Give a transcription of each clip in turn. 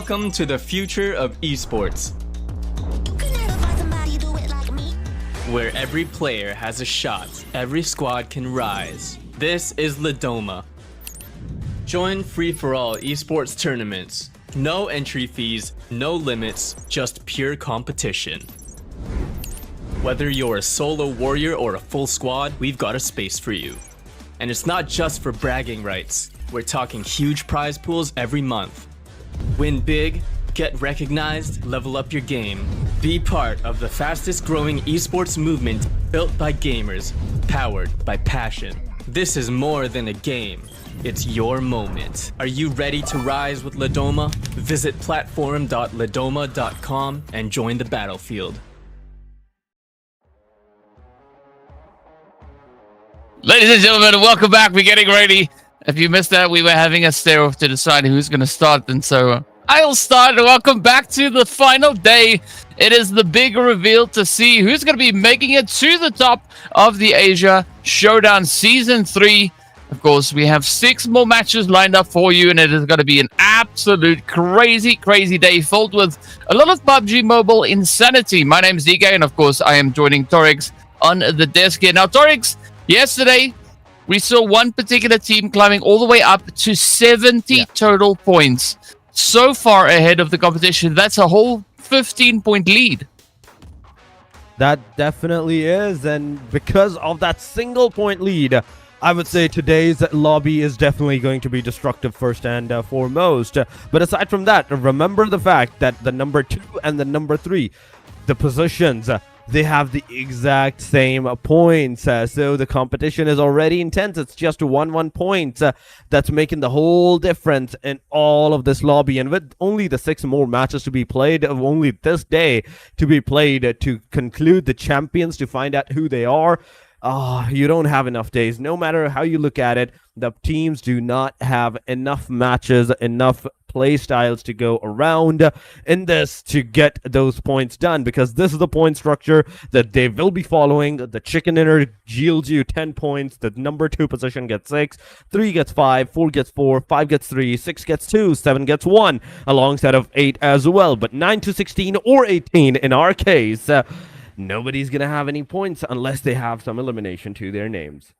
Welcome to the future of esports, where every player has a shot, every squad can rise. This is Ladoma. Join free-for-all esports tournaments. No entry fees, no limits, just pure competition. Whether you're a solo warrior or a full squad, we've got a space for you. And it's not just for bragging rights. We're talking huge prize pools every month. Win big, get recognized, level up your game. Be part of the fastest growing esports movement built by gamers, powered by passion. This is more than a game. It's your moment. Are you ready to rise with Ladoma? Visit platform.ladoma.com and join the battlefield. Ladies and gentlemen, welcome back. We're getting ready. If you missed that, we were having a stare-off to decide who's going to start, and so I'll start. Welcome back to the final day. It is the big reveal to see who's going to be making it to the top of the Asia Showdown Season 3. Of course, we have 6 more matches lined up for you, and it is going to be an absolute crazy day filled with a lot of PUBG Mobile insanity. My name is DK, and of course, I am joining Torix on the desk here. Now, Torix, yesterday, we saw one particular team climbing all the way up to 70 total points. So far ahead of the competition, that's a whole 15-point lead. That definitely is, and because of that single-point lead, I would say today's lobby is definitely going to be destructive first and foremost. But aside from that, remember the fact that the number 2 and the number 3, the positions, they have the exact same points, so the competition is already intense. It's just 1-1 points that's making the whole difference in all of this lobby. And with only the 6 more matches to be played, only this day to be played to conclude the champions, to find out who they are, you don't have enough days. No matter how you look at it, the teams do not have enough matches, enough play styles to go around in this to get those points done, because this is the point structure that they will be following. The chicken dinner yields you 10 points. The number 2 position gets 6, 3 gets 5, 4 gets 4, 5 gets 3, 6 gets 2, 7 gets 1, alongside of 8 as well. But 9 to 16 or 18 in our case, nobody's gonna have any points unless they have some elimination to their names.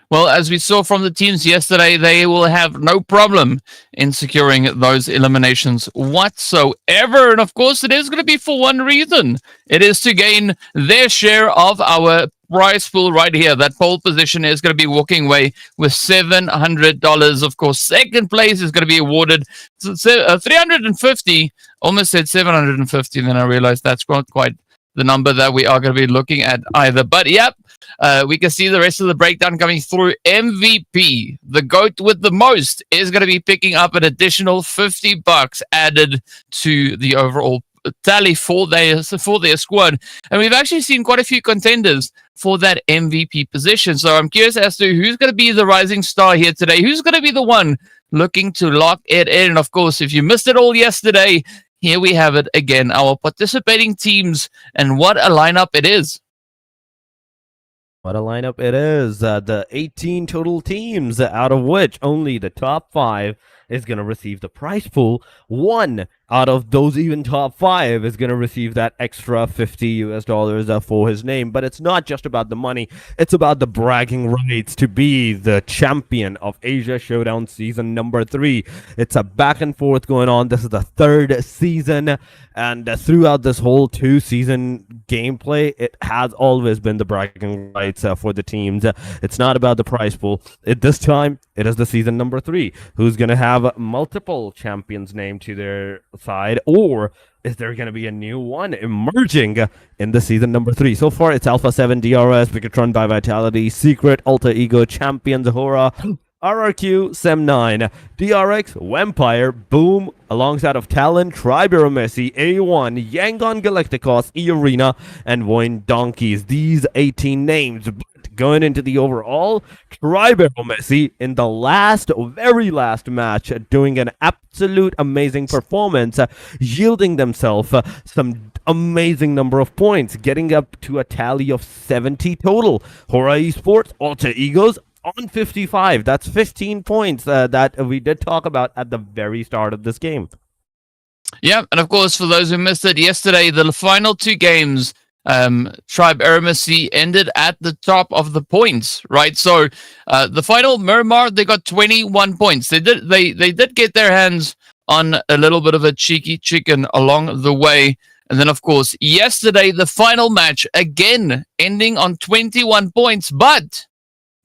Well, as we saw from the teams yesterday, they will have no problem in securing those eliminations whatsoever. And of course, it is going to be for one reason. It is to gain their share of our prize pool right here. That pole position is going to be walking away with $700. Of course, second place is going to be awarded 350. Almost said 750, and then I realized that's not quite the number that we are going to be looking at either. But yep, we can see the rest of the breakdown coming through. MVP, the GOAT with the most, is going to be picking up an additional $50 added to the overall tally for their squad. And we've actually seen quite a few contenders for that MVP position. So I'm curious as to who's going to be the rising star here today. Who's going to be the one looking to lock it in? And of course, if you missed it all yesterday, here we have it again, our participating teams, and what a lineup it is. What a lineup it is. The 18 total teams, out of which only the top 5 is going to receive the prize pool. 1 out of those even top 5 is going to receive that extra $50 for his name. But it's not just about the money. It's about the bragging rights to be the champion of Asia Showdown Season number 3. It's a back and forth going on. This is the 3rd season. And throughout this whole 2-season gameplay, it has always been the bragging rights for the teams. It's not about the prize pool. This time, it is the season number 3. Who's going to have multiple champions named to their side, or is there going to be a new one emerging in the season number 3? So far, it's Alpha 7, DRS, BIGETRON by Vitality, Secret, Alter Ego, Champions, HORAA, RRQ, Sem9, DRX, Vampire, Boom, alongside of TALON, EROMACY, A1, YANGON, GALACTICOS, EARENA, and VOIN Donkeys. These 18 names. Going into the overall, EROMACY in the very last match, doing an absolute amazing performance, yielding themselves some amazing number of points, getting up to a tally of 70 total. HORAA Esports, Alter Egos, on 55. That's 15 points that we did talk about at the very start of this game. Yeah, and of course, for those who missed it yesterday, the final 2 games, Tribe AEROMACY ended at the top of the points, right? So the final Miramar, they got 21 points. They did get their hands on a little bit of a cheeky chicken along the way. And then, of course, yesterday, the final match, again, ending on 21 points, but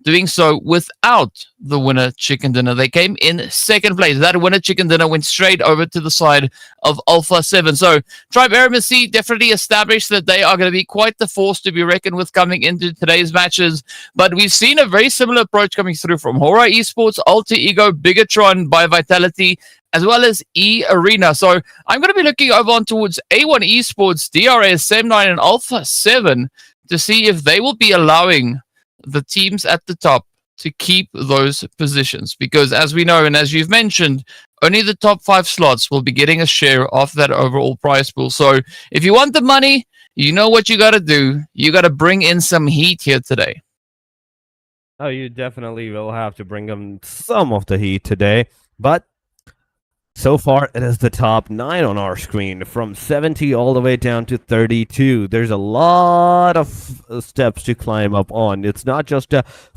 doing so without the winner chicken dinner. They came in second place. That winner chicken dinner went straight over to the side of Alpha 7. So Tribe AEROMACY definitely established that they are going to be quite the force to be reckoned with coming into today's matches. But we've seen a very similar approach coming through from HORAA Esports, Alter Ego, BIGETRON by Vitality, as well as EARENA. So I'm going to be looking over on towards A1 Esports, DRS, SEM9, and Alpha 7 to see if they will be allowing the teams at the top to keep those positions, because as we know and as you've mentioned, only the top 5 slots will be getting a share of that overall prize pool. So if you want the money, you know what you got to do. You got to bring in some heat here today. Oh, you definitely will have to bring them some of the heat today, but so far, it is the top 9 on our screen, from 70 all the way down to 32. There's a lot of steps to climb up on. It's not just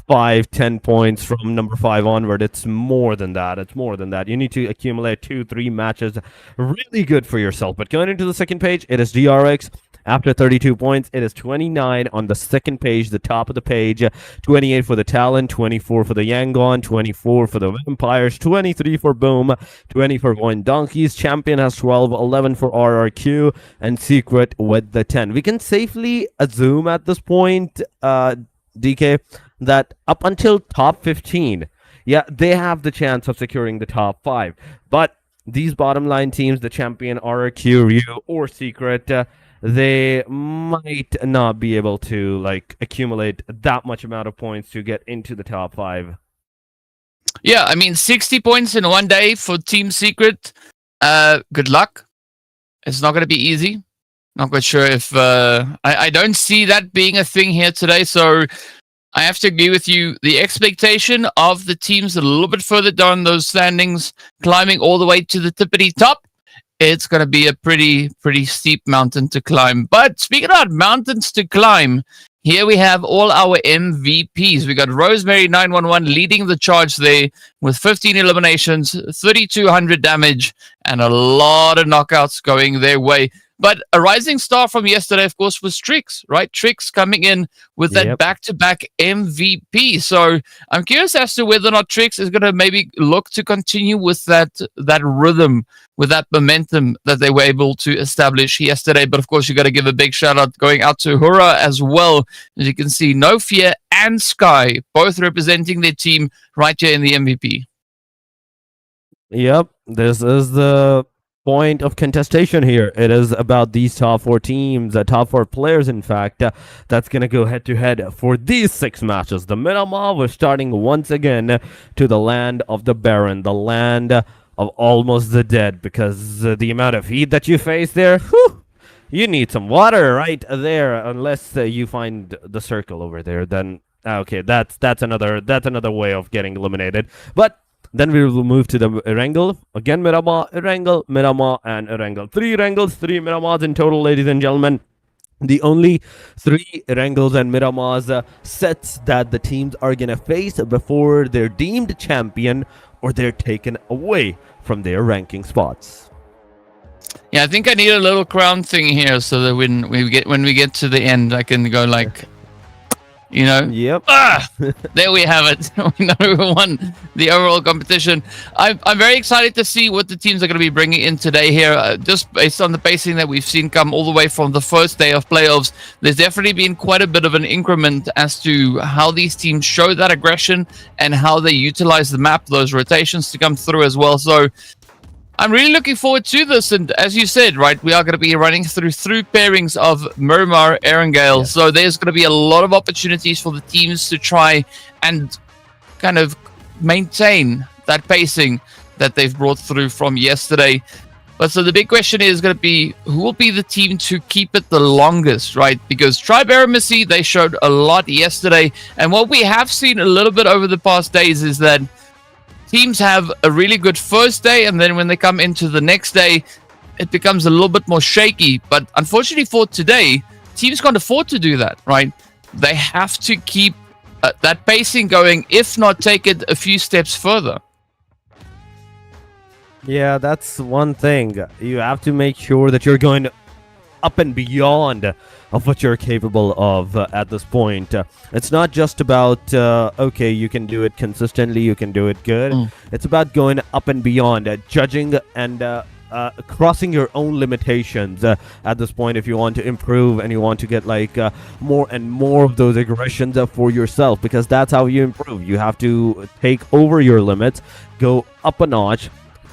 5, 10 points from number 5 onward. It's more than that. It's more than that. You need to accumulate 2, 3 matches. Really good for yourself. But going into the second page, it is DRX. After 32 points, it is 29 on the second page, the top of the page. 28 for the Talon, 24 for the Yangon, 24 for the Vampires, 23 for Boom, 20 for VOIN Donkeys. Champion has 12, 11 for RRQ, and Secret with the 10. We can safely assume at this point, DK, that up until top 15, yeah, they have the chance of securing the top 5. But these bottom line teams, the Champion, RRQ, Ryu, or Secret, they might not be able to like accumulate that much amount of points to get into the top 5. Yeah, I mean, 60 points in one day for Team Secret. Good luck. It's not going to be easy. Not quite sure if I don't see that being a thing here today. So I have to agree with you. The expectation of the teams a little bit further down those standings, climbing all the way to the tippity top. It's going to be a pretty steep mountain to climb. But speaking about mountains to climb, here we have all our MVPs. We got Rosemary 911 leading the charge there with 15 eliminations, 3,200 damage, and a lot of knockouts going their way. But a rising star from yesterday, of course, was Trix, right? Trix coming in with that back-to-back MVP. So I'm curious as to whether or not Trix is going to maybe look to continue with that rhythm, with that momentum that they were able to establish yesterday. But of course, you got to give a big shout out going out to HORAA as well. As you can see, No Fear and Sky both representing their team right here in the MVP. Yep, this is the point of contestation here. It is about these top 4 teams, the top 4 players, in fact, that's going to go head-to-head for these 6 matches. The Miramar, we're starting once again to the land of the Baron, the land of almost the dead, because the amount of heat that you face there, whew, you need some water right there, unless you find the circle over there. Then, okay, that's another way of getting eliminated. But then we will move to the Erangel. Again, Miramar, Erangel, Miramar, and Erangel. 3 Erangels, 3 Miramars in total, ladies and gentlemen. The only 3 Erangels and Miramars sets that the teams are going to face before they're deemed champion or they're taken away from their ranking spots. Yeah, I think I need a little crown thing here so that when we get to the end, I can go like, you know, yep. There we have it. We know who won the overall competition. I'm very excited to see what the teams are going to be bringing in today here. Just based on the pacing that we've seen come all the way from the first day of playoffs, there's definitely been quite a bit of an increment as to how these teams show that aggression and how they utilize the map, those rotations to come through as well. So I'm really looking forward to this, and as you said, right, we are going to be running through pairings of Miramar, Erangel, yes. So there's going to be a lot of opportunities for the teams to try and kind of maintain that pacing that they've brought through from yesterday. But so the big question is going to be, who will be the team to keep it the longest, right? Because Tribe AEROMACY, they showed a lot yesterday, and what we have seen a little bit over the past days is that teams have a really good first day, and then when they come into the next day, it becomes a little bit more shaky. But unfortunately for today, teams can't afford to do that, right? They have to keep that pacing going, if not take it a few steps further. Yeah, that's one thing. You have to make sure that you're going up and beyond of what you're capable of at this point. It's not just about, okay, you can do it consistently, you can do it good. It's about going up and beyond, judging and crossing your own limitations at this point if you want to improve and you want to get like more and more of those aggressions for yourself, because that's how you improve. You have to take over your limits, go up a notch,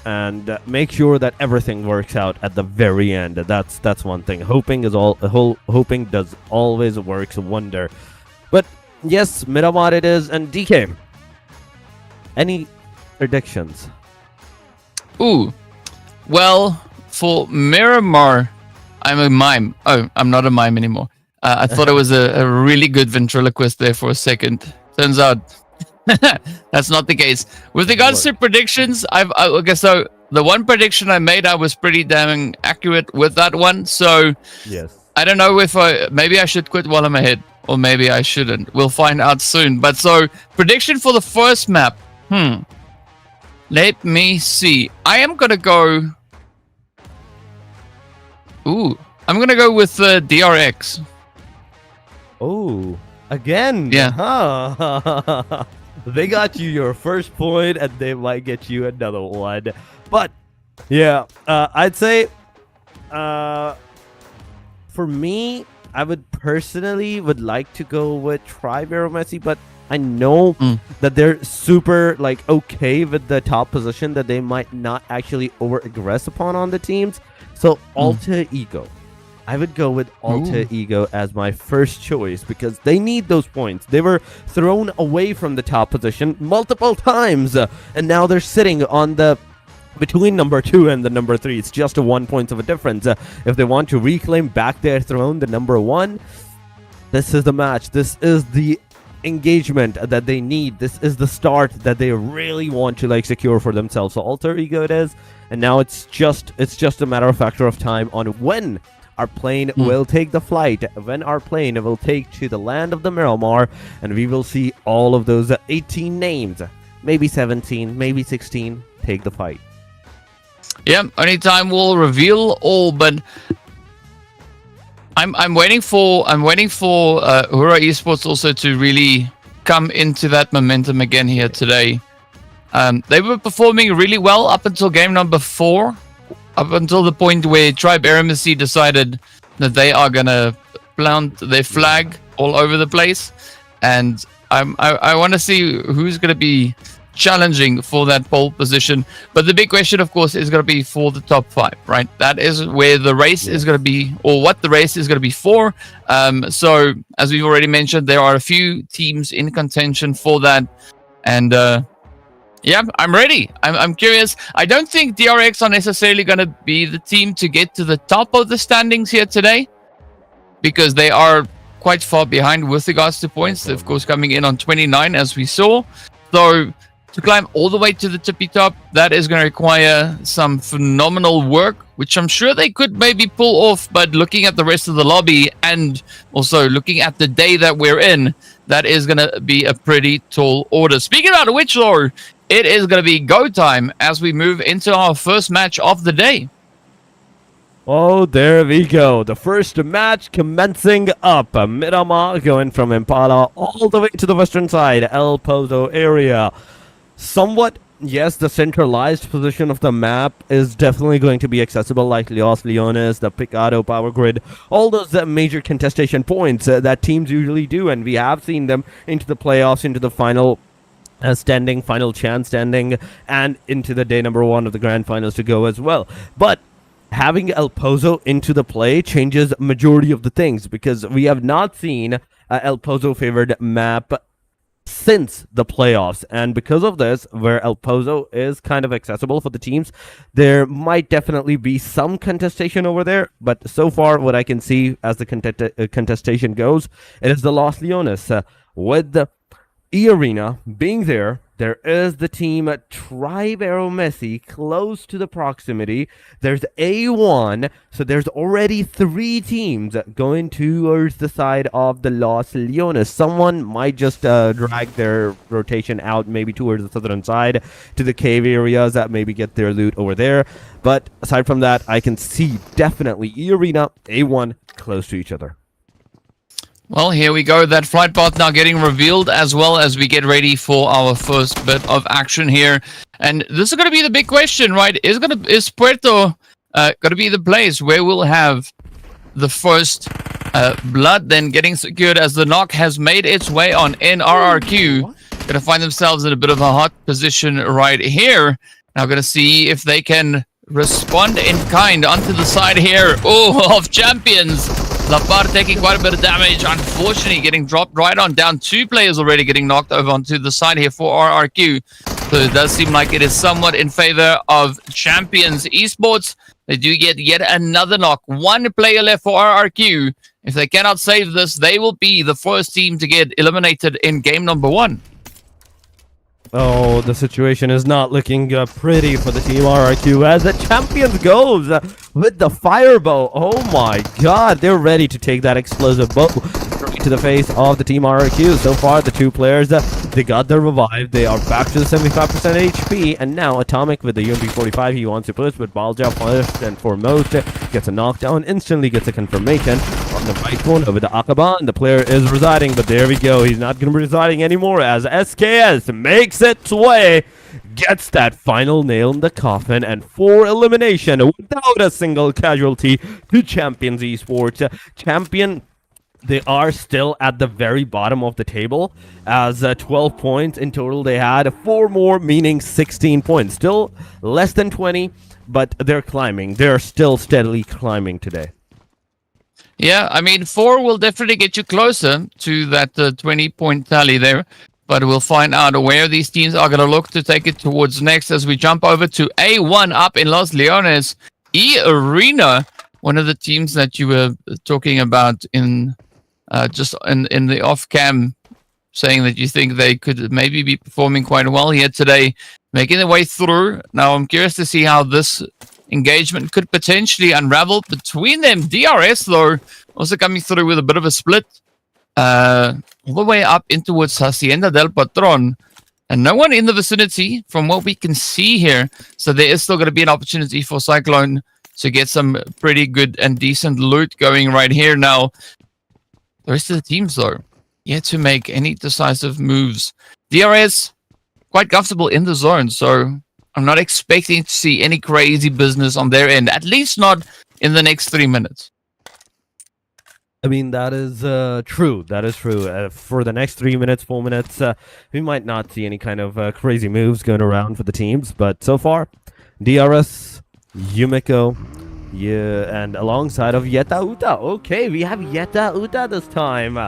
and make sure that everything works out at the very end. That's one thing. Hoping does always works a wonder. But yes, Miramar it is. And DK, any predictions? Ooh, well, for Miramar, I'm a mime. Oh, I'm not a mime anymore. I thought I was a really good ventriloquist there for a second. Turns out that's not the case. With regards to predictions, okay, so the one prediction I made, I was pretty damn accurate with that one. So Yes. I don't know if maybe I should quit while I'm ahead, or maybe I shouldn't. We'll find out soon. But so prediction for the first map. Let me see. I am gonna go. Ooh, I'm gonna go with DRX. Oh, again? Yeah. Huh. They got you your first point, and they might get you another one. But yeah, I'd say, for me, I would personally like to go with AEROMACY, but I know that they're super like okay with the top position, that they might not actually over aggress upon on the teams. So Alter Ego. I would go with Alter Ego as my first choice, because they need those points. They were thrown away from the top position multiple times, and now they're sitting on the between number 2 and the number 3. It's just a 1 point of a difference. If they want to reclaim back their throne, the number 1, this is the match. This is the engagement that they need. This is the start that they really want to like secure for themselves. So Alter Ego it is, and now it's just a matter of factor of time on when our plane will take the flight, when our plane will take to the land of the Miramar, and we will see all of those 18 names, maybe 17, maybe 16, take the fight. Yeah, only time will reveal all, but I'm waiting for HORAA Esports also to really come into that momentum again here today. They were performing really well up until game number 4. Up until the point where AEROMACY decided that they are gonna plant their flag all over the place, and I want to see who's gonna be challenging for that pole position. But the big question, of course, is gonna be for the top 5, right? That is where the race is gonna be, or what the race is gonna be for. So as we've already mentioned, there are a few teams in contention for that, and yeah, I'm ready. I'm curious. I don't think DRX are necessarily going to be the team to get to the top of the standings here today, because they are quite far behind with regards to points. Of course, coming in on 29, as we saw. So to climb all the way to the tippy top, that is going to require some phenomenal work, which I'm sure they could maybe pull off. But looking at the rest of the lobby, and also looking at the day that we're in, that is going to be a pretty tall order. Speaking about which, though, it is going to be go time as we move into our first match of the day. Oh, there we go. The first match commencing up. Miramar going from Impala all the way to the western side, El Pozo area. Somewhat, yes, the centralized position of the map is definitely going to be accessible, like Los Leones, the Picado Power Grid, all those major contestation points that teams usually do, and we have seen them into the playoffs, into the final standing, final chance standing, and into the day number 1 of the grand finals to go as well. But having El Pozo into the play changes majority of the things, because we have not seen El Pozo favored map since the playoffs, and because of this, where El Pozo is kind of accessible for the teams, there might definitely be some contestation over there. But so far, what I can see as the contestation goes, it is the Los Leones with the EARENA being there, There is the team Tribe AEROMACY close to the proximity. There's A1, so there's already 3 teams going towards the side of the Los Leones. Someone might just drag their rotation out maybe towards the southern side to the cave areas that maybe get their loot over there. But aside from that, I can see definitely EARENA, A1 close to each other. Well, here we go. That flight path now getting revealed as well as we get ready for our first bit of action here. And this is going to be the big question, right? Is Puerto going to be the place where we'll have the first blood then getting secured as the knock has made its way on NRRQ. Going to find themselves in a bit of a hot position right here. Now going to see if they can respond in kind onto the side here. Oh, of champions. Lapar taking quite a bit of damage, unfortunately getting dropped right on down. 2 players already getting knocked over onto the side here for RRQ. So it does seem like it is somewhat in favor of Champions Esports. They do get yet another knock. 1 player left for RRQ. If they cannot save this, they will be the first team to get eliminated in game number 1. Oh, the situation is not looking pretty for the team RRQ as the champions goes with the firebow. Oh my god, they're ready to take that explosive bow straight to the face of the team RRQ. So far, the 2 players, they got their revive. They are back to the 75% HP, and now Atomic with the UMP45, he wants to push, but Balja first and foremost gets a knockdown, instantly gets a confirmation on the right one over the Akaban. The player is residing, but there we go. He's not going to be residing anymore as SKS makes its way, gets that final nail in the coffin, and 4 elimination without a single casualty to Champions Esports. Champion, they are still at the very bottom of the table as 12 points in total. They had 4 more, meaning 16 points. Still less than 20, but they're climbing. They're still steadily climbing today. Yeah, I mean, 4 will definitely get you closer to that 20-point tally there. But we'll find out where these teams are going to look to take it towards next as we jump over to A1 up in Los Leones. EARENA, one of the teams that you were talking about in just in the off-cam, saying that you think they could maybe be performing quite well here today, making their way through. Now, I'm curious to see how this engagement could potentially unravel between them. DRS, though, also coming through with a bit of a split. All the way up in towards Hacienda del Patron, and no one in the vicinity from what we can see here. So there is still going to be an opportunity for Cyclone to get some pretty good and decent loot going right here. Now, the rest of the teams, though, yet to make any decisive moves. DRS, quite comfortable in the zone, so I'm not expecting to see any crazy business on their end, at least not in the next 3 minutes. I mean, that is true. That is true. For the next 3 minutes, 4 minutes, we might not see any kind of crazy moves going around for the teams. But so far, DRS, Yumiko, and alongside of Yeta Uta. Okay, we have Yeta Uta this time.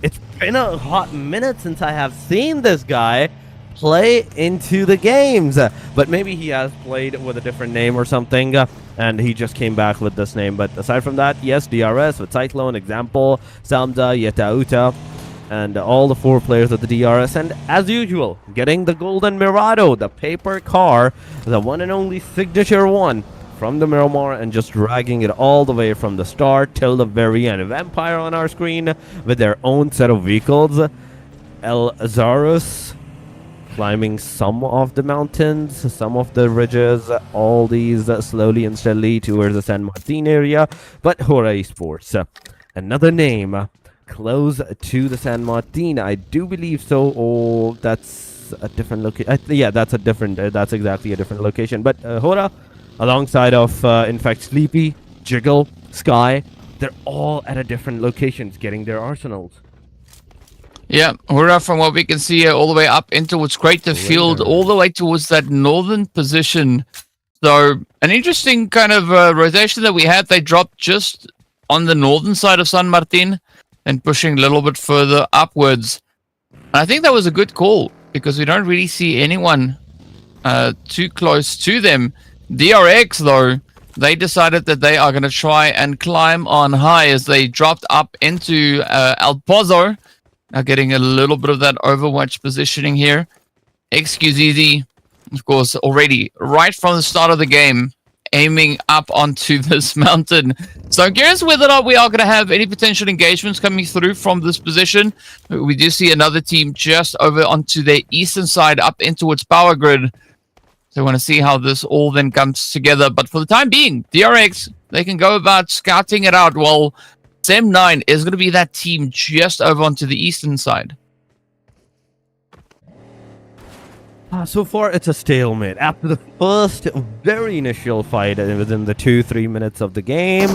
It's been a hot minute since I have seen this guy play into the games. But maybe he has played with a different name or something. And he just came back with this name. But aside from that, yes, DRS with Cyclone, Example, Samda, Yetauta, and all the 4 players of the DRS. And as usual, getting the Golden Mirado, the paper car, the one and only signature one from the Miramar, and just dragging it all the way from the start till the very end. Vampire on our screen with their own set of vehicles. El Zarus climbing some of the mountains, some of the ridges, all these slowly and steadily towards the San Martin area. But HORAA Esports, another name close to the San Martin, I do believe so. Oh, that's a different location. Yeah, that's exactly a different location. But HORAA, alongside of in fact Sleepy, Jiggle, Sky, they're all at a different locations getting their arsenals. Yeah, HORAA, from what we can see here, all the way up in towards Crater Field, all the way towards that northern position. So, an interesting kind of rotation that we had. They dropped just on the northern side of San Martin and pushing a little bit further upwards. And I think that was a good call because we don't really see anyone too close to them. DRX, though, they decided that they are going to try and climb on high as they dropped up into El Pozo. Now getting a little bit of that Overwatch positioning here. XQZZ, of course, already right from the start of the game, aiming up onto this mountain. So I'm curious whether or not we are going to have any potential engagements coming through from this position. We do see another team just over onto the eastern side, up in towards Power Grid. So I want to see how this all then comes together. But for the time being, DRX, they can go about scouting it out, while SEM9 is going to be that team just over onto the eastern side. So far, it's a stalemate. After the first very initial fight within the 2-3 minutes of the game,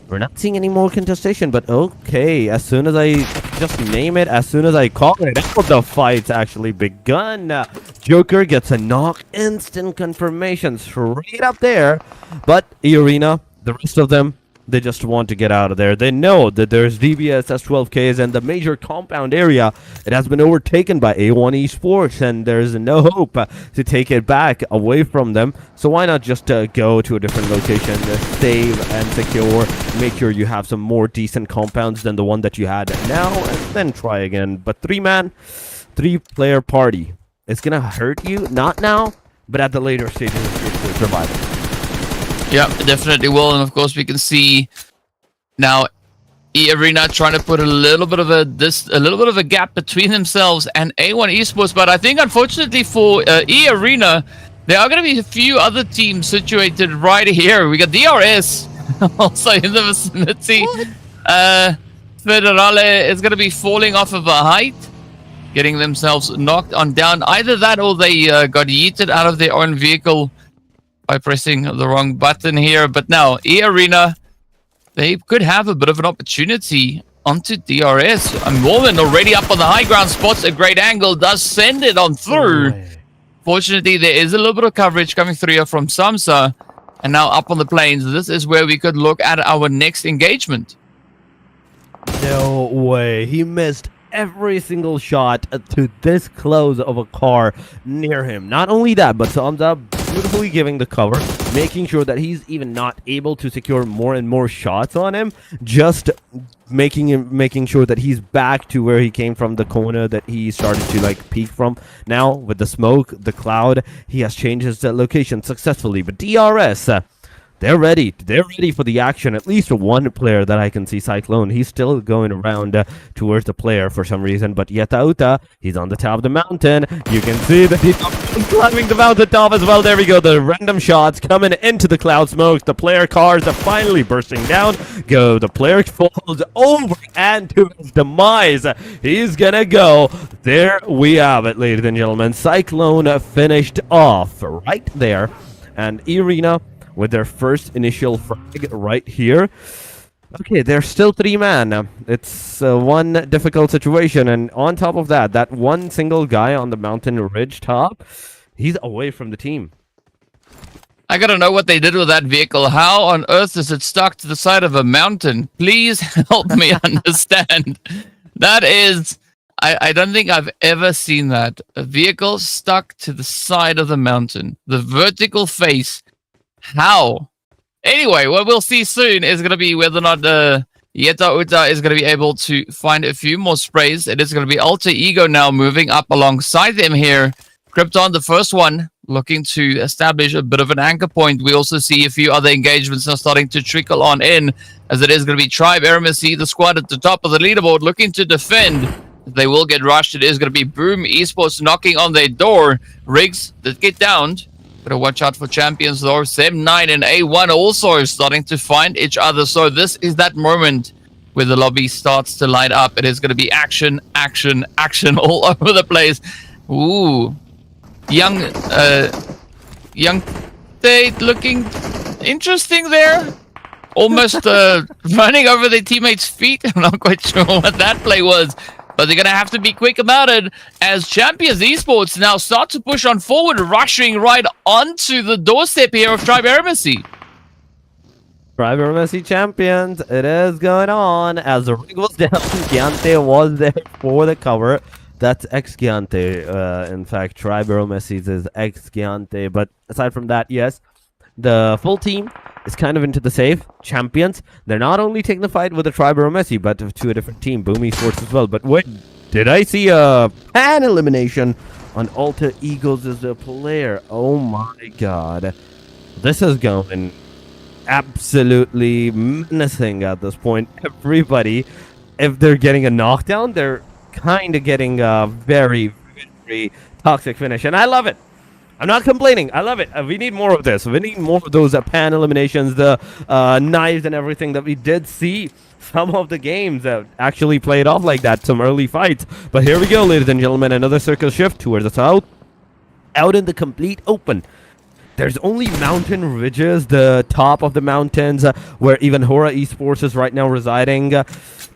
we're not seeing any more contestation. But okay, as soon as I just name it, as soon as I call it, the fight's actually begun. Joker gets a knock, instant confirmation straight up there. But EARENA, the rest of them, they just want to get out of there. They know that there's DBS S12Ks and the major compound area. It has been overtaken by A1 Esports, and there's no hope to take it back away from them. So why not just go to a different location, save and secure, make sure you have some more decent compounds than the one that you had now, and then try again. But 3-man, 3-player party. It's gonna hurt you, not now, but at the later stages of survival. Yeah, it definitely will. And of course, we can see now EARENA trying to put a little bit of a gap between themselves and A1 Esports. But I think, unfortunately for EARENA, there are going to be a few other teams situated right here. We got DRS also in the vicinity. Federale is going to be falling off of a height, getting themselves knocked on down. Either that, or they got yeeted out of their own vehicle by pressing the wrong button here. But now EARENA, they could have a bit of an opportunity onto DRS. And Norman already up on the high ground, spots a great angle, does send it on through. Fortunately, there is a little bit of coverage coming through here from Samsa. And now up on the plains, this is where we could look at our next engagement. No way. He missed every single shot to this close of a car near him. Not only that, but Samsa beautifully giving the cover, making sure that he's even not able to secure more and more shots on him, just making sure that he's back to where he came from, the corner that he started to like peek from. Now with the smoke, the cloud, he has changed his location successfully. But DRS, they're ready for the action. At least one player that I can see, Cyclone, he's still going around towards the player for some reason. But Yetauta, he's on the top of the mountain. You can see that he's climbing the mountain top as well. There we go, the random shots coming into the cloud smokes. The player cars are finally bursting down. The player falls over and to his demise. He's gonna go. There we have it, ladies and gentlemen. Cyclone finished off right there. And EARENA with their first initial frag right here. Okay, they're still 3-man. It's one difficult situation, and on top of that, that one single guy on the mountain ridge top, he's away from the team. I gotta know what they did with that vehicle. How on earth is it stuck to the side of a mountain? Please help me understand. That is... I don't think I've ever seen that. A vehicle stuck to the side of the mountain. The vertical face. How? Anyway, what we'll see soon is going to be whether or not Yetauta is going to be able to find a few more sprays. It is going to be Alter Ego now moving up alongside them here. Krypton, the first one, looking to establish a bit of an anchor point. We also see a few other engagements now starting to trickle on in, as it is going to be Tribe AEROMACY, the squad at the top of the leaderboard, looking to defend. They will get rushed. It is going to be Boom Esports knocking on their door. Riggs that get downed. Gotta watch out for champions though. SEM9 and A1 also starting to find each other. So this is that moment where the lobby starts to light up. It is going to be action, action, action all over the place. Ooh. Young Tate looking interesting there. Almost running over their teammates' feet. I'm not quite sure what that play was. But they're going to have to be quick about it, as Champions Esports now start to push on forward, rushing right onto the doorstep here of Tribe AEROMACY. Tribe AEROMACY champions, it is going on. As the rig was down, Giante was there for the cover. That's ex-Giante. In fact, Tribe AEROMACY's is ex-Giante. But aside from that, yes, the full team is kind of into the safe. Champions, they're not only taking the fight with the Tribe AEROMACY, but to a different team, Boom Esports as well. But wait, did I see a pan elimination on Alter Egos as a player. Oh my god. This is going absolutely menacing at this point. Everybody, if they're getting a knockdown, they're kind of getting a very, very toxic finish. And I love it. I'm not complaining. I love it. We need more of this. We need more of those pan eliminations, the knives and everything that we did see. Some of the games that actually played off like that, some early fights. But here we go, ladies and gentlemen. Another circle shift towards the south. Out in the complete open. There's only mountain ridges, the top of the mountains, where even HORAA Esports is right now residing.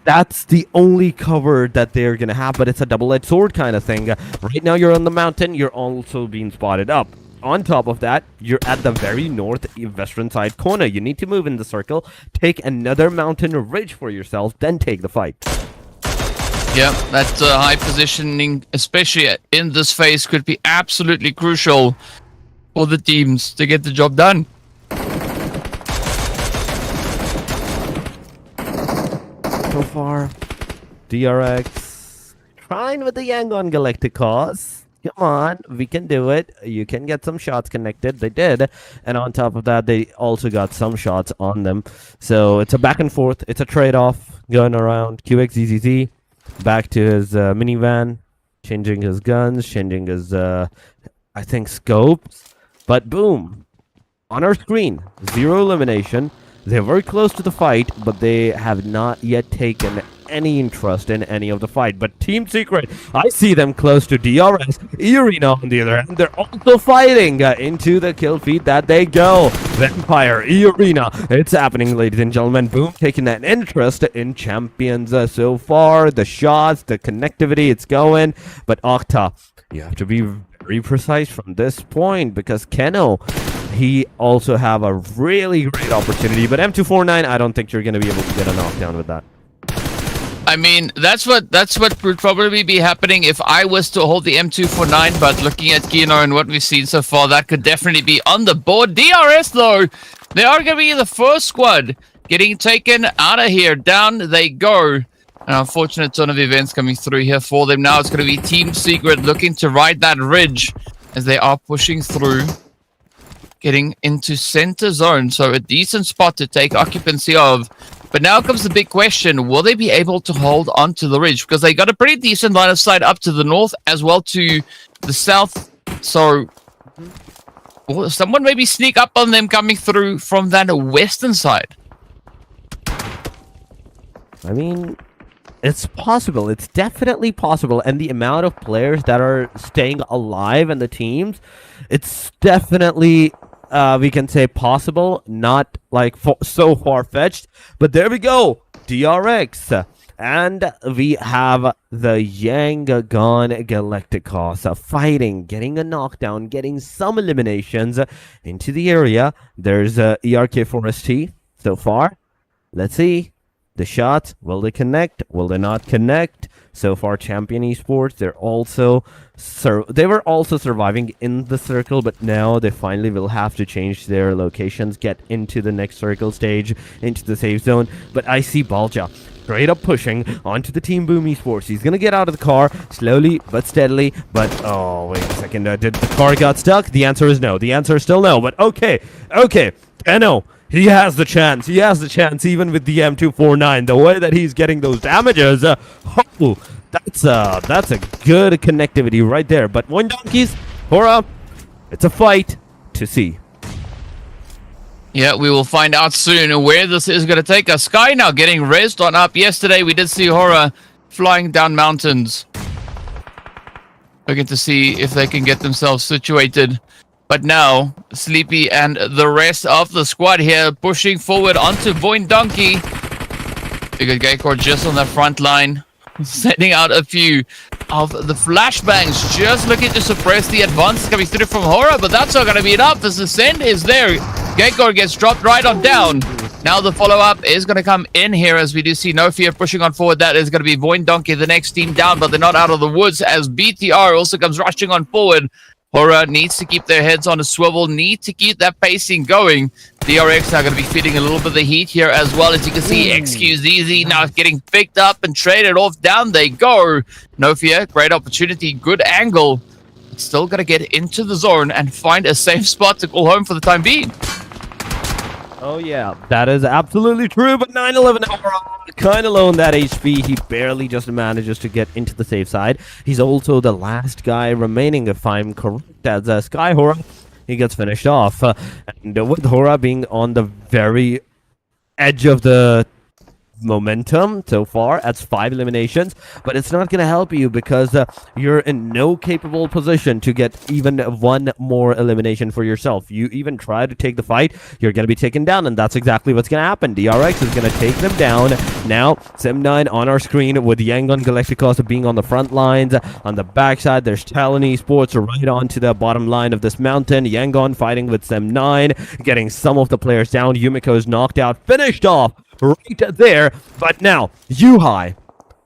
That's the only cover that they're going to have, but it's a double-edged sword kind of thing. Right now you're on the mountain, you're also being spotted up. On top of that, you're at the very northwestern side corner. You need to move in the circle, take another mountain ridge for yourself, then take the fight. Yeah, that high positioning, especially in this phase, could be absolutely crucial for the teams to get the job done. So far, DRX trying with the YANGON Galacticos. Come on, we can do it. You can get some shots connected. They did. And on top of that, they also got some shots on them. So it's a back and forth. It's a trade-off going around. QXZZZ back to his minivan, changing his guns, changing his, I think, scopes. But boom, on our screen, 0 elimination. They're very close to the fight, but they have not yet taken any interest in any of the fight. But Team Secret, I see them close to DRS. EARENA, on the other hand, they're also fighting into the kill feed that they go. Vampire, EARENA, it's happening, ladies and gentlemen. Boom, taking that interest in champions so far. The shots, the connectivity, it's going. But Octa, you have to be very precise from this point, because Keno, he also have a really great opportunity. But M249, I don't think you're going to be able to get a knockdown with that. I mean, that's what would probably be happening if I was to hold the M249, but looking at Kino and what we've seen so far, that could definitely be on the board. DRS, though, they are going to be the first squad getting taken out of here. Down they go. An unfortunate turn of events coming through here for them. Now it's going to be Team Secret looking to ride that ridge as they are pushing through, getting into center zone. So a decent spot to take occupancy of. But now comes the big question, will they be able to hold onto the ridge? Because they got a pretty decent line of sight up to the north as well to the south. So will someone maybe sneak up on them coming through from that western side? I mean, it's possible. It's definitely possible. And the amount of players that are staying alive in the teams, it's definitely... we can say possible, not like so far-fetched, but there we go, DRX, and we have the YANGON Galacticos fighting, getting a knockdown, getting some eliminations into the area. There's ERK4ST so far. Let's see the shots. Will they connect? Will they not connect? So far, Champion Esports, they were also surviving in the circle, but now they finally will have to change their locations, get into the next circle stage, into the safe zone. But I see Balja straight up pushing onto the Team Boom Esports. He's gonna get out of the car slowly but steadily. But oh, wait a second, did the car got stuck? The answer is no. The answer is still no. But okay, I know. He has the chance. He has the chance even with the M249. The way that he's getting those damages, that's a good connectivity right there. But one donkeys, HORAA, it's a fight to see. Yeah, we will find out soon where this is going to take us. Sky now getting raised on up. Yesterday we did see HORAA flying down mountains, looking to see if they can get themselves situated. But now, Sleepy and the rest of the squad here pushing forward onto VOIN Donkey. Bigger Gaycore just on the front line, sending out a few of the flashbangs, just looking to suppress the advance coming through from HORAA, but that's not going to be enough. The descent is there. Gaycore gets dropped right on down. Now the follow-up is going to come in here as we do see No Fear pushing on forward. That is going to be VOIN Donkey, the next team down, but they're not out of the woods as BTR also comes rushing on forward. HORAA needs to keep their heads on a swivel, need to keep that pacing going. DRX are going to be feeling a little bit of the heat here as well. As you can see, XQZZ now getting picked up and traded off. Down they go. No Fear, great opportunity, good angle. still got to get into the zone and find a safe spot to call home for the time being. Oh yeah, that is absolutely true, but 9-11 kind of low on that HP. He barely just manages to get into the safe side. He's also the last guy remaining, if I'm correct, as Sky HORAA. He gets finished off. And with HORAA being on the very edge of the momentum so far, that's 5 eliminations, but it's not going to help you because you're in no capable position to get even one more elimination for yourself. You even try to take the fight, you're going to be taken down, and that's exactly what's going to happen. DRX is going to take them down. Now Sim9 on our screen with YANGON Galacticos being on the front lines. On the backside there's TALON Esports right onto the bottom line of this mountain. YANGON fighting with Sim9, getting some of the players down. Yumiko is knocked out, finished off right there. But now Yuhai,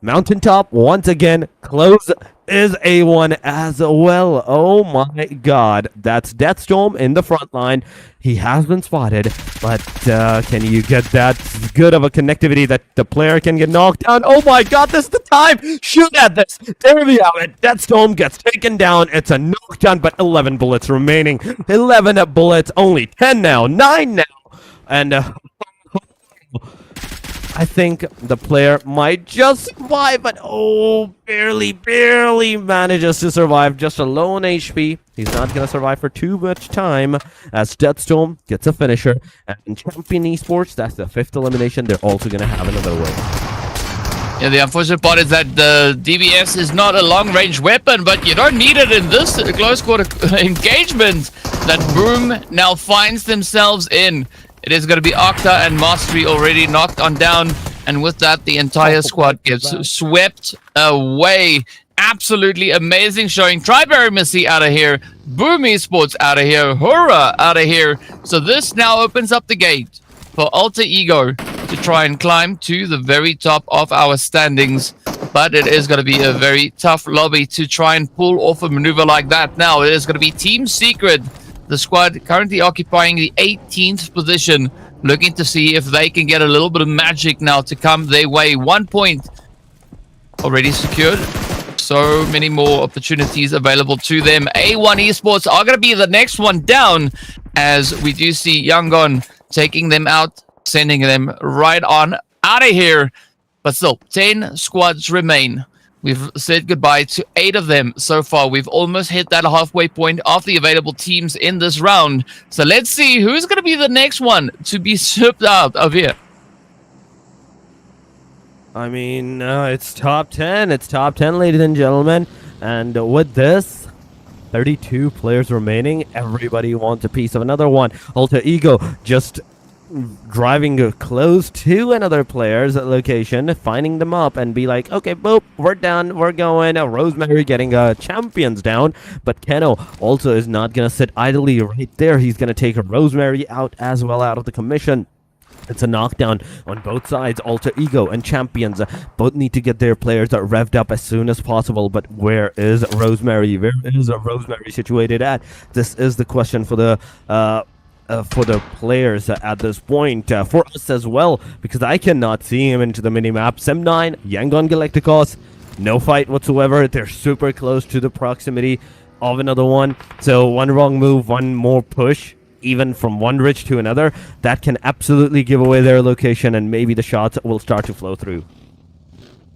mountaintop once again. Close is A1 as well. Oh my god, that's Deathstorm in the front line. He has been spotted, but can you get that good of a connectivity that the player can get knocked down? Oh my god, this is the time. Shoot at this. There we have it. Deathstorm gets taken down. It's a knockdown, but 11 bullets remaining. 11 bullets, only 10 now, 9 now. And I think the player might just survive, but barely manages to survive. Just a low on HP. He's not going to survive for too much time as Deathstorm gets a finisher. And Champion Esports, that's the 5th elimination. They're also going to have another win. Yeah, the unfortunate part is that the DBS is not a long-range weapon, but you don't need it in this close-quarter engagement that Boom now finds themselves in. It is going to be Octa and Mastery already knocked on down, and with that, the entire squad gets swept away. Absolutely amazing showing. AEROMACY out of here, Boom Esports out of here, HORAA out of here. So this now opens up the gate for Alter Ego to try and climb to the very top of our standings. But it is going to be a very tough lobby to try and pull off a maneuver like that. Now it is going to be Team Secret, the squad currently occupying the 18th position, looking to see if they can get a little bit of magic now to come their way. 1 point already secured. So many more opportunities available to them. A1 Esports are going to be the next one down, as we do see YANGON taking them out, sending them right on out of here. But still, 10 squads remain. We've said goodbye to 8 of them so far. We've almost hit that halfway point of the available teams in this round. So let's see who's going to be the next one to be shipped out of here. I mean, it's top 10. It's top 10, ladies and gentlemen. And with this, 32 players remaining. Everybody wants a piece of another one. Alter Ego just driving close to another player's location, finding them up and be like, okay, boop, we're done, we're going. Rosemary getting champions down, but Keno also is not gonna sit idly right there. He's gonna take Rosemary out as well, out of the commission. It's a knockdown on both sides. Alter Ego and Champions both need to get their players revved up as soon as possible. But where is Rosemary? Where is Rosemary situated at? This is the question for the players at this point, for us as well, because I cannot see him into the minimap. Sim9, YANGON Galacticos, no fight whatsoever. They're super close to the proximity of another one. So one wrong move, one more push, even from one ridge to another, that can absolutely give away their location, and maybe the shots will start to flow through.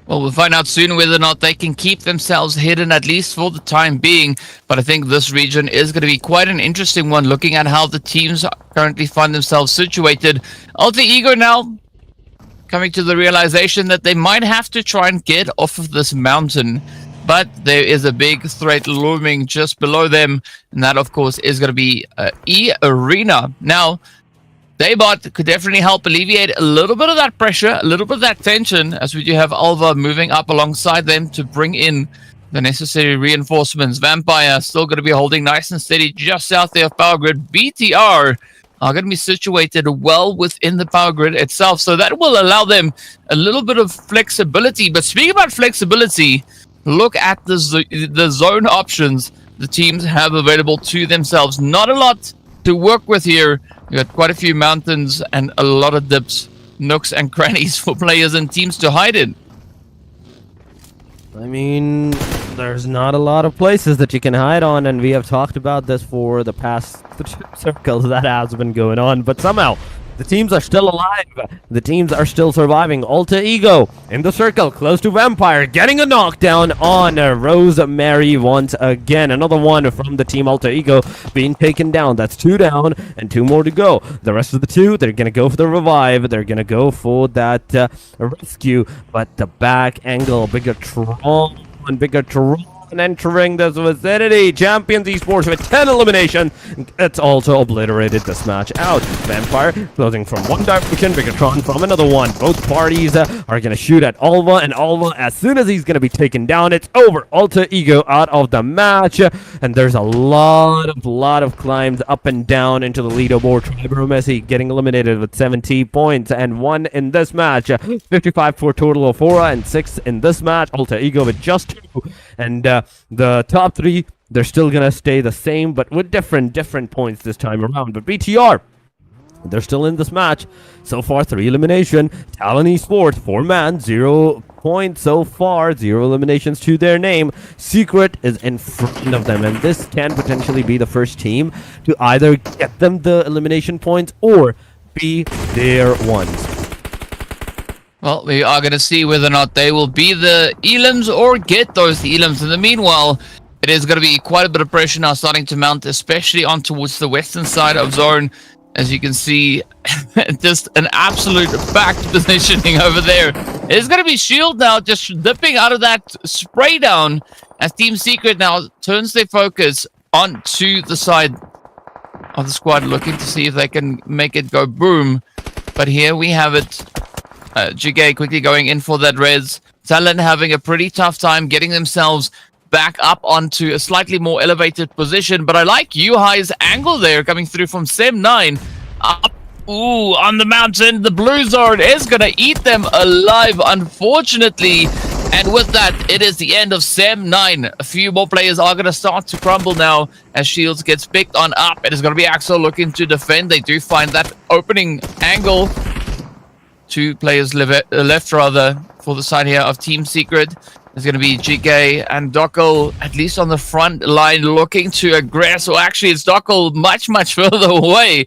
Well, we'll find out soon whether or not they can keep themselves hidden, at least for the time being. But I think this region is going to be quite an interesting one, looking at how the teams currently find themselves situated. Alter Ego now coming to the realization that they might have to try and get off of this mountain. But there is a big threat looming just below them, and that, of course, is going to be EARENA. Now, Daybot could definitely help alleviate a little bit of that pressure, a little bit of that tension, as we do have Alva moving up alongside them to bring in the necessary reinforcements. Vampire still going to be holding nice and steady just south there of Power Grid. BTR are going to be situated well within the Power Grid itself, so that will allow them a little bit of flexibility. But speaking about flexibility, look at the zone options the teams have available to themselves. Not a lot to work with here. We got quite a few mountains and a lot of dips, nooks and crannies for players and teams to hide in. I mean, There's not a lot of places that you can hide on, and we have talked about this for the past circles that has been going on, but somehow the teams are still alive. The teams are still surviving. Alter Ego in the circle, close to Vampire, getting a knockdown on Rosemary once again. Another one from the team Alter Ego being taken down. That's 2 down and 2 more to go. The rest of the 2, they're going to go for the revive. They're going to go for that rescue, but the back angle, Bigetron entering this vicinity. Champions Esports with 10 eliminations. It's also obliterated this match out. Vampire closing from one direction, Bigetron from another one. Both parties are going to shoot at Alva, and Alva, as soon as he's going to be taken down, it's over. Alter Ego out of the match, and there's a lot of climbs up and down into the leaderboard. EARENA getting eliminated with 70 points and 1 in this match. 55 for total of HORAA and 6 in this match. Alter Ego with just 2, and the top 3, they're still gonna stay the same, but with different points this time around. But BTR, they're still in this match. So far, 3 elimination. TALON Esports, 4-man, 0 points so far, 0 eliminations to their name. Secret is in front of them, and this can potentially be the first team to either get them the elimination points or be their ones. Well, we are going to see whether or not they will be the elims or get those elims. In the meanwhile, it is going to be quite a bit of pressure now starting to mount, especially on towards the western side of zone. As you can see, just an absolute back positioning over there. It's going to be Shield now just dipping out of that spray down as Team Secret now turns their focus onto the side of the squad, looking to see if they can make it go boom. But here we have it. GK quickly going in for that res. Talon having a pretty tough time getting themselves back up onto a slightly more elevated position. But I like Yuhai's angle there coming through from Sem9 up. Ooh, on the mountain. The blue zone is going to eat them alive, unfortunately. And with that, it is the end of Sem9. A few more players are going to start to crumble now as Shields gets picked on up. It is going to be Axel looking to defend. They do find that opening angle. 2 players left rather for the side here of Team Secret. There's going to be GK and Dockel at least on the front line looking to aggress. Or actually, it's Dockel much further away.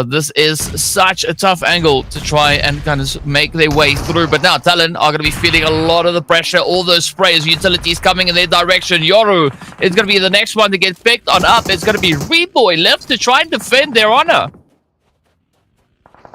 This is such a tough angle to try and kind of make their way through. But now Talon are going to be feeling a lot of the pressure. All those sprays, utilities coming in their direction. Yoru is going to be the next one to get picked on up. It's going to be Reboy left to try and defend their honor.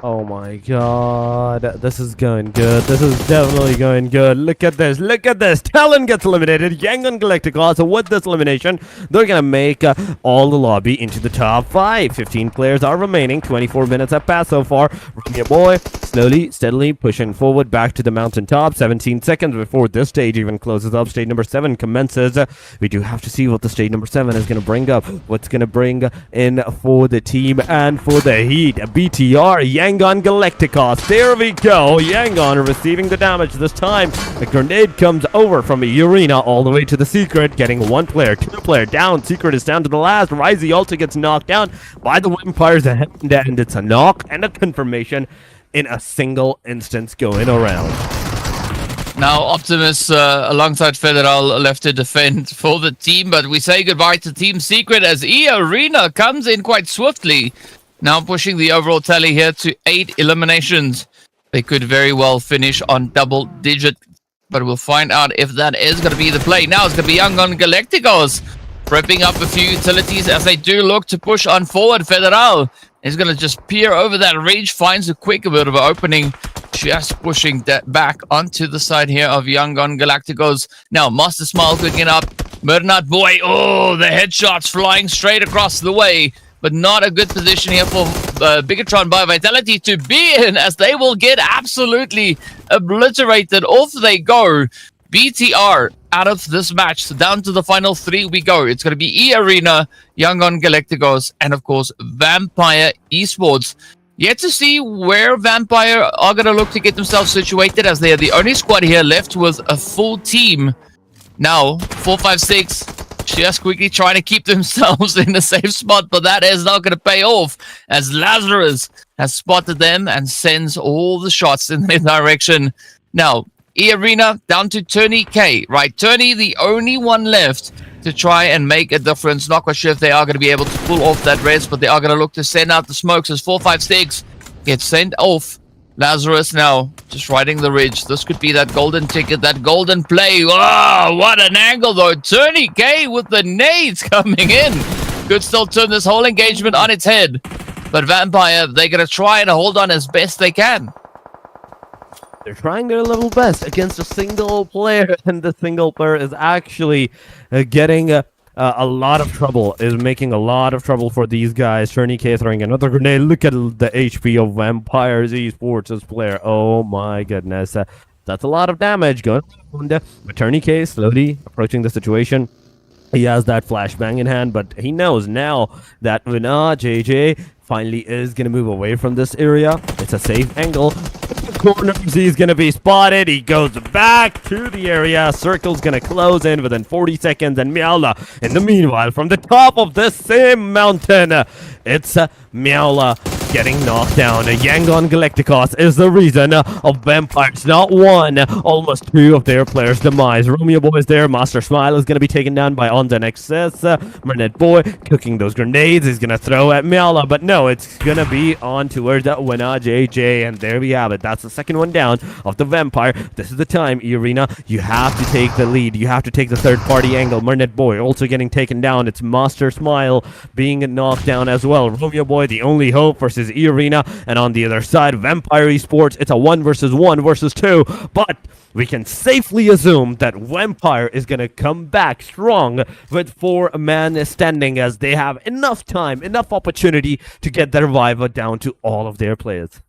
Oh my god, this is going good. This is definitely going good. Look at this, look at this. Talon gets eliminated. YANGON Galacticos, so with this elimination, they're gonna make all the lobby into the top 5. 15 players are remaining. 24 minutes have passed so far. Romeo Boy slowly, steadily pushing forward back to the mountaintop. 17 seconds before this stage even closes up. Stage number 7 commences. We do have to see what the stage number 7 is gonna bring up. What's gonna bring in for the team and for the heat. BTR, YANGON Galacticos. There we go. YANGON receiving the damage this time. The grenade comes over from EARENA all the way to the Secret, getting 1 player, 2 player down. Secret is down to the last. Ryzy also gets knocked down by the Vampires, and it's a knock and a confirmation in a single instance going around. Now Optimus alongside Federal left to defend for the team, but we say goodbye to Team Secret as EARENA comes in quite swiftly. Now pushing the overall tally here to 8 eliminations. They could very well finish on double digit, but we'll find out if that is going to be the play. Now it's going to be YANGON Galacticos prepping up a few utilities as they do look to push on forward. Federal is going to just peer over that ridge, finds a quick bit of an opening, just pushing that back onto the side here of YANGON Galacticos. Now Master Smile cooking up. Bernard Boy, oh, the headshots flying straight across the way. But not a good position here for BIGETRON by Vitality to be in, as they will get absolutely obliterated. Off they go. BTR out of this match. So down to the final 3 we go. It's going to be EARENA, YANGON Galacticos, and of course Vampire Esports. Yet to see where Vampire are going to look to get themselves situated, as they are the only squad here left with a full team. Now, 456. Just quickly trying to keep themselves in a safe spot, but that is not going to pay off as Lazarus has spotted them and sends all the shots in their direction. Now, EARENA down to Tony K. Right, Tony, the only one left to try and make a difference. Not quite sure if they are going to be able to pull off that res, but they are going to look to send out the smokes as 456 gets sent off. Lazarus now just riding the ridge. This could be that golden ticket, that golden play. Oh, what an angle though. Tony K with the nades coming in. Could still turn this whole engagement on its head. But Vampire, they're going to try and hold on as best they can. They're trying their level best against a single player, and the single player is actually getting a lot of trouble, is making a lot of trouble for these guys. Turney K throwing another grenade. Look at the HP of Vampires Esports' player. Oh my goodness. That's a lot of damage going on. But Turney K slowly approaching the situation. He has that flashbang in hand, but he knows now that JJ finally is going to move away from this area. It's a safe angle. Corners, he's going to be spotted. He goes back to the area. Circle's going to close in within 40 seconds. And Miaula, in the meanwhile, from the top of this same mountain, it's Miaula getting knocked down. Yangon Galacticos is the reason of Vampires not one, almost two of their players' demise. Romeo Boy is there. Master Smile is going to be taken down by On the Nexus. Mernet Boy cooking those grenades. He's going to throw at Miala, but no, it's going to be on towards that winner, JJ. And there we have it. That's the second one down of the Vampire. This is the time, EARENA. You have to take the lead. You have to take the third-party angle. Mernet Boy also getting taken down. It's Master Smile being knocked down as well. Romeo Boy, the only hope versus EARENA, and on the other side, Vampire Esports, it's a 1 versus 1 versus 2, but we can safely assume that Vampire is going to come back strong with 4 men standing, as they have enough time, enough opportunity to get their revival down to all of their players.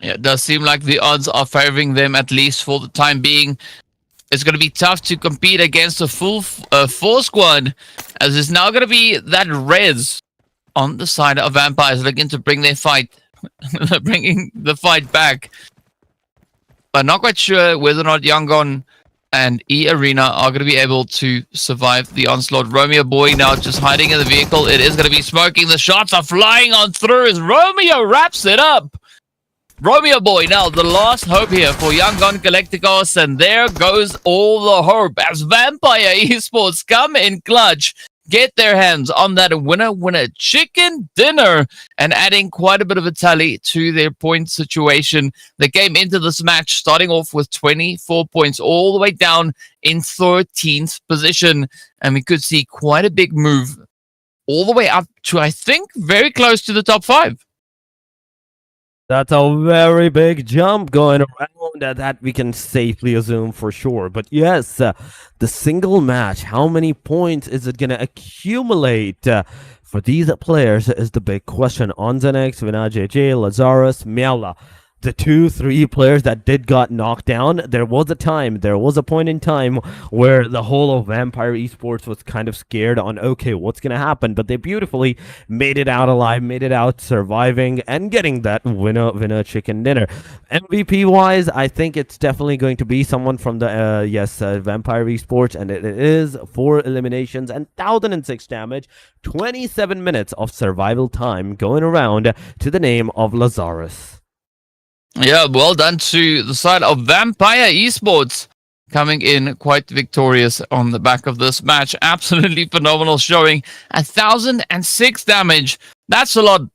Yeah, it does seem like the odds are favoring them, at least for the time being. It's going to be tough to compete against a full 4 squad, as it's now going to be that res on the side of Vampires looking to bring their fight, bringing the fight back. But not quite sure whether or not Yangon and EARENA are going to be able to survive the onslaught. Romeo Boy now just hiding in the vehicle. It is going to be smoking. The shots are flying on through as Romeo wraps it up. Romeo Boy now the last hope here for Yangon Galacticos, and there goes all the hope as Vampire Esports come in clutch, get their hands on that winner chicken dinner, and adding quite a bit of a tally to their point situation. They came into this match starting off with 24 points, all the way down in 13th position, and we could see quite a big move all the way up to, I think, very close to the top 5. That's a very big jump going around that we can safely assume for sure. But yes, the single match, how many points is it going to accumulate for these players is the big question. Onzenex, JJ, Lazarus, Miala. The 2-3 players that got knocked down, there was a point in time where the whole of Vampire Esports was kind of scared on, okay, what's going to happen? But they beautifully made it out alive, made it out surviving, and getting that winner chicken dinner. MVP-wise, I think it's definitely going to be someone from the, Vampire Esports, and it is 4 eliminations and 1006 damage, 27 minutes of survival time going around to the name of Lazarus. Yeah, well done to the side of Vampire Esports, coming in quite victorious on the back of this match. Absolutely phenomenal showing. 1006 damage. That's a lot,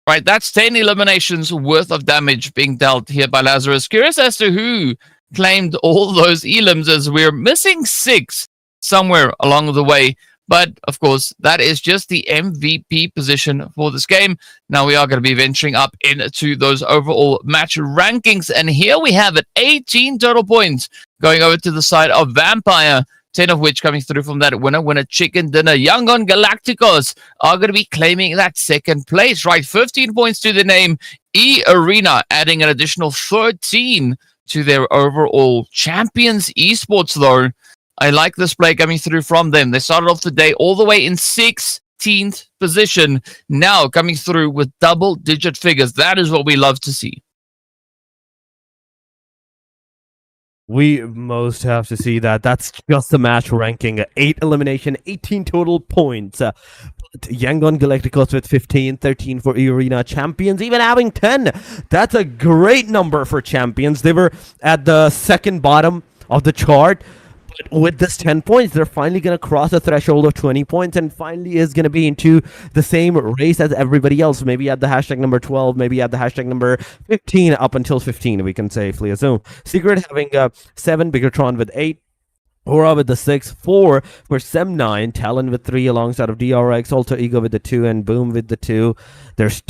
right? That's 10 eliminations worth of damage being dealt here by Lazarus. Curious as to who claimed all those elims, as we're missing 6 somewhere along the way. But, of course, that is just the MVP position for this game. Now we are going to be venturing up into those overall match rankings. And here we have it, 18 total points going over to the side of Vampire, 10 of which coming through from that winner chicken dinner. Yangon Galacticos are going to be claiming that second place, right? 15 points to the name. EARENA adding an additional 13 to their overall. Champions Esports, though, I like this play coming through from them. They started off the day all the way in 16th position. Now coming through with double-digit figures. That is what we love to see. We most have to see that. That's just the match ranking. 8 elimination, 18 total points. Yangon Galacticos with 15, 13 for EARENA. Champions even having 10. That's a great number for champions. They were at the second bottom of the chart. But with this 10 points, they're finally going to cross the threshold of 20 points and finally is going to be into the same race as everybody else. Maybe at the hashtag number 12, maybe at the hashtag number 15, up until 15, we can safely assume. Secret having 7, BIGETRON with 8. HORAA with the 6, 4 for Sem9, TALON with 3 alongside of DRX, Alter Ego with the 2, and Boom with the 2. There's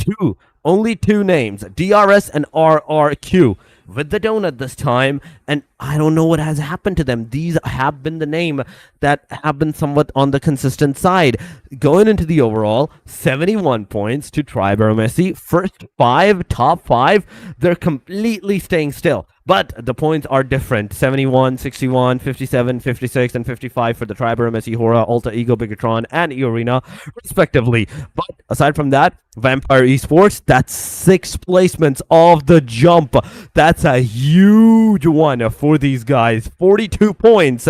only 2 names, DRS and RRQ with the donut this time, and I don't know what has happened to them. These have been the name that have been somewhat on the consistent side. Going into the overall, 71 points to EARENA. First 5, top 5, they're completely staying still. But the points are different. 71, 61, 57, 56, and 55 for the EARENA, HORAA, Alter Ego, BIGETRON, and EARENA, respectively. But aside from that, Vampire Esports, that's 6 placements of the jump. That's a huge one for these guys. 42 points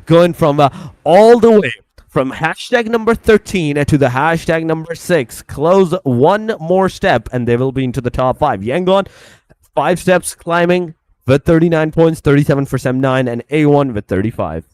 going from all the way from hashtag number 13 to the hashtag number 6. Close one more step and they will be into the top 5. Yangon, 5 steps climbing with 39 points, 37 for Sem9, and A1 with 35.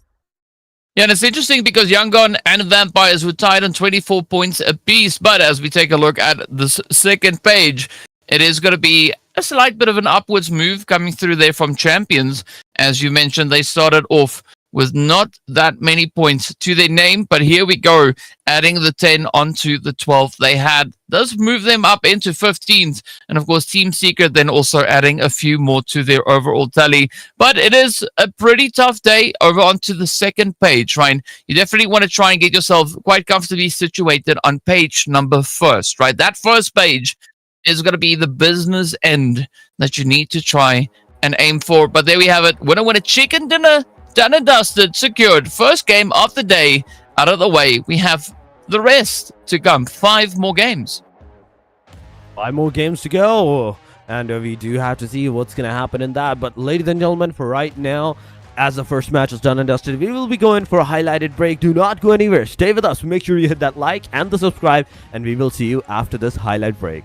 Yeah, and it's interesting because Yangon and Vampires were tied on 24 points apiece. But as we take a look at this second page, it is going to be a slight bit of an upwards move coming through there from Champions. As you mentioned, they started off with not that many points to their name, but here we go, adding the 10 onto the 12 they had. Does move them up into 15th, and of course Team Secret then also adding a few more to their overall tally. But it is a pretty tough day. Over onto the second page, right? You definitely want to try and get yourself quite comfortably situated on page number 1, right? That first page is going to be the business end that you need to try and aim for. But there we have it. Winner, winner, chicken dinner, done and dusted, secured. First game of the day out of the way. We have the rest to come. 5 more games. 5 more games to go. And we do have to see what's going to happen in that. But ladies and gentlemen, for right now, as the first match is done and dusted, we will be going for a highlighted break. Do not go anywhere. Stay with us. Make sure you hit that like and the subscribe. And we will see you after this highlight break.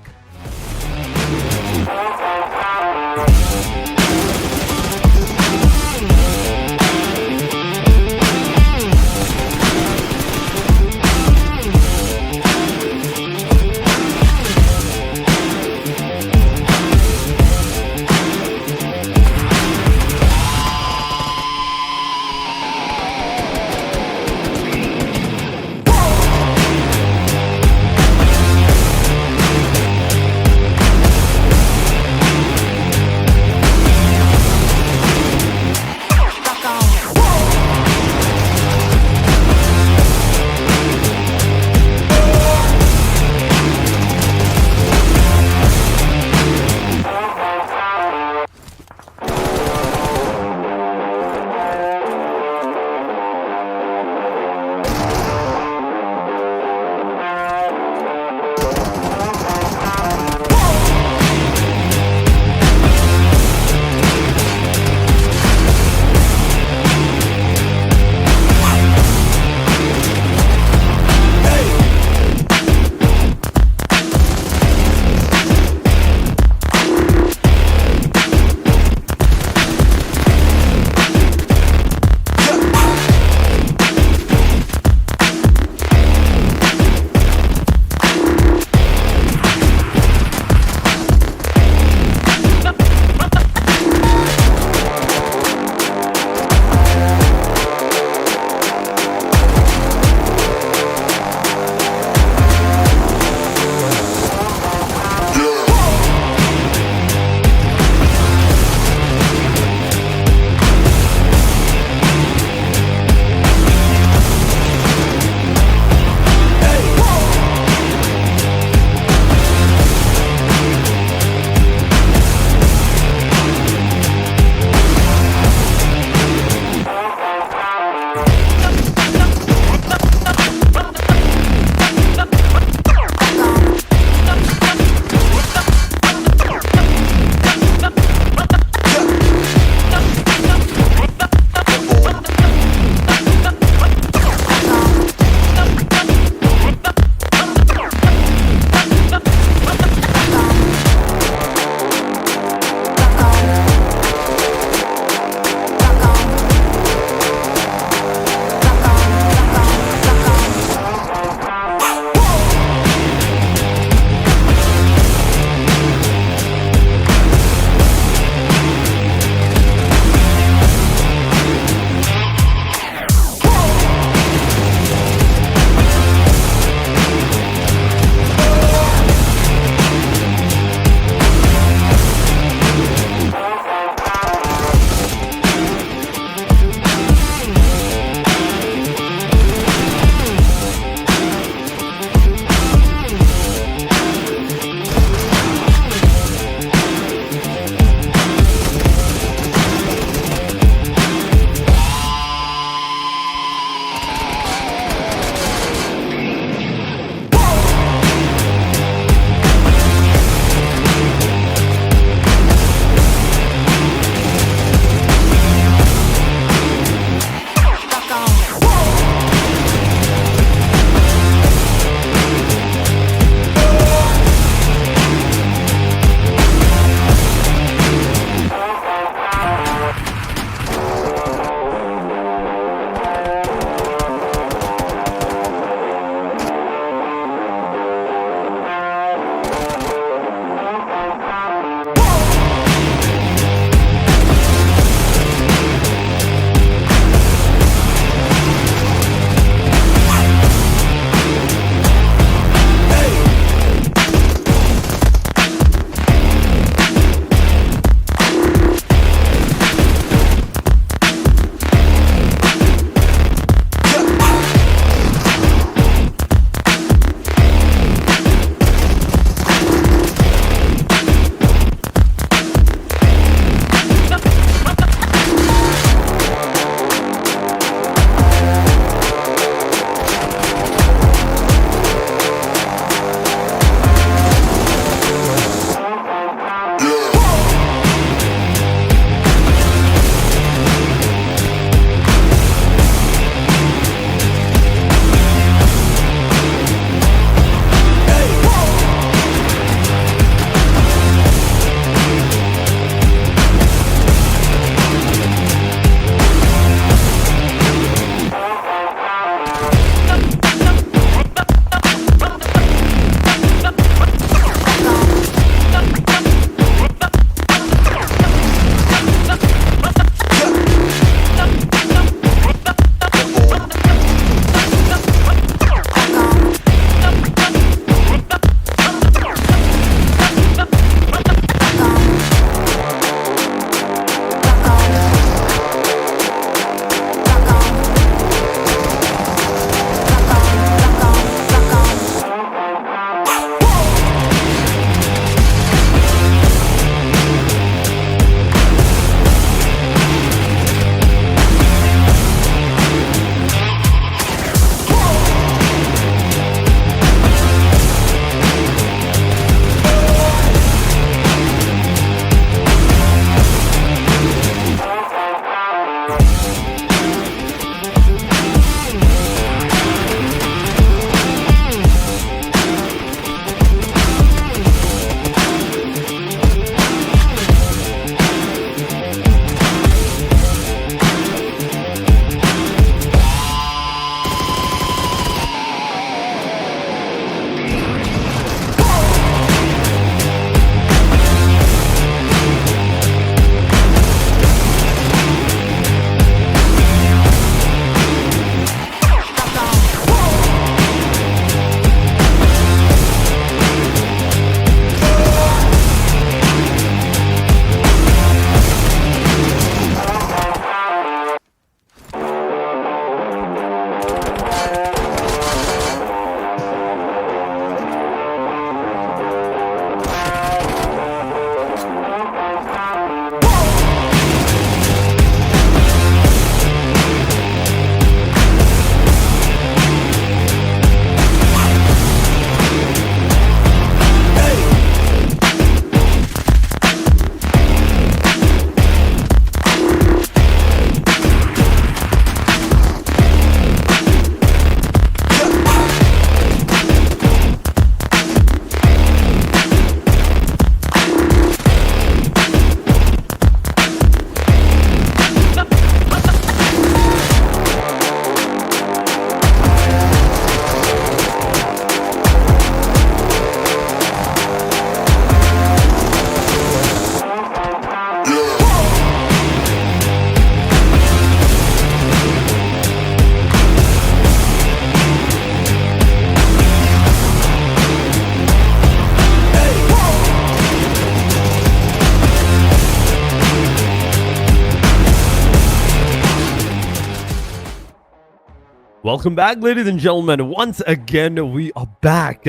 Welcome back, ladies and gentlemen. Once again, we are back.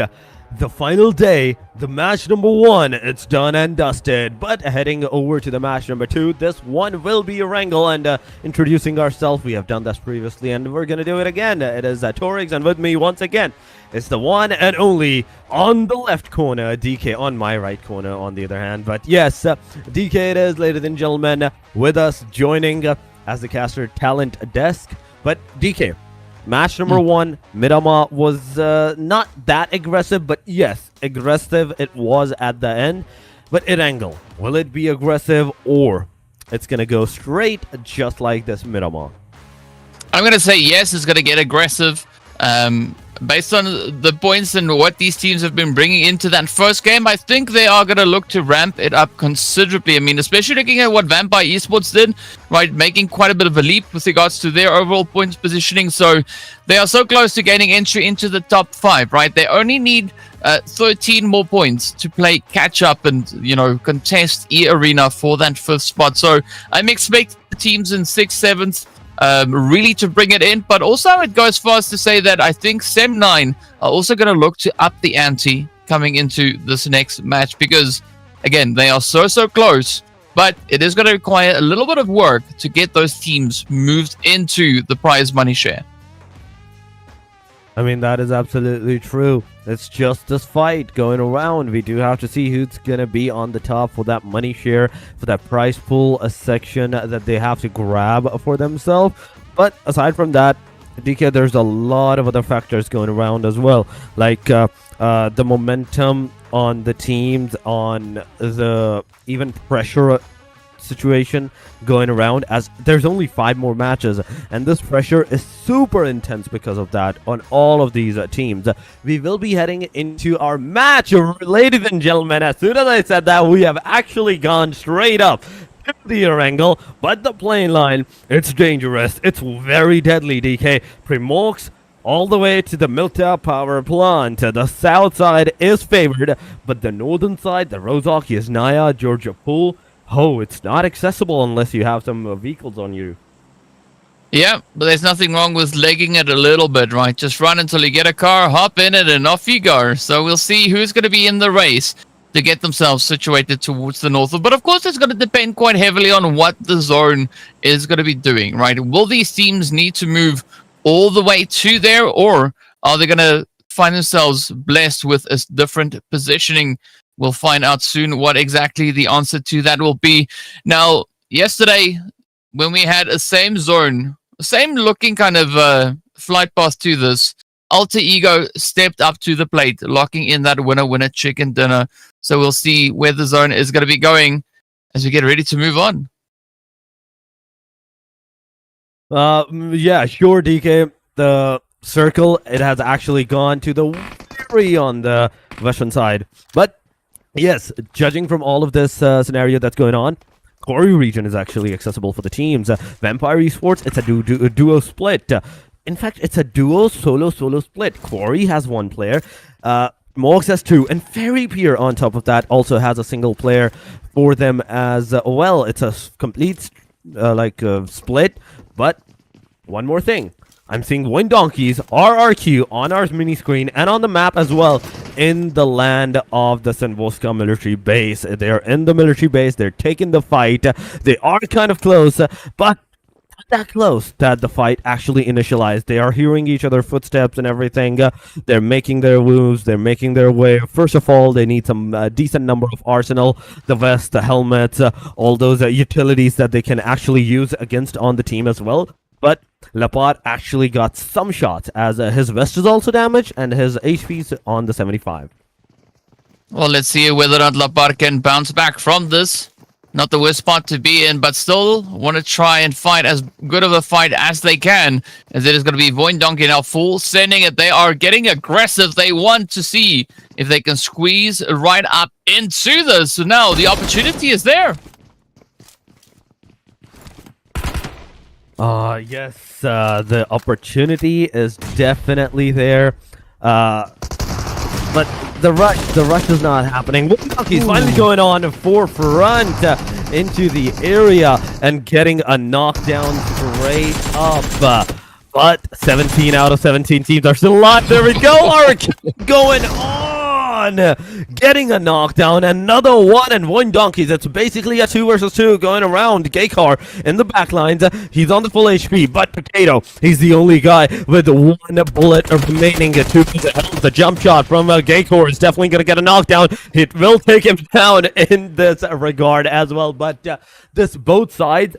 The final day, the match number 1, it's done and dusted. But heading over to the match number 2, this one will be Erangel. And introducing ourselves, we have done this previously and we're going to do it again. It is Torix, and with me once again, it's the one and only on the left corner, DK, on my right corner on the other hand. But yes, DK it is, ladies and gentlemen, with us joining as the caster talent desk. But DK, match number 1, Miramar was not that aggressive, but yes, aggressive it was at the end. But Erangel, will it be aggressive or it's going to go straight just like this Miramar? I'm going to say yes, it's going to get aggressive. Based on the points and what these teams have been bringing into that first game, I think they are going to look to ramp it up considerably. I mean, especially looking at what Vampire Esports did, right, making quite a bit of a leap with regards to their overall points positioning. So they are so close to gaining entry into the top 5, right? They only need 13 more points to play catch up and, you know, contest EARENA for that 5th spot. So I'm expecting the teams in 6th, 7th, really to bring it in, but also it goes far as to say that I think Sem9 are also going to look to up the ante coming into this next match, because again, they are so close, but it is going to require a little bit of work to get those teams moved into the prize money share. I mean, that is absolutely true. It's just this fight going around. We do have to see who's going to be on the top for that money share, for that prize pool, a section that they have to grab for themselves. But aside from that, DK, there's a lot of other factors going around as well. Like the momentum on the teams, on the even pressure situation going around, as there's only 5 more matches and this pressure is super intense because of that on all of these teams. We will be heading into our match, ladies and gentlemen. As soon as I said that, we have actually gone straight up to the Erangel, but the plane line, it's dangerous, it's very deadly. DK, Primorx all the way to the Milta power plant. The south side is favored, but the northern side, the Rozaki, is Naya, Georgia Pool, oh, it's not accessible unless you have some vehicles on you. Yeah, but there's nothing wrong with legging it a little bit, right? Just run until you get a car, hop in it, and off you go. So we'll see who's going to be in the race to get themselves situated towards the north. But of course, it's going to depend quite heavily on what the zone is going to be doing, right? Will these teams need to move all the way to there, or are they going to find themselves blessed with a different positioning? We'll find out soon what exactly the answer to that will be. Now, yesterday, when we had a same zone, same looking kind of flight path to this, Alter Ego stepped up to the plate, locking in that winner chicken dinner. So we'll see where the zone is going to be going as we get ready to move on. Yeah, sure, DK. The circle, it has actually gone to the very on the western side. But yes, judging from all of this scenario that's going on, Quarry region is actually accessible for the teams. Vampire Esports, it's a duo split. In fact, it's a duo solo split. Quarry has 1 player. Morgs has 2, and Fairy Pier on top of that also has a single player for them as well. It's a complete split. But one more thing. I'm seeing Wind Donkeys, RRQ on our mini screen and on the map as well in the land of the Senvoska military base. They're in the military base. They're taking the fight. They are kind of close, but not that close that the fight actually initialized. They are hearing each other's footsteps and everything. They're making their moves. They're making their way. First of all, they need some decent number of arsenal, the vest, the helmets, all those utilities that they can actually use against on the team as well. But Lapat actually got some shots, as his vest is also damaged and his HP's on the 75. Well, let's see whether or not Lapat can bounce back from this. Not the worst spot to be in, but still want to try and fight as good of a fight as they can. As it is going to be VOIN Donkey now full sending it. They are getting aggressive. They want to see if they can squeeze right up into this. So now the opportunity is there. Yes, the opportunity is definitely there. But the rush is not happening. He's finally going on forefront into the area and getting a knockdown straight up. But 17 out of 17 teams are still alive. There we go. Ark going on. Getting a knockdown. Another one. And VOIN Donkeys. It's basically a 2 versus 2 going around. Gaykar in the back lines. He's on the full HP. But Potato, he's the only guy with 1 bullet remaining. The jump shot from Gaykar is definitely going to get a knockdown. It will take him down in this regard as well. But this both sides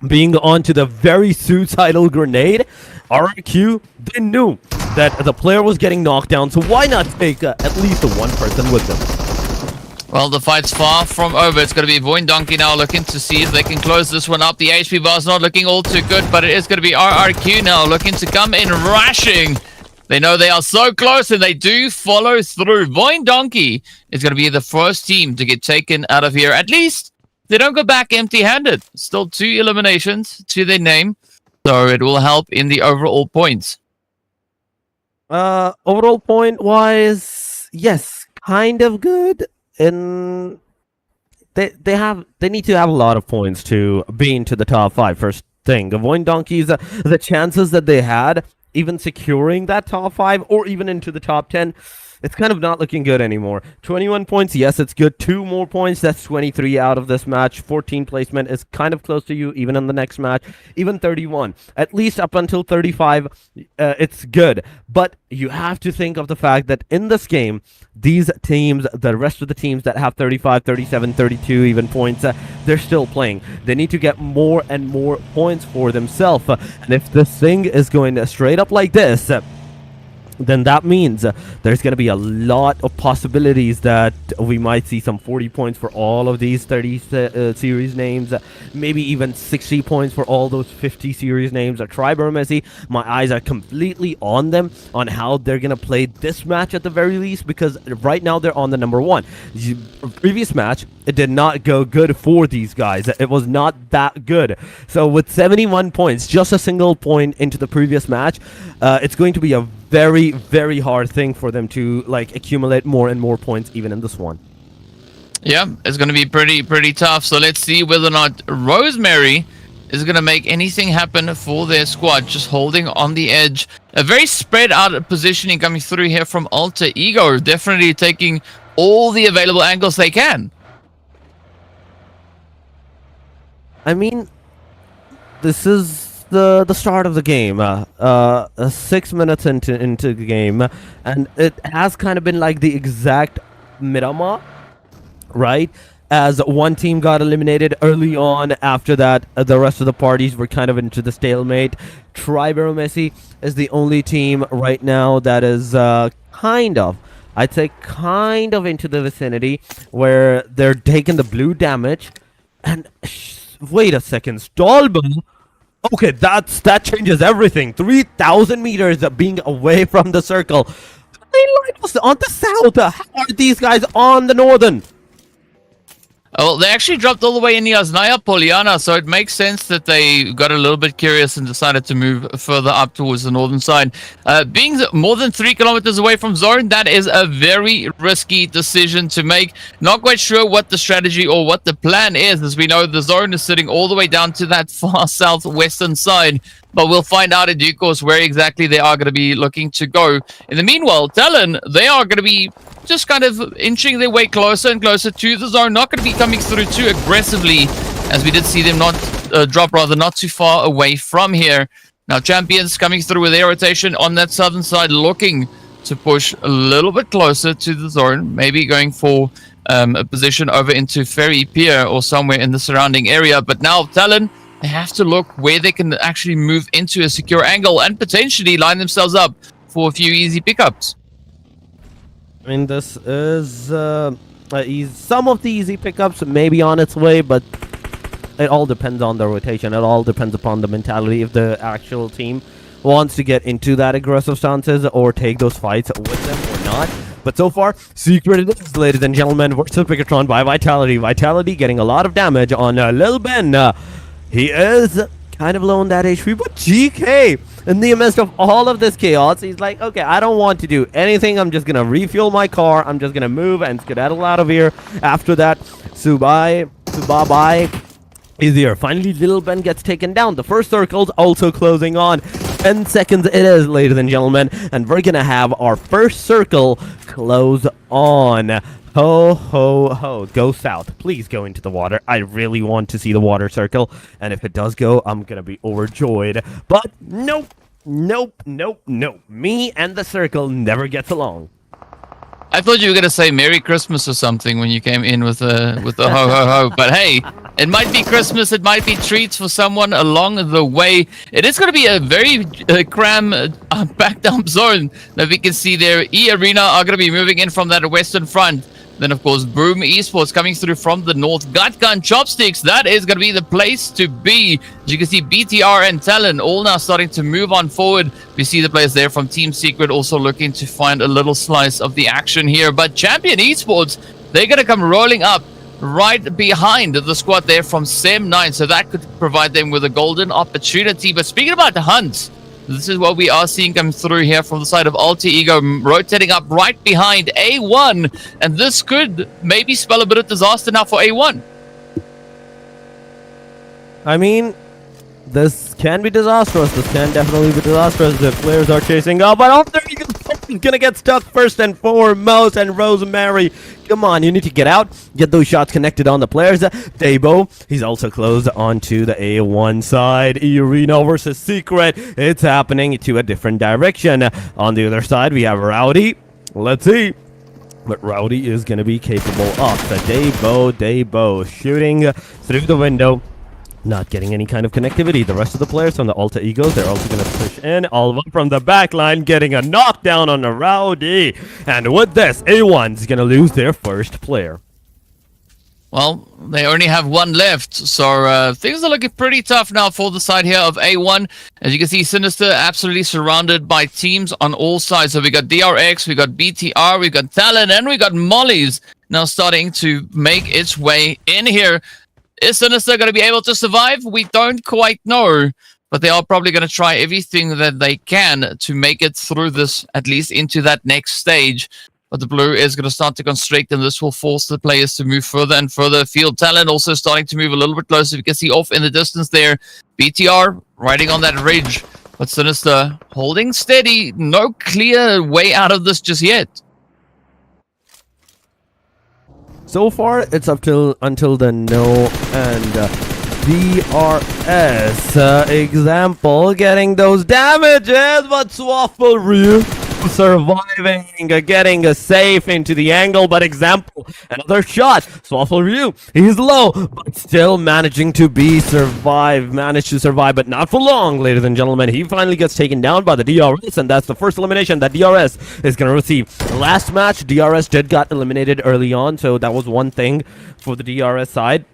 being onto the very suicidal grenade, RQ, they knew that the player was getting knocked down, so why not take at least one person with them? Well, the fight's far from over. It's going to be VOIN Donkey now looking to see if they can close this one up. The HP bar's not looking all too good, but it is going to be RRQ now looking to come in rashing. They know they are so close, and they do follow through. VOIN Donkey is going to be the first team to get taken out of here. At least they don't go back empty-handed. Still 2 eliminations to their name, so it will help in the overall points. Overall point-wise, yes, kind of good. And they need to have a lot of points to be into the top 5. First thing, the VOIN Donkeys, the chances that they had even securing that top 5 or even into the top 10, it's kind of not looking good anymore. 21 points, yes, it's good. 2 more points, that's 23 out of this match. 14 placement is kind of close to you, even in the next match. Even 31. At least up until 35, it's good. But you have to think of the fact that in this game, these teams, the rest of the teams that have 35, 37, 32 even points, they're still playing. They need to get more and more points for themselves. And if this thing is going straight up like this, then that means there's going to be a lot of possibilities that we might see some 40 points for all of these 30 series names, maybe even 60 points for all those 50 series names. Try EARENA, my eyes are completely on them, on how they're going to play this match at the very least, because right now they're on the number 1. Previous match, it did not go good for these guys. It was not that good. So with 71 points, just a single point into the previous match, it's going to be a very, very hard thing for them to like accumulate more and more points even in this one. Yeah, it's going to be pretty tough. So let's see whether or not Rosemary is going to make anything happen for their squad. Just holding on the edge. A very spread out positioning coming through here from Alter Ego. Definitely taking all the available angles they can. I mean, this is the start of the game, 6 minutes into the game, and it has kind of been like the exact Miramar, right? As one team got eliminated early on, after that the rest of the parties were kind of into the stalemate. Try EARENA is the only team right now that is I'd say kind of into the vicinity where they're taking the blue damage. And wait a second, Stallman. Okay, that changes everything. 3,000 meters of being away from the circle. The line was on the south. How are these guys on the northern? Well, they actually dropped all the way in Yasnaya Poliana, so it makes sense that they got a little bit curious and decided to move further up towards the northern side. Being more than 3 kilometers away from zone, that is a very risky decision to make. Not quite sure what the strategy or what the plan is, as we know the zone is sitting all the way down to that far southwestern side. But we'll find out in due course where exactly they are going to be looking to go. In the meanwhile, TALON, they are going to be just kind of inching their way closer and closer to the zone. Not going to be coming through too aggressively, as we did see them drop not too far away from here. Now, Champions coming through with their rotation on that southern side, looking to push a little bit closer to the zone. Maybe going for a position over into Ferry Pier or somewhere in the surrounding area. But now, TALON, they have to look where they can actually move into a secure angle and potentially line themselves up for a few easy pickups. I mean, this is some of the easy pickups may be on its way, but it all depends on the rotation. It all depends upon the mentality if the actual team wants to get into that aggressive stances or take those fights with them or not. But so far, Secret it is, ladies and gentlemen, versus BIGETRON by Vitality. Vitality getting a lot of damage on Lil Ben. He is kind of low on that HP, but GK, in the midst of all of this chaos, he's like, okay, I don't want to do anything. I'm just going to refuel my car. I'm just going to move and skedaddle out of here. After that, Subai is here. Finally, Lil Ben gets taken down. The first circle's also closing on. 10 seconds it is, ladies and gentlemen, and we're gonna have our first circle close on. Ho, ho, ho. Go south. Please go into the water. I really want to see the water circle, and if it does go, I'm gonna be overjoyed. But nope, nope, nope, nope. Me and the circle never gets along. I thought you were gonna say Merry Christmas or something when you came in with the ho ho ho. But hey, it might be Christmas. It might be treats for someone along the way. It is gonna be a very packed up zone that we can see there. EARENA are gonna be moving in from that western front. Then, of course, Boom Esports coming through from the north. Gun Chopsticks, that is going to be the place to be. As you can see, BTR and TALON all now starting to move on forward. We see the players there from Team Secret also looking to find a little slice of the action here. But Champion Esports, they're going to come rolling up right behind the squad there from Sem9. So that could provide them with a golden opportunity. But speaking about the hunts, this is what we are seeing come through here from the side of Alter Ego, rotating up right behind A1. And this could maybe spell a bit of disaster now for A1. I mean, this can be disastrous. This can definitely be disastrous. The players are chasing up, but Alter Ego is gonna get stuck first and foremost. And Rosemary, come on, you need to get out, get those shots connected on the players. Dabo, he's also close onto the A1 side. EARENA versus Secret. It's happening to a different direction. On the other side, we have Rowdy. Let's see what Rowdy is going to be capable of. The Dabo shooting through the window. Not getting any kind of connectivity. The rest of the players on the Alter Egos, they're also going to push in. All of them from the back line, getting a knockdown on the Rowdy. And with this, A1's going to lose their first player. Well, they only have one left, so things are looking pretty tough now for the side here of A1. As you can see, Sinister absolutely surrounded by teams on all sides. So we got DRX, we got BTR, we got Talon, and we got Molly's now starting to make its way in here. Is Sinister going to be able to survive? We don't quite know, but they are probably going to try everything that they can to make it through this, at least into that next stage. But the blue is going to start to constrict, and this will force the players to move further and further afield. Talon also starting to move a little bit closer. You can see off in the distance there. BTR riding on that ridge, but Sinister holding steady. No clear way out of this just yet. So far, it's up till until the no and DRS example getting those damages, but Swaffle Ryu surviving, getting a safe into the angle, but example, another shot. Swaffle Ryu, he's low, but still managing to managed to survive, but not for long, ladies and gentlemen. He finally gets taken down by the DRS, and that's the first elimination that DRS is going to receive. Last match, DRS did got eliminated early on, so that was one thing for the DRS side.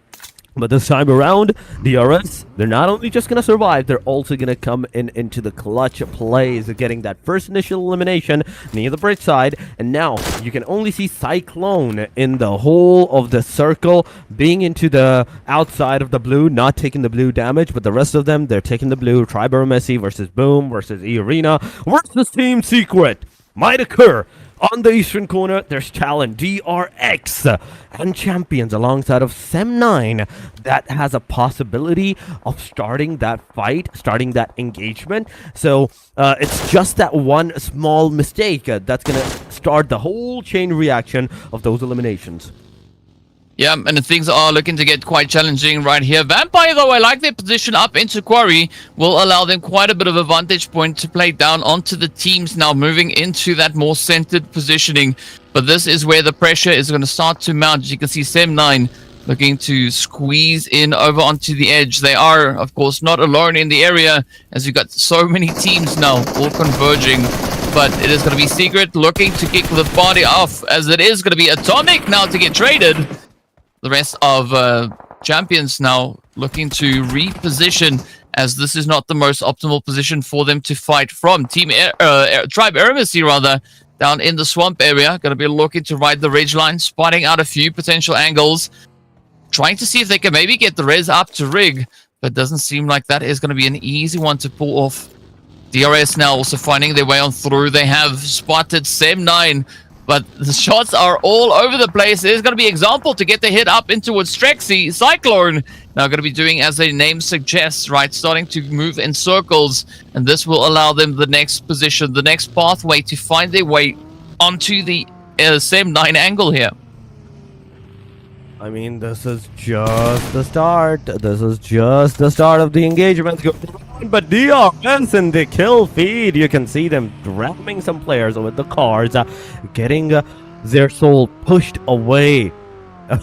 But this time around, DRS, they're not only just going to survive, they're also going to come into the clutch plays, getting that first initial elimination near the bridge side. And now you can only see Cyclone in the whole of the circle being into the outside of the blue, not taking the blue damage, but the rest of them, they're taking the blue. EARENA versus Boom versus EARENA versus Team Secret might occur. On the eastern corner, there's Talon, DRX, and Champions alongside of Sem9 that has a possibility of starting that fight, starting that engagement. So it's just that one small mistake that's going to start the whole chain reaction of those eliminations. Yeah, and things are looking to get quite challenging right here. Vampire, though, I like their position up into Quarry, will allow them quite a bit of a vantage point to play down onto the teams now moving into that more centered positioning. But this is where the pressure is going to start to mount. As you can see, Sem9 looking to squeeze in over onto the edge. They are, of course, not alone in the area, as you've got so many teams now all converging. But it is going to be Secret looking to kick the party off, as it is going to be Atomic now to get traded. The rest of Champions now looking to reposition, as this is not the most optimal position for them to fight from. Tribe AEROMACY, rather, down in the swamp area. Going to be looking to ride the ridge line, spotting out a few potential angles. Trying to see if they can maybe get the res up to rig, but doesn't seem like that is going to be an easy one to pull off. DRS now also finding their way on through. They have spotted Sem9, but the shots are all over the place. There's going to be example to get the hit up in towards Strexy. Cyclone now going to be doing as their name suggests, right? Starting to move in circles, and this will allow them the next position, the next pathway to find their way onto the SEM9 angle here. I mean, this is just the start. This is just the start of the engagement. But DRS in the kill feed, you can see them ramming some players with the cars, getting their soul pushed away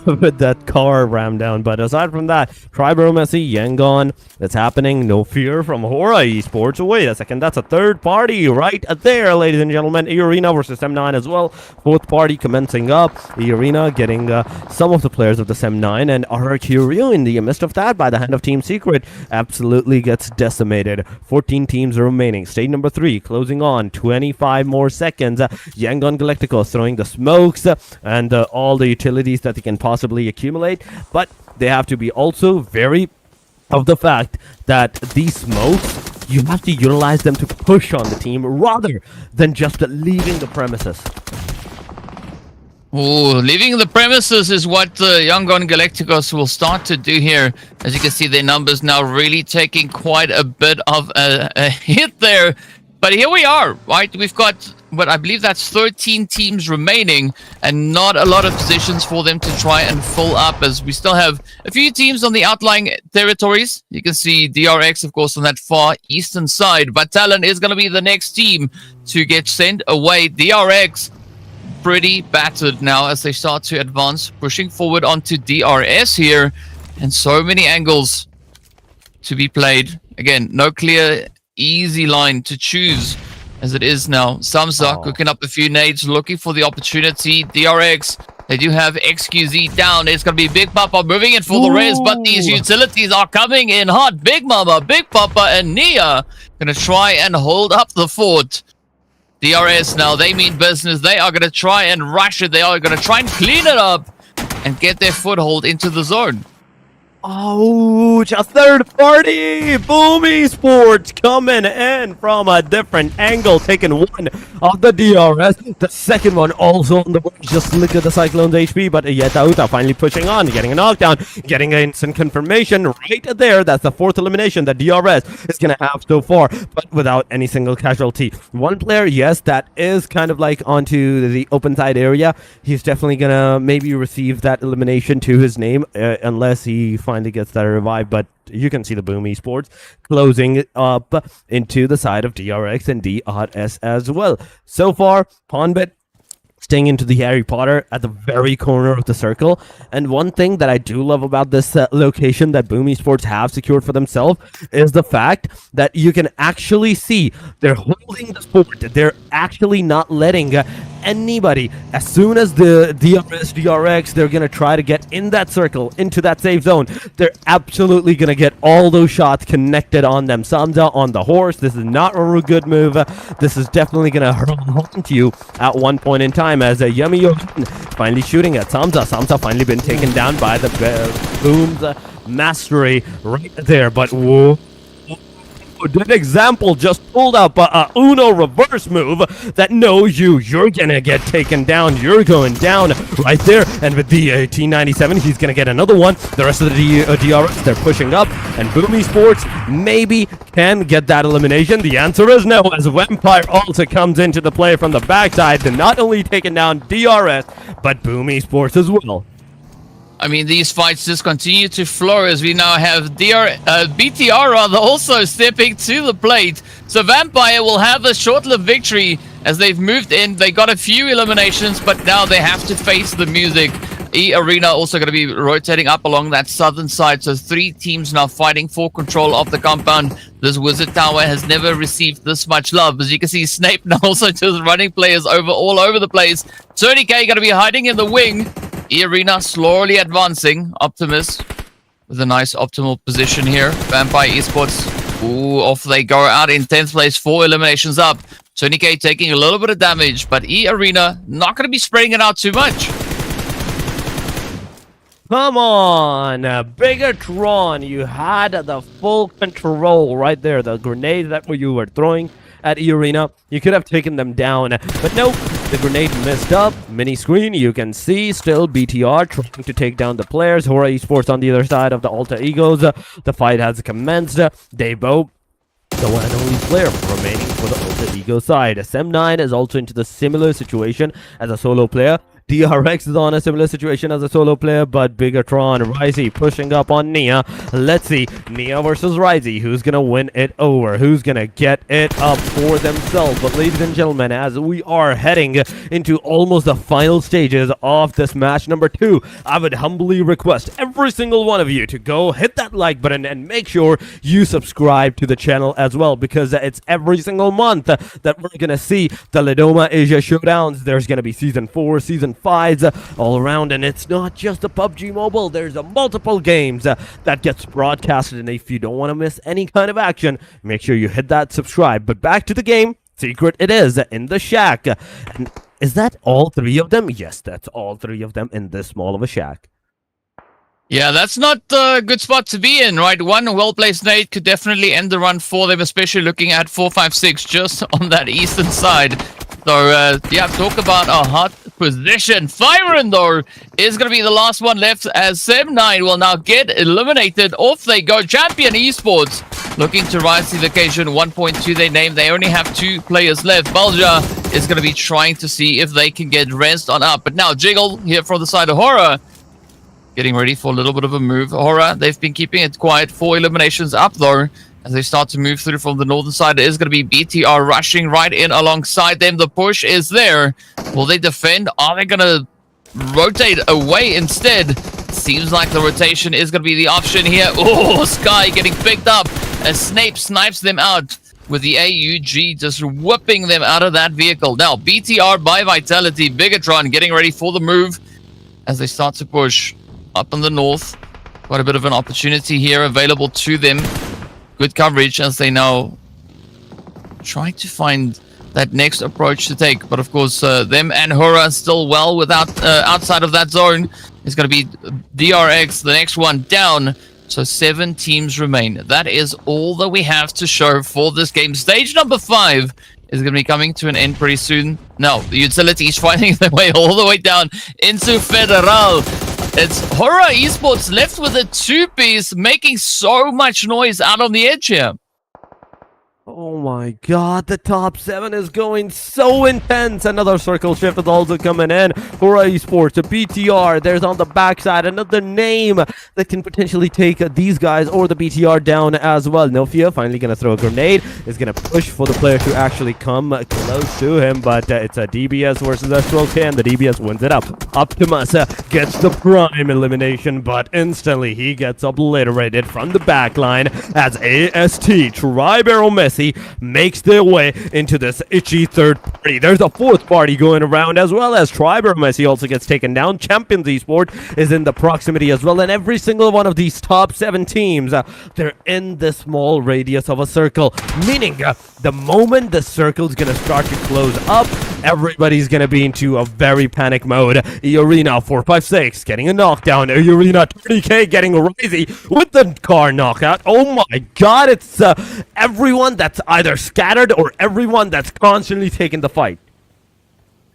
with that car ram down. But aside from that, AEROMACY, YANGON, that's happening. No fear from HORAA Esports. Wait a second, that's a third party right there, ladies and gentlemen. EARENA versus SEM9 as well. Fourth party commencing up. EARENA getting some of the players of the SEM9, and RRQ in the midst of that, by the hand of Team Secret, absolutely gets decimated. 14 teams remaining. Stage number 3 closing on. 25 more seconds. YANGON GALACTICOS throwing the smokes and all the utilities that they can possibly accumulate, but they have to be also very of the fact that these smokes, you have to utilize them to push on the team rather than just leaving the premises. Oh, leaving the premises is what YANGON GALACTICOS will start to do here. As you can see, their numbers now really taking quite a bit of a hit there. But here we are, right? We've got, what I believe that's 13 teams remaining, and not a lot of positions for them to try and fill up, as we still have a few teams on the outlying territories. You can see DRX, of course, on that far eastern side, but TALON is going to be the next team to get sent away. DRX pretty battered now as they start to advance, pushing forward onto DRS here, and so many angles to be played. Again, no clear easy line to choose as it is now. Samza cooking up a few nades, looking for the opportunity. DRX, they do have XQZ down. It's going to be Big Papa moving in for the res, but these utilities are coming in hot. Big Mama, Big Papa, and Nia going to try and hold up the fort. DRS now, they mean business. They are going to try and rush it. They are going to try and clean it up and get their foothold into the zone. Ouch, a third party! Boom Esports coming in from a different angle, taking one of the DRS. The second one also on the board. Just look at the Cyclone's HP, but Yetauta finally pushing on, getting a knockdown, getting an instant confirmation right there. That's the fourth elimination that DRS is going to have so far, but without any single casualty. One player, yes, that is kind of like onto the open side area. He's definitely going to maybe receive that elimination to his name, unless he finally gets that revive, but you can see the Boom Esports closing up into the side of DRX and DRS as well. So far, Pawnbit staying into the Harry Potter at the very corner of the circle. And one thing that I do love about this location that Boom Esports have secured for themselves is the fact that you can actually see they're holding the fort. They're actually not letting anybody. As soon as the DRX, they're going to try to get in that circle, into that safe zone. They're absolutely going to get all those shots connected on them. Samza on the horse. This is not a good move. This is definitely going to haunt you at one point in time, as a Yummy finally shooting at Samza. Samza finally been taken down by the Boom's mastery right there. But whoa. That example just pulled up a Uno reverse move that knows you're gonna get taken down. You're going down right there. And with the T97, he's gonna get another one. The rest of the DRS, they're pushing up, and Boom Esports maybe can get that elimination. The answer is no, as Vampire also comes into the play from the backside to not only taking down DRS, but Boom Esports as well. I mean, these fights just continue to flow as we now have BTR rather also stepping to the plate. So Vampire will have a short-lived victory as they've moved in. They got a few eliminations, but now they have to face the music. EARENA also going to be rotating up along that southern side. So 3 teams now fighting for control of the compound. This Wizard Tower has never received this much love. As you can see, Snape now also just running players all over the place. Tony K going to be hiding in the wing. EARENA slowly advancing. Optimus with a nice optimal position here. Vampire Esports. Ooh, off they go out in 10th place. 4 eliminations up. Tony K taking a little bit of damage, but EARENA not going to be spreading it out too much. Come on, BIGETRON, you had the full control right there. The grenades that you were throwing at EARENA, you could have taken them down. But no, The grenade missed up. Mini screen, you can see still BTR trying to take down the players. HORAA Esports on the other side of the Alter Egos. The fight has commenced. They both the one and only player remaining for the Alter Ego side. SM9 is also into the similar situation as a solo player. DRX is on a similar situation as a solo player, but BIGETRON, Ryzy pushing up on Nia. Let's see, Nia versus Ryzy. Who's gonna win it over? Who's gonna get it up for themselves? But ladies and gentlemen, as we are heading into almost the final stages of this match number 2, I would humbly request every single one of you to go hit that like button and make sure you subscribe to the channel as well, because it's every single month that we're gonna see the Lidoma Asia Showdowns. There's gonna be Season 4, Season 5s all around, and it's not just the PUBG Mobile. There's multiple games that gets broadcasted, and if you don't want to miss any kind of action, make sure you hit that subscribe. But back to the game. Secret it is in the shack. And is that all 3 of them? Yes, that's all 3 of them in this small of a shack. Yeah, that's not a good spot to be in, right? One well-placed nade could definitely end the run for them, especially looking at 456 just on that eastern side. So, yeah, talk about a hot position. Firen, though, is going to be the last one left, as SM9 will now get eliminated. Off they go. Champion Esports looking to rise to the occasion. 1.2 they name. They only have 2 players left. Balja is going to be trying to see if they can get rest on up. But now Jiggle here from the side of HORAA, getting ready for a little bit of a move. HORAA, they've been keeping it quiet. 4 eliminations up, though. As they start to move through from the northern side, it is going to be BTR rushing right in alongside them. The push is there. Will they defend? Are they going to rotate away instead? Seems like the rotation is going to be the option here. Oh, Sky getting picked up as Snape snipes them out with the AUG, just whipping them out of that vehicle. Now, BTR by Vitality. BIGETRON getting ready for the move as they start to push up in the north. Quite a bit of an opportunity here available to them. Good coverage as they now try to find that next approach to take. But of course, them and HORAA still well without outside of that zone. It's going to be DRX, the next one down. So 7 teams remain. That is all that we have to show for this game. Stage number 5 is going to be coming to an end pretty soon. Now, the utility is finding their way all the way down into Federal. It's HORAA Esports left with a 2-piece, making so much noise out on the edge here. Oh my god, the top 7 is going so intense. Another circle shift is also coming in. HORAA Esports, a BTR. There's on the backside another name that can potentially take these guys or the BTR down as well. Nofia finally going to throw a grenade. Is going to push for the player to actually come close to him, but it's a DBS versus S12K, and the DBS wins it up. Optimus gets the prime elimination, but instantly he gets obliterated from the backline as AST, Tribe AEROMACY, makes their way into this itchy third party. There's a 4th party going around as well, as Tribe AEROMACY also gets taken down. Champions Esports is in the proximity as well, and every single one of these top 7 teams, they're in this small radius of a circle, meaning the moment the circle's gonna start to close up, everybody's gonna be into a very panic mode. EARENA 456 getting a knockdown. EARENA 30K getting Ryzy with the car knockout. Oh my god, it's everyone that's either scattered or everyone that's constantly taking the fight.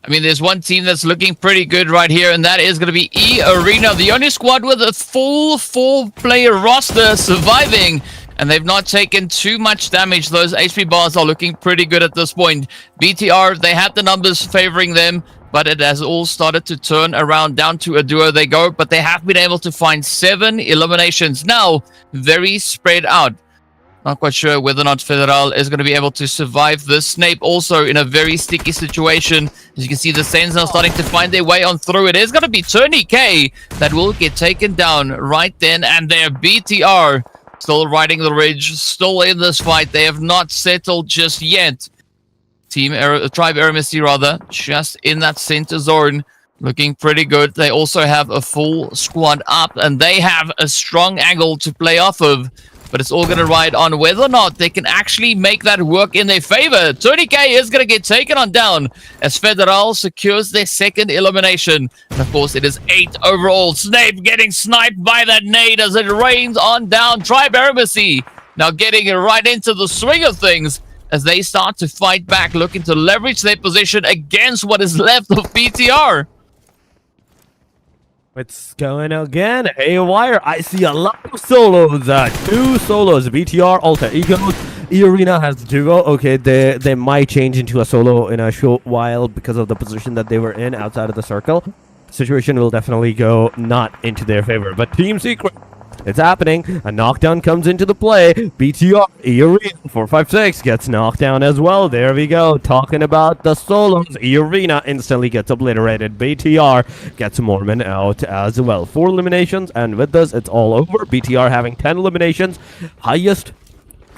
I mean, there's one team that's looking pretty good right here, and that is going to be EARENA, the only squad with a full 4-player roster surviving. And they've not taken too much damage. Those HP bars are looking pretty good at this point. BTR, they had the numbers favoring them, but it has all started to turn around. Down to a duo they go, but they have been able to find 7 eliminations. Now, very spread out. Not quite sure whether or not Federal is going to be able to survive this. Snape also in a very sticky situation. As you can see, the Saints are starting to find their way on through. It is going to be 20K that will get taken down right then and there. BTR still riding the ridge, still in this fight. They have not settled just yet. Tribe AEROMACY rather, just in that center zone, looking pretty good. They also have a full squad up, and they have a strong angle to play off of. But it's all going to ride on whether or not they can actually make that work in their favor. 30K is going to get taken on down as Federal secures their 2nd elimination. And of course, it is 8 overall. Snape getting sniped by that nade as it rains on down. Tribe AEROMACY now getting right into the swing of things. as they start to fight back, looking to leverage their position against what is left of BTR. It's going again. Haywire. I see a lot of solos. 2 solos. BTR, Alter Egos. EARENA has duo. Okay, they might change into a solo in a short while because of the position that they were in outside of the circle. Situation will definitely go not into their favor. But Team Secret, it's happening. A knockdown comes into the play. BTR, EARENA, 456 gets knocked down as well. There we go. Talking about the solos. EARENA instantly gets obliterated. BTR gets Mormon out as well. 4 eliminations, and with this, it's all over. BTR having 10 eliminations. Highest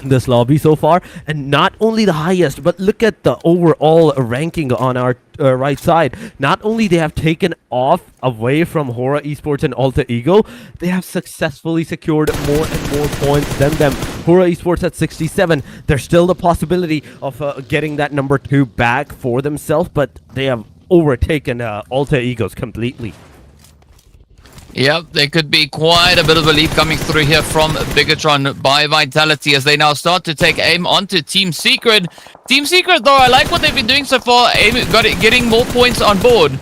in this lobby so far, and not only the highest, but look at the overall ranking on our right side. Not only they have taken off away from HORAA Esports and Alter Ego, they have successfully secured more and more points than them. HORAA Esports at 67. There's still the possibility of getting that number 2 back for themselves, but they have overtaken Alter Egos completely. Yep, there could be quite a bit of a lead coming through here from BIGETRON by Vitality as they now start to take aim onto Team Secret. Team Secret, though, I like what they've been doing so far, getting more points on board.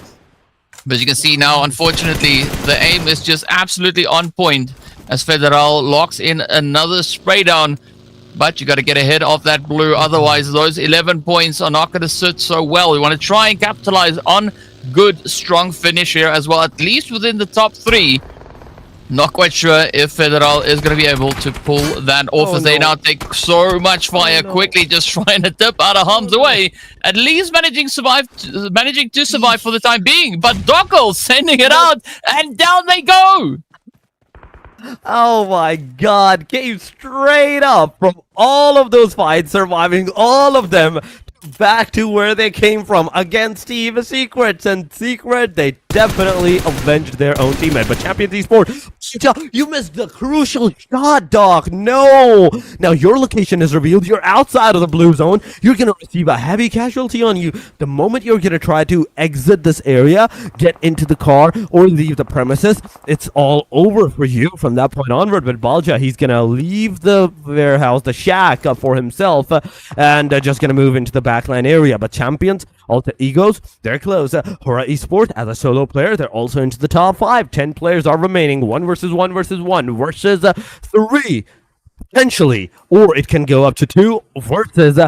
But you can see now, unfortunately, the aim is just absolutely on point as Federal locks in another spray down. But you got to get ahead of that blue, otherwise those 11 points are not going to sit so well. We want to try and capitalize on good, strong finish here as well, at least within the top 3. Not quite sure if Federal is going to be able to pull that off as they now take so much fire quickly, just trying to dip out of harm's way. At least managing to survive for the time being. But Dockel sending it out, and down they go. Oh my god, came straight up from all of those fights, surviving all of them, back to where they came from against Team Secrets. And Secret, they definitely avenged their own teammate. But Champions Esports, you missed the crucial shot, Doc. No! Now your location is revealed. You're outside of the blue zone. You're going to receive a heavy casualty on you. The moment you're going to try to exit this area, get into the car, or leave the premises, it's all over for you from that point onward. But Balja, he's going to leave the warehouse, the shack, for himself, and just going to move into the backline area. But Champions, Alter Egos, they're close. HORAA Esports, as a solo player, they're also into the top 5. 10 players are remaining. 1 versus 1 versus 1 versus 3, potentially. Or it can go up to 2 versus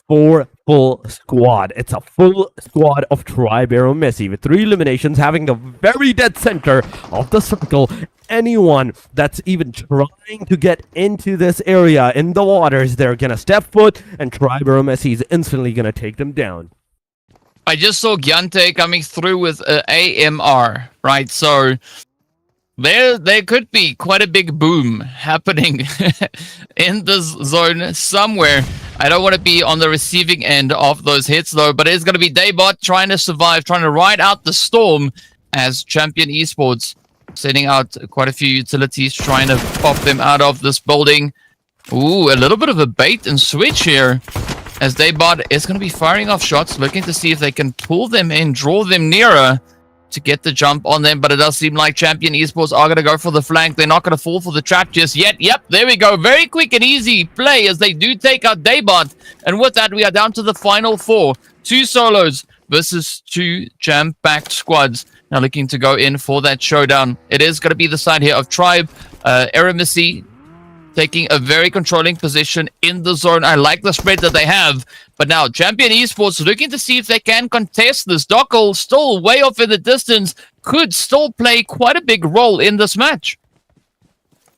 4 full squad. It's a full squad of Tribe AEROMACY with 3 eliminations, having the very dead center of the circle. Anyone that's even trying to get into this area in the waters, they're gonna step foot, and Tribe AEROMACY is instantly gonna take them down. I just saw Gyante coming through with AMR, right? So there could be quite a big boom happening in this zone somewhere. I don't want to be on the receiving end of those hits, though, but it's going to be Daybot trying to survive, trying to ride out the storm as Champion Esports sending out quite a few utilities, trying to pop them out of this building. Ooh, a little bit of a bait and switch here, as Daybot is going to be firing off shots, looking to see if they can pull them in, draw them nearer to get the jump on them. But it does seem like Champion Esports are going to go for the flank. They're not going to fall for the trap just yet. Yep, there we go. Very quick and easy play as they do take out Daybot. And with that, we are down to the final 4. 2 solos versus 2 jam-packed squads. Now looking to go in for that showdown. It is going to be the side here of Tribe. AEROMACY taking a very controlling position in the zone. I like the spread that they have. But now Champion Esports looking to see if they can contest this. Dockel still way off in the distance. Could still play quite a big role in this match.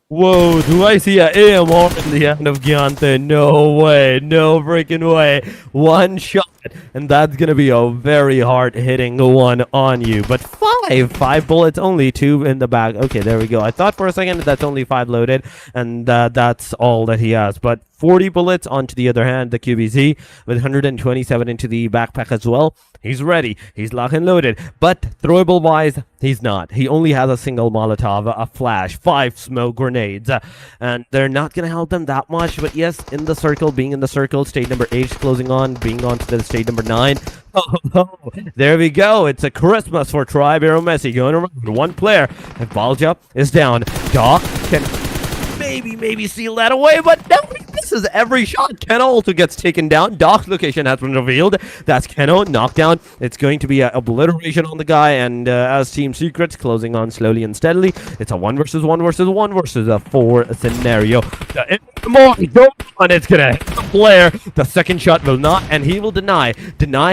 Whoa, do I see an AMR in the hand of Gyante? No way, no freaking way. 1 shot, and that's going to be a very hard-hitting one on you. But 5 bullets only, 2 in the back. Okay, there we go. I thought for a second that's only 5 loaded, and that's all that he has. But 40 bullets onto the other hand, the QBZ, with 127 into the backpack as well. He's ready. He's locked and loaded. But throwable-wise, he's not. He only has a single Molotov, a flash, 5 smoke grenades. And they're not going to help them that much. But yes, in the circle, being in the circle, stage number 8 is closing on, being on to the stage number 9. Oh, there we go. It's a Christmas for Tribe AEROMACY going around. 1 player. If Balja is down, Doc can maybe seal that away, but no, he misses every shot. Keno also gets taken down. Doc's location has been revealed. That's Keno, knockdown. It's going to be an obliteration on the guy, and as Team Secrets closing on slowly and steadily, it's a 1 versus 1 versus 1 versus a 4 scenario. More, go on, it's gonna hit the player. The second shot will not, and he will deny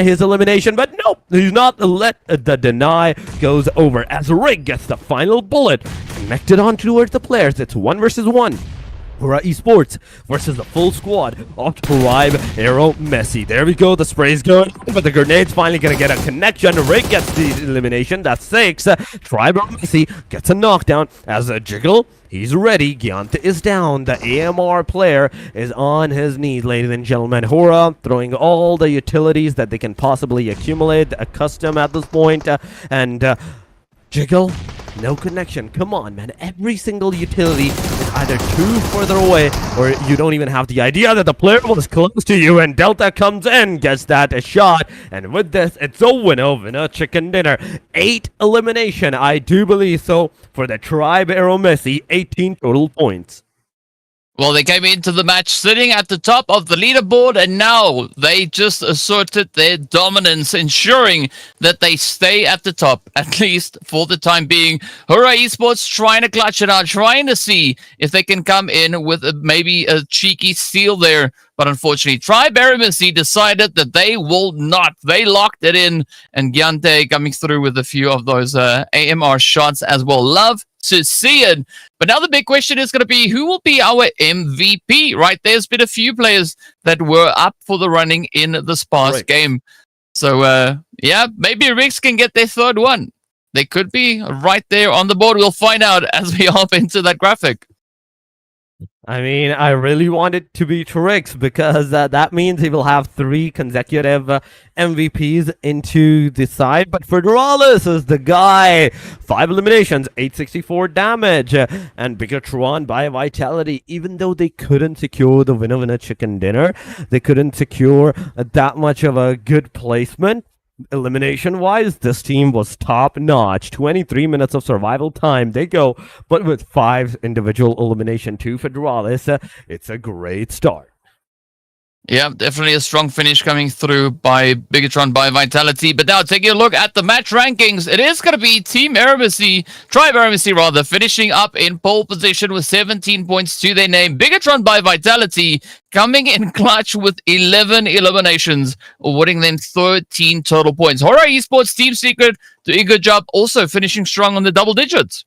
his elimination, but nope, he's not let the deny goes over as Rig gets the final bullet connected on towards the players. It's 1 versus 1. HORAA Esports versus the full squad of Tribe AEROMACY. There we go, the spray's going, but the grenade's finally gonna get a connection. Rig gets the elimination, that's 6. Tribe AEROMACY gets a knockdown as a Jiggle. He's ready. Gyante is down. The AMR player is on his knees, ladies and gentlemen. HORAA throwing all the utilities that they can possibly accumulate, a custom at this point, and Jiggle, no connection. Come on, man. Every single utility is either too further away, or you don't even have the idea that the player was close to you, and Delta comes in, gets that a shot, and with this, it's a winner chicken dinner. 8 elimination, I do believe so, for the Tribe AEROMACY, 18 total points. Well, they came into the match sitting at the top of the leaderboard, and now they just asserted their dominance, ensuring that they stay at the top, at least for the time being. HORAA Esports trying to clutch it out, trying to see if they can come in with maybe a cheeky steal there. But unfortunately, Tribe AEROMACY decided that they will not. They locked it in, and Gyante coming through with a few of those AMR shots as well. Love to see it. But now the big question is going to be, who will be our MVP, right? There's been a few players that were up for the running in this past game. So, yeah, maybe Riggs can get their third one. They could be right there on the board. We'll find out as we hop into that graphic. I mean, I really want it to be Trix because that means he will have 3 consecutive MVPs into the side. But Federalis is the guy. 5 eliminations, 864 damage, and BIGETRON by Vitality. Even though they couldn't secure the winner chicken dinner, they couldn't secure that much of a good placement. Elimination wise, this team was top notch. 23 minutes of survival time they go, but with 5 individual elimination to Federalis, it's a great start. Yeah, definitely a strong finish coming through by BIGETRON by Vitality. But now taking a look at the match rankings, it is going to be Team AEROMACY, Tribe AEROMACY rather, finishing up in pole position with 17 points to their name. BIGETRON by Vitality coming in clutch with 11 eliminations, awarding them 13 total points. HORAA Esports, Team Secret, doing a good job, also finishing strong on the double digits.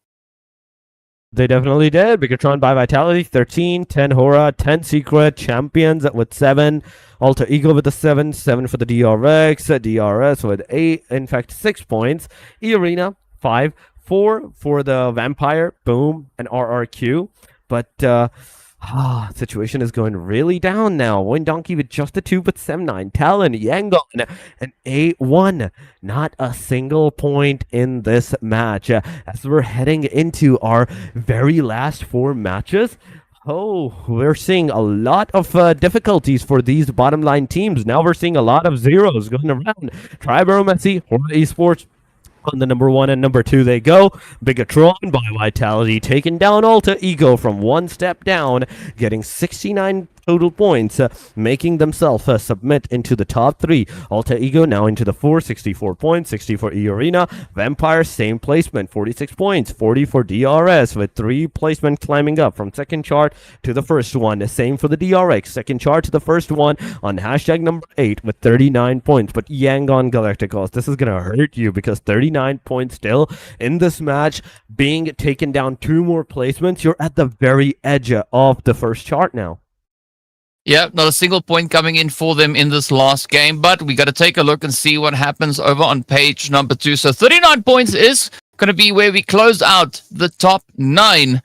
They definitely did. BIGETRON by Vitality, 13, 10 HORAA, 10 Secret, Champions with 7, Alter Ego with the 7, 7 for the DRX, DRS with 8, in fact 6 points, EARENA, 5, 4 for the Vampire, Boom, and RRQ. But situation is going really down now. One Donkey with just a 2, but 7-9. Talon, YANGON, and 8-1. Not a single point in this match. As we're heading into our very last 4 matches, we're seeing a lot of difficulties for these bottom line teams. Now we're seeing a lot of zeros going around. Tribe AEROMACY, HORAA Esports, on the number 1 and number 2 they go. BIGETRON by Vitality taking down Alter Ego from 1 step down, getting 69 total points, making themselves submit into the top 3. Alter Ego now into the 4, 64 points, 60 for EARENA. Vampire, same placement, 46 points, 40 for DRS, with 3 placement climbing up from second chart to the first one. Same for the DRX, second chart to the first one on hashtag number 8 with 39 points. But YANGON Galacticos, this is gonna hurt you because 39 points still in this match, being taken down 2 more placements. You're at the very edge of the first chart now. Yeah, not a single point coming in for them in this last game, but we got to take a look and see what happens over on page number 2. So 39 points is going to be where we close out the top 9.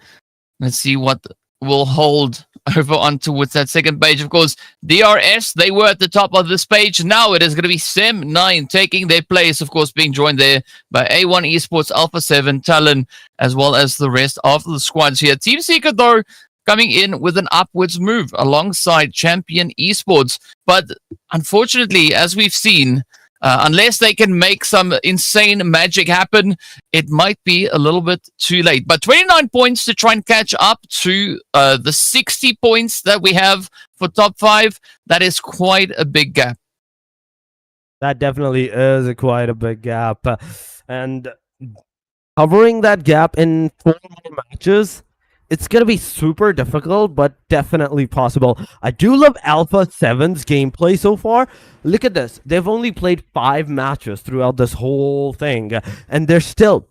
Let's see what will hold over on towards that second page. Of course, DRS, they were at the top of this page. Now it is going to be SEM9 taking their place, of course, being joined there by A1 Esports, Alpha 7, Talon, as well as the rest of the squads here. Team Secret, though, coming in with an upwards move alongside Champion Esports. But unfortunately, as we've seen, Unless they can make some insane magic happen, it might be a little bit too late. But 29 points to try and catch up to the 60 points that we have for top 5, that is quite a big gap. That definitely is quite a big gap. And covering that gap in 4 more matches, it's going to be super difficult, but definitely possible. I do love Alpha 7's gameplay so far. Look at this. They've only played 5 matches throughout this whole thing, and they're still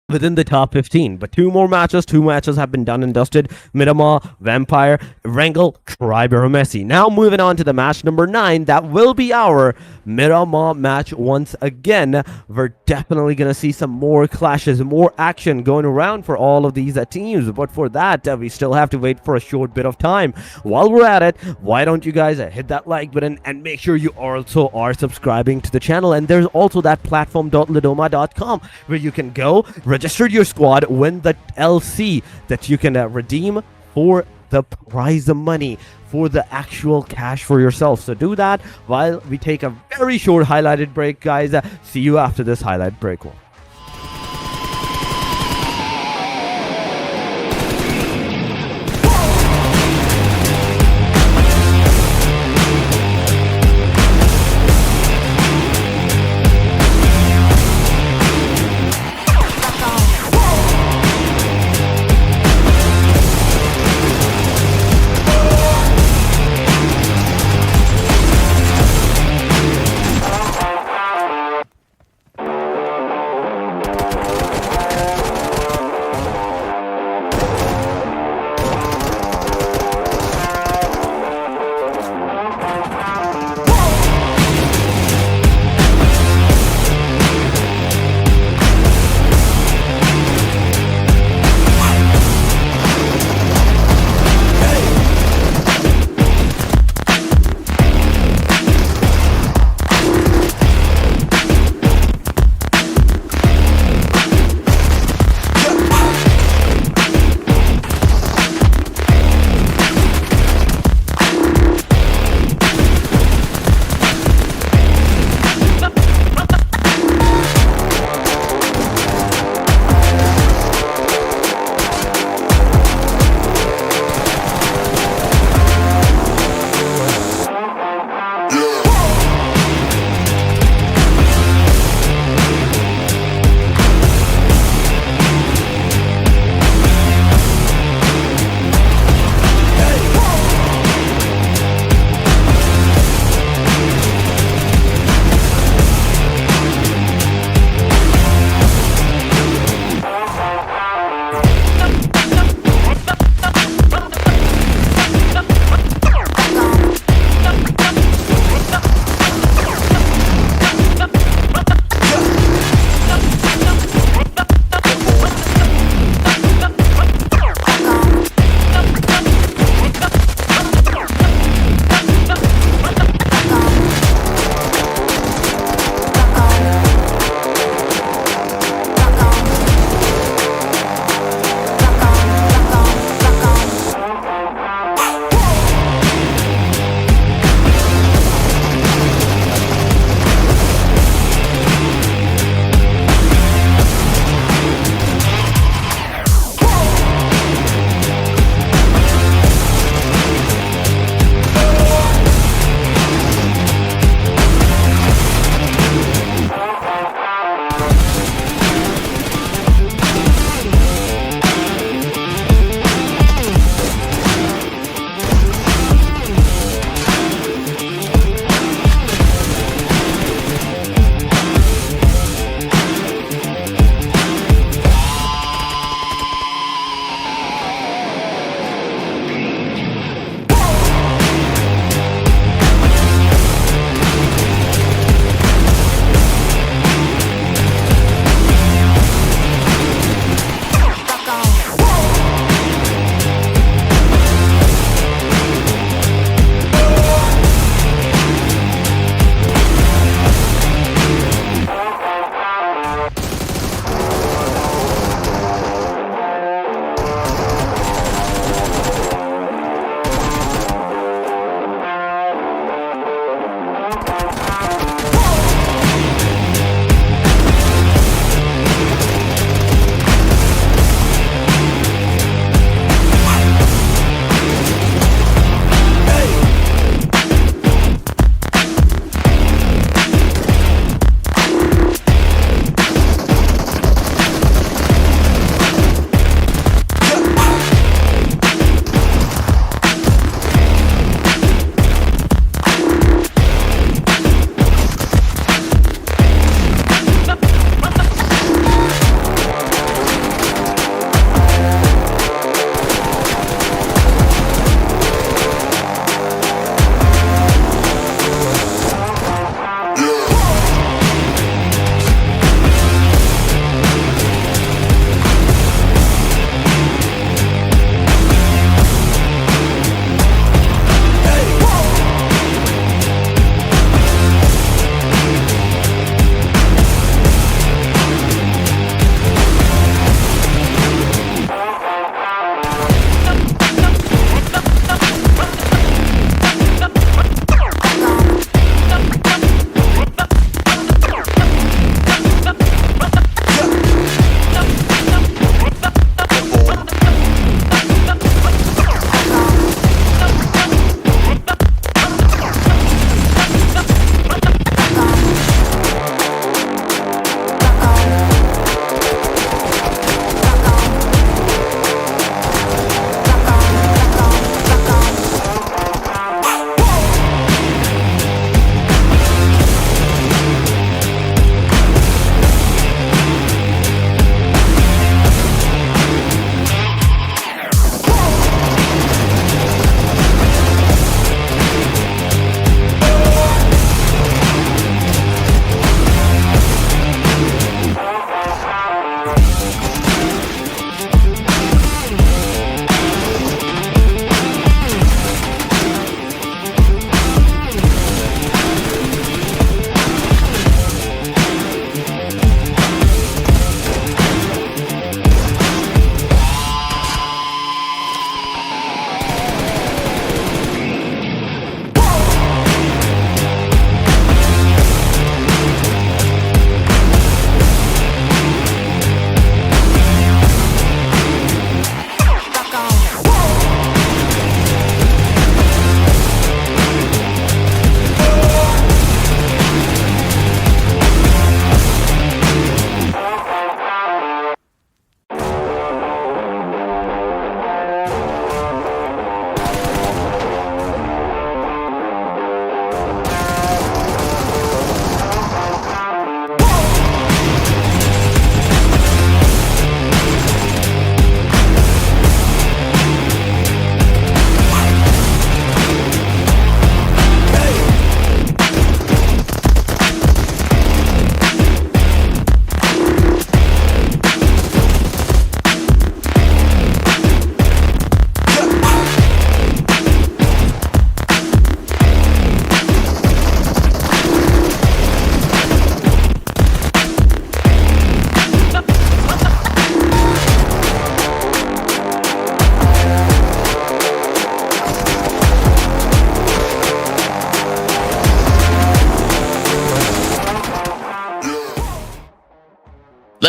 within the top 15. But 2 more matches. 2 matches have been done and dusted. Miramar, Vampire, Erangel, EARENA. Now moving on to the match number 9. That will be our Miramar match once again. We're definitely going to see some more clashes, more action going around for all of these teams. But for that, we still have to wait for a short bit of time. While we're at it, why don't you guys hit that like button and make sure you also are subscribing to the channel. And there's also that platform.ledoma.com where you can go, register your squad, win the LC that you can redeem for the prize of money, for the actual cash for yourself. So do that while we take a very short highlighted break, guys. See you after this highlight break one.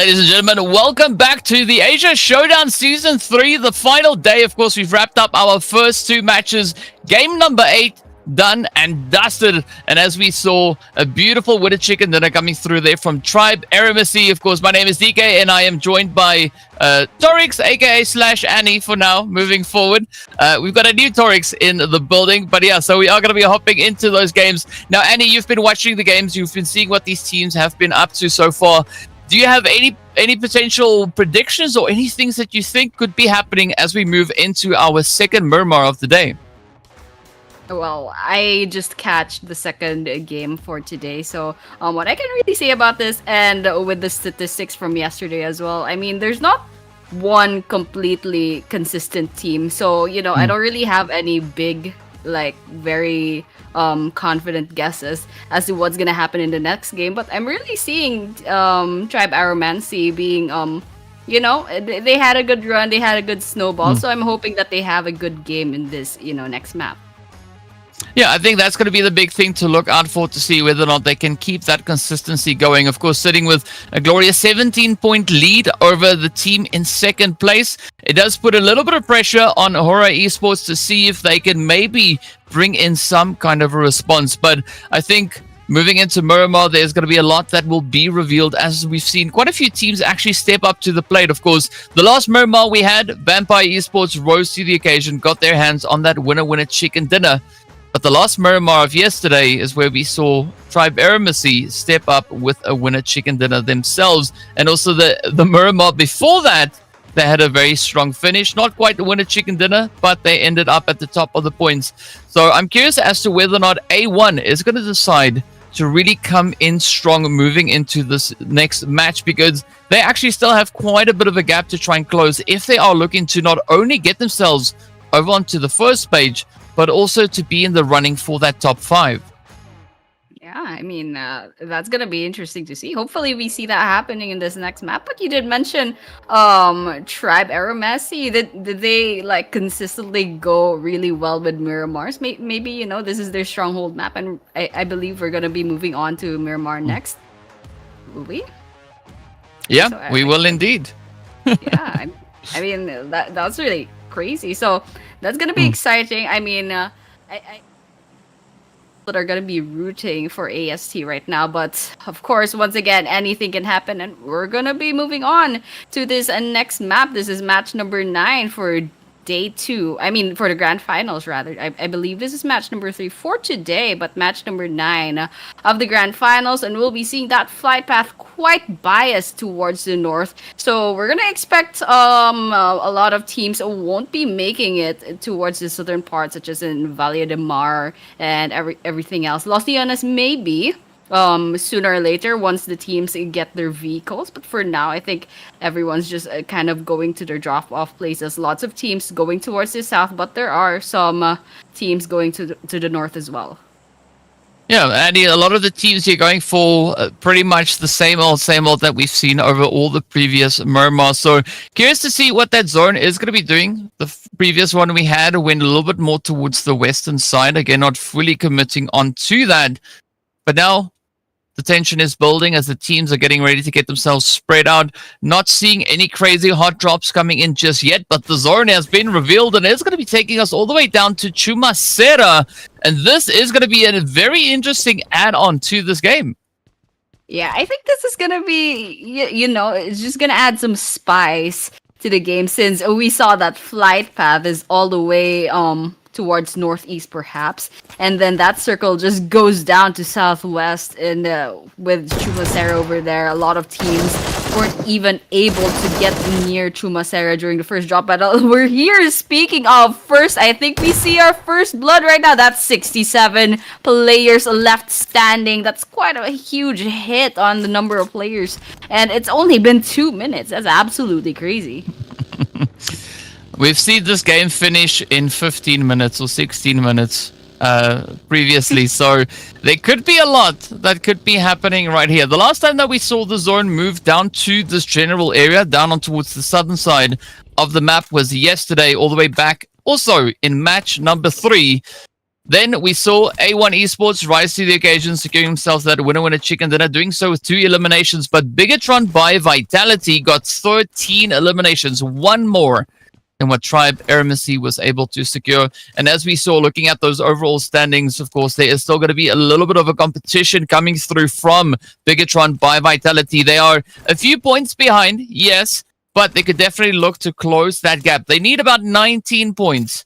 Ladies and gentlemen, welcome back to the Asia Showdown Season 3, the final day. Of course, we've wrapped up our first 2 matches. Game number 8, done and dusted. And as we saw, a beautiful winter chicken dinner coming through there from Tribe AEROMACY. Of course, my name is DK, and I am joined by Torix, aka /Annie for now, moving forward. We've got a new Torix in the building, but yeah, so we are going to be hopping into those games. Now, Annie, you've been watching the games. You've been seeing what these teams have been up to so far. Do you have any potential predictions or any things that you think could be happening as we move into our second Miramar of the day? Well, I just catched the second game for today, so what I can really say about this, and with the statistics from yesterday as well, I mean, there's not one completely consistent team, so, you know, I don't really have any big, like, very confident guesses as to what's gonna happen in the next game, but I'm really seeing Tribe AEROMACY being you know, they had a good run, they had a good snowball, so I'm hoping that they have a good game in this, you know, next map. Yeah, I think that's going to be the big thing to look out for, to see whether or not they can keep that consistency going. Of course, sitting with a glorious 17-point lead over the team in second place. It does put a little bit of pressure on HORAA Esports to see if they can maybe bring in some kind of a response. But I think moving into Miramar, there's going to be a lot that will be revealed, as we've seen quite a few teams actually step up to the plate. Of course, the last Miramar we had, Vampire Esports rose to the occasion, got their hands on that winner chicken dinner. But the last Miramar of yesterday is where we saw Tribe AEROMACY step up with a winner chicken dinner themselves. And also the Miramar before that, they had a very strong finish. Not quite the winner chicken dinner, but they ended up at the top of the points. So I'm curious as to whether or not A1 is going to decide to really come in strong moving into this next match, because they actually still have quite a bit of a gap to try and close if they are looking to not only get themselves over onto the first page, but also to be in the running for that top 5. Yeah, I mean, that's gonna be interesting to see. Hopefully we see that happening in this next map. But you did mention Tribe AEROMACY. Did they like consistently go really well with Miramars? Maybe, you know, this is their stronghold map, and I believe we're gonna be moving on to Miramar next. Will we? Yeah, So we will indeed. Yeah, I mean, that's really crazy. So that's gonna be exciting. I mean, I that are gonna be rooting for AST right now, but of course, once again, anything can happen, and we're gonna be moving on to this next map. This is match number 9 for day 2. I mean, for the grand finals, rather. I believe this is match number 3 for today, but match number 9 of the grand finals, and we'll be seeing that flight path quite biased towards the north. So we're gonna expect a lot of teams won't be making it towards the southern part, such as in Valle de Mar and everything else. Los Leones maybe sooner or later once the teams get their vehicles, but for now I think everyone's just kind of going to their drop-off places. Lots of teams going towards the south, but there are some teams going to the north as well. Yeah, Andy, a lot of the teams here going for pretty much the same old that we've seen over all the previous Miramars. So curious to see what that zone is going to be doing. The previous one we had went a little bit more towards the western side. Again, not fully committing onto that. But now the tension is building as the teams are getting ready to get themselves spread out. Not seeing any crazy hot drops coming in just yet, but the zone has been revealed, and it's going to be taking us all the way down to Chumacera. And this is going to be a very interesting add-on to this game. Yeah, I think this is going to be, you know, it's just going to add some spice to the game, since we saw that flight path is all the way towards northeast perhaps, and then that circle just goes down to southwest, and with Chumacera over there, a lot of teams weren't even able to get near Chumacera during the first drop battle. We're here, speaking of first, I think we see our first blood right now. That's 67 players left standing. That's quite a huge hit on the number of players, and it's only been 2 minutes. That's absolutely crazy. We've seen this game finish in 15 minutes or 16 minutes previously, so there could be a lot that could be happening right here. The last time that we saw the zone move down to this general area, down on towards the southern side of the map, was yesterday, all the way back also in match number 3. Then we saw A1 Esports rise to the occasion, securing themselves that winner-winner chicken dinner, doing so with 2 eliminations. But BIGETRON by Vitality got 13 eliminations, one more than what Tribe AEROMACY was able to secure. And as we saw, looking at those overall standings, of course, there is still going to be a little bit of a competition coming through from BIGETRON by Vitality. They are a few points behind, yes, but they could definitely look to close that gap. They need about 19 points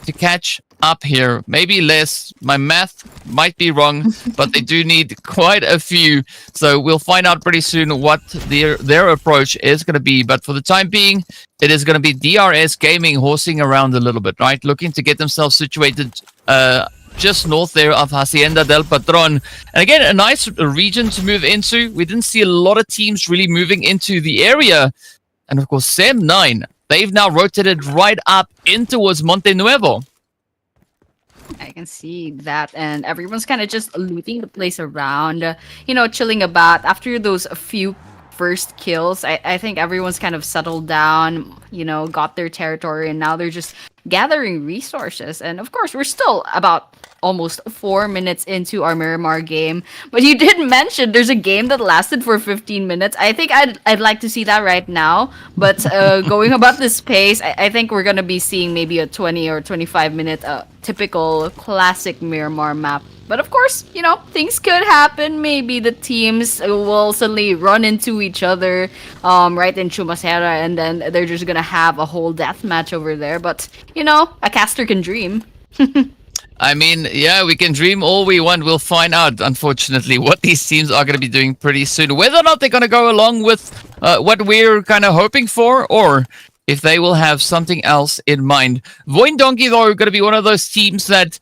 to catch up here, maybe less. My math might be wrong, but they do need quite a few. So we'll find out pretty soon what their approach is going to be. But for the time being, it is going to be DRS Gaming horsing around a little bit, right? Looking to get themselves situated just north there of Hacienda del Patron. And again, a nice region to move into. We didn't see a lot of teams really moving into the area. And of course, SEM9, they've now rotated right up in towards Monte Nuevo. I can see that, and everyone's kind of just looting the place around, chilling about. After those few first kills, I think everyone's kind of settled down, got their territory, and now they're just gathering resources. And of course, we're still about almost 4 minutes into our Miramar game. But you did mention there's a game that lasted for 15 minutes. I think I'd like to see that right now. But going about this pace, I think we're going to be seeing maybe a 20 or 25-minute typical classic Miramar map. But of course, things could happen. Maybe the teams will suddenly run into each other right in Chumacera, and then they're just going to have a whole death match over there. But, a caster can dream. I mean, yeah, we can dream all we want. We'll find out, unfortunately, what these teams are going to be doing pretty soon. Whether or not they're going to go along with what we're kind of hoping for, or if they will have something else in mind. VOIN Donkey, though, are going to be one of those teams that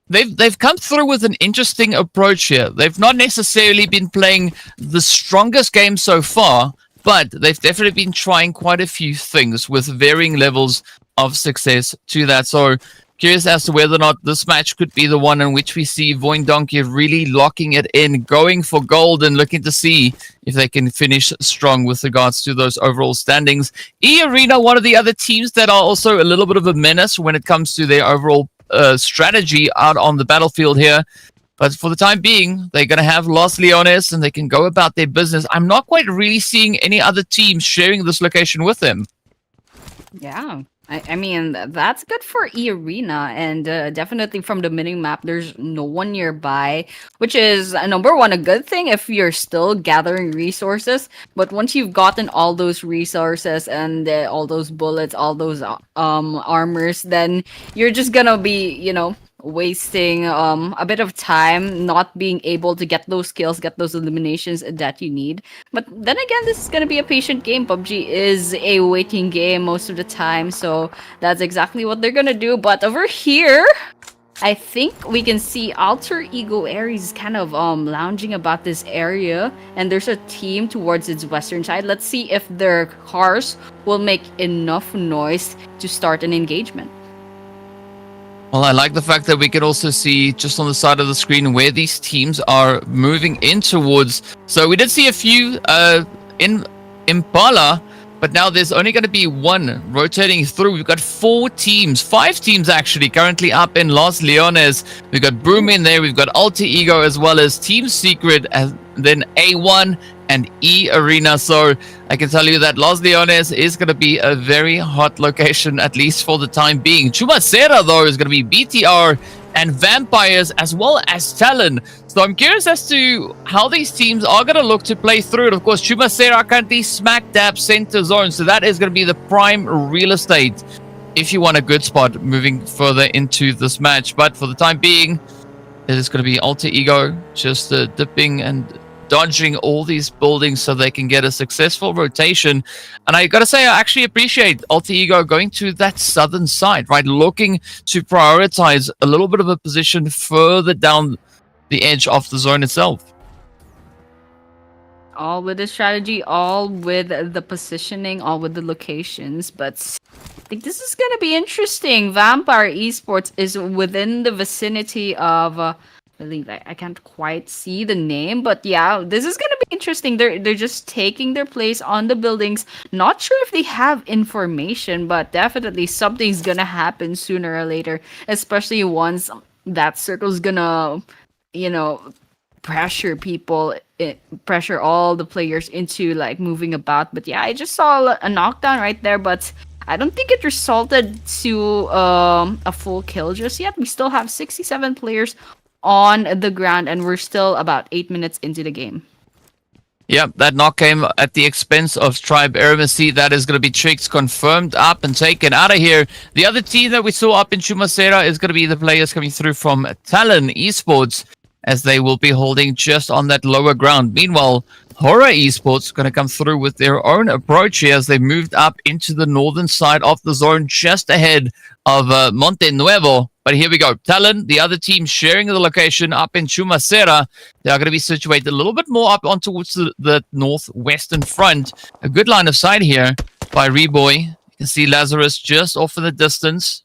they've come through with an interesting approach here. They've not necessarily been playing the strongest game so far, but they've definitely been trying quite a few things with varying levels of success to that. So curious as to whether or not this match could be the one in which we see VOIN Donkey really locking it in, going for gold, and looking to see if they can finish strong with regards to those overall standings. EARENA, one of the other teams that are also a little bit of a menace when it comes to their overall strategy out on the battlefield here. But for the time being, they're going to have Los Leones, and they can go about their business. I'm not quite really seeing any other teams sharing this location with them. Yeah. I mean, that's good for EARENA, and definitely from the mini-map, there's no one nearby, which is, number one, a good thing if you're still gathering resources. But once you've gotten all those resources and all those bullets, all those armors, then you're just gonna be, wasting a bit of time not being able to get those kills, get those eliminations that you need. But then again, this is going to be a patient game. PUBG is a waiting game most of the time, so that's exactly what they're going to do. But over here, I think we can see Alter Ego Aries kind of lounging about this area, and there's a team towards its western side. Let's see if their cars will make enough noise to start an engagement. Well, I like the fact that we can also see just on the side of the screen where these teams are moving in towards. So we did see a few in Impala, but now there's only going to be one rotating through. We've got 5 teams actually currently up in Los Leones. We've got Boom in there, we've got Alter Ego, as well as Team Secret, and then A1 and EARENA. So I can tell you that Los Leones is going to be a very hot location, at least for the time being. Chumacera, though, is going to be BTR and Vampires, as well as Talon. So I'm curious as to how these teams are going to look to play through it. Of course, Chumacera currently smack dab center zone, so that is going to be the prime real estate if you want a good spot moving further into this match. But for the time being, it is going to be Alter Ego just dipping and dodging all these buildings so they can get a successful rotation. And I gotta say, I actually appreciate Alter Ego going to that southern side, right? Looking to prioritize a little bit of a position further down the edge of the zone itself. All with the strategy, all with the positioning, all with the locations. But I think this is gonna be interesting. Vampire Esports is within the vicinity of I believe I can't quite see the name, but yeah, this is gonna be interesting. They're just taking their place on the buildings. Not sure if they have information, but definitely something's gonna happen sooner or later, especially once that circle's gonna, you know, pressure people, pressure all the players into like moving about. But yeah, I just saw a knockdown right there, but I don't think it resulted to a full kill just yet. We still have 67 players on the ground, and we're still about 8 minutes into the game. Yep, that knock came at the expense of Tribe AEROMACY. That is going to be Tricks confirmed up and taken out of here. The other team that we saw up in Chumacera is going to be the players coming through from TALON Esports, as they will be holding just on that lower ground. Meanwhile, HORAA Esports going to come through with their own approach here as they moved up into the northern side of the zone just ahead of Monte Nuevo. But here we go. TALON, the other team sharing the location up in Chumacera. They are going to be situated a little bit more up on towards the northwestern front. A good line of sight here by Reboy. You can see Lazarus just off in the distance.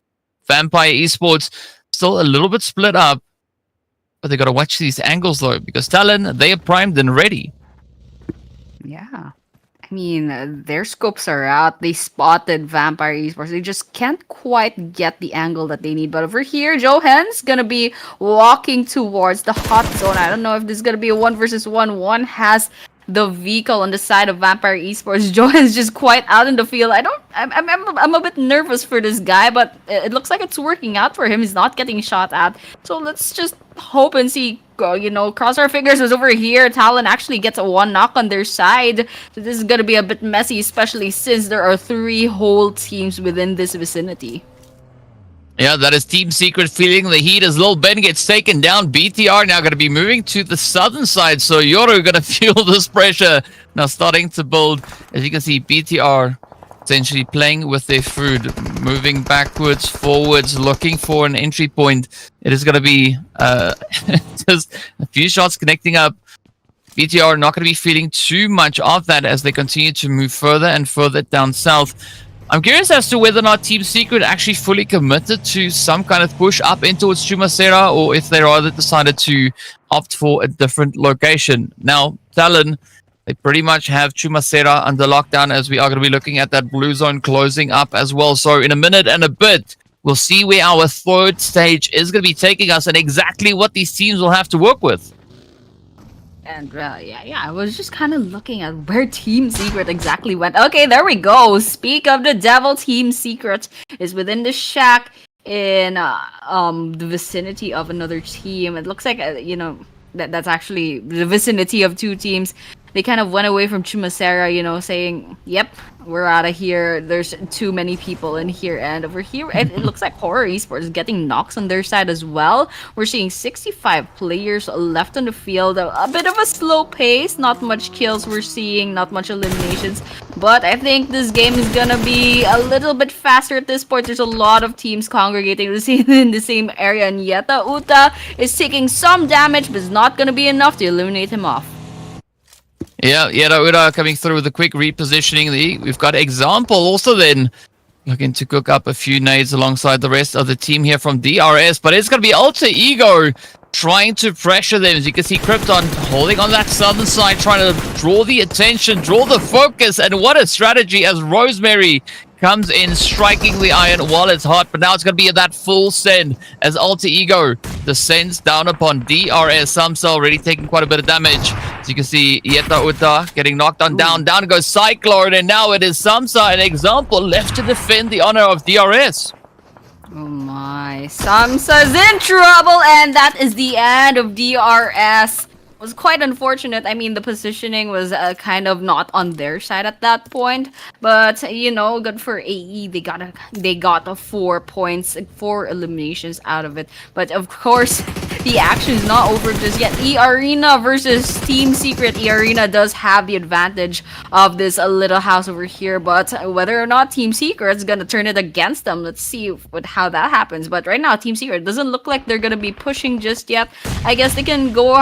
Vampire Esports still a little bit split up. But they got to watch these angles though, because TALON, they are primed and ready. Yeah. I mean, their scopes are out. They spotted Vampire Esports. They just can't quite get the angle that they need. But over here, Johan's gonna be walking towards the hot zone. I don't know if this is gonna be a 1 versus 1. One has the vehicle on the side of Vampire Esports. Johan's just quite out in the field. I'm a bit nervous for this guy, but it looks like it's working out for him. He's not getting shot at. So let's just hope and see. Cross our fingers. Is over here. TALON actually gets a 1 knock on their side. So this is gonna be a bit messy, especially since there are 3 whole teams within this vicinity. Yeah, that is Team Secret feeling the heat as Lil Ben gets taken down. BTR now going to be moving to the southern side, so Yoru going to feel this pressure. Now starting to build. As you can see, BTR essentially playing with their food, moving backwards, forwards, looking for an entry point. It is going to be just a few shots connecting up. BTR not going to be feeling too much of that as they continue to move further and further down south. I'm curious as to whether or not Team Secret actually fully committed to some kind of push up in towards Chumacera, or if they rather decided to opt for a different location. Now, TALON, they pretty much have Chumacera under lockdown, as we are going to be looking at that blue zone closing up as well. So in a minute and a bit, we'll see where our third stage is going to be taking us and exactly what these teams will have to work with. And yeah, I was just kind of looking at where Team Secret exactly went. Okay, there we go. Speak of the devil, Team Secret is within the shack in the vicinity of another team. It looks like that's actually the vicinity of 2 teams. They kind of went away from Chumacera, saying, yep, we're out of here. There's too many people in here. And over here, it looks like HORAA Esports is getting knocks on their side as well. We're seeing 65 players left on the field. A bit of a slow pace. Not much kills we're seeing. Not much eliminations. But I think this game is going to be a little bit faster at this point. There's a lot of teams congregating in the same area. And Yeta Uta is taking some damage, but it's not going to be enough to eliminate him off. Yeah, Ura coming through with a quick repositioning. We've got Example also then looking to cook up a few nades alongside the rest of the team here from DRS. But it's going to be Alter Ego trying to pressure them. As you can see, Krypton holding on that southern side, trying to draw the attention, draw the focus. And what a strategy as Rosemary comes in, striking the iron while it's hot. But now it's going to be that full send as Alter Ego descends down upon DRS. Samsa already taking quite a bit of damage. As you can see, Yeta Uta getting knocked on down. Down goes Cyclone. And now it is Samsa, an Example, left to defend the honor of DRS. Oh my. Samsa's in trouble. And that is the end of DRS. Was quite unfortunate. I mean, the positioning was kind of not on their side at that point, but good for AE. They got 4 points, 4 eliminations out of it. But of course, the action is not over just yet. EARENA versus Team Secret. EARENA does have the advantage of this little house over here, but whether or not Team Secret is gonna turn it against them, let's see how that happens. But right now, Team Secret doesn't look like they're gonna be pushing just yet. I guess they can go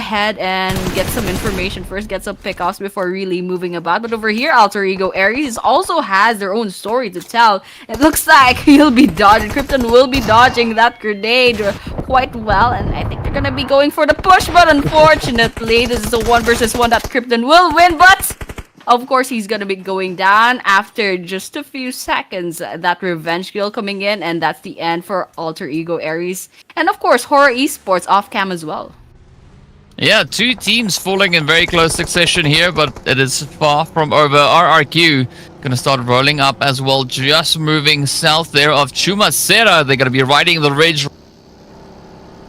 ahead and get some information first, get some pickoffs before really moving about. But over here, Alter Ego Aries also has their own story to tell. It looks like he'll be dodging. Krypton will be dodging that grenade quite well, and I think they're gonna be going for the push, but unfortunately, this is a 1 versus 1 that Krypton will win. But Of course, he's gonna be going down after just a few seconds. That revenge kill coming in, and that's the end for Alter Ego Ares. And of course, HORAA Esports off cam as well. Yeah, two teams falling in very close succession here, but it is far from over. RRQ gonna start rolling up as well, just moving south there of Chumacera. They're gonna be riding the ridge,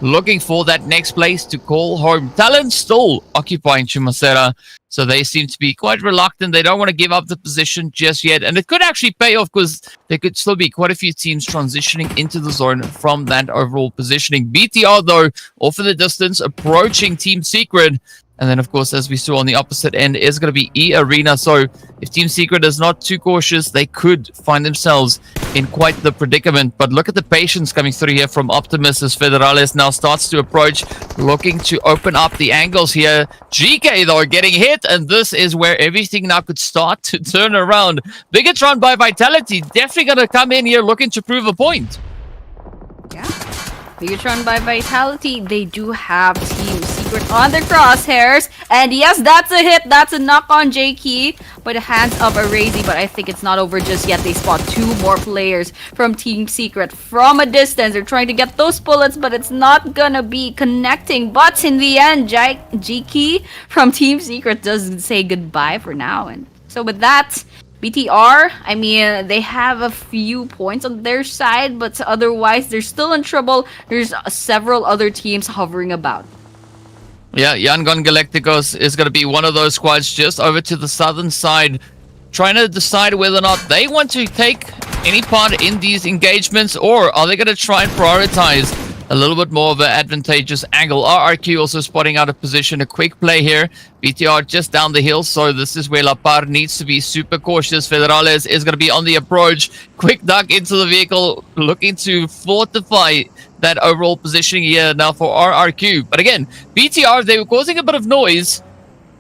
looking for that next place to call home. TALON still occupying Chumacera, so they seem to be quite reluctant. They don't want to give up the position just yet, and it could actually pay off because there could still be quite a few teams transitioning into the zone from that overall positioning. BTR, though, off in the distance, approaching Team Secret. And then, of course, as we saw on the opposite end, is going to be EARENA. So if Team Secret is not too cautious, they could find themselves in quite the predicament. But look at the patience coming through here from Optimus as Federales now starts to approach, looking to open up the angles here. GK, though, getting hit, and this is where everything now could start to turn around. BIGETRON by Vitality definitely going to come in here looking to prove a point. Yeah. BIGETRON by Vitality, they do have Team Secret on their crosshairs. And yes, that's a hit. That's a knock on J-Key by the hands of Erazy. But I think it's not over just yet. They spot two more players from Team Secret from a distance. They're trying to get those bullets, but it's not gonna be connecting. But in the end, J-Key from Team Secret does say goodbye for now. And so with that, BTR, I mean, they have a few points on their side, but otherwise, they're still in trouble. There's several other teams hovering about. Yeah, YANGON Galacticos is going to be one of those squads just over to the southern side, trying to decide whether or not they want to take any part in these engagements, or are they going to try and prioritize a little bit more of an advantageous angle. RRQ also spotting out of position. A quick play here. BTR just down the hill, so this is where La Par needs to be super cautious. Federales is going to be on the approach. Quick duck into the vehicle, looking to fortify that overall positioning here now for RRQ. But again, BTR, they were causing a bit of noise.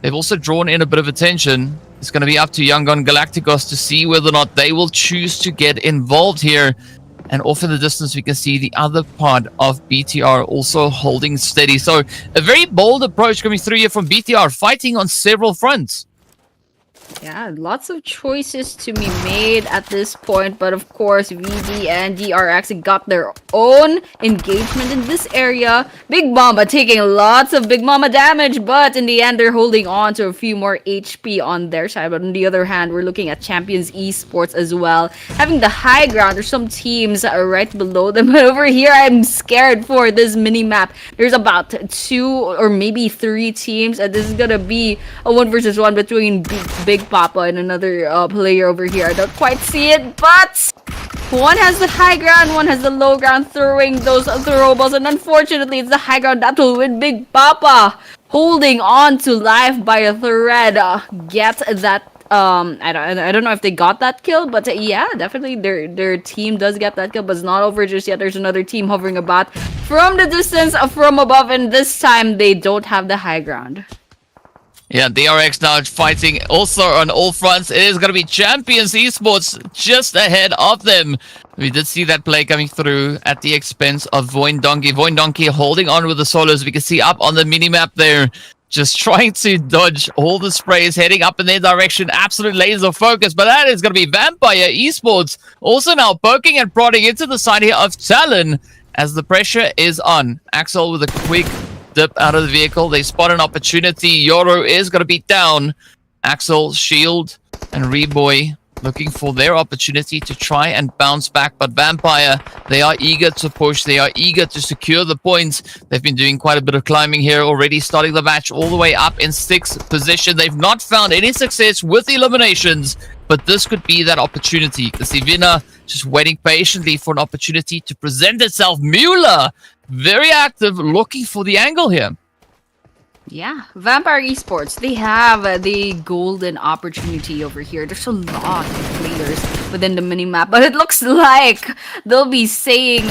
They've also drawn in a bit of attention. It's going to be up to YANGON Galacticos to see whether or not they will choose to get involved here. And off in the distance, we can see the other part of BTR also holding steady. So a very bold approach coming through here from BTR, fighting on several fronts. Yeah, lots of choices to be made at this point, but of course, VD and DRX got their own engagement in this area. Big Mama taking lots of Big Mama damage, but in the end, they're holding on to a few more HP on their side. But on the other hand, we're looking at Champions Esports as well, having the high ground. There's some teams right below them, but over here, I'm scared for this mini map. There's about 2 or maybe 3 teams, and this is gonna be a 1 versus 1 between Big Papa and another player over here. I don't quite see it, but one has the high ground, one has the low ground, throwing those throwables, and unfortunately it's the high ground that will win. Big Papa holding on to life by a thread. Get that I don't know if they got that kill, but yeah, definitely their team does get that kill, but it's not over just yet. There's another team hovering about from the distance, from above, and this time they don't have the high ground. Yeah, DRX now fighting also on all fronts. It is going to be Champions Esports just ahead of them. We did see that play coming through at the expense of VOIN Donkey. VOIN Donkey holding on with the solos. We can see up on the minimap there, just trying to dodge all the sprays heading up in their direction. Absolute laser focus, but that is going to be Vampire Esports also now poking and prodding into the side here of Talon as the pressure is on. Axel with a quick dip out of the vehicle. They spot an opportunity. Yoro is going to be down. Axel, Shield, and Reboy looking for their opportunity to try and bounce back. But Vampire, they are eager to push. They are eager to secure the points. They've been doing quite a bit of climbing here already, starting the match all the way up in 6th position. They've not found any success with eliminations, but this could be that opportunity. The Sivina just waiting patiently for an opportunity to present itself. Mueller, very active, looking for the angle here. Yeah, Vampire Esports, they have the golden opportunity over here. There's a lot of players within the minimap, but it looks like they'll be saying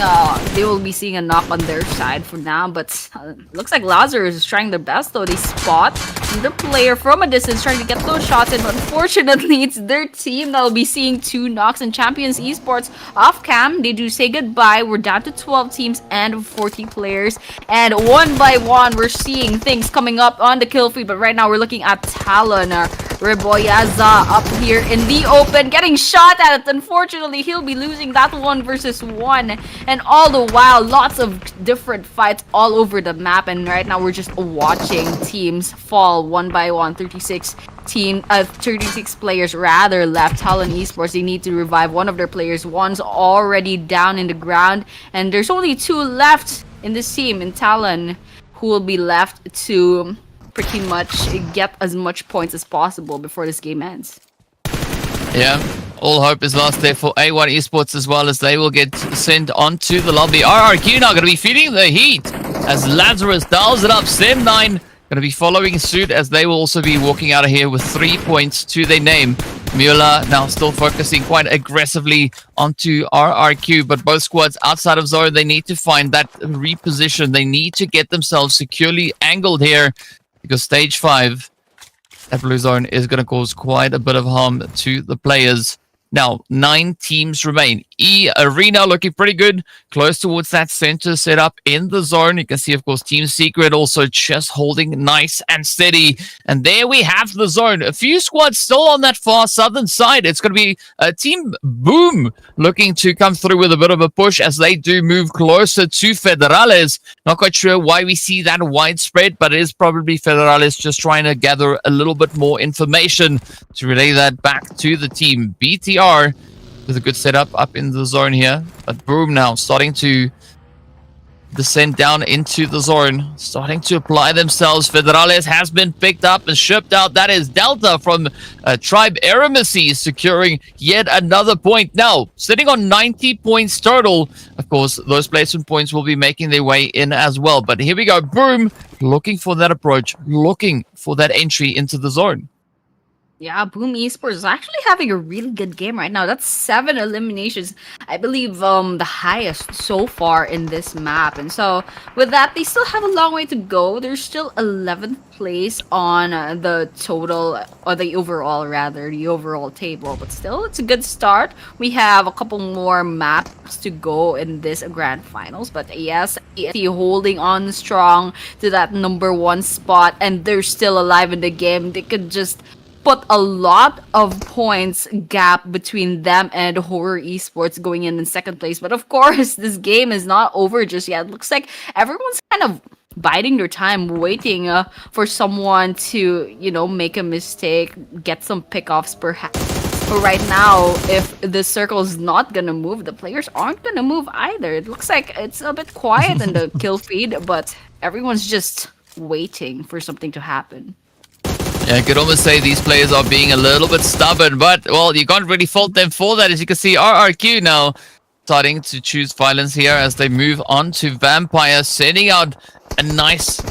they will be seeing a knock on their side for now. But looks like Lazarus is trying their best, though. They spot the player from a distance trying to get those shots in, but unfortunately it's their team that will be seeing 2 knocks. And Champions Esports off cam, they do say goodbye. We're down to 12 teams and 40 players, and one by one we're seeing things coming up on the kill feed. But right now we're looking at Talon Reboyaza up here in the open, getting shot at. Unfortunately, he'll be losing that 1 versus 1. And all the while, lots of different fights all over the map. And right now, we're just watching teams fall one by one. 36 players rather left. Talon Esports, they need to revive one of their players. One's already down in the ground. And there's only 2 left in this team in Talon who will be left to pretty much get as much points as possible before this game ends. Yeah, all hope is lost there for A1 Esports as well, as they will get sent onto the lobby. RRQ now going to be feeding the heat as Lazarus dials it up. Sem9 going to be following suit, as they will also be walking out of here with 3 points to their name. Mueller now still focusing quite aggressively onto RRQ, but both squads outside of zone, they need to find that reposition. They need to get themselves securely angled here, because stage 5 at blue zone is going to cause quite a bit of harm to the players. Now, 9 teams remain. EARENA looking pretty good, close towards that center setup in the zone. You can see, of course, Team Secret also just holding nice and steady. And there we have the zone. A few squads still on that far southern side. It's going to be Team Boom looking to come through with a bit of a push as they do move closer to Federales. Not quite sure why we see that widespread, but it is probably Federales just trying to gather a little bit more information to relay that back to the team. BTR with a good setup up in the zone here, but Boom now starting to descend down into the zone, starting to apply themselves. Federales has been picked up and shipped out. That is Delta from Tribe AEROMACY securing yet another point. Now, sitting on 90 points total. Of course, those placement points will be making their way in as well. But here we go. Boom, looking for that approach, looking for that entry into the zone. Yeah, Boom Esports is actually having a really good game right now. That's 7 eliminations, I believe, the highest so far in this map. And so with that, they still have a long way to go. They're still 11th place on the total, or the overall rather, the overall table. But still, it's a good start. We have a couple more maps to go in this grand finals. But yes, EST holding on strong to that #1 spot, and they're still alive in the game. They could just put a lot of points gap between them and HORAA Esports going in second place. But of course, this game is not over just yet. It looks like everyone's kind of biding their time, waiting for someone to, you know, make a mistake, get some pickoffs perhaps. But right now, if the circle is not gonna move, the players aren't gonna move either. It looks like it's a bit quiet in the kill feed, but everyone's just waiting for something to happen. Yeah, I could almost say these players are being a little bit stubborn, but, well, you can't really fault them for that. As you can see, RRQ now starting to choose violence here as they move on to Vampire, sending out a nice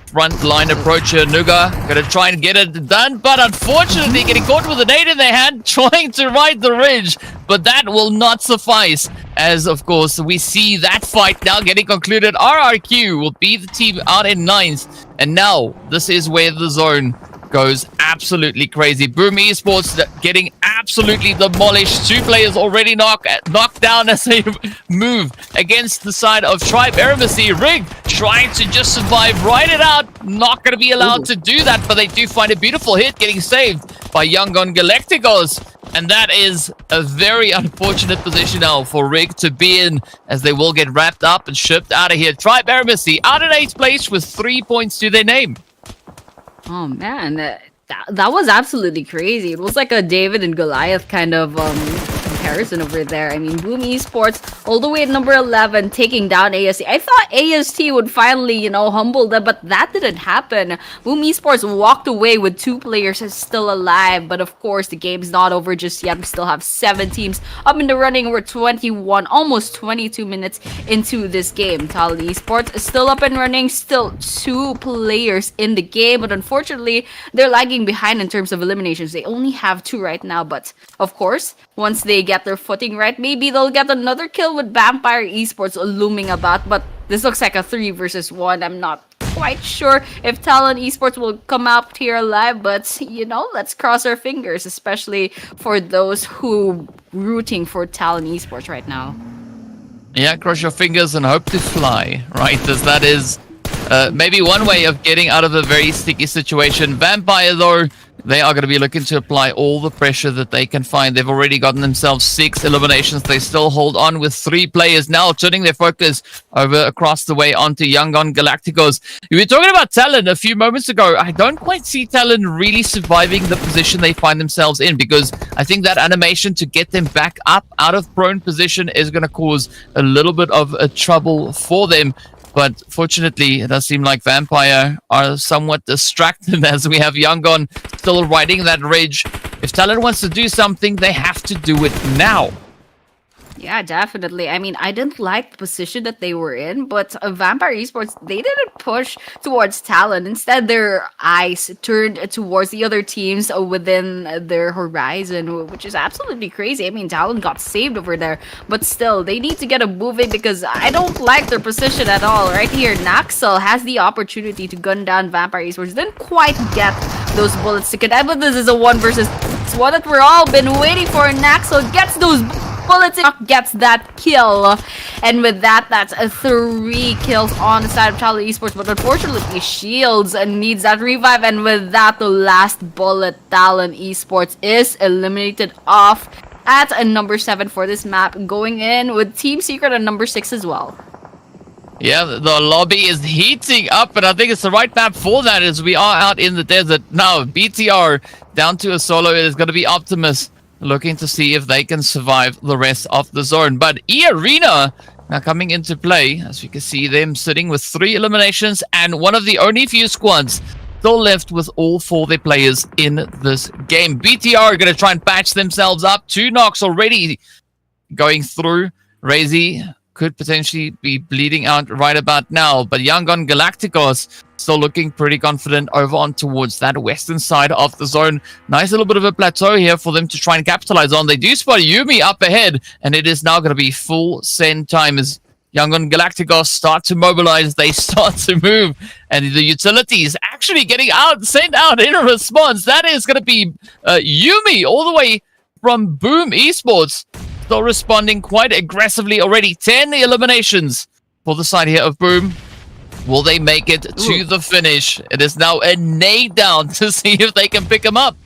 front line approach here. Nuga gonna try and get it done, but unfortunately getting caught with a nade in their hand, trying to ride the ridge, but that will not suffice, as of course we see that fight now getting concluded. RRQ will be the team out in 9th, and now this is where the zone goes absolutely crazy. Boom Esports getting absolutely demolished. 2 players already knocked down as they move against the side of Tribe AEROMACY. Rig trying to just survive, ride it out. Not going to be allowed to do that, but they do find a beautiful hit, getting saved by YANGON GALACTICOS. And that is a very unfortunate position now for Rig to be in, as they will get wrapped up and shipped out of here. Tribe AEROMACY out in 8th place with 3 points to their name. Oh man, that was absolutely crazy. It was like a David and Goliath kind of comparison over there. I mean, Boom Esports all the way at number 11, taking down AST. I thought AST would finally, you know, humble them, but that didn't happen. Boom Esports walked away with 2 players still alive, but of course, the game's not over just yet. We still have 7 teams up in the running. We're 21, almost 22 minutes into this game. Talon Esports is still up and running, still 2 players in the game, but unfortunately, they're lagging behind in terms of eliminations. They only have 2 right now, but of course, once they get their footing right, maybe they'll get another kill with Vampire Esports looming about. But this looks like a 3 versus 1. I'm not quite sure if Talon Esports will come out here alive, but you know, let's cross our fingers, especially for those who rooting for Talon Esports right now. Yeah, cross your fingers and hope to fly, right? As that is maybe one way of getting out of a very sticky situation. Vampire, though, they are going to be looking to apply all the pressure that they can find. They've already gotten themselves 6 eliminations. They still hold on with 3 players now, turning their focus over across the way onto YANGON Galacticos. We were talking about Talon a few moments ago. I don't quite see Talon really surviving the position they find themselves in, because I think that animation to get them back up out of prone position is going to cause a little bit of a trouble for them. But fortunately, it does seem like Vampire are somewhat distracted as we have YANGON still riding that ridge. If Talon wants to do something, they have to do it now. Yeah, definitely. I mean, I didn't like the position that they were in, but Vampire Esports, they didn't push towards Talon. Instead, their eyes turned towards the other teams within their horizon, which is absolutely crazy. I mean, Talon got saved over there, but still, they need to get a move in because I don't like their position at all. Right here, Naxel has the opportunity to gun down Vampire Esports. Didn't quite get those bullets to connect, but this is a 1 versus 1 that we're all been waiting for. Naxel gets those bullets, gets that kill, and with that, that's 3 kills on the side of Talon Esports. But unfortunately, Shields needs that revive, and with that, the last bullet, Talon Esports is eliminated off at number 7 for this map, going in with Team Secret at number 6 as well. Yeah, the lobby is heating up, and I think it's the right map for that as we are out in the desert. Now, BTR down to a solo. It is going to be Optimus looking to see if they can survive the rest of the zone. But EARENA now coming into play, as we can see them sitting with 3 eliminations and one of the only few squads still left with all 4 of their players in this game. BTR are going to try and patch themselves up. 2 knocks already going through. Razy could potentially be bleeding out right about now, but YANGON Galacticos still looking pretty confident over on towards that western side of the zone. Nice little bit of a plateau here for them to try and capitalize on. They do spot Yumi up ahead, and it is now going to be full send time as YANGON Galacticos start to mobilize. They start to move, and the utilities actually getting sent out in a response. That is going to be Yumi all the way from Boom Esports. Still responding quite aggressively already. 10 eliminations for the side here of Boom. Will they make it to the finish? It is now a nade down to see if they can pick him up.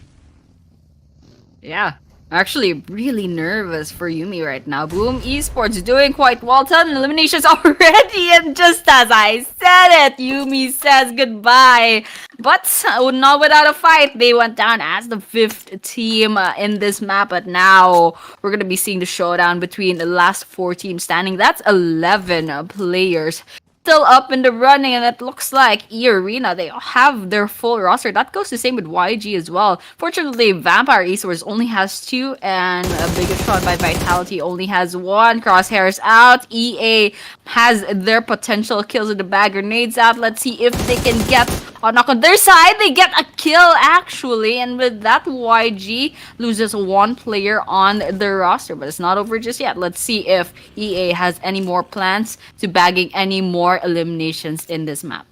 Yeah, actually really nervous for Yumi right now. Boom Esports doing quite well. 10 eliminations already, and just as I said it, Yumi says goodbye. But not without a fight. They went down as the 5th team in this map, but now we're going to be seeing the showdown between the last 4 teams standing. That's 11 players still up in the running, and it looks like EARENA, they have their full roster. That goes the same with YG as well. Fortunately, Vampire Esports only has 2, and BIGETRON by Vitality only has 1. Crosshairs out. EA has their potential kills in the bag. Grenades out. Let's see if they can get a knock on their side. They get a kill, actually, and with that, YG loses 1 player on their roster, but it's not over just yet. Let's see if EA has any more plans to bagging any more eliminations in this map.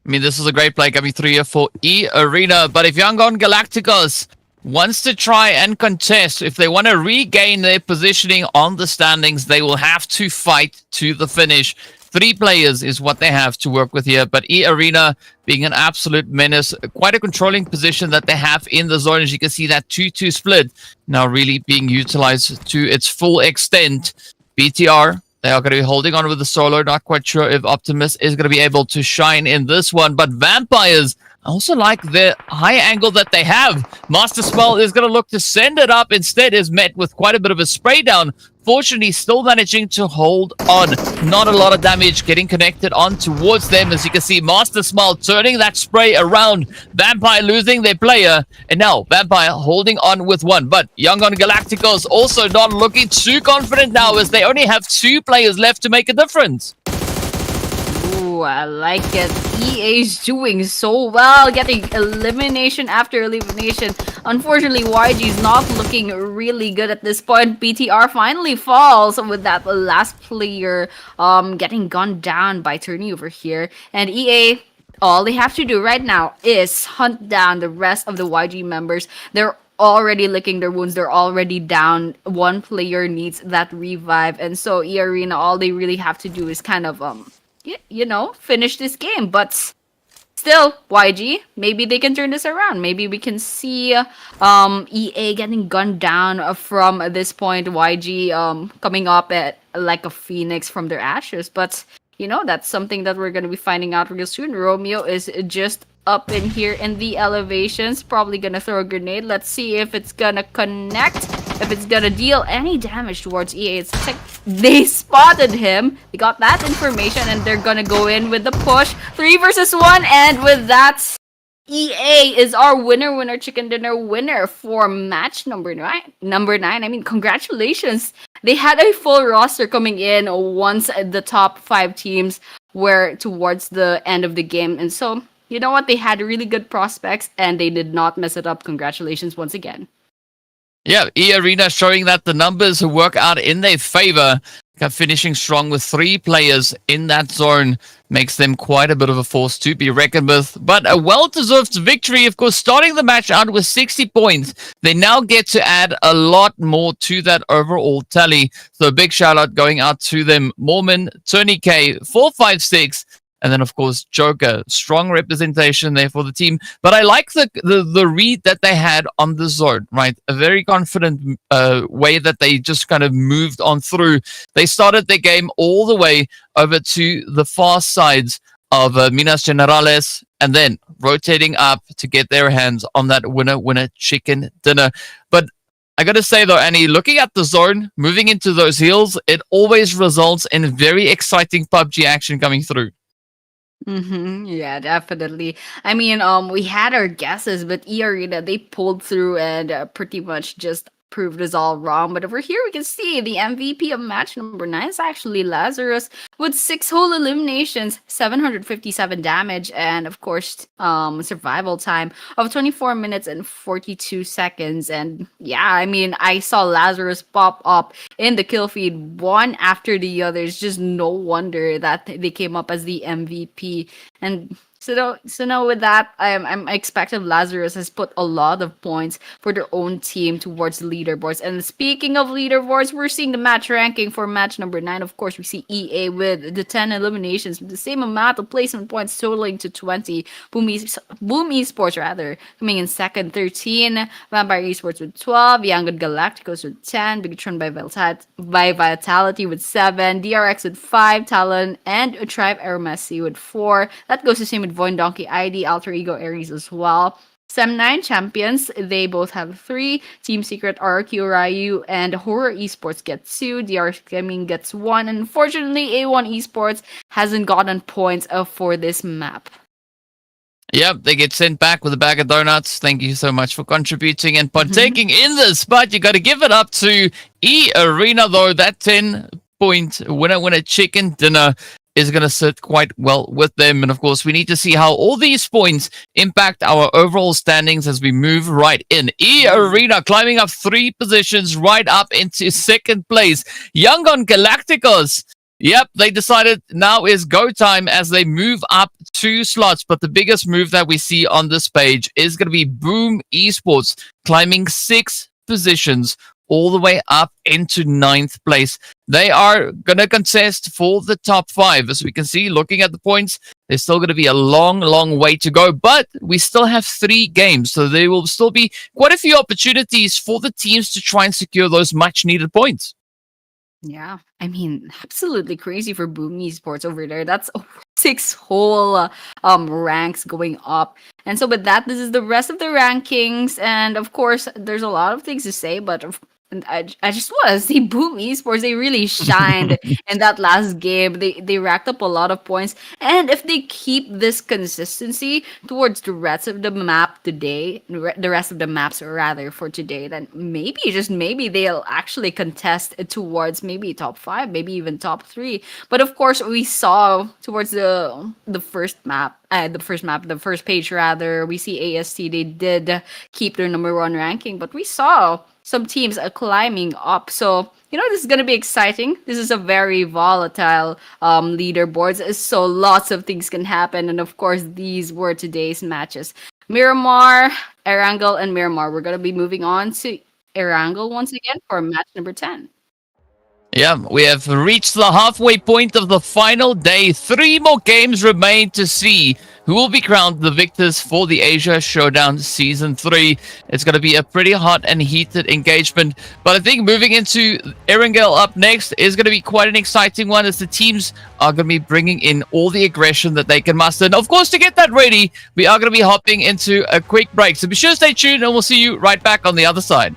I mean, this is a great play coming through here for EARENA, but if YANGON Galacticos wants to try and contest, if they want to regain their positioning on the standings, they will have to fight to the finish. 3 players is what they have to work with here, but EARENA being an absolute menace, quite a controlling position that they have in the zone. As you can see, that 2-2 split now really being utilized to its full extent. BTR, they are going to be holding on with the solo. Not quite sure if Optimus is going to be able to shine in this one, but Vampires, I also like the high angle that they have. Master Spell is going to look to send it up. Instead is met with quite a bit of a spray down. Fortunately, still managing to hold on. Not a lot of damage getting connected on towards them. As you can see, Master Smile turning that spray around. Vampire losing their player. And now, Vampire holding on with 1. But YANGON Galacticos also not looking too confident now, as they only have 2 players left to make a difference. Ooh, I like it. EA's doing so well, getting elimination after elimination. Unfortunately, YG is not looking really good at this point. BTR finally falls with that last player getting gunned down by Turney over here. And EA, all they have to do right now is hunt down the rest of the YG members. They're already licking their wounds. They're already down. 1 player needs that revive. And so EARENA, all they really have to do is kind of you know, finish this game. But still, YG, maybe they can turn this around. Maybe we can see EA getting gunned down from this point. YG coming up at like a phoenix from their ashes. But you know, that's something that we're gonna be finding out real soon. Romeo is just up in here in the elevations, probably gonna throw a grenade. Let's see if it's gonna connect, if it's gonna deal any damage towards EA. It's like they spotted him, they got that information, and they're gonna go in with the push. 3 versus 1, and with that, EA is our winner chicken dinner winner for match number 9. I mean, congratulations. They had a full roster coming in once the top 5 teams were towards the end of the game. And so, you know what? They had really good prospects and they did not mess it up. Congratulations once again. Yeah, EARENA showing that the numbers work out in their favor. Finishing strong with 3 players in that zone makes them quite a bit of a force to be reckoned with. But a well-deserved victory, of course, starting the match out with 60 points. They now get to add a lot more to that overall tally. So a big shout out going out to them. Mormon, Tony K, 456. And then, of course, Joker. Strong representation there for the team. But I like the read that they had on the zone, right? A very confident way that they just kind of moved on through. They started their game all the way over to the far sides of Minas Generales and then rotating up to get their hands on that winner chicken dinner. But I gotta say though, Annie, looking at the zone, moving into those hills, it always results in very exciting PUBG action coming through. Yeah, definitely. I mean, we had our guesses, but EARENA, they pulled through and pretty much just proved us all wrong. But over here, we can see the MVP of match number 9 is actually Lazarus with 6 whole eliminations, 757 damage, and of course, survival time of 24 minutes and 42 seconds. And yeah, I mean, I saw Lazarus pop up in the kill feed one after the other. It's just no wonder that they came up as the MVP. And so now with that, I'm expecting Lazarus has put a lot of points for their own team towards the leaderboards. And speaking of leaderboards, we're seeing the match ranking for match number 9. Of course, we see EA with the 10 eliminations with the same amount of placement points totaling to 20. Boom Esports rather coming in second, 13. Vampire Esports with 12. YANGON Galacticos with 10. BIGETRON by Vitality with 7. DRX with 5. TALON and Tribe AEROMACY with 4. That goes the same with VOIN Donkey ID, Alter Ego Aries as well. Sem9 champions, they both have 3. Team Secret RQ Ryu and HORAA Esports get 2. DR Gaming gets 1. And unfortunately, A1 Esports hasn't gotten points for this map. Yep, they get sent back with a bag of donuts. Thank you so much for contributing and partaking in this. But you got to give it up to EARENA, though. That 10-point winner chicken dinner is going to sit quite well with them. And of course, we need to see how all these points impact our overall standings as we move right in. EARENA climbing up 3 positions right up into second place. YANGON Galacticos. Yep, they decided now is go time as they move up 2 slots. But the biggest move that we see on this page is going to be Boom Esports climbing 6 positions all the way up into 9th place. They are going to contest for the top 5. As we can see, looking at the points, there's still going to be a long, long way to go. But we still have 3 games, so there will still be quite a few opportunities for the teams to try and secure those much-needed points. Yeah, I mean, absolutely crazy for Boom Esports over there. That's 6 whole ranks going up. And so with that, this is the rest of the rankings. And of course, there's a lot of things to say, but I just want to see Boom Esports. They really shined in that last game. They racked up a lot of points. And if they keep this consistency towards the rest of the map today, the rest of the maps rather for today, then maybe, just maybe, they'll actually contest towards maybe top 5, maybe even top 3. But of course, we saw towards the first page rather, we see AST, they did keep their number 1 ranking, but we saw some teams are climbing up. So, you know, this is going to be exciting. This is a very volatile leaderboards. So lots of things can happen. And of course, these were today's matches. Miramar, Erangel, and Miramar. We're going to be moving on to Erangel once again for match number 10. Yeah, we have reached the halfway point of the final day. 3 more games remain to see who will be crowned the victors for the Asia Showdown Season 3. It's going to be a pretty hot and heated engagement, but I think moving into Erangel up next is going to be quite an exciting one, as the teams are going to be bringing in all the aggression that they can muster. And of course, to get that ready, we are going to be hopping into a quick break. So be sure to stay tuned, and we'll see you right back on the other side.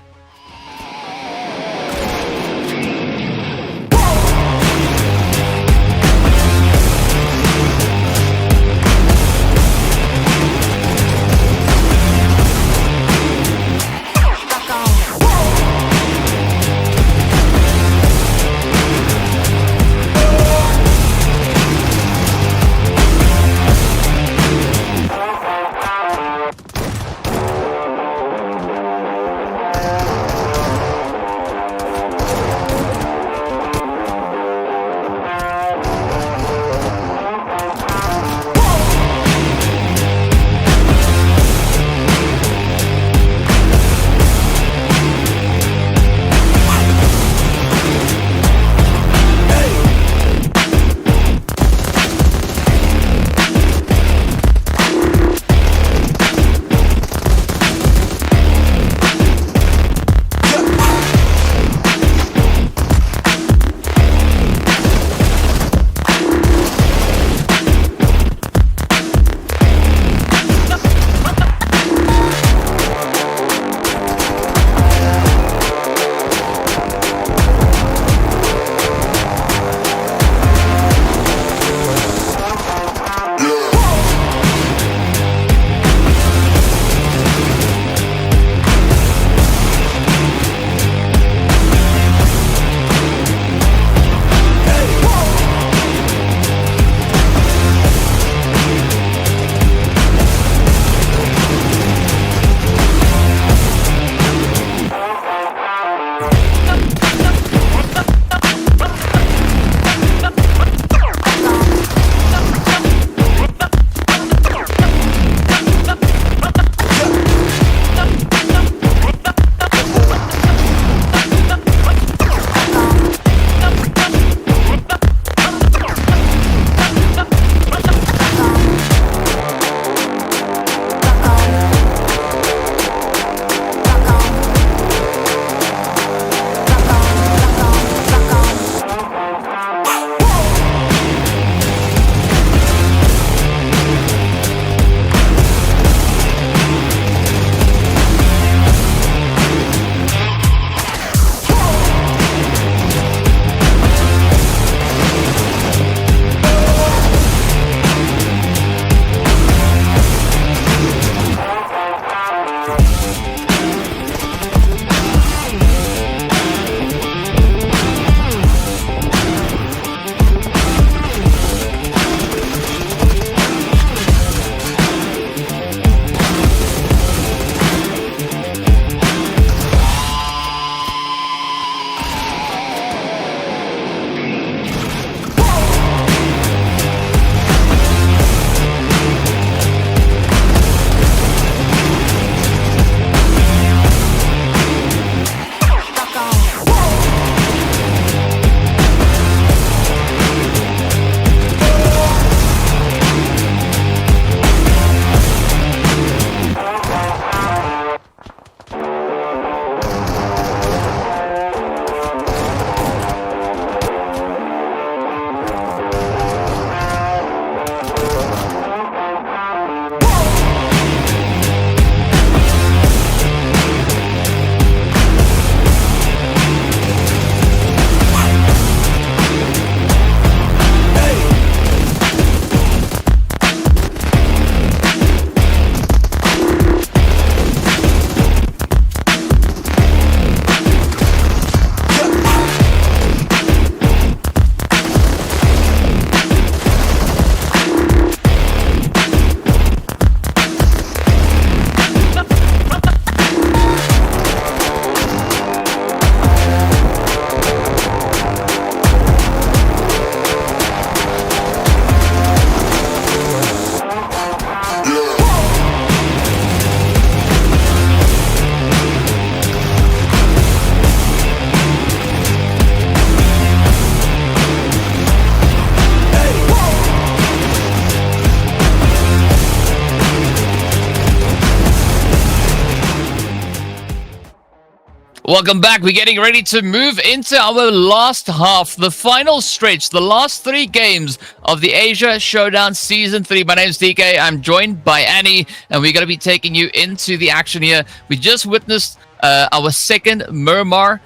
Welcome back. We're getting ready to move into our last half, the final stretch, the last 3 games of the Asia Showdown Season 3. My name's DK. I'm joined by Annie, and we're going to be taking you into the action here. We just witnessed our second Miramar.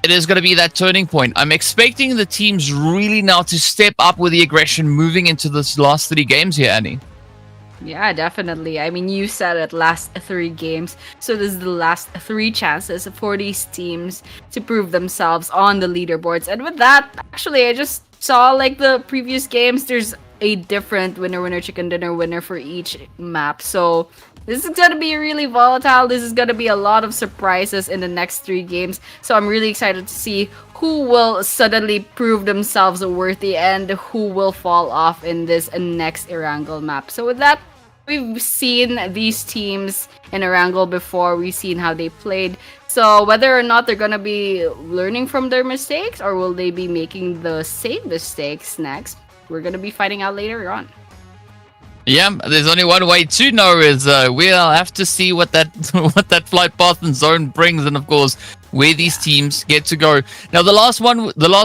It is going to be that turning point. I'm expecting the teams really now to step up with the aggression moving into this last 3 games here, Annie. Yeah, definitely. I mean, you said it, last 3 games. So this is the last 3 chances for these teams to prove themselves on the leaderboards. And with that, actually, I just saw like the previous games, there's a different winner, chicken dinner winner for each map. So this is going to be really volatile. This is going to be a lot of surprises in the next 3 games. So I'm really excited to see who will suddenly prove themselves worthy and who will fall off in this next Erangel map. So with that, we've seen these teams in Erangel before. We've seen how they played. So whether or not they're going to be learning from their mistakes or will they be making the same mistakes next, we're going to be finding out later on. Yeah, there's only one way to know is we'll have to see what that what that flight path and zone brings, and of course where these teams get to go. Now the last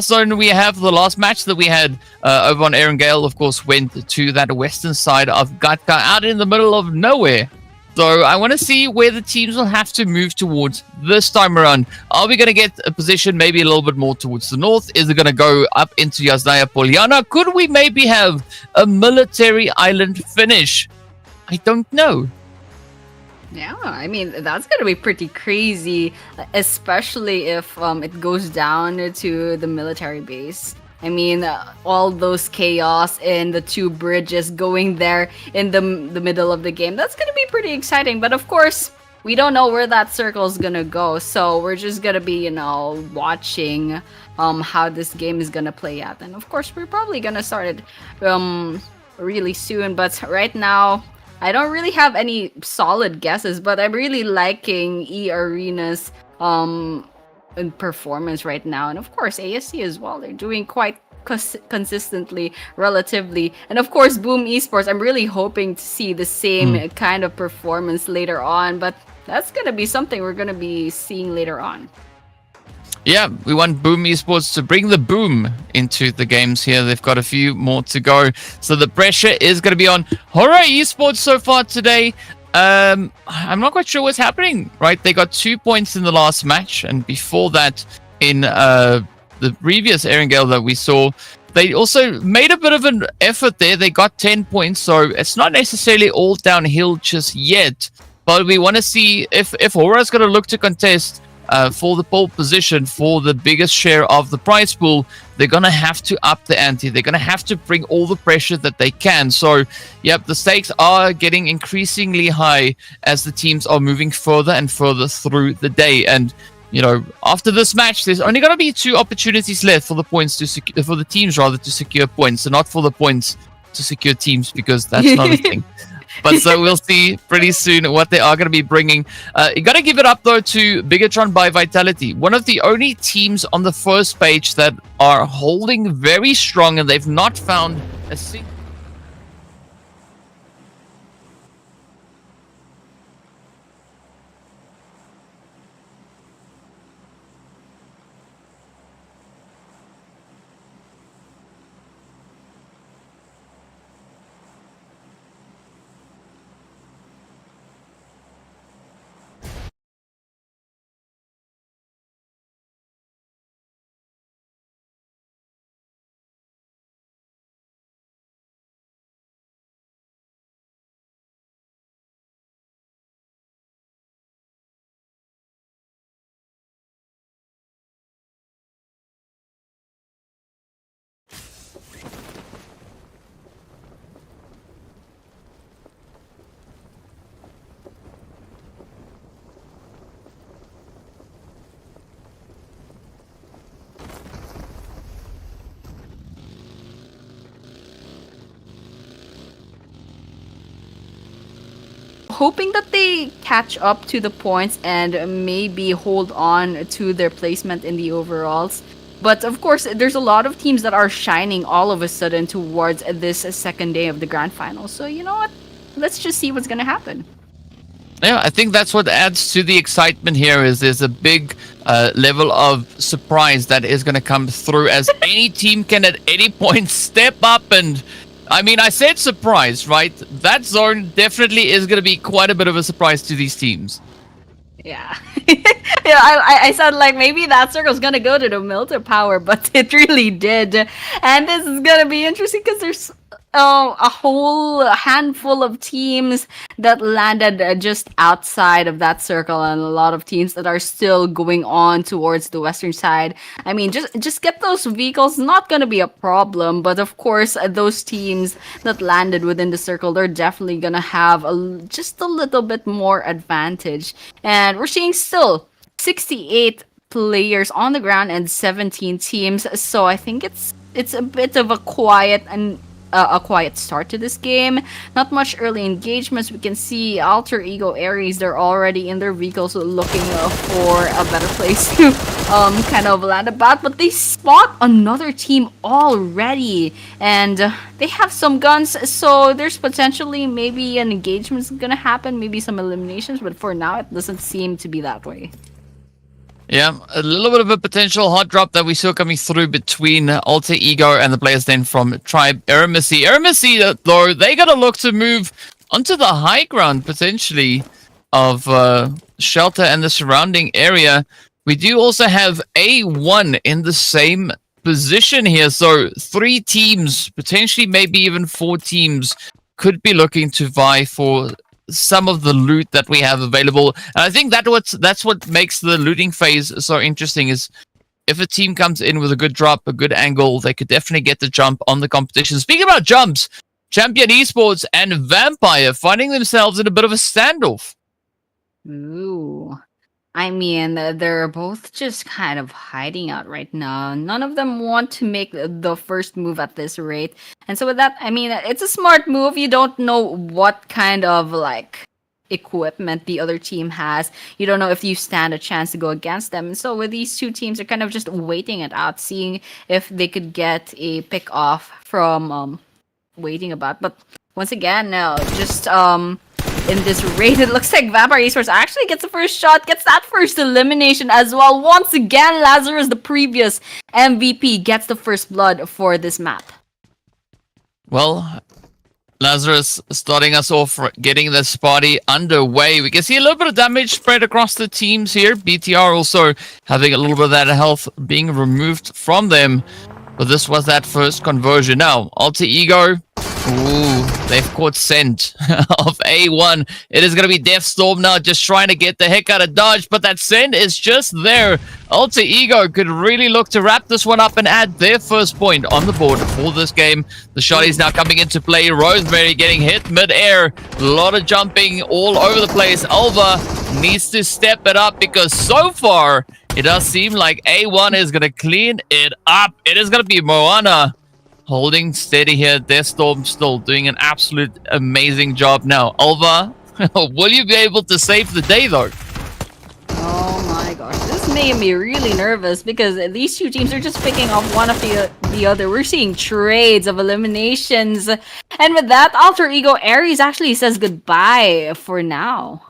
zone we have, the last match that we had over on Erangel, of course, went to that western side of Gatka, out in the middle of nowhere. So I want to see where the teams will have to move towards this time around. Are we going to get a position maybe a little bit more towards the north? Is it going to go up into Yaznaya Polyana? Could we maybe have a military island finish? I don't know. Yeah, I mean, that's gonna be pretty crazy, especially if it goes down to the military base. I mean, all those chaos and the 2 bridges going there in the middle of the game. That's gonna be pretty exciting. But of course, we don't know where that circle is gonna go. So we're just gonna be, watching how this game is gonna play out. And of course, we're probably gonna start it really soon. But right now, I don't really have any solid guesses, but I'm really liking EARENA's performance right now. And of course, ASC as well. They're doing quite consistently, relatively. And of course, Boom Esports, I'm really hoping to see the same kind of performance later on. But that's going to be something we're going to be seeing later on. Yeah, we want Boom Esports to bring the boom into the games here. They've got a few more to go. So the pressure is going to be on HORAA Esports so far today. I'm not quite sure what's happening, right? They got 2 points in the last match. And before that, in the previous Erangel that we saw, they also made a bit of an effort there. They got 10 points. So it's not necessarily all downhill just yet. But we want to see if HORAA is going to look to contest for the pole position, for the biggest share of the prize pool, they're going to have to up the ante. They're going to have to bring all the pressure that they can. So, yep, the stakes are getting increasingly high as the teams are moving further and further through the day. And, after this match, there's only going to be 2 opportunities left for the points for the teams rather to secure points, and not for the points to secure teams, because that's not a thing. But so we'll see pretty soon what they are going to be bringing. You got to give it up, though, to BIGETRON by Vitality. One of the only teams on the first page that are holding very strong, and they've not found a single... Hoping that they catch up to the points and maybe hold on to their placement in the overalls. But of course, there's a lot of teams that are shining all of a sudden towards this second day of the grand final. So you know what? Let's just see what's gonna happen. Yeah, I think that's what adds to the excitement here. Is there's a big level of surprise that is going to come through, as any team can at any point step up. And I mean, I said surprise, right? That zone definitely is going to be quite a bit of a surprise to these teams. Yeah. Yeah, I said like maybe that circle's gonna go to the Milter Power, but it really did. And this is gonna be interesting because there's a whole handful of teams that landed just outside of that circle, and a lot of teams that are still going on towards the western side. I mean, just get those vehicles, not gonna be a problem, but of course those teams that landed within the circle, they're definitely gonna have just a little bit more advantage. And we're seeing still 68 players on the ground and 17 teams, so I think it's a bit of a quiet start to this game. Not much early engagements. We can see Alter Ego Ares, they're already in their vehicles looking for a better place to kind of land about, but they spot another team already, and they have some guns, so there's potentially maybe an engagement gonna happen, maybe some eliminations, but for now it doesn't seem to be that way. Yeah, a little bit of a potential hot drop that we saw coming through between Alter Ego and the players then from Tribe EROMACY. EROMACY, though, they got to look to move onto the high ground, potentially, of Shelter and the surrounding area. We do also have A1 in the same position here, so 3 teams, potentially maybe even 4 teams, could be looking to vie for some of the loot that we have available. And I think that's what makes the looting phase so interesting, is if a team comes in with a good drop, a good angle, they could definitely get the jump on the competition. Speaking about jumps, Champion Esports and Vampire finding themselves in a bit of a standoff. Ooh. I mean, they're both just kind of hiding out right now. None of them want to make the first move at this rate. And so with that, I mean, it's a smart move. You don't know what kind of, like, equipment the other team has. You don't know if you stand a chance to go against them. And so with these two teams, they're kind of just waiting it out, seeing if they could get a pick off from waiting about. But once again, just in this raid, it looks like Vampire Esports actually gets the first shot, gets that first elimination as well. Once again, Lazarus, the previous MVP, gets the first blood for this map. Well, Lazarus starting us off, getting this party underway. We can see a little bit of damage spread across the teams here. BTR also having a little bit of that health being removed from them. But this was that first conversion. Now, Alter Ego. Ooh, they've caught scent of A1. It is going to be Deathstorm now, just trying to get the heck out of Dodge, but that scent is just there. Alter Ego could really look to wrap this one up and add their first point on the board for this game. The shot is now coming into play. Rosemary getting hit mid-air. A lot of jumping all over the place. Alva needs to step it up, because so far, it does seem like A1 is going to clean it up. It is going to be Moana holding steady here. Deathstorm still doing an absolute amazing job now. Alva, will you be able to save the day, though? Oh my gosh, this made me really nervous, because these two teams are just picking off one of the other. We're seeing trades of eliminations. And with that, Alter Ego Ares actually says goodbye for now.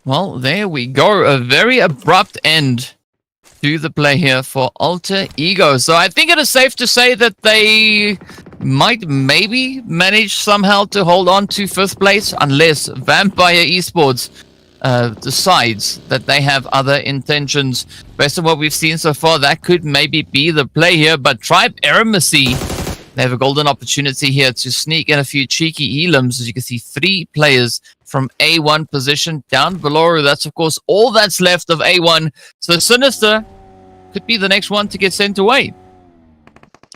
Well, there we go. A very abrupt end to the play here for Alter Ego. So I think it is safe to say that they might maybe manage somehow to hold on to 5th place, unless Vampire Esports decides that they have other intentions. Based on what we've seen so far, that could maybe be the play here. But Tribe EROMACY, they have a golden opportunity here to sneak in a few cheeky elims. As you can see, 3 players from A1 position down below. That's, of course, all that's left of A1. So Sinister could be the next one to get sent away.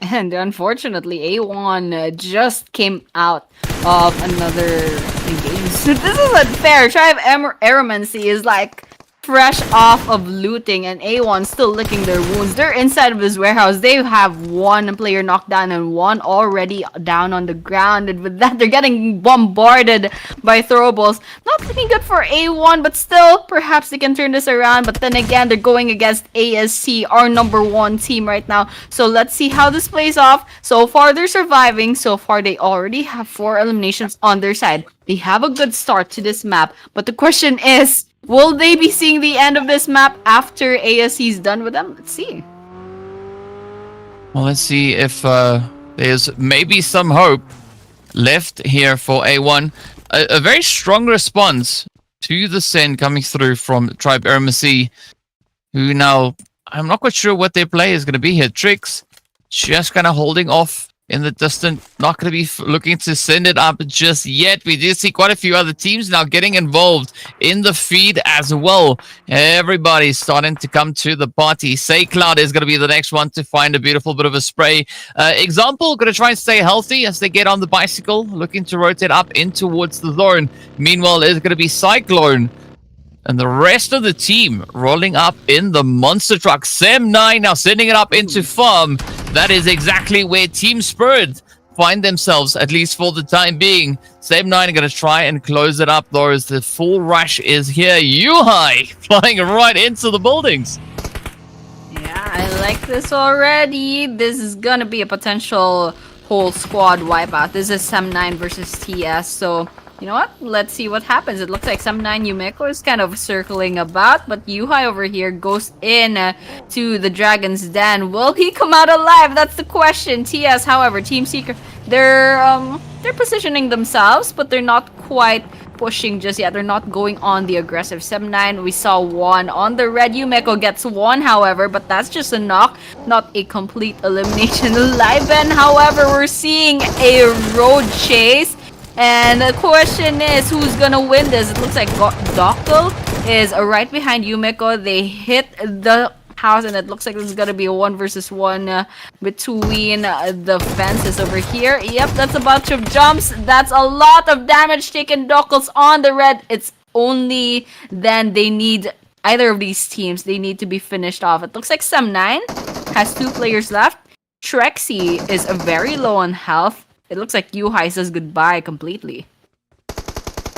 And unfortunately, A1 just came out of another engagement. This is unfair. Tribe EROMACY is like fresh off of looting, and A1 still licking their wounds. They're inside of this warehouse. They have 1 player knocked down and 1 already down on the ground. And with that, they're getting bombarded by throwables. Not looking good for A1, but still, perhaps they can turn this around. But then again, they're going against ASC, our #1 team right now. So let's see how this plays off. So far, they're surviving. So far, they already have 4 eliminations on their side. They have a good start to this map. But the question is, Will they be seeing the end of this map after ASC is done with them? Let's see. Well, let's see if there's maybe some hope left here for A1. A very strong response to the send coming through from Tribe EARENA, who now, I'm not quite sure what their play is going to be here. Tricks just kind of holding off in the distance, not going to be looking to send it up just yet. We do see quite a few other teams now getting involved in the feed as well. Everybody's starting to come to the party. Say Cloud is going to be the next one to find a beautiful bit of a spray. Example, going to try and stay healthy as they get on the bicycle, looking to rotate up in towards the zone. Meanwhile, it's going to be Cyclone and the rest of the team rolling up in the monster truck. Sem9 now sending it up into farm. That is exactly where Team Spirit find themselves, at least for the time being. Sem9 are going to try and close it up, though, as the full rush is here. Yuhai flying right into the buildings. Yeah, I like this already. This is going to be a potential whole squad wipeout. This is Sem9 versus TS, so... You know what? Let's see what happens. It looks like Sem9 Yumeko is kind of circling about, but Yuhai over here goes in to the Dragon's Den. Will he come out alive? That's the question. TS, however, Team Secret, they're positioning themselves, but they're not quite pushing just yet. They're not going on the aggressive. Sem9, we saw one on the red. Yumeko gets one, however, but that's just a knock, not a complete elimination. Liven, however, we're seeing a road chase. And the question is, who's gonna win this? It looks like Dockel is right behind Yumeko. They hit the house, and it looks like this is gonna be a 1 versus 1 between the fences over here. Yep, that's a bunch of jumps. That's a lot of damage taken. Dockel's on the red. It's only then they need either of these teams. They need to be finished off. It looks like Sem9 has 2 players left. Trexie is very low on health. It looks like Yuhai says goodbye completely.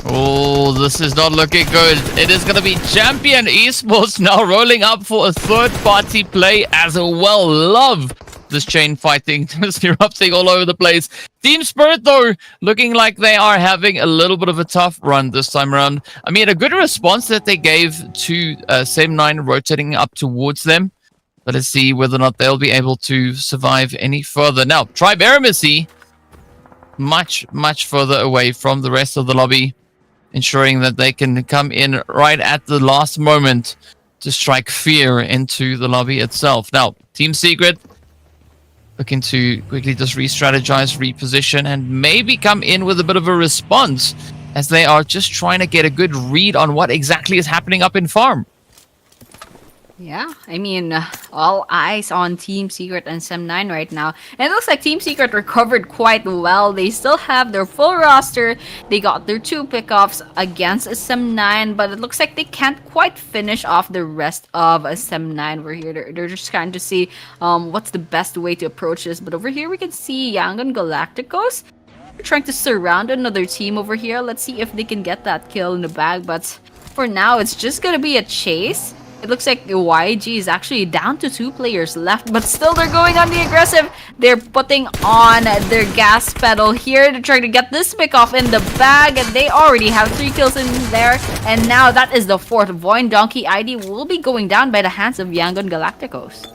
Oh, this is not looking good. It is going to be Champion Esports now rolling up for a third-party play as well. Love this chain fighting, just erupting all over the place. Team Spirit, though, looking like they are having a little bit of a tough run this time around. I mean, a good response that they gave to Sem9 rotating up towards them. But let's see whether or not they'll be able to survive any further. Now, Tribe EARENA much further away from the rest of the lobby, ensuring that they can come in right at the last moment to strike fear into the lobby itself. Now, Team Secret looking to quickly just re-strategize, reposition, and maybe come in with a bit of a response as they are just trying to get a good read on what exactly is happening up in farm. Yeah, I mean, all eyes on Team Secret and Sem9 right now. And it looks like Team Secret recovered quite well. They still have their full roster. They got their 2 pickoffs against Sem9, but it looks like they can't quite finish off the rest of Sem9. We're here. They're just trying to see what's the best way to approach this. But over here, we can see YANGON Galacticos. They're trying to surround another team over here. Let's see if they can get that kill in the bag. But for now, it's just going to be a chase. It looks like YG is actually down to 2 players left, but still they're going on the aggressive. They're putting on their gas pedal here to try to get this pick off in the bag, and they already have 3 kills in there. And now that is the 4th. VOIN Donkey ID will be going down by the hands of YANGON Galacticos.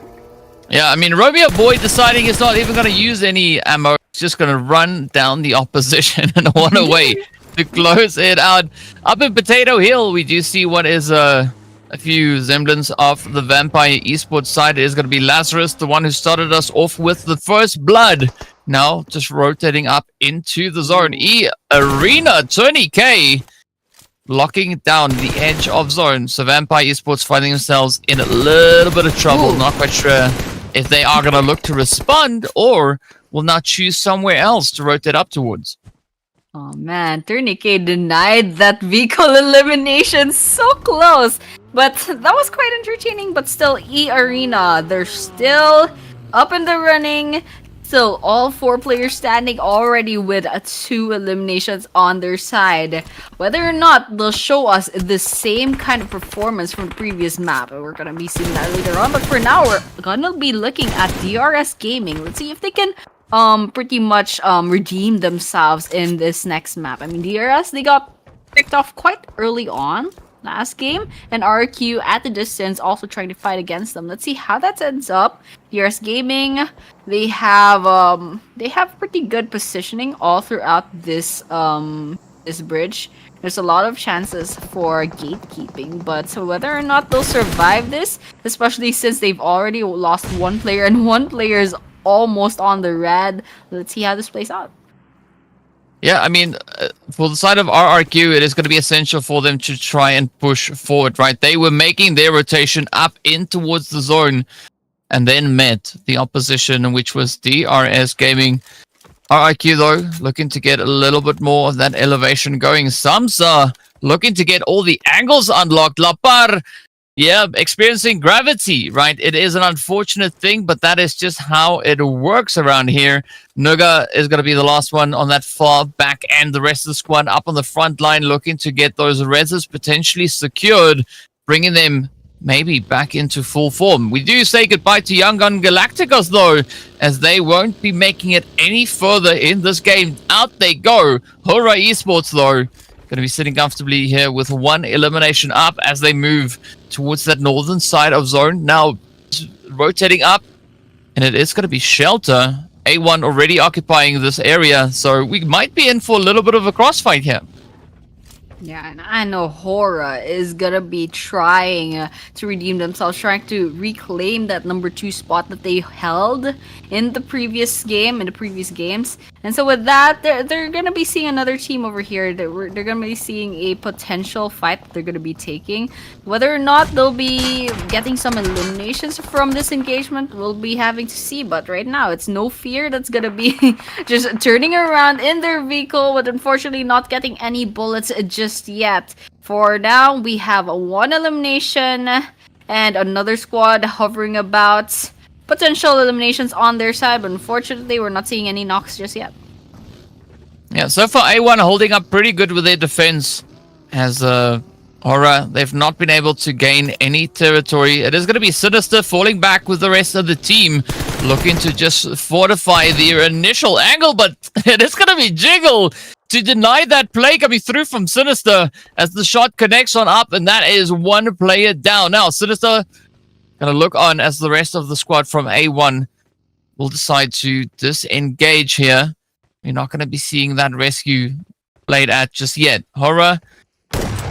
Yeah, I mean, Romeo Boy deciding he's not even going to use any ammo. He's just going to run down the opposition and one away to close it out. Up in Potato Hill, we do see what is a few semblance of the Vampire Esports side. It is going to be Lazarus, the one who started us off with the first blood. Now just rotating up into the zone. EARENA, Tony K, locking down the edge of zone. So Vampire Esports finding themselves in a little bit of trouble. Ooh. Not quite sure if they are going to look to respond or will now choose somewhere else to rotate up towards. Oh man, Tourniquet denied that vehicle elimination. So close. But that was quite entertaining. But still, EARENA, they're still up in the running. Still, all 4 players standing already with 2 eliminations on their side. Whether or not they'll show us the same kind of performance from the previous map, we're going to be seeing that later on. But for now, we're going to be looking at DRS Gaming. Let's see if they can pretty much redeem themselves in this next map. I mean, DRS, they got picked off quite early on last game, and RQ at the distance also trying to fight against them. Let's see how that ends up. DRS Gaming, they have pretty good positioning all throughout this this bridge. There's a lot of chances for gatekeeping, but so whether or not they'll survive this, especially since they've already lost one player and one player is almost on the red. Let's see how this plays out. Yeah, I mean, for the side of RRQ, it is going to be essential for them to try and push forward, right? They were making their rotation up in towards the zone and then met the opposition, which was DRS Gaming. RRQ, though, looking to get a little bit more of that elevation going. Samsa looking to get all the angles unlocked. Lapar, yeah, experiencing gravity, right? It is an unfortunate thing, but that is just how it works around here. Nuga is going to be the last one on that far back end. The rest of the squad up on the front line looking to get those reses potentially secured, bringing them maybe back into full form. We do say goodbye to YANGON Galacticos, though, as they won't be making it any further in this game. Out they go. HORAA Esports, though, going to be sitting comfortably here with one elimination up as they move towards that northern side of zone. Now rotating up, and it is going to be Shelter. A1 already occupying this area, so we might be in for a little bit of a crossfight here. Yeah, and I know HORAA is gonna be trying to redeem themselves, trying to reclaim that number 2 spot that they held in the previous game, in the previous games. And so with that, they're gonna be seeing another team over here. They're gonna be seeing a potential fight that they're gonna be taking. Whether or not they'll be getting some eliminations from this engagement, we'll be having to see. But right now, it's No Fear that's gonna be just turning around in their vehicle, but unfortunately not getting any bullets just yet. For now, we have one elimination and another squad hovering about. Potential eliminations on their side, but unfortunately, we're not seeing any knocks just yet. Yeah, so far A1 holding up pretty good with their defense. As HORAA, they've not been able to gain any territory. It is going to be Sinister falling back with the rest of the team, looking to just fortify their initial angle, but it is going to be Jiggle to deny that play coming through from Sinister as the shot connects on up, and that is one player down. Now, Sinister going to look on as the rest of the squad from A1 will decide to disengage here. You're not going to be seeing that rescue played at just yet. HORAA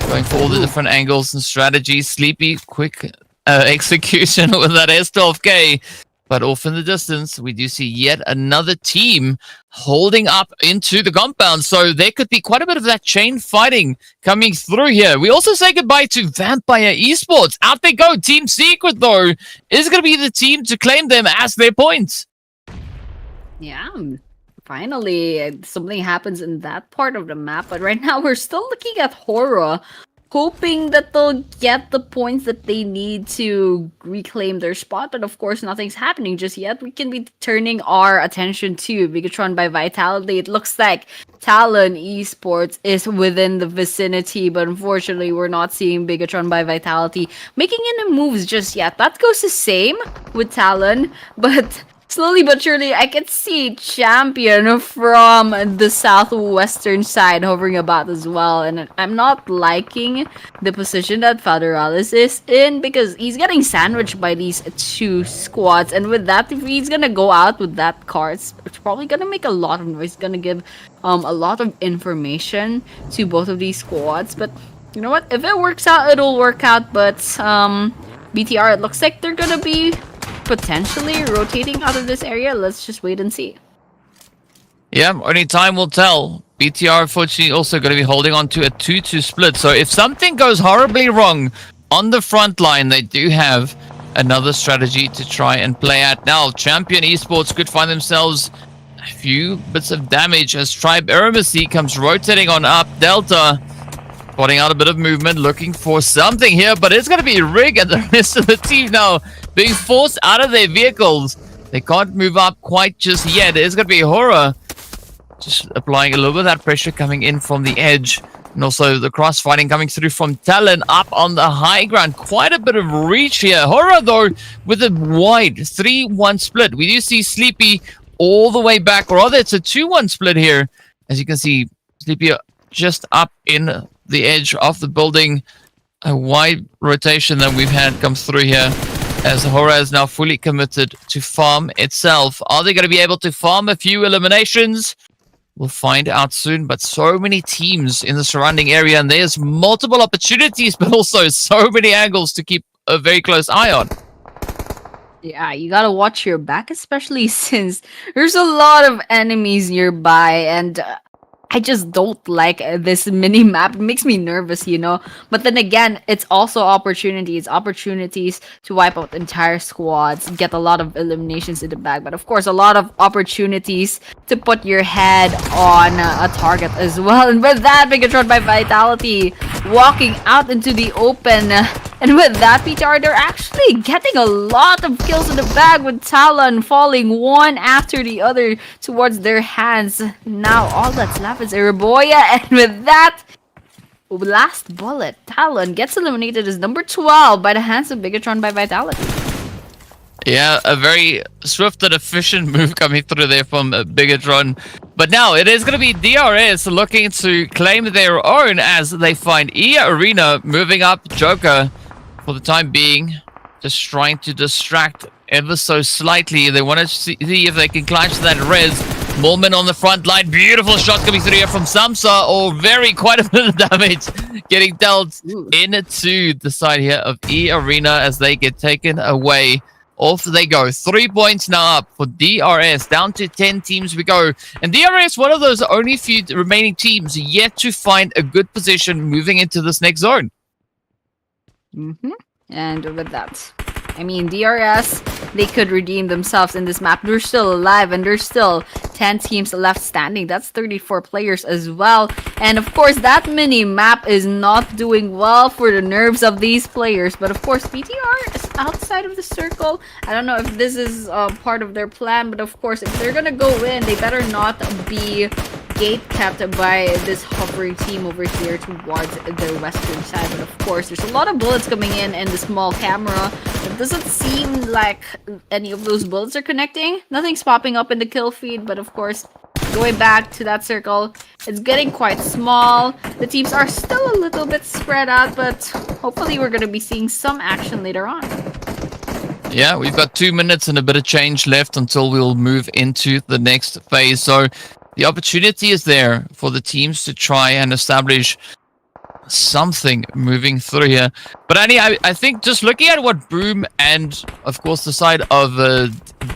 going for all the different angles and strategies. Sleepy, quick execution with that S12K. But off in the distance, we do see yet another team holding up into the compound. So there could be quite a bit of that chain fighting coming through here. We also say goodbye to Vampire Esports. Out they go. Team Secret, though, is going to be the team to claim them as their points. Yeah, finally, something happens in that part of the map. But right now, we're still looking at HORAA, hoping that they'll get the points that they need to reclaim their spot. But of course, nothing's happening just yet. We can be turning our attention to BIGETRON by Vitality. It looks like TALON Esports is within the vicinity, but unfortunately, we're not seeing BIGETRON by Vitality making any moves just yet. That goes the same with TALON, but slowly but surely, I can see Champion from the southwestern side hovering about as well. And I'm not liking the position that Federalis is in because he's getting sandwiched by these 2 squads. And with that, if he's going to go out with that card, it's probably going to make a lot of noise. It's going to give a lot of information to both of these squads. But you know what? If it works out, it'll work out. But BTR, it looks like they're going to be potentially rotating out of this area. Let's just wait and see. Yeah, only time will tell. BTR, unfortunately, also going to be holding on to a 2-2 split. So if something goes horribly wrong on the front line, they do have another strategy to try and play at. Now, Champion Esports could find themselves a few bits of damage as Tribe AEROMACY comes rotating on up. Delta spotting out a bit of movement, looking for something here, but it's going to be Rig and the rest of the team now being forced out of their vehicles. They can't move up quite just yet. It's going to be HORAA just applying a little bit of that pressure coming in from the edge. And also the cross-fighting coming through from TALON up on the high ground. Quite a bit of reach here. HORAA, though, with a wide 3-1 split. We do see Sleepy all the way back. Or rather, it's a 2-1 split here. As you can see, Sleepy just up in the edge of the building. a wide rotation that we've had come through here, as HORAA is now fully committed to farm itself. Are they going to be able to farm a few eliminations? We'll find out soon, but so many teams in the surrounding area, and there's multiple opportunities, but also so many angles to keep a very close eye on. Yeah, you gotta watch your back, especially since there's a lot of enemies nearby, and I just don't like this mini map. It makes me nervous, you know. But then again, it's also opportunities to wipe out entire squads, get a lot of eliminations in the bag. But of course, a lot of opportunities to put your head on a target as well. And with that, BIGETRON by Vitality walking out into the open. And with that, PTR, they're actually getting a lot of kills in the bag, with TALON falling one after the other towards their hands. Now all that's left is Erangel, and with that, last bullet, TALON gets eliminated as number 12 by the hands of BIGETRON by Vitality. Yeah, a very swift and efficient move coming through there from BIGETRON. But now it is going to be DRS looking to claim their own as they find EARENA moving up Joker for the time being, just trying to distract ever so slightly. They want to see if they can climb to that res. Molman on the front line, beautiful shot coming through here from Samsa, or quite a bit of damage getting dealt into the side here of EARENA as they get taken away. Off they go. 3 points now up for DRS. Down to 10 teams we go. And DRS, one of those only few remaining teams yet to find a good position moving into this next zone. And with that, I mean, DRS, they could redeem themselves in this map. They're still alive, and there's still 10 teams left standing. That's 34 players as well. And of course, that mini map is not doing well for the nerves of these players. But of course, PTR is outside of the circle. I don't know if this is part of their plan, but of course, if they're gonna go in, they better not be gate kept by this hovering team over here towards their western side. But of course, there's a lot of bullets coming in the small camera. It doesn't seem like any of those bullets are connecting. Nothing's popping up in the kill feed, but of course, going back to that circle, it's getting quite small. The teams are still a little bit spread out, but hopefully we're going to be seeing some action later on. Yeah, we've got 2 minutes and a bit of change left until we'll move into the next phase. So the opportunity is there for the teams to try and establish something moving through here. But Annie, I think just looking at what Boom and of course the side of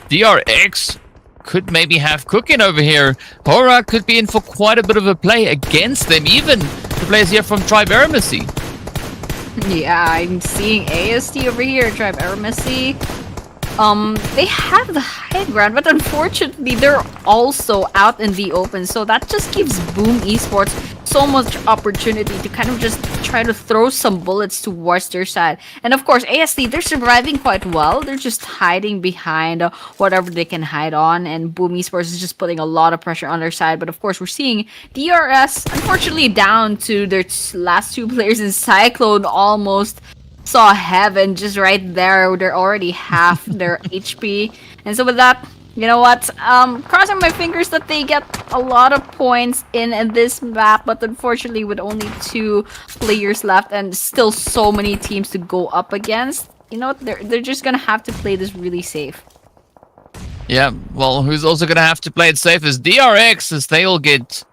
DRX could maybe have cooking over here, HORAA could be in for quite a bit of a play against them, even the players here from Tribe AEROMACY. Yeah, I'm seeing AST over here, Tribe AEROMACY. They have the high ground, but unfortunately, they're also out in the open. So that just gives Boom Esports so much opportunity to kind of just try to throw some bullets towards their side. And of course, AST, they're surviving quite well. They're just hiding behind whatever they can hide on. And Boom Esports is just putting a lot of pressure on their side. But of course, we're seeing DRS, unfortunately, down to their last 2 players in Cyclone almost saw heaven just right there. They're already half their HP. And so with that, you know what? Crossing my fingers that they get a lot of points in this map, but unfortunately with only 2 players left and still so many teams to go up against, you know, they're just gonna have to play this really safe. Yeah, well, who's also gonna have to play it safe is DRX, as they'll get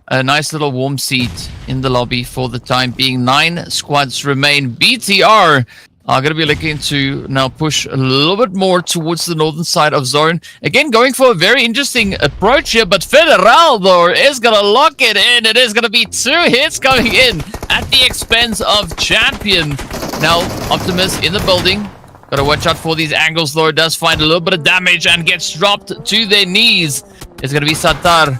a nice little warm seat in the lobby for the time being. 9 squads remain. BTR are going to be looking to now push a little bit more towards the northern side of zone. Again, going for a very interesting approach here, but Federal, though, is going to lock it in. It is going to be 2 hits coming in at the expense of Champion. Now, Optimus in the building. Got to watch out for these angles, though. It does find a little bit of damage and gets dropped to their knees. It's going to be Satar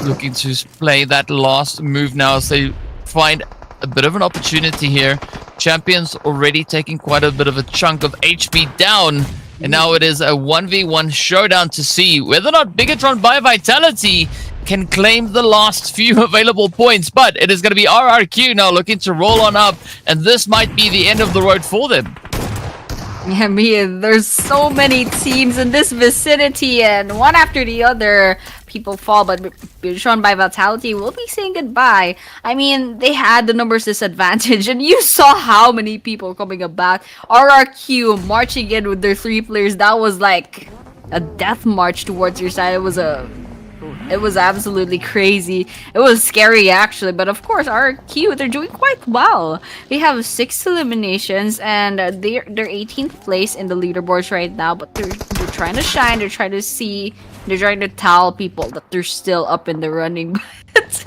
looking to play that last move now as they find a bit of an opportunity here. Champion's already taking quite a bit of a chunk of HP down, and now it is a 1v1 showdown to see whether or not BIGETRON by Vitality can claim the last few available points. But it is going to be RRQ now looking to roll on up, and this might be the end of the road for them. I mean, there's so many teams in this vicinity, and one after the other, people fall. But BIGETRON by Vitality will be saying goodbye. I mean, they had the numbers disadvantage, and you saw how many people coming about. RRQ marching in with their 3 players. That was like a death march towards your side. It was absolutely crazy. It was scary actually, but of course RRQ, they're doing quite well. They have 6 eliminations and they're 18th place in the leaderboards right now, but they're trying to shine. They're trying to tell people that they're still up in the running. But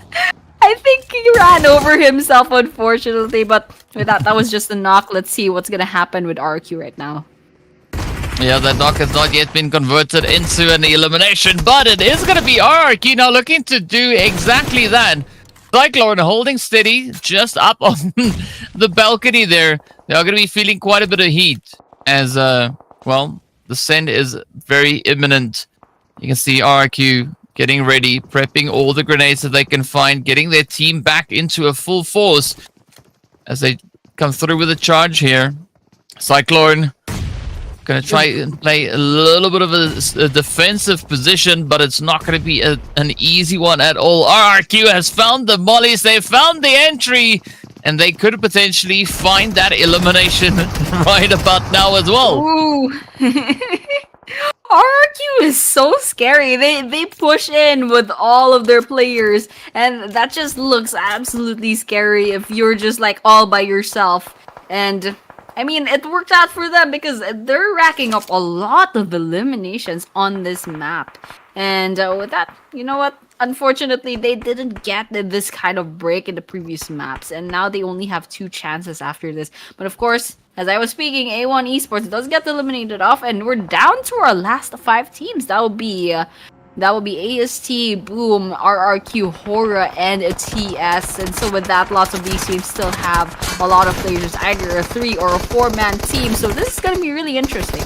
I think he ran over himself unfortunately, but with that was just a knock. Let's see what's gonna happen with RRQ right now. Yeah, that knock has not yet been converted into an elimination, but it is going to be RRQ now looking to do exactly that. Cyclone holding steady just up on the balcony there. They are going to be feeling quite a bit of heat as, well, the send is very imminent. You can see RRQ getting ready, prepping all the grenades that they can find, getting their team back into a full force as they come through with a charge here. Cyclone gonna try and play a little bit of a defensive position, but it's not gonna be an easy one at all. RRQ has found the mollies, they found the entry, and they could potentially find that elimination right about now as well. Ooh. RRQ is so scary. They push in with all of their players, and that just looks absolutely scary if you're just like all by yourself. And I mean, it worked out for them because they're racking up a lot of eliminations on this map. And with that, you know what? Unfortunately, they didn't get this kind of break in the previous maps. And now they only have 2 chances after this. But of course, as I was speaking, A1 Esports does get eliminated off. And we're down to our last 5 teams. That will be AST, Boom, RRQ, HORAA, and TS. And so with that, lots of these teams still have a lot of players, either a 3 or a 4-man team. So this is going to be really interesting.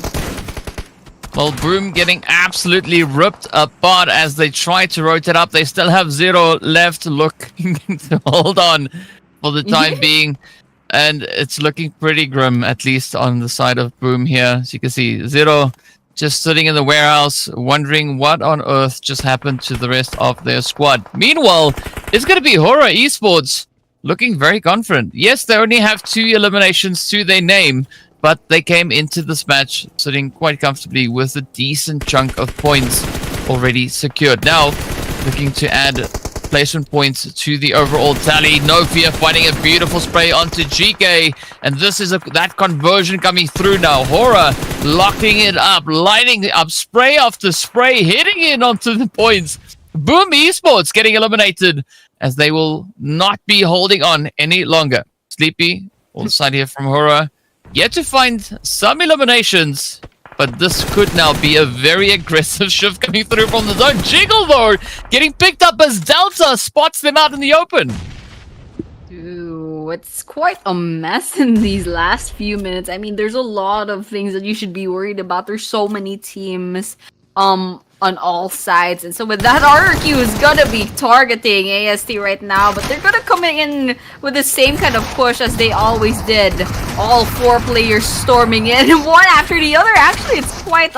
Well, Broom getting absolutely ripped apart as they try to rotate up. They still have 0 left looking to hold on for the time being. And it's looking pretty grim, at least on the side of Broom here. As you can see, 0 just sitting in the warehouse, wondering what on earth just happened to the rest of their squad. Meanwhile, it's going to be HORAA Esports looking very confident. Yes, they only have 2 eliminations to their name, but they came into this match sitting quite comfortably with a decent chunk of points already secured. Now, looking to add placement points to the overall tally. No Fear finding a beautiful spray onto GK, and this is that conversion coming through now. HORAA locking it up, lining it up, spray after spray, hitting in onto the points. Boom Esports getting eliminated as they will not be holding on any longer. Sleepy, on the side here from HORAA, yet to find some eliminations, but this could now be a very aggressive shift coming through from the zone. Jiggle though, getting picked up as Delta spots them out in the open. Ooh, it's quite a mess in these last few minutes. I mean, there's a lot of things that you should be worried about. There's so many teams on all sides, and so with that, RRQ is gonna be targeting AST right now, but they're gonna come in with the same kind of push as they always did. All 4 players storming in, one after the other. Actually, it's quite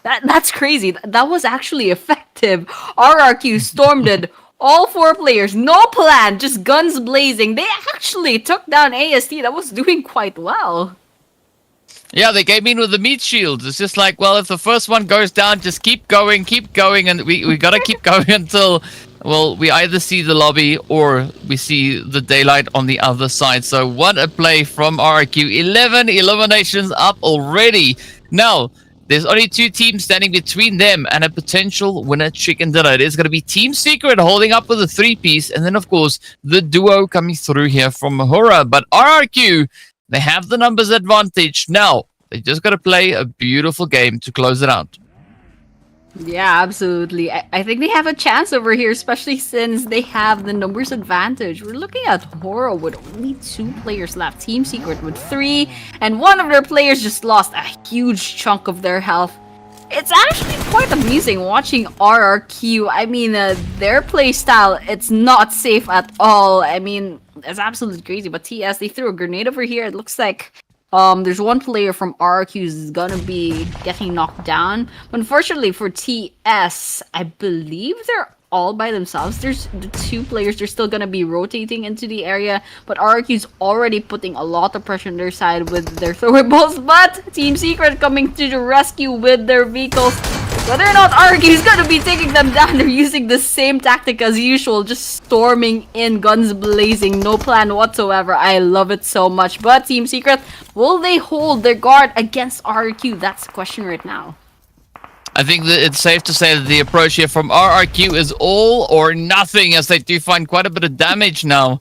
that's crazy. That was actually effective. RRQ stormed it. All 4 players, no plan, just guns blazing. They actually took down AST. That was doing quite well. Yeah, they came in with the meat shields. It's just like, well, if the first one goes down, just keep going, and we gotta keep going until, well, we either see the lobby or we see the daylight on the other side. So what a play from RRQ. 11 eliminations up already. Now, there's only 2 teams standing between them and a potential winner chicken dinner. It is going to be Team Secret holding up with a 3-piece, and then, of course, the duo coming through here from HORAA. But RRQ, they have the numbers advantage. Now, they just got to play a beautiful game to close it out. Yeah, absolutely. I think they have a chance over here, especially since they have the numbers advantage. We're looking at HORAA with only 2 players left. Team Secret with 3, and one of their players just lost a huge chunk of their health. It's actually quite amusing watching RRQ. I mean, their playstyle, it's not safe at all. I mean, it's absolutely crazy. But TS, they threw a grenade over here. It looks like There's one player from RQ who's gonna be getting knocked down. But unfortunately for TS, I believe they're all by themselves. There's the two players, they're still gonna be rotating into the area, but RQ's already putting a lot of pressure on their side with their throwables, but Team Secret coming to the rescue with their vehicles. Whether or not RQ's gonna be taking them down, they're using the same tactic as usual, just storming in, guns blazing, no plan whatsoever. I love it so much. But Team Secret, will they hold their guard against RQ? That's the question right now. I think that it's safe to say that the approach here from RRQ is all or nothing, as they do find quite a bit of damage now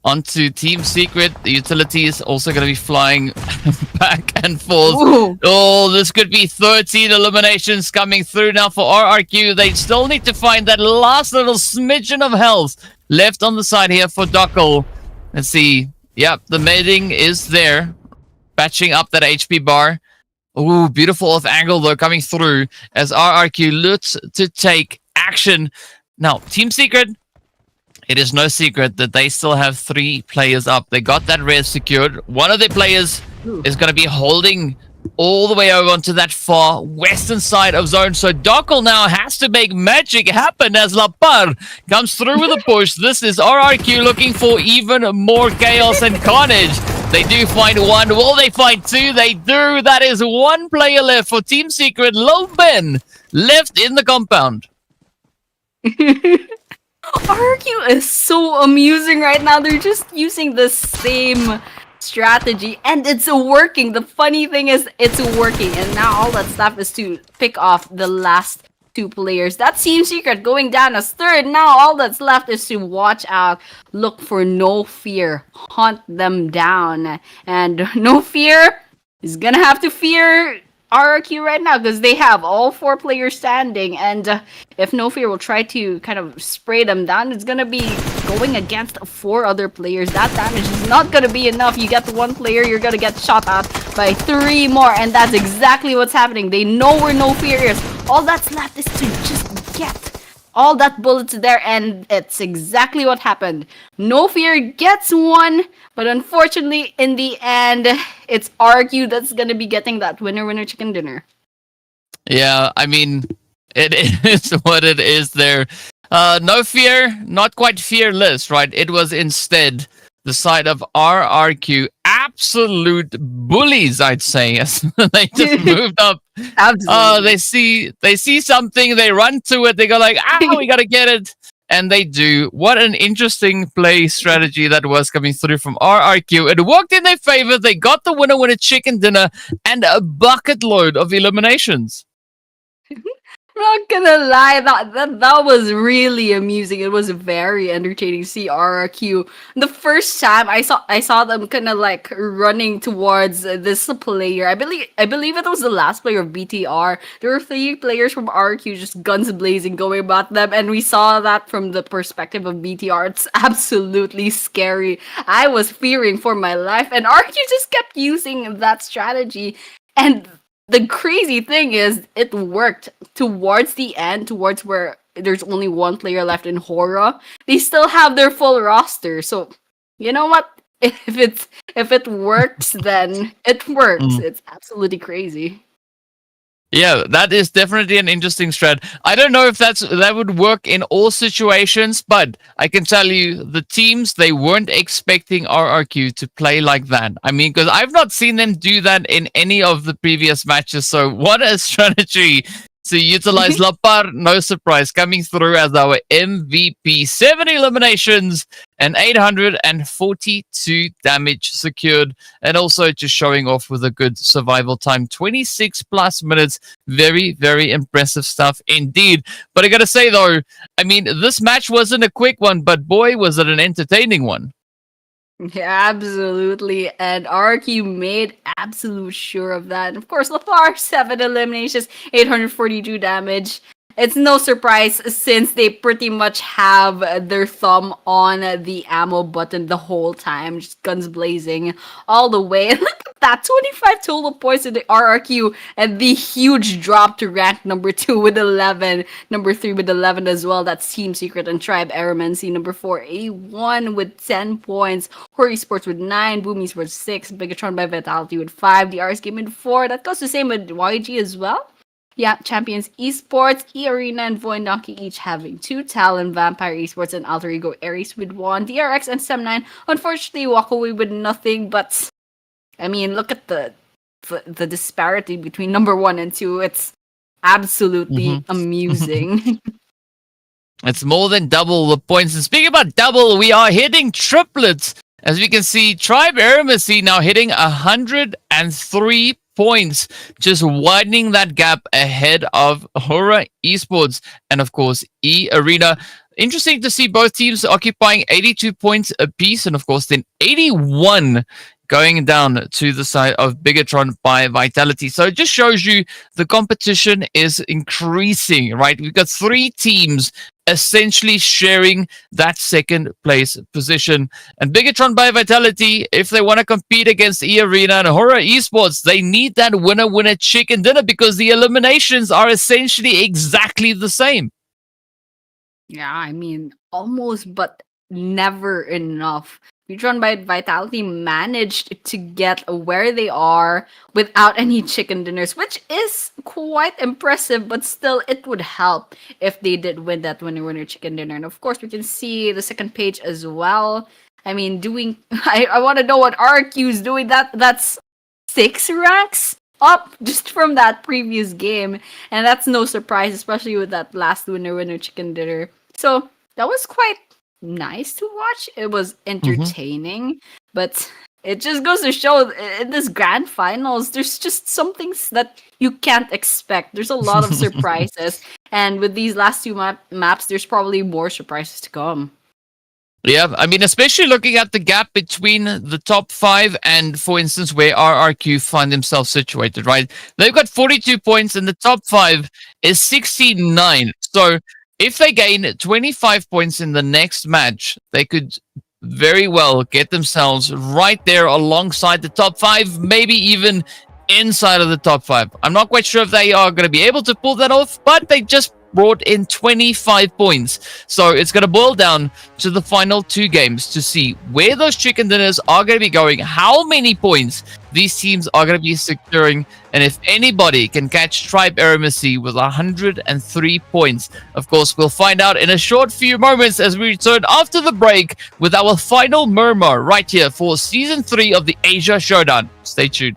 onto Team Secret. The utility is also going to be flying back and forth. Ooh. Oh, this could be 13 eliminations coming through now for RRQ. They still need to find that last little smidgen of health left on the side here for Dockel. Let's see. Yep, the mating is there, patching up that HP bar. Ooh, beautiful off angle though coming through as RRQ looks to take action. Now, Team Secret, it is no secret that they still have 3 players up. They got that res secured. One of their players is going to be holding all the way over onto that far western side of zone. So Dockel now has to make magic happen as Lapar comes through with a push. This is RRQ looking for even more chaos and carnage. They do find one. Will they find 2? They do. That is 1 player left for Team Secret. Lil Ben left in the compound. RQ is so amusing right now. They're just using the same strategy and it's working. The funny thing is it's working, and now all that's left is to pick off the last 2 players. That's Team Secret going down as 3rd. Now all that's left is to watch out, look for No Fear, hunt them down, and No Fear is gonna have to fear RRQ right now because they have all 4 players standing, and if No Fear will try to kind of spray them down, it's gonna be going against 4 other players. That damage is not gonna be enough. You get 1 player, you're gonna get shot at by 3 more, and that's exactly what's happening. They know where No Fear is. All that's left is to just get all that bullets there, and it's exactly what happened. No Fear gets 1, but unfortunately, in the end, it's RQ that's gonna be getting that winner chicken dinner. Yeah, I mean, it is what it is there. No Fear, not quite fearless, right? It was instead the side of RRQ. Absolute bullies, I'd say, as they just moved up. Absolutely. They see something, they run to it, they go like, we gotta get it. And they do. What an interesting play strategy that was coming through from RRQ. It worked in their favor. They got the winner chicken dinner and a bucket load of eliminations. Not gonna lie, that was really amusing. It was very entertaining to see RRQ. The first time I saw them kind of like running towards this player. I believe it was the last player of BTR. There were 3 players from RRQ just guns blazing going about them, and we saw that from the perspective of BTR. It's absolutely scary. I was fearing for my life, and RRQ just kept using that strategy, and the crazy thing is, it worked towards the end, towards where there's only 1 player left in HORAA. They still have their full roster. So, you know what? If it works, then it works. It's absolutely crazy. Yeah, that is definitely an interesting strat. I don't know if that would work in all situations, but I can tell you the teams, they weren't expecting RRQ to play like that. I mean, because I've not seen them do that in any of the previous matches. So what a strategy to utilize Lapar. No surprise, coming through as our MVP. 7 eliminations and 842 damage secured, and also just showing off with a good survival time, 26 plus minutes. Very, very impressive stuff indeed. But I gotta say though, I mean, this match wasn't a quick one, but boy, was it an entertaining one. Yeah, absolutely. And RQ made absolute sure of that. And of course, Lapar, 7 eliminations, 842 damage. It's no surprise since they pretty much have their thumb on the ammo button the whole time. Just guns blazing all the way. And look at that. 25 total points in the RRQ and the huge drop to rank number 2 with 11. Number 3 with 11 as well. That's Team Secret and Tribe AEROMACY. Number 4, A1 with 10 points. HORAA Esports with 9. Boom Esports 6. BIGETRON by Vitality with 5. The RS Game with 4. That goes the same with YG as well. Yeah, Champions Esports, EARENA, and VOIN Donkey each having 2. TALON, Vampire Esports, and Alter Ego Aries with 1. DRX and Sem9 unfortunately walk away with nothing, but I mean, look at the disparity between number 1 and 2. It's absolutely amusing. It's more than double the points. And speaking about double, we are hitting triplets. As we can see, Tribe AEROMACY now hitting 103 points, just widening that gap ahead of HORAA Esports and, of course, EARENA. Interesting to see both teams occupying 82 points apiece, and, of course, then 81 going down to the side of BIGETRON by Vitality. So it just shows you the competition is increasing, right? We've got 3 teams essentially sharing that second place position. And BIGETRON by Vitality, if they want to compete against EARENA and HORAA Esports, they need that winner-winner chicken dinner because the eliminations are essentially exactly the same. Yeah, I mean, almost, but never enough. BIGETRON by Vitality managed to get where they are without any chicken dinners, which is quite impressive, but still, it would help if they did win that winner-winner chicken dinner. And of course, we can see the second page as well. I mean, I want to know what RQ is doing. That's 6 ranks up just from that previous game. And that's no surprise, especially with that last winner-winner chicken dinner. So, that was quite nice to watch. It was entertaining, but it just goes to show in this grand finals, there's just some things that you can't expect. There's a lot of surprises, and with these last 2 maps, there's probably more surprises to come. Yeah, I mean, especially looking at the gap between the top 5 and, for instance, where RRQ find themselves situated, right? They've got 42 points, and the top 5 is 69. So if they gain 25 points in the next match, they could very well get themselves right there alongside the top 5, maybe even inside of the top 5. I'm not quite sure if they are going to be able to pull that off, but they just brought in 25 points. So it's going to boil down to the final 2 games to see where those chicken dinners are going to be going, how many points these teams are going to be securing, and if anybody can catch Tribe AEROMACY with 103 points. Of course, we'll find out in a short few moments as we return after the break with our final Miramar right here for Season 3 of the Asia Showdown. Stay tuned.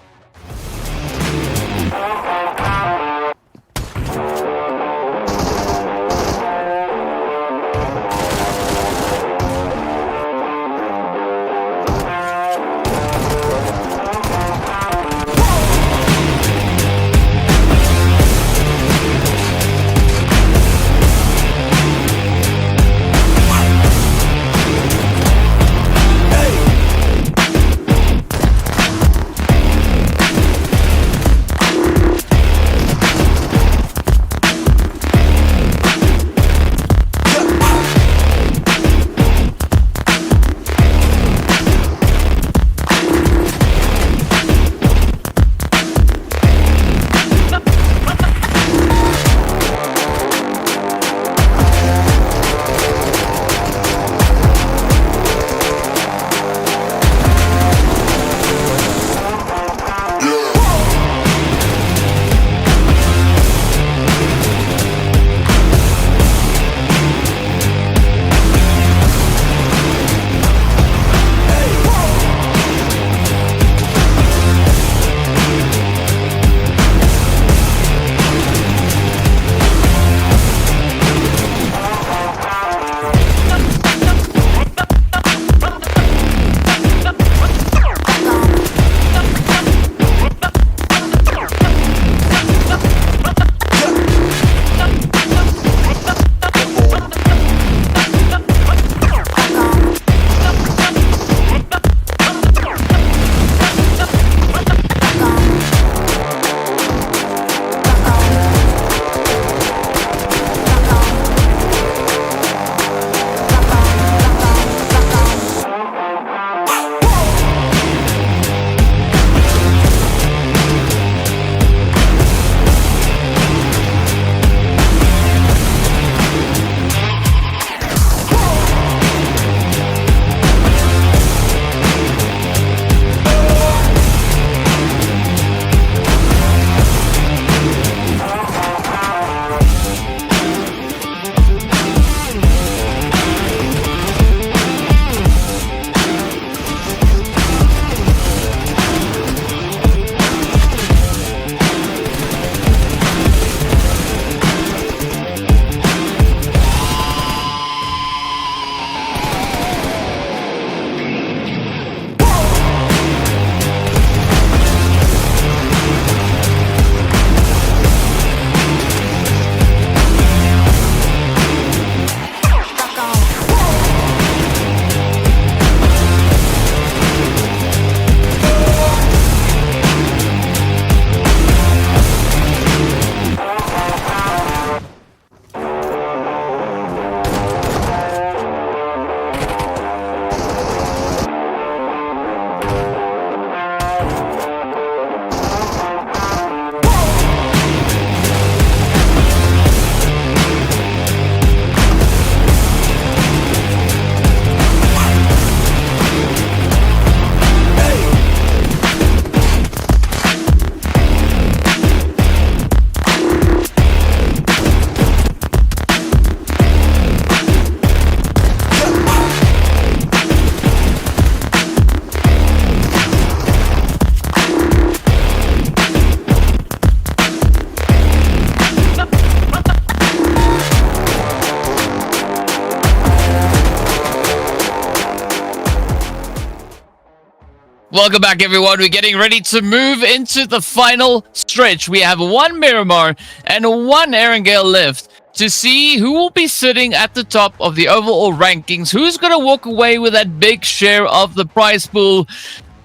Welcome back, everyone. We're getting ready to move into the final stretch. We have one Miramar and one Erangel left to see who will be sitting at the top of the overall rankings. Who's going to walk away with that big share of the prize pool?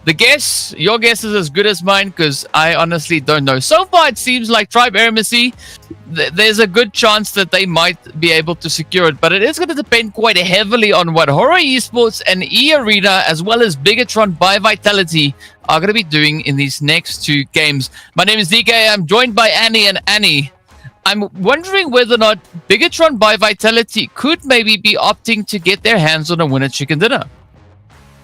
Your guess is as good as mine because I honestly don't know. So far, it seems like Tribe AEROMACY, there's a good chance that they might be able to secure it, but it is going to depend quite heavily on what HORAA Esports and EARENA, as well as BIGETRON by Vitality, are going to be doing in these next two games. My name is DK. I'm joined by Annie, and Annie, I'm wondering whether or not BIGETRON by Vitality could maybe be opting to get their hands on a winner chicken dinner.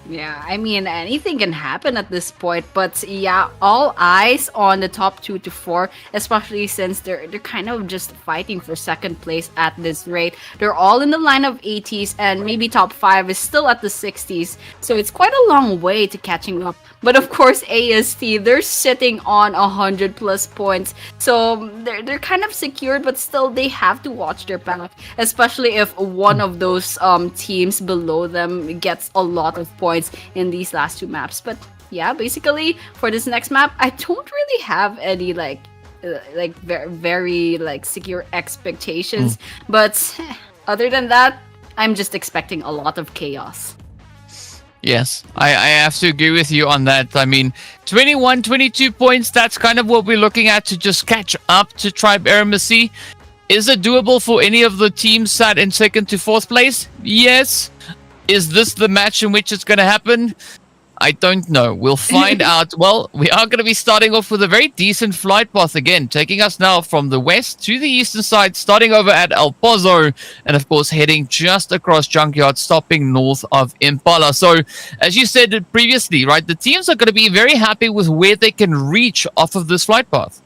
Yeah, I mean, anything can happen at this point, but yeah, all eyes on the top 2 to 4, especially since they're kind of just fighting for second place at this rate. They're all in the line of 80s, and maybe top 5 is still at the 60s, so it's quite a long way to catching up. But of course, AST, they're sitting on 100 plus points, so they're kind of secured, but still they have to watch their back, especially if one of those teams below them gets a lot of points in these last two maps. But yeah, basically for this next map, I don't really have any very secure expectations. But other than that, I'm just expecting a lot of chaos. Yes, I have to agree with you on that. I mean, 21, 22 points, that's kind of what we're looking at to just catch up to Tribe AEROMACY. Is it doable for any of the teams sat in 2nd to 4th place? Yes. Is this the match in which it's going to happen? I don't know. We'll find out. Well, we are going to be starting off with a very decent flight path again, taking us now from the west to the eastern side, starting over at El Pozo, and of course heading just across Junkyard, stopping north of Impala. So, as you said previously, right, the teams are going to be very happy with where they can reach off of this flight path.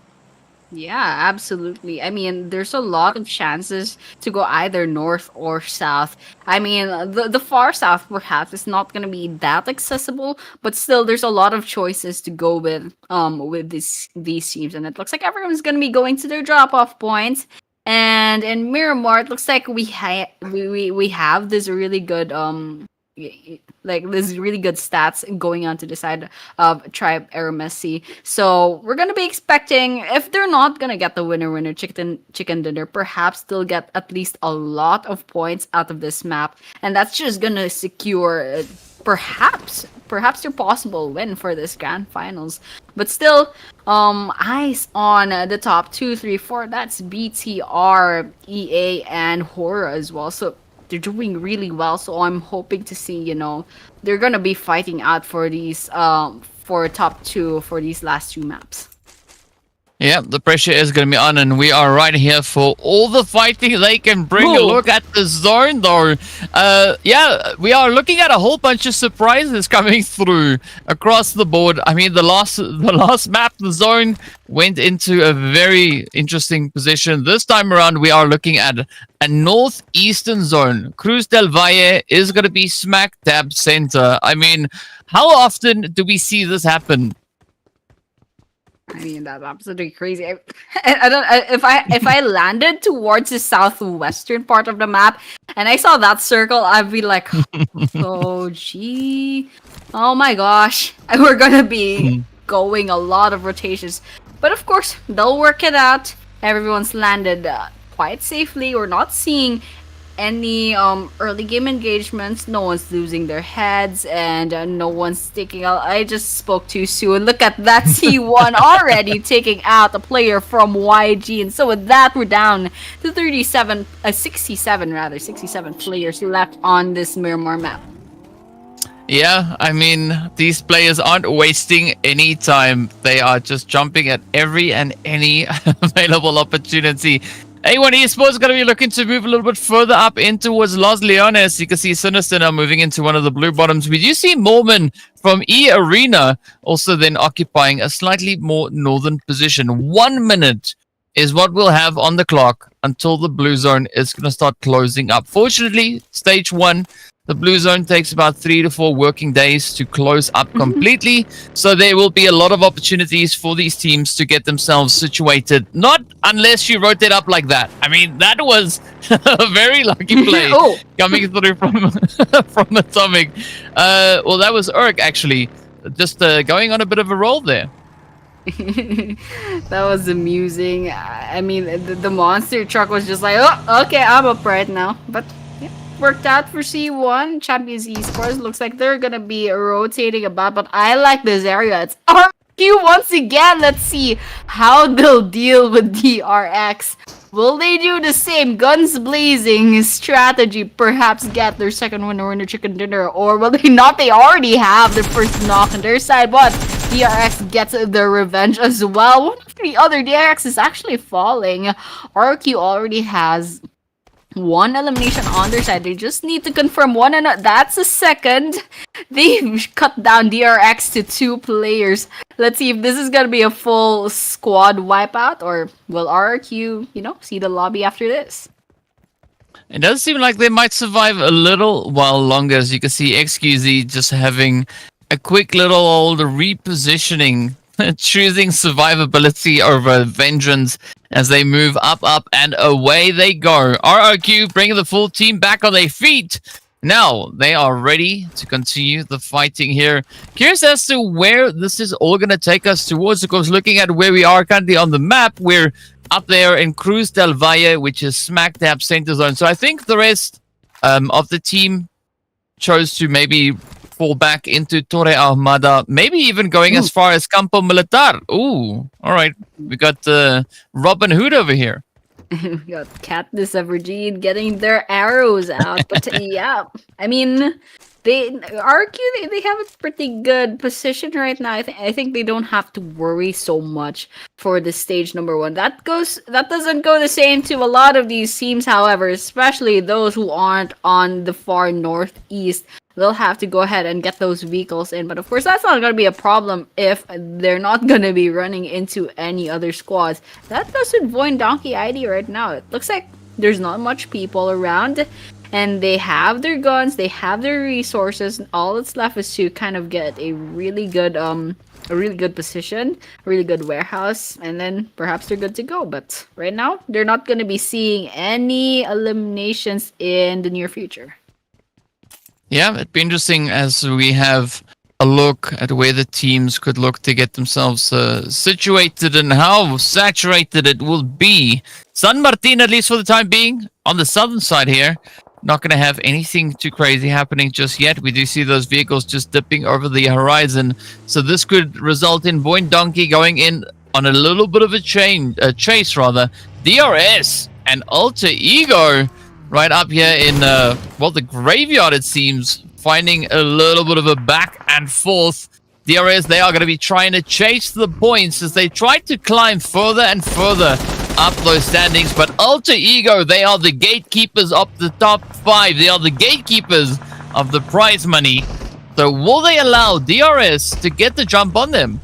Yeah, absolutely. I mean, there's a lot of chances to go either north or south. I mean, the far south perhaps is not going to be that accessible, but still there's a lot of choices to go with these teams, and it looks like everyone's going to be going to their drop-off points. And in Miramar, it looks like we have this really good there's really good stats going on to the side of Tribe AEROMACY. So we're gonna be expecting, if they're not gonna get the winner chicken dinner, perhaps they'll get at least a lot of points out of this map, and that's just gonna secure perhaps their possible win for this grand finals. But still, eyes on the top 2, 3, 4. That's BTR, EA, and HORAA as well. So they're doing really well, so I'm hoping to see, they're gonna be fighting out for these for top 2 for these last 2 maps. Yeah, the pressure is going to be on, and we are right here for all the fighting they can bring. A look at the zone, though. Yeah, we are looking at a whole bunch of surprises coming through across the board. I mean, the last map, the zone, went into a very interesting position. This time around, we are looking at a northeastern zone. Cruz del Valle is going to be smack dab center. I mean, how often do we see this happen? I mean, that's absolutely crazy. I don't if I landed towards the southwestern part of the map and I saw that circle, I'd be like, oh gee, oh my gosh, we're gonna be going a lot of rotations. But of course, they'll work it out. Everyone's landed quite safely. We're not seeing any early game engagements. No one's losing their heads, and no one's sticking out. I just spoke too soon. Look at that T1 already taking out a player from YG, and so with that, we're down to 67 players left on this Miramar map. Yeah, I mean, these players aren't wasting any time. They are just jumping at every and any available opportunity. A1 Esports is going to be looking to move a little bit further up in towards Los Leones. You can see Sinister now moving into one of the blue bottoms. We do see Mormon from EARENA also then occupying a slightly more northern position. 1 minute is what we'll have on the clock until the blue zone is going to start closing up. Fortunately, stage 1, the blue zone takes about 3 to 4 working days to close up completely. So there will be a lot of opportunities for these teams to get themselves situated. Not unless you rotate up like that. I mean, that was a very lucky play coming through from Atomic. Well, that was Urk, actually. just going on a bit of a roll there. That was amusing. I mean, the monster truck was just like, oh, okay, I'm up right now. But yeah, worked out for C1. Champions Esports looks like they're gonna be rotating about, but I like this area. It's RQ once again. Let's see how they'll deal with DRX. Will they do the same guns blazing strategy, perhaps get their second winner in the chicken dinner, or will they not? They already have their first knock on their side, but DRX gets their revenge as well. One after the other, DRX is actually falling. RQ already has one elimination on their side. They just need to confirm one, and that's a second. They've cut down DRX to 2 players. Let's see if this is gonna be a full squad wipeout, or will RQ, see the lobby after this? It does seem like they might survive a little while longer. As you can see, XQZ just having a quick little old repositioning, choosing survivability over vengeance as they move up, and away they go. RRQ bringing the full team back on their feet. Now they are ready to continue the fighting here. Curious as to where this is all going to take us towards, because looking at where we are currently on the map, we're up there in Cruz del Valle, which is smack dab center zone. So I think the rest of the team chose to maybe fall back into Torre Ahmada, maybe even going as far as Campo Militar. Ooh, all right. We got Robin Hood over here. We got Katniss Evergene getting their arrows out. But yeah, I mean, they have a pretty good position right now. I think they don't have to worry so much for the stage number 1. That doesn't go the same to a lot of these teams, however, especially those who aren't on the far northeast. They'll have to go ahead and get those vehicles in. But of course, that's not going to be a problem if they're not going to be running into any other squads. That goes with VOIN Donkey ID right now. It looks like there's not much people around, and they have their guns, they have their resources, and all that's left is to kind of get a really good position, a really good warehouse, and then perhaps they're good to go. But right now, they're not going to be seeing any eliminations in the near future. Yeah, it'd be interesting as we have a look at where the teams could look to get themselves situated and how saturated it will be. San Martin, at least for the time being, on the southern side here, not going to have anything too crazy happening just yet. We do see those vehicles just dipping over the horizon. So this could result in VOIN Donkey going in on a little bit of a chase, rather. DRS and Alter Ego right up here in, the graveyard, it seems, finding a little bit of a back and forth. DRS, they are going to be trying to chase the points as they try to climb further and further up those standings. But Alter Ego, they are the gatekeepers of the top 5. They are the gatekeepers of the prize money. So will they allow DRS to get the jump on them?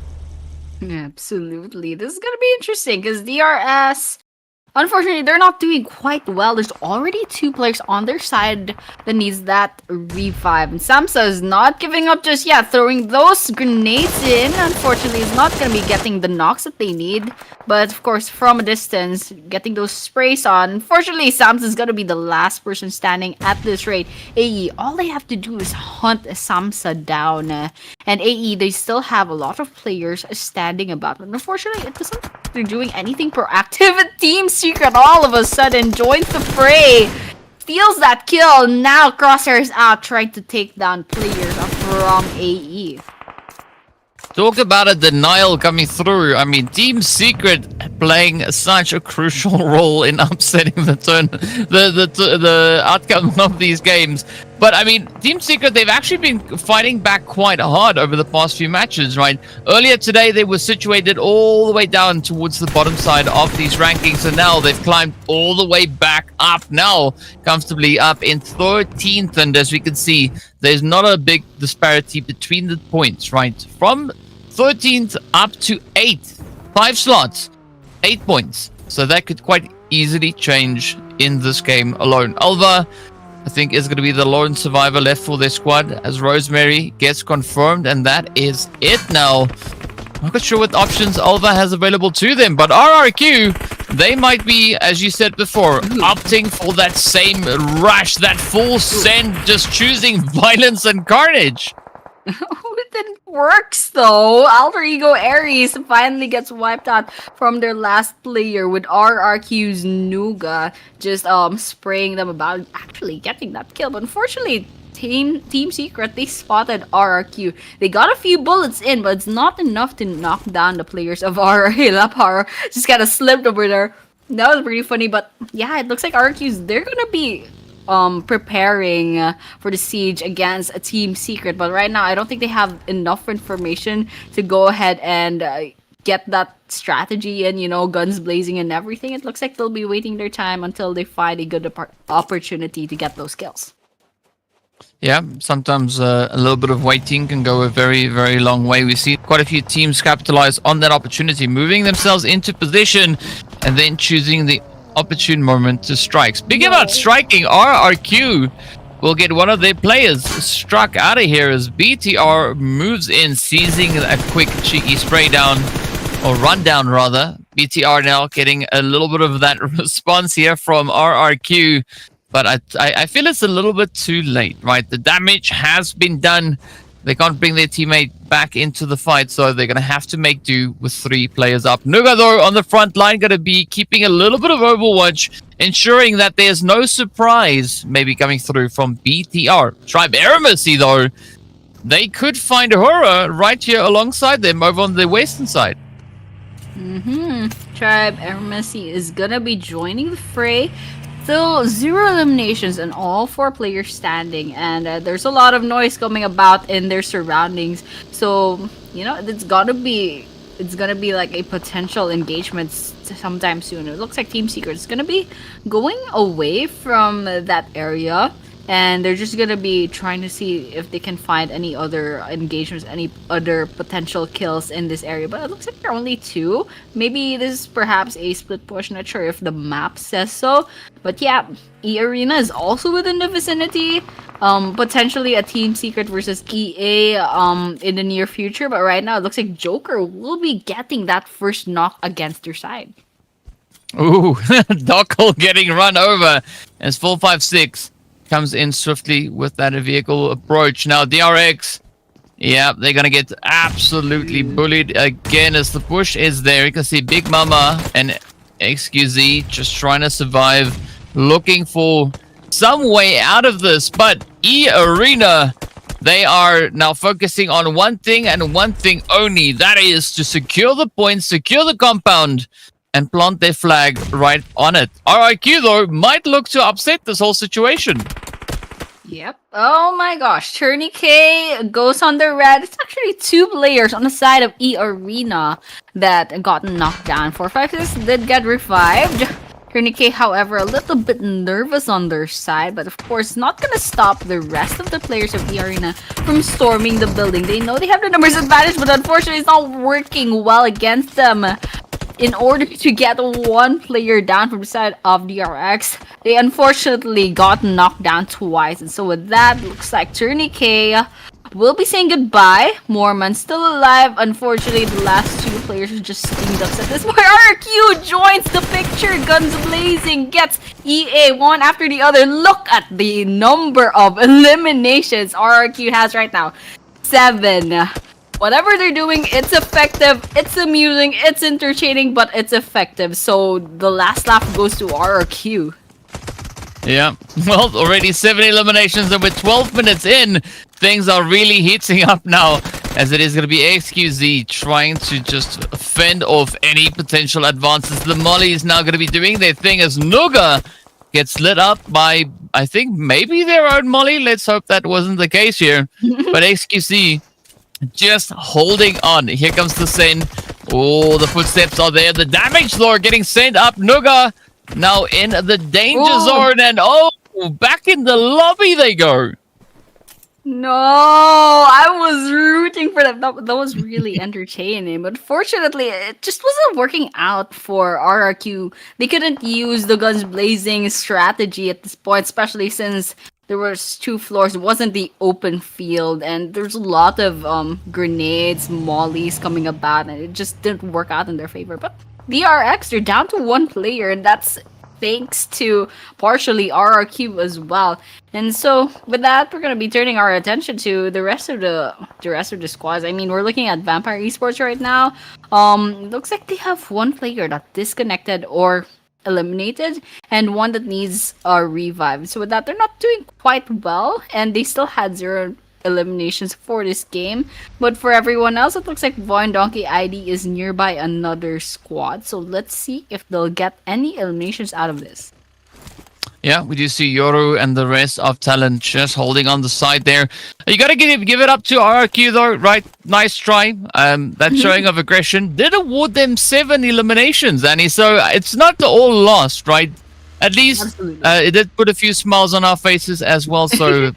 Absolutely. This is going to be interesting because DRS, unfortunately, they're not doing quite well. There's already 2 players on their side that needs that revive. And Samsa is not giving up just yet, throwing those grenades in. Unfortunately, is not going to be getting the knocks that they need. But, of course, from a distance, getting those sprays on. Unfortunately, Samsa is going to be the last person standing at this rate. AE, all they have to do is hunt Samsa down. And AE, they still have a lot of players standing about. But unfortunately, it doesn't look like they're doing anything proactive. Team Secret all of a sudden joins the fray, steals that kill. Now Crosshairs out, trying to take down players from AE. Talk about a denial coming through. I mean, Team Secret playing such a crucial role in upsetting the outcome of these games. But I mean, Team Secret, they've actually been fighting back quite hard over the past few matches, right? Earlier today, they were situated all the way down towards the bottom side of these rankings, and now they've climbed all the way back up, now comfortably up in 13th. And as we can see, there's not a big disparity between the points, right? From 13th up to 8th, 5 slots, 8 points. So that could quite easily change in this game alone. Alva, I think, is going to be the lone survivor left for their squad as Rosemary gets confirmed, and that is it now. I'm not sure what options Alva has available to them, but RRQ, they might be, as you said before, opting for that same rush, that full send, just choosing violence and carnage. didn't work though. Alter Ego Ares finally gets wiped out from their last player with RRQ's Nuga just spraying them about, actually getting that kill. But unfortunately, Team Secret, they spotted RRQ. They got a few bullets in, but it's not enough to knock down the players of RRA. La Power just kind of slipped over there. That was pretty funny, but yeah, it looks like RRQ's, they're gonna be preparing for the siege against a Team Secret. But right now, I don't think they have enough information to go ahead and get that strategy and, you know, guns blazing and everything. It looks like they'll be waiting their time until they find a good opportunity to get those kills. Yeah, sometimes a little bit of waiting can go a very, very long way. We see quite a few teams capitalize on that opportunity, moving themselves into position and then choosing the opportune moment to strike. Speaking about striking, RRQ will get one of their players struck out of here as BTR moves in, seizing a quick cheeky spray down, or run down rather. BTR now getting a little bit of that response here from RRQ. But I feel it's a little bit too late, right? The damage has been done. They can't bring their teammate back into the fight, so they're going to have to make do with 3 players up. Nuga, though, on the front line, going to be keeping a little bit of overwatch, ensuring that there's no surprise maybe coming through from BTR. Tribe AEROMACY, though, they could find HORAA right here alongside them over on the western side. Tribe AEROMACY is going to be joining the fray. Still 0 eliminations and all 4 players standing, and there's a lot of noise coming about in their surroundings. So, you know, it's gonna be like a potential engagement sometime soon. It looks like Team Secret is gonna be going away from that area, and they're just gonna be trying to see if they can find any other engagements, any other potential kills in this area. But it looks like there are only 2. Maybe this is perhaps a split push. Not sure if the map says so. But yeah, EARENA is also within the vicinity. Potentially a Team Secret versus EA in the near future. But right now, it looks like Joker will be getting that first knock against their side. Ooh, Dockle getting run over as 456 comes in swiftly with that vehicle approach. Now, DRX, yeah, they're going to get absolutely bullied again as the push is there. You can see Big Mama and XQZ just trying to survive, looking for some way out of this. But EARENA, they are now focusing on one thing and one thing only. That is to secure the points, secure the compound, and plant their flag right on it. RRQ, though, might look to upset this whole situation. Yep. Oh my gosh. Tourniquet goes on the red. It's actually 2 players on the side of EARENA that got knocked down. 456 did get revived. Tourniquet, however, a little bit nervous on their side, but of course not gonna stop the rest of the players of EARENA from storming the building. They know they have the numbers advantage, but unfortunately it's not working well against them. In order to get 1 player down from the side of DRX, they unfortunately got knocked down twice. And so with that, looks like Tourniquet will be saying goodbye. Mormon still alive. Unfortunately, the last 2 players are just steamed up at this point. RQ joins the picture. Guns blazing. Gets EA one after the other. Look at the number of eliminations RQ has right now. 7. Whatever they're doing, it's effective, it's amusing, it's entertaining, but it's effective. So the last lap goes to RRQ. Yeah, well, already 7 eliminations, and with 12 minutes in, things are really heating up now, as it is going to be XQZ trying to just fend off any potential advances. The Molly is now going to be doing their thing as Nuga gets lit up by, I think, maybe their own Molly. Let's hope that wasn't the case here. But XQZ just holding on. Here comes the send. Oh, the footsteps are there. The damage lord getting sent up. Nuga now in the danger zone. And oh, back in the lobby they go. No, I was rooting for that. That was really entertaining. But fortunately, it just wasn't working out for RRQ. They couldn't use the guns blazing strategy at this point, especially since there was 2 floors. It wasn't the open field, and there's a lot of grenades, mollies coming about, and it just didn't work out in their favor. But DRX, they're down to 1 player, and that's thanks to partially RRQ as well. And so with that, we're gonna be turning our attention to the rest of the squads. I mean, we're looking at Vampire Esports right now. Looks like they have one player that disconnected or eliminated, and one that needs a revive. So with that, they're not doing quite well, and they still had 0 eliminations for this game. But for everyone else, it looks like VOIN Donkey ID is nearby another squad. So let's see if they'll get any eliminations out of this. Yeah, we do see Yoru and the rest of TALON just holding on the side there. You gotta give it up to RRQ though, right? Nice try. That showing of aggression did award them 7 eliminations, Annie. So it's not all lost, right? At least it did put a few smiles on our faces as well. So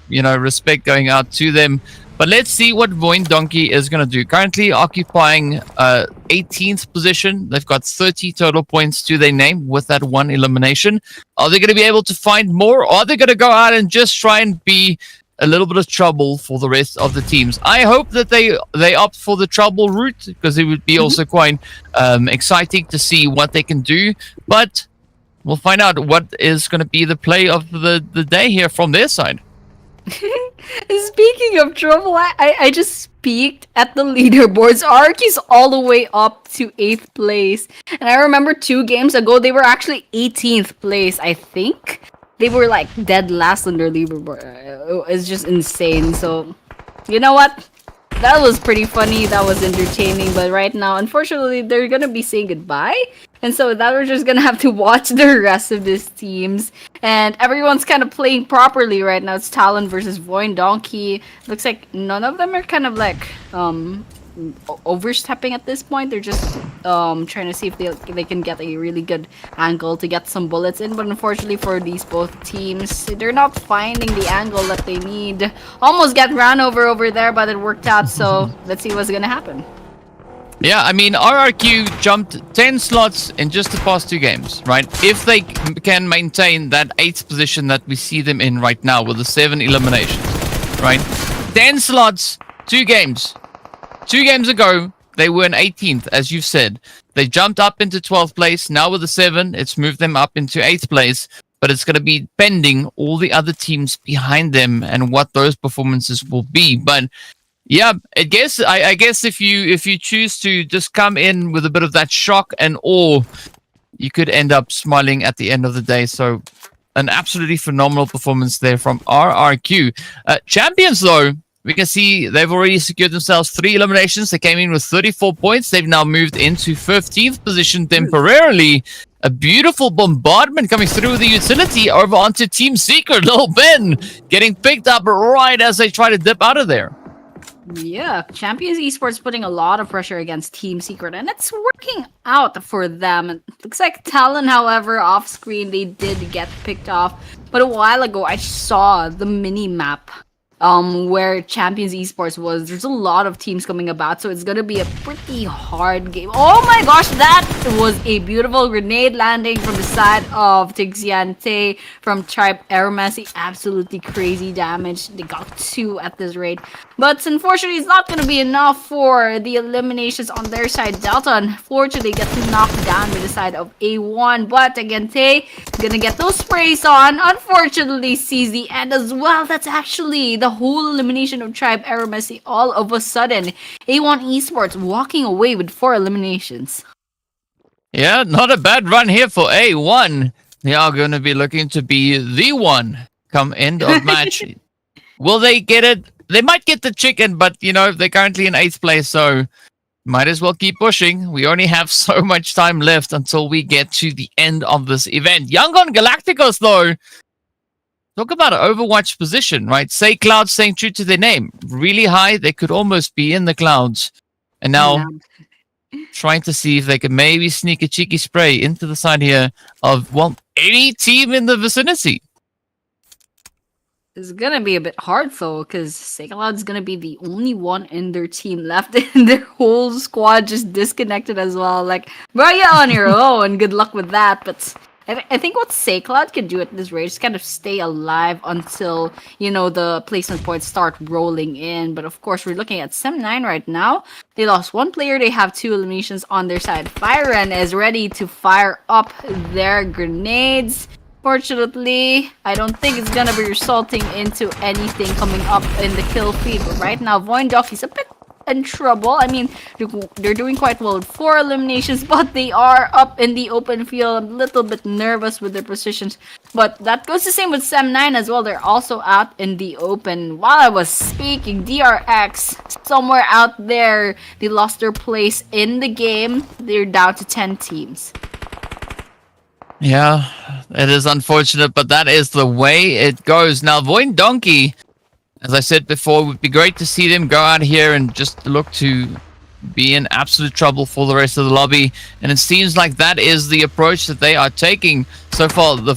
respect going out to them. But let's see what VOIN Donkey is going to do. Currently occupying 18th position. They've got 30 total points to their name with that 1 elimination. Are they going to be able to find more? Or are they going to go out and just try and be a little bit of trouble for the rest of the teams? I hope that they opt for the trouble route, because it would be also quite exciting to see what they can do. But we'll find out what is going to be the play of the day here from their side. Speaking of trouble, I just peeked at the leaderboards. Arky's all the way up to 8th place. And I remember 2 games ago, they were actually 18th place, I think. They were like dead last on their leaderboard. It's just insane. So, you know what? That was pretty funny. That was entertaining. But right now, unfortunately, they're going to be saying goodbye. And so that we're just going to have to watch the rest of these teams. And everyone's kind of playing properly right now. It's TALON versus VOIN Donkey. Looks like none of them are kind of like overstepping at this point. They're just trying to see if they can get a really good angle to get some bullets in. But unfortunately for these both teams, they're not finding the angle that they need. Almost got ran over there, but it worked out. So let's see what's going to happen. Yeah, I mean, RRQ jumped 10 slots in just the past 2 games, right? If they can maintain that 8th position that we see them in right now with the 7 eliminations, right? 10 slots, 2 games. 2 games ago, they were in 18th, as you've said. They jumped up into 12th place. Now with the 7, it's moved them up into 8th place. But it's going to be pending all the other teams behind them and what those performances will be. But yeah, I guess if you choose to just come in with a bit of that shock and awe, you could end up smiling at the end of the day. So an absolutely phenomenal performance there from RRQ. Champions, though, we can see they've already secured themselves 3 eliminations. They came in with 34 points. They've now moved into 15th position temporarily. A beautiful bombardment coming through the utility over onto Team Secret. Little Ben getting picked up right as they try to dip out of there. Yeah, Champions Esports putting a lot of pressure against Team Secret, and it's working out for them. It looks like TALON, however, off screen, they did get picked off. But a while ago, I saw the mini map where Champions Esports was. There's a lot of teams coming about, so it's gonna be a pretty hard game. Oh my gosh, that was a beautiful grenade landing from the side of Tixiante from Tribe AEROMACY. Absolutely crazy damage. They got 2 at this rate. But unfortunately, it's not gonna be enough for the eliminations on their side. Delta, unfortunately, gets knocked down by the side of A1. But Tixiante gonna get those sprays on. Unfortunately, sees the end as well. That's actually the whole elimination of Tribe AEROMACY all of a sudden. A1 Esports walking away with 4 eliminations. Yeah, not a bad run here for A1. They are going to be looking to be the one come end of match. Will they get it? They might get the chicken, but they're currently in 8th place, so might as well keep pushing. We only have so much time left until we get to the end of this event. YANGON Galacticos, though, talk about an Overwatch position, right? Say Clouds staying true to their name. Really high, they could almost be in the clouds. And now trying to see if they can maybe sneak a cheeky spray into the side here of, well, any team in the vicinity. It's gonna be a bit hard though, because Cloud's gonna be the only one in their team left, and their whole squad just disconnected as well. Like, bro, you're on your own. Good luck with that. But I think what Saycloud can do at this rate is kind of stay alive until, the placement points start rolling in. But of course, we're looking at Sem9 right now. They lost one player. They have 2 eliminations on their side. Firen is ready to fire up their grenades. Fortunately, I don't think it's gonna be resulting into anything coming up in the kill feed. But right now, VOIN is a bit in trouble. I mean, they're doing quite well with 4 eliminations, but they are up in the open field, a little bit nervous with their positions. But that goes the same with Sem9 as well. They're also out in the open. While I was speaking, DRX, somewhere out there, they lost their place in the game. They're down to 10 teams. Yeah, it is unfortunate, but that is the way it goes. Now, VOIN Donkey, as I said before, it would be great to see them go out here and just look to be in absolute trouble for the rest of the lobby. And it seems like that is the approach that they are taking. So far, the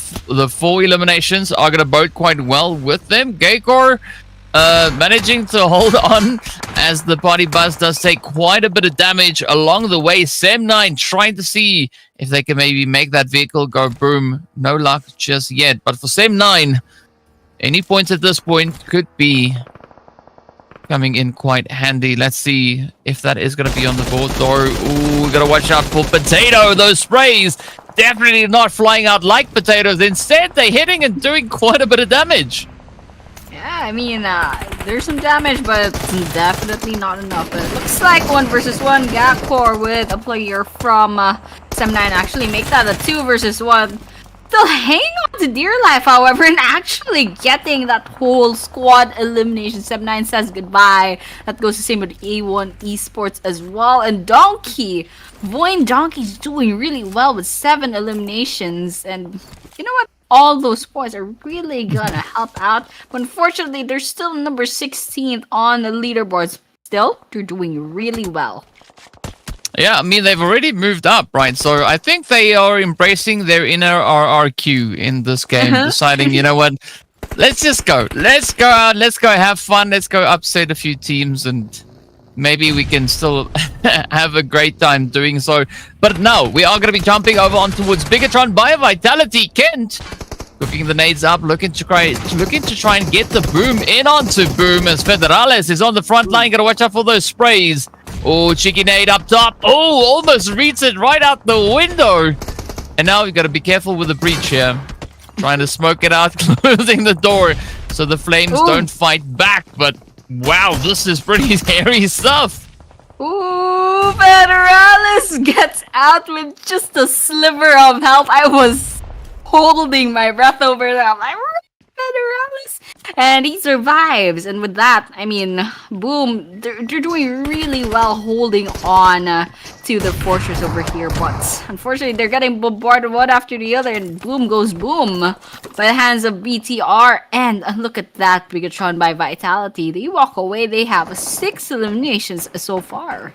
4 eliminations are going to bode quite well with them. Gaykor managing to hold on as the party bus does take quite a bit of damage along the way. Sem9 trying to see if they can maybe make that vehicle go boom. No luck just yet. But for Sem9, any points at this point could be coming in quite handy. Let's see if that is going to be on the board though. Ooh, we got to watch out for Potato. Those sprays definitely not flying out like potatoes. Instead, they're hitting and doing quite a bit of damage. Yeah, I mean, there's some damage, but it's definitely not enough. But it looks like 1 versus 1 gap core with a player from Sem9 actually make that a 2 versus 1. Still hanging on to dear life, however, and actually getting that whole squad elimination. Sem9 says goodbye. That goes the same with A1 Esports as well. And Donkey, VOIN Donkey's doing really well with 7 eliminations. And you know what? All those points are really gonna help out. But unfortunately, they're still number 16th on the leaderboards. Still, they're doing really well. Yeah, I mean, they've already moved up, right? So I think they are embracing their inner RRQ in this game, deciding, you know what, let's just go. Let's go out, let's go have fun, let's go upset a few teams, and maybe we can still have a great time doing so. But no, we are going to be jumping over on towards BIGETRON by Vitality. Kent cooking the nades up, looking to try and get the boom in onto boom as Federales is on the front line. Got to watch out for those sprays. Oh, cheeky nade up top. Oh, almost reads it right out the window. And now we've got to be careful with the breach here. Trying to smoke it out, closing the door so the flames don't fight back. But wow, this is pretty scary stuff. Ooh, Federales gets out with just a sliver of health. I was holding my breath over there. I'm like, Federales. And he survives. And with that, I mean, boom, they're doing really well holding on to the fortress over here. But unfortunately, they're getting bombarded one after the other. And boom goes boom by the hands of BTR. And look at that, BIGETRON by Vitality. They walk away. They have 6 eliminations so far.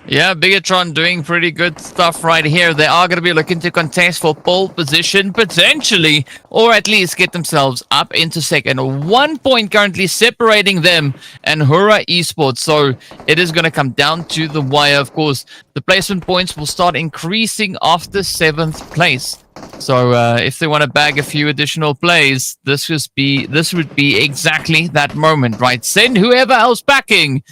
Yeah, BIGETRON doing pretty good stuff right here. They are going to be looking to contest for pole position, potentially, or at least get themselves up into second. 1 point currently separating them and HORAA Esports. So it is going to come down to the wire. Of course, the placement points will start increasing after 7th place. So if they want to bag a few additional plays, this would be exactly that moment, right? Send whoever else backing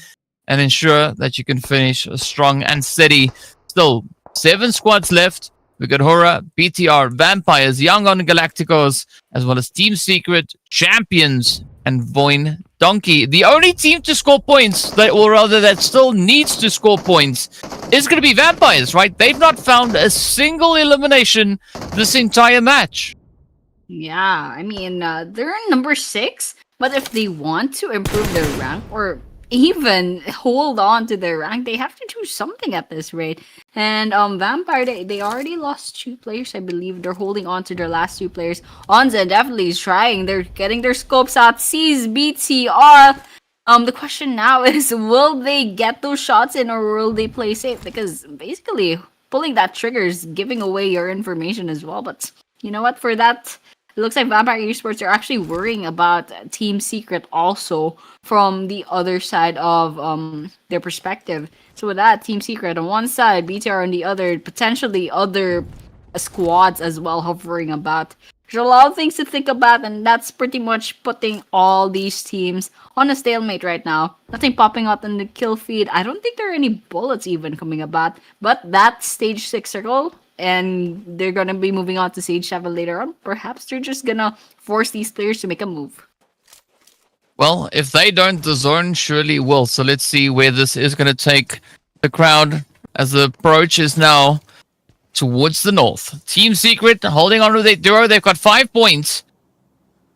and ensure that you can finish strong and steady. Still, 7 squads left. We got HORAA, BTR, Vampires, YANGON, Galacticos, as well as Team Secret, Champions, and VOIN Donkey. The only team to score points, that still needs to score points, is going to be Vampires, right? They've not found a single elimination this entire match. Yeah, I mean, they're in number 6, but if they want to improve their rank or even hold on to their rank, they have to do something at this rate. And Vampire, they already lost 2 players, I believe. They're holding on to their last 2 players. Onza definitely is trying. They're getting their scopes out. Sees BTR. The question now is, will they get those shots in or will they play safe? Because basically, pulling that trigger is giving away your information as well. But you know what? For that, it looks like Vampire Esports are actually worrying about Team Secret also from the other side of their perspective. So with that, Team Secret on one side, BTR on the other, potentially other squads as well hovering about. There's a lot of things to think about, and that's pretty much putting all these teams on a stalemate right now. Nothing popping out in the kill feed. I don't think there are any bullets even coming about. But that stage 6 circle, and they're gonna be moving on to stage 7 later on. Perhaps they're just gonna force these players to make a move. Well, if they don't, the zone surely will. So let's see where this is going to take the crowd as the approach is now towards the north. Team Secret holding on to their duo. They've got 5 points.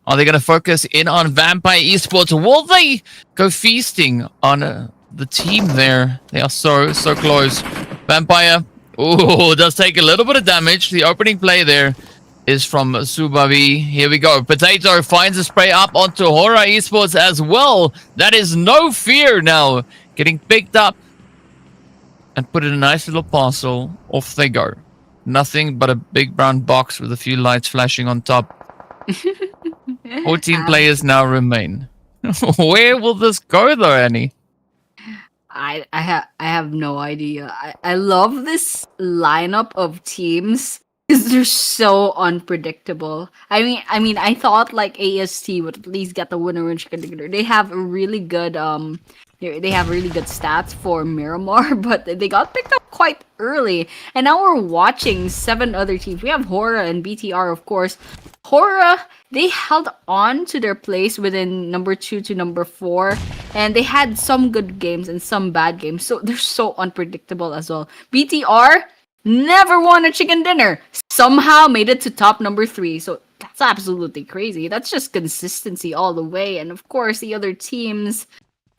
Are they going to focus in on Vampire Esports? Will they go feasting on the team there? They are so close. Vampire, ooh, does take a little bit of damage. The opening play there is from Subavi. Here we go. Potato finds a spray up onto HORAA Esports as well. That is no fear now. Getting picked up and put in a nice little parcel. Off they go. Nothing but a big brown box with a few lights flashing on top. 14 players now remain. Where will this go though, Annie? I have no idea. I love this lineup of teams because they're so unpredictable. I mean, I thought like AST would at least get the winner in chicken dinner. They have a really good they have really good stats for Miramar, but they got picked up quite early. And now we're watching 7 other teams. We have HORAA and BTR, of course. HORAA, they held on to their place within number 2 to number 4, and they had some good games and some bad games. So they're so unpredictable as well. BTR never won a chicken dinner. Somehow made it to top number 3. So that's absolutely crazy. That's just consistency all the way. And of course, the other teams,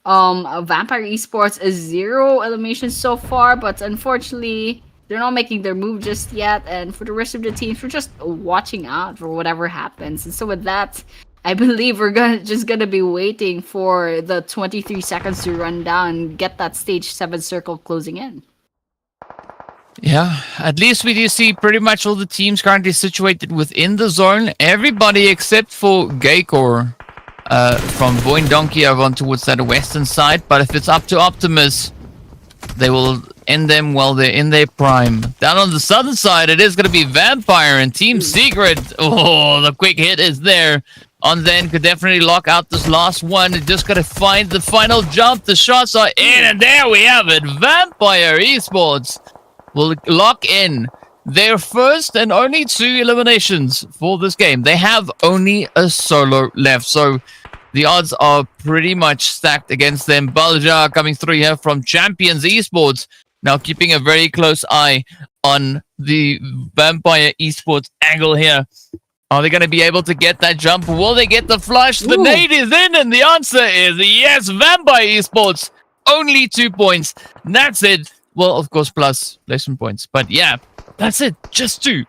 Vampire Esports is 0 eliminations so far, but unfortunately, they're not making their move just yet. And for the rest of the teams, we're just watching out for whatever happens. And so with that, I believe we're just gonna be waiting for the 23 seconds to run down and get that stage 7 circle closing in. Yeah, at least we do see pretty much all the teams currently situated within the zone. Everybody except for Gaycore from VOIN Donkey over on towards that western side. But if it's up to Optimus, they will end them while they're in their prime. Down on the southern side, it is going to be Vampire and Team Secret. Oh, the quick hit is there. On then could definitely lock out this last one. Just got to find the final jump. The shots are in, and there we have it. Vampire Esports will lock in their first and only 2 eliminations for this game. They have only a solo left, so the odds are pretty much stacked against them. Balja coming through here from Champions Esports, now keeping a very close eye on the Vampire Esports angle here. Are they going to be able to get that jump? Will they get the flush? The nade is in, and the answer is yes. Vampire Esports, only 2 points. That's it. Well, of course, plus placement points. But yeah, that's it. Just 2.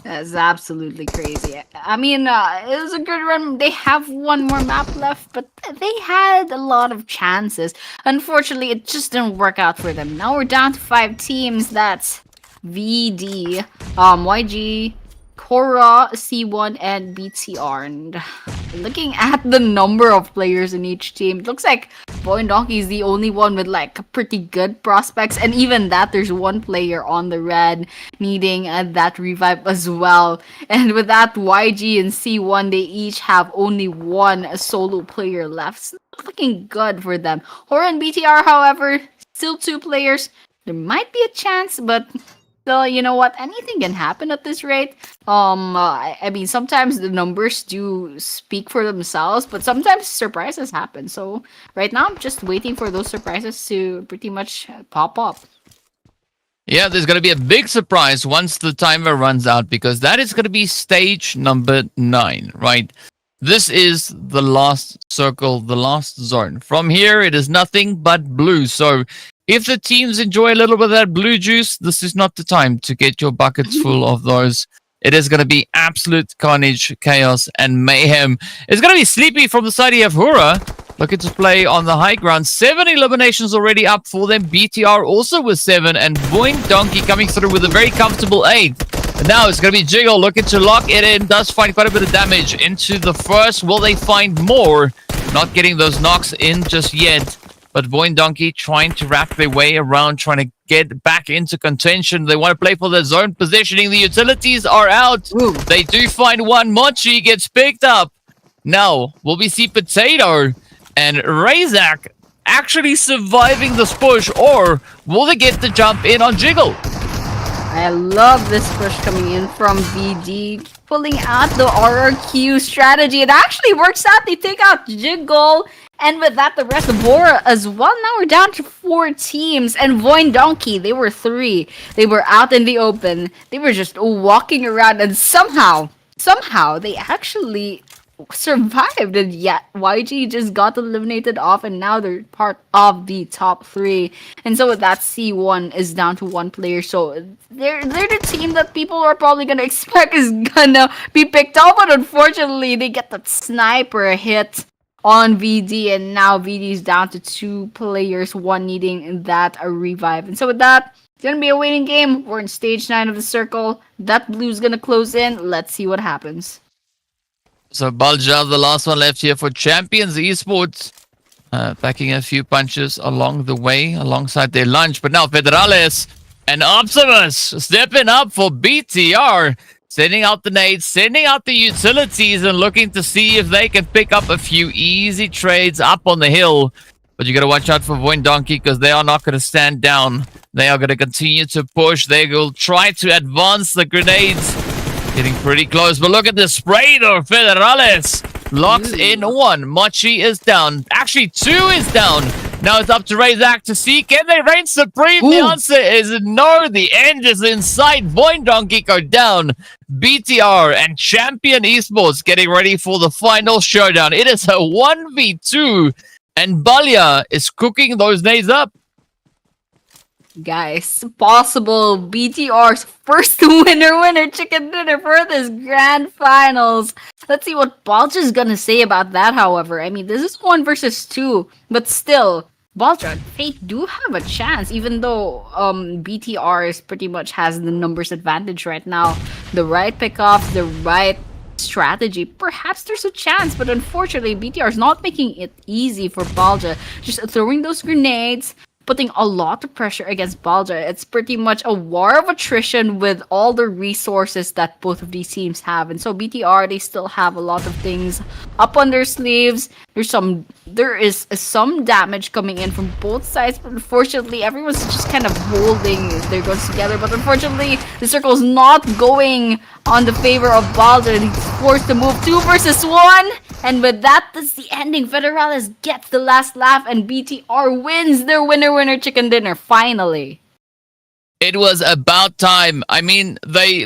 That's absolutely crazy. I mean, it was a good run. They have 1 more map left, but they had a lot of chances. Unfortunately, it just didn't work out for them. Now we're down to 5 teams. That's VD, YG, HORAA, C1, and BTR. And looking at the number of players in each team, it looks like VOIN Donkey is the only one with like pretty good prospects. And even that, there's 1 player on the red needing that revive as well. And with that, YG and C1, they each have only 1 solo player left. It's not looking good for them. HORAA and BTR, however, still 2 players. There might be a chance, but so, you know what? Anything can happen at this rate. I mean, sometimes the numbers do speak for themselves, but sometimes surprises happen. So right now, I'm just waiting for those surprises to pretty much pop up. Yeah, there's going to be a big surprise once the timer runs out, because that is going to be stage number 9, right? This is the last circle, the last zone. From here, it is nothing but blue. So if the teams enjoy a little bit of that blue juice, this is not the time to get your buckets full of those. It is going to be absolute carnage, chaos, and mayhem. It's going to be sleepy from the side of HORAA. Looking to play on the high ground. 7 eliminations already up for them. BTR also with 7. And VOIN Donkey coming through with a very comfortable 8. And now it's going to be Jiggle looking to lock it in. Does find quite a bit of damage into the first. Will they find more? Not getting those knocks in just yet. but VOIN Donkey trying to wrap their way around, trying to get back into contention. They want to play for their zone positioning. The utilities are out. Ooh. They do find one. Mochi gets picked up. Now, will we see Potato and Razak actually surviving this push, or will they get the jump in on Jiggle? I love this push coming in from VD, pulling out the RRQ strategy. It actually works out. They take out Jiggle, and with that, the rest of HORAA as well. Now we're down to 4 teams, and VOIN Donkey, they were 3. They were out in the open. They were just walking around, and somehow, they actually survived, and yet YG just got eliminated off, and now they're part of the top 3. And so with that, C1 is down to 1 player, so they're the team that people are probably gonna expect is gonna be picked up, but unfortunately they get that sniper hit on VD, and now VD is down to 2 players, 1 needing that a revive. And so with that, it's gonna be a waiting game. We're in stage 9 of the circle. That blue's gonna close in. Let's see what happens. So Balja, the last one left here for Champions Esports, packing a few punches along the way, alongside their lunch. But now Federales and Optimus stepping up for BTR, sending out the nades, sending out the utilities, and looking to see if they can pick up a few easy trades up on the hill. But you got to watch out for VOIN Donkey, because they are not going to stand down. They are going to continue to push. They will try to advance the grenades. Getting pretty close, but look at the spray though. Federales locks in 1. Mochi is down. Actually, 2 is down. Now it's up to Razak to see, can they reign supreme? The answer is no. The end is in sight. VOIN Donkey go down. BTR and Champion Esports getting ready for the final showdown. It is a 1v2, and Balya is cooking those nades up. Guys, possible BTR's first winner chicken dinner for this grand finals. Let's see what Balja's gonna say about that, however. I mean, this is 1 versus 2, but still, Balja, Fate do have a chance, even though BTR is pretty much has the numbers advantage right now. The right pickoff, the right strategy, perhaps there's a chance, but unfortunately, BTR is not making it easy for Balja. Just throwing those grenades, putting a lot of pressure against Balja. It's pretty much a war of attrition with all the resources that both of these teams have. And so BTR, they still have a lot of things up on their sleeves. There is some damage coming in from both sides, but unfortunately everyone's just kind of holding their guns together. But unfortunately, the circle is not going on the favor of Balja. He's forced to move 2 versus 1. And with that, that's the ending. Federales gets the last laugh, and BTR wins their winner chicken dinner, finally. It was about time. I mean, they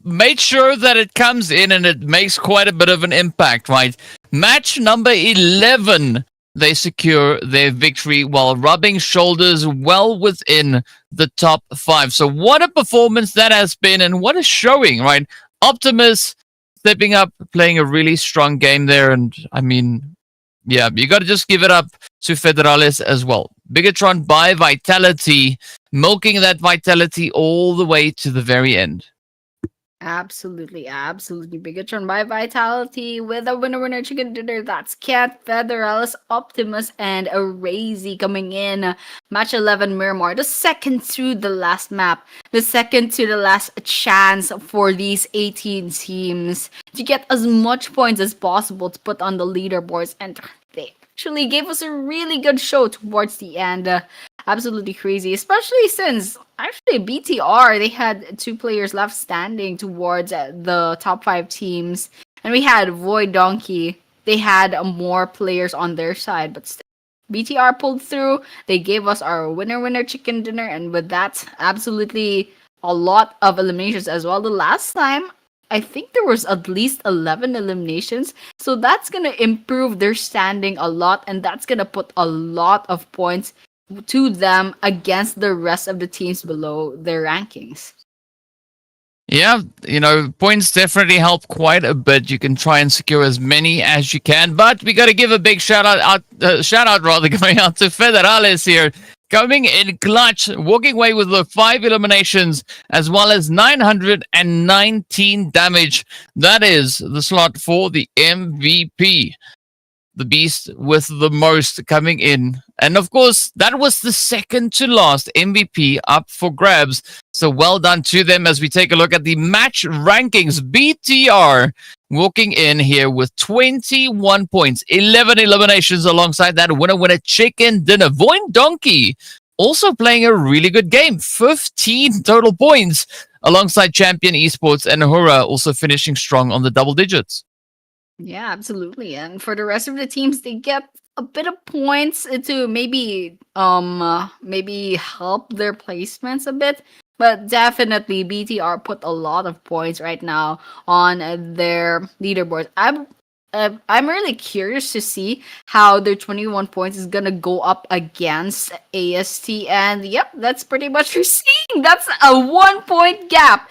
made sure that it comes in and it makes quite a bit of an impact, right? Match number 11, they secure their victory while rubbing shoulders well within the top 5. So what a performance that has been, and what a showing, right? Optimus stepping up, playing a really strong game there, and I mean, yeah, you got to just give it up to Federales as well. BIGETRON by Vitality, milking that Vitality all the way to the very end. Absolutely. BIGETRON by Vitality with a winner chicken dinner. That's Cat, Federales, Optimus, and EARENA coming in. Match 11 Miramar, the second to the last map, the second to the last chance for these 18 teams to get as much points as possible to put on the leaderboards, and they actually gave us a really good show towards the end. Absolutely crazy, especially since actually BTR, they had 2 players left standing towards the top 5 teams, and we had VOIN Donkey. They had more players on their side, but still, BTR pulled through. They gave us our winner chicken dinner, and with that, absolutely a lot of eliminations as well. The last time, I think there was at least 11 eliminations, so that's gonna improve their standing a lot, and that's gonna put a lot of points to them against the rest of the teams below their rankings. Yeah, you know, points definitely help quite a bit. You can try and secure as many as you can, but we got to give a big shout out going out to Federales here, coming in clutch, walking away with the 5 eliminations as well as 919 damage. That is the slot for the MVP. the beast with the most coming in. And of course, that was the second to last MVP up for grabs. So well done to them as we take a look at the match rankings. BTR walking in here with 21 points, 11 eliminations alongside that winner chicken dinner. VOIN Donkey also playing a really good game, 15 total points alongside Champion Esports and HORAA also finishing strong on the double digits. Yeah, absolutely. And for the rest of the teams, they get a bit of points to maybe help their placements a bit. But definitely BTR put a lot of points right now on their leaderboard. I'm really curious to see how their 21 points is gonna go up against AST, and yep, that's pretty much what we're seeing. That's a 1-point gap.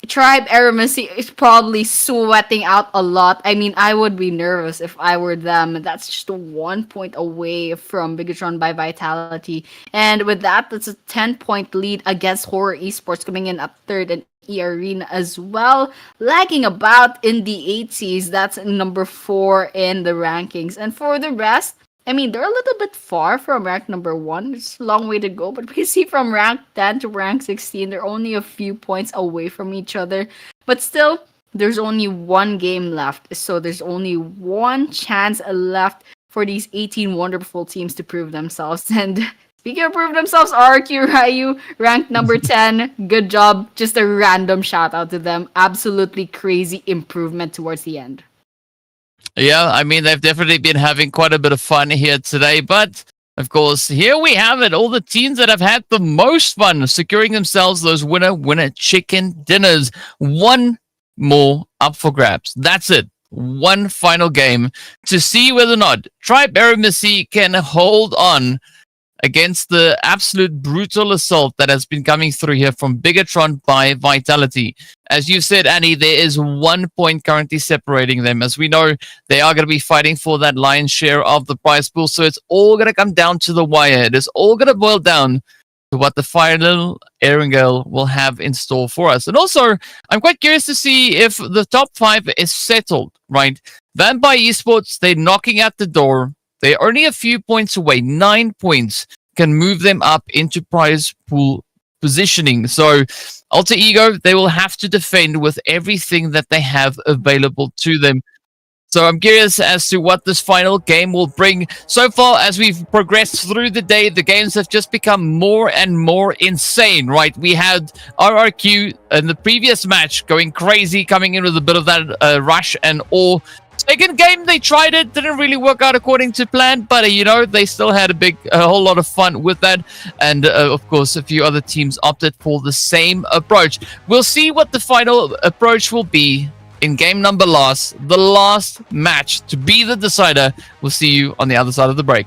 Tribe AEROMACY is probably sweating out a lot. I mean, I would be nervous if I were them. That's just 1 point away from BIGETRON by Vitality. And with that, that's a 10-point lead against HORAA Esports coming in at third, and EARENA as well, lagging about in the 80s. That's number 4 in the rankings. And for the rest, I mean, they're a little bit far from rank number 1. It's a long way to go, but we see from rank 10 to rank 16, they're only a few points away from each other. But still, there's only one game left, so there's only one chance left for these 18 wonderful teams to prove themselves. And speaking of prove themselves, RQ Ryu, ranked number 10. Good job. Just a random shout out to them. Absolutely crazy improvement towards the end. Yeah, I mean, they've definitely been having quite a bit of fun here today. But, of course, here we have it. All the teams that have had the most fun securing themselves those winner chicken dinners. One more up for grabs. That's it. One final game to see whether or not Tribe AEROMACY can hold on against the absolute brutal assault that has been coming through here from BIGETRON by Vitality. As you said, Annie, there is 1 point currently separating them. As we know, they are going to be fighting for that lion's share of the prize pool, so it's all going to come down to the wire. It is all going to boil down to what the final Erangel will have in store for us. And also, I'm quite curious to see if the top 5 is settled, right? Vampire Esports, they're knocking at the door. They're only a few points away. 9 points can move them up into prize pool positioning. So, Alter Ego, they will have to defend with everything that they have available to them. So I'm curious as to what this final game will bring. So far, as we've progressed through the day, the games have just become more and more insane, right? We had RRQ in the previous match going crazy, coming in with a bit of that rush and all. Second game, they tried it, didn't really work out according to plan, but you know, they still had a whole lot of fun with that. And of course, a few other teams opted for the same approach. We'll see what the final approach will be in game number the last match to be the decider. We'll see you on the other side of the break.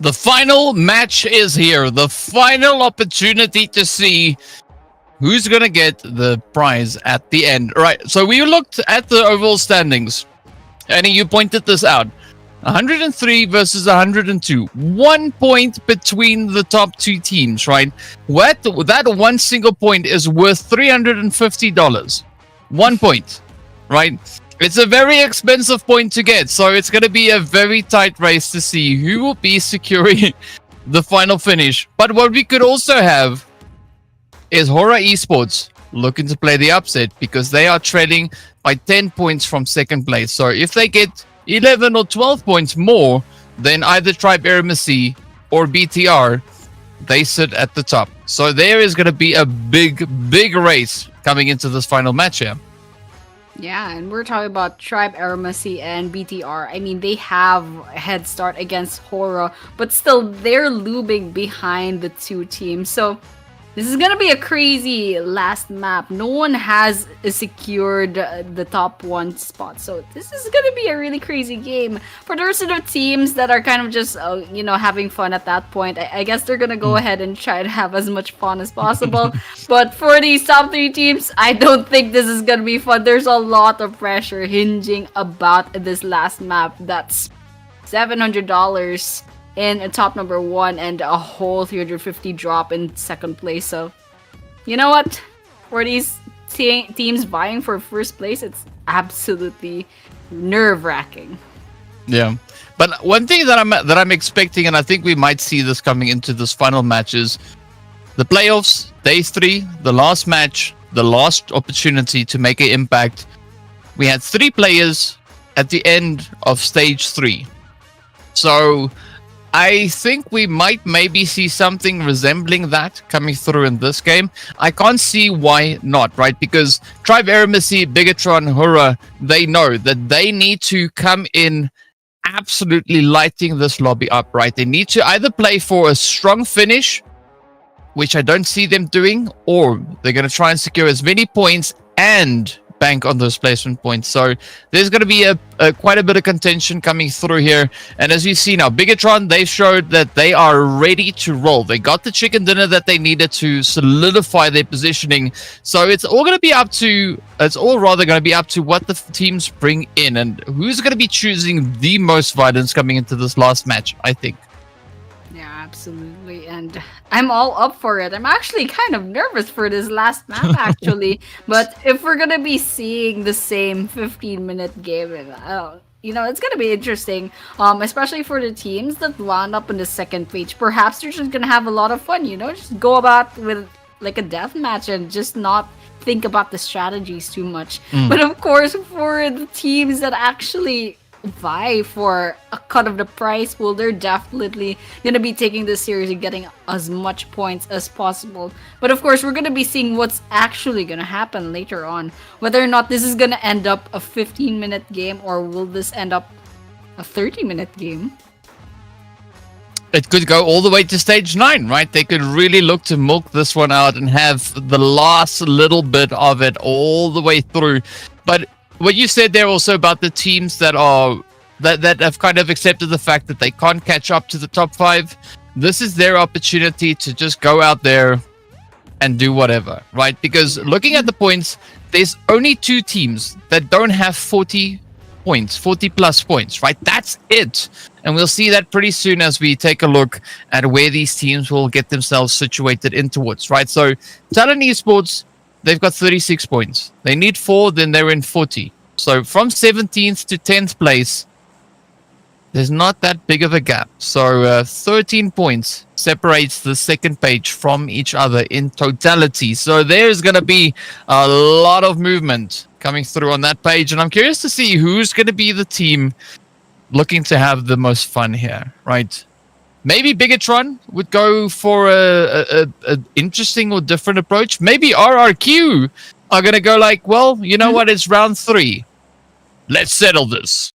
The final match is here. The final opportunity to see who's going to get the prize at the end. All right, so we looked at the overall standings. Annie, you pointed this out. 103 versus 102. 1 point between the top two teams, right? That one single point is worth $350. 1 point, right? It's a very expensive point to get, so it's going to be a very tight race to see who will be securing the final finish. But what we could also have is HORAA Esports looking to play the upset because they are trailing by 10 points from second place. So if they get 11 or 12 points more than either Tribe AEROMACY or BTR, they sit at the top. So there is going to be a big race coming into this final match here. Yeah, and we're talking about Tribe AEROMACY and BTR. I mean, they have a head start against HORAA, but still they're looming behind the two teams. So this is gonna be a crazy last map. No one has secured the top one spot, so this is gonna be a really crazy game. For the rest of the teams that are kind of just, having fun at that point, I guess they're gonna go ahead and try to have as much fun as possible. But for these top three teams, I don't think this is gonna be fun. There's a lot of pressure hinging about this last map. That's $700 in a top number 1 and a whole 350 drop in second place. So you know what, for these teams vying for first place, it's absolutely nerve-wracking. Yeah, but one thing that I'm expecting, and I think we might see this coming into this final match, is the playoffs, day 3, the last match, the last opportunity to make an impact. We had 3 players at the end of stage 3, so I think we might maybe see something resembling that coming through in this game. I can't see why not, right? Because Tribe AEROMACY, BIGETRON, HORAA, they know that they need to come in absolutely lighting this lobby up, right? They need to either play for a strong finish, which I don't see them doing, or they're going to try and secure as many points and bank on those placement points. So there's going to be quite a bit of contention coming through here. And as you see now, BIGETRON, they showed that they are ready to roll. They got the chicken dinner that they needed to solidify their positioning. So it's all going to be up to, what the teams bring in and who's going to be choosing the most violence coming into this last match, I think. Yeah, absolutely. And I'm all up for it. I'm actually kind of nervous for this last map, actually. But if we're going to be seeing the same 15-minute game, it's going to be interesting, especially for the teams that land up in the second page. Perhaps they're just going to have a lot of fun, just go about with like a death match and just not think about the strategies too much. But of course, for the teams that actually vie for a cut of the prize pool, they're definitely gonna be taking this series and getting as much points as possible. But of course, we're gonna be seeing what's actually gonna happen later on, whether or not this is gonna end up a 15-minute game or will this end up a 30-minute game. It could go all the way to stage 9, right? They could really look to milk this one out and have the last little bit of it all the way through. But what you said there also about the teams that have kind of accepted the fact that they can't catch up to the top 5, this is their opportunity to just go out there and do whatever, right? Because looking at the points, there's only 2 teams that don't have 40 points, 40 plus points, right? That's it. And we'll see that pretty soon as we take a look at where these teams will get themselves situated in towards, right? So TALON Esports, they've got 36 points. They need 4, then they're in 40. So from 17th to 10th place, there's not that big of a gap. So 13 points separates the second page from each other in totality. So there's going to be a lot of movement coming through on that page. And I'm curious to see who's going to be the team looking to have the most fun here, right? Maybe BIGETRON would go for a interesting or different approach. Maybe RRQ are going to go like, well, you know what? It's round 3. Let's settle this.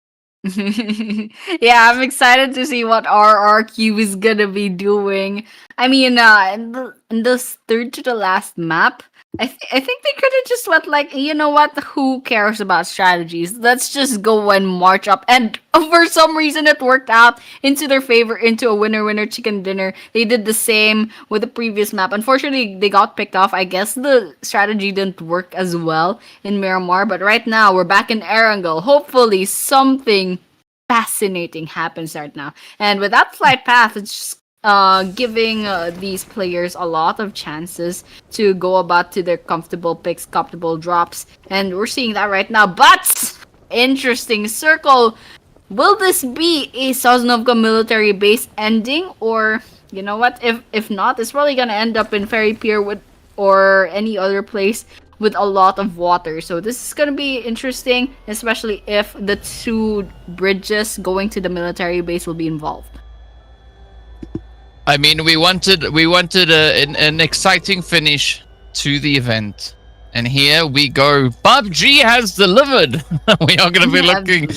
Yeah, I'm excited to see what RRQ is going to be doing. I mean, in this third to the last map, I think they could have just went like, you know what? Who cares about strategies? Let's just go and march up. And for some reason, it worked out into their favor, into a winner-winner chicken dinner. They did the same with the previous map. Unfortunately, they got picked off. I guess the strategy didn't work as well in Miramar. But right now, we're back in Erangel. Hopefully, something fascinating happens right now. And with that flight path, it's just giving these players a lot of chances to go about to their comfortable picks, comfortable drops, and we're seeing that right now. But interesting circle. Will this be a Sosnovka military base ending, or you know what? If not, it's probably gonna end up in Ferry Pier with or any other place with a lot of water. So this is gonna be interesting, especially if the two bridges going to the military base will be involved. I mean, we wanted an exciting finish to the event, and here we go. PUBG has delivered. We are going to be looking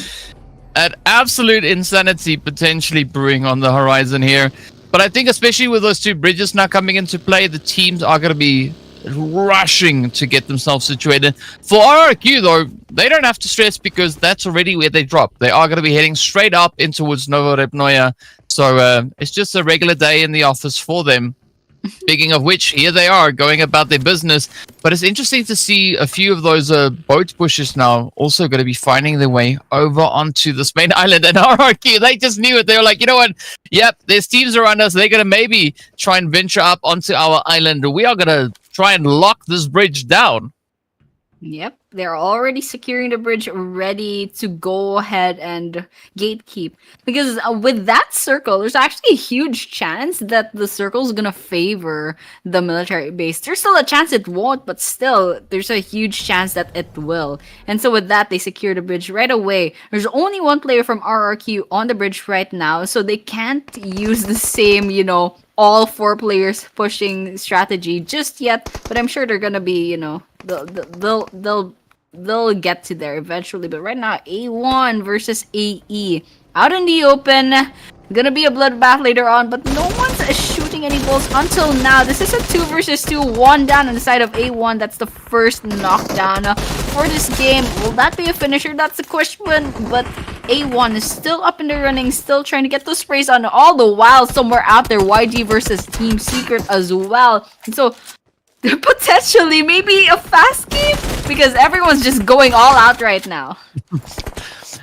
at absolute insanity potentially brewing on the horizon here. But I think especially with those two bridges now coming into play, the teams are going to be rushing to get themselves situated. For RRQ though, they don't have to stress because that's already where they drop. They are going to be heading straight up in towards Novorepnoya. So it's just a regular day in the office for them. Speaking of which, here they are going about their business. But it's interesting to see a few of those boat pushes now also going to be finding their way over onto this main island. And RRQ, they just knew it. They were like, you know what? Yep, there's teams around us. They're going to maybe try and venture up onto our island. We are going to try and lock this bridge down. Yep, they're already securing the bridge, ready to go ahead and gatekeep. Because with that circle, there's actually a huge chance that the circle is gonna favor the military base. There's still a chance it won't, but still, there's a huge chance that it will. And so with that, they secure the bridge right away. There's only one player from RRQ on the bridge right now, so they can't use the same, you know, all four players pushing strategy just yet. But I'm sure they're gonna be, you know, they'll get to there eventually. But right now, A1 versus AE out in the open. Gonna be a bloodbath later on, but no one's shooting any bullets until now. This is a 2 versus 2, 1 down on the side of A1. That's the first knockdown for this game. Will that be a finisher? That's the question. But A1 is still up in the running, still trying to get those sprays on. All the while, somewhere out there, YG versus Team Secret as well. And so potentially maybe a fast game because everyone's just going all out right now.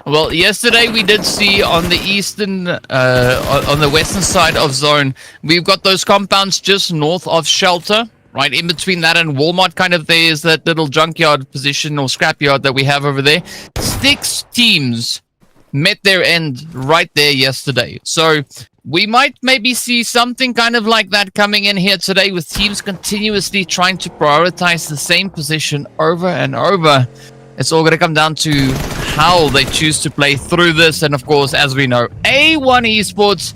Well, yesterday we did see on the eastern, on the western side of zone, we've got those compounds just north of shelter, right in between that and Walmart. Kind of there's that little junkyard position or scrapyard that we have over there. 6 teams met their end right there yesterday. So we might maybe see something kind of like that coming in here today with teams continuously trying to prioritize the same position over and over. It's all going to come down to how they choose to play through this. And of course, as we know, A1 Esports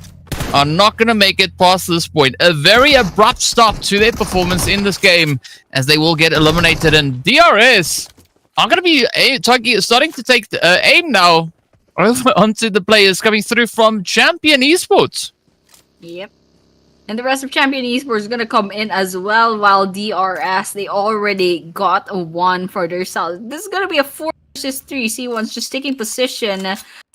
are not going to make it past this point. A very abrupt stop to their performance in this game as they will get eliminated. And DRS are going to be starting to take aim now over onto the players coming through from Champion Esports. Yep. And the rest of Champion Esports is going to come in as well, while DRS, they already got a 1 for themselves. This is going to be a 4 versus 3. C1's just taking position,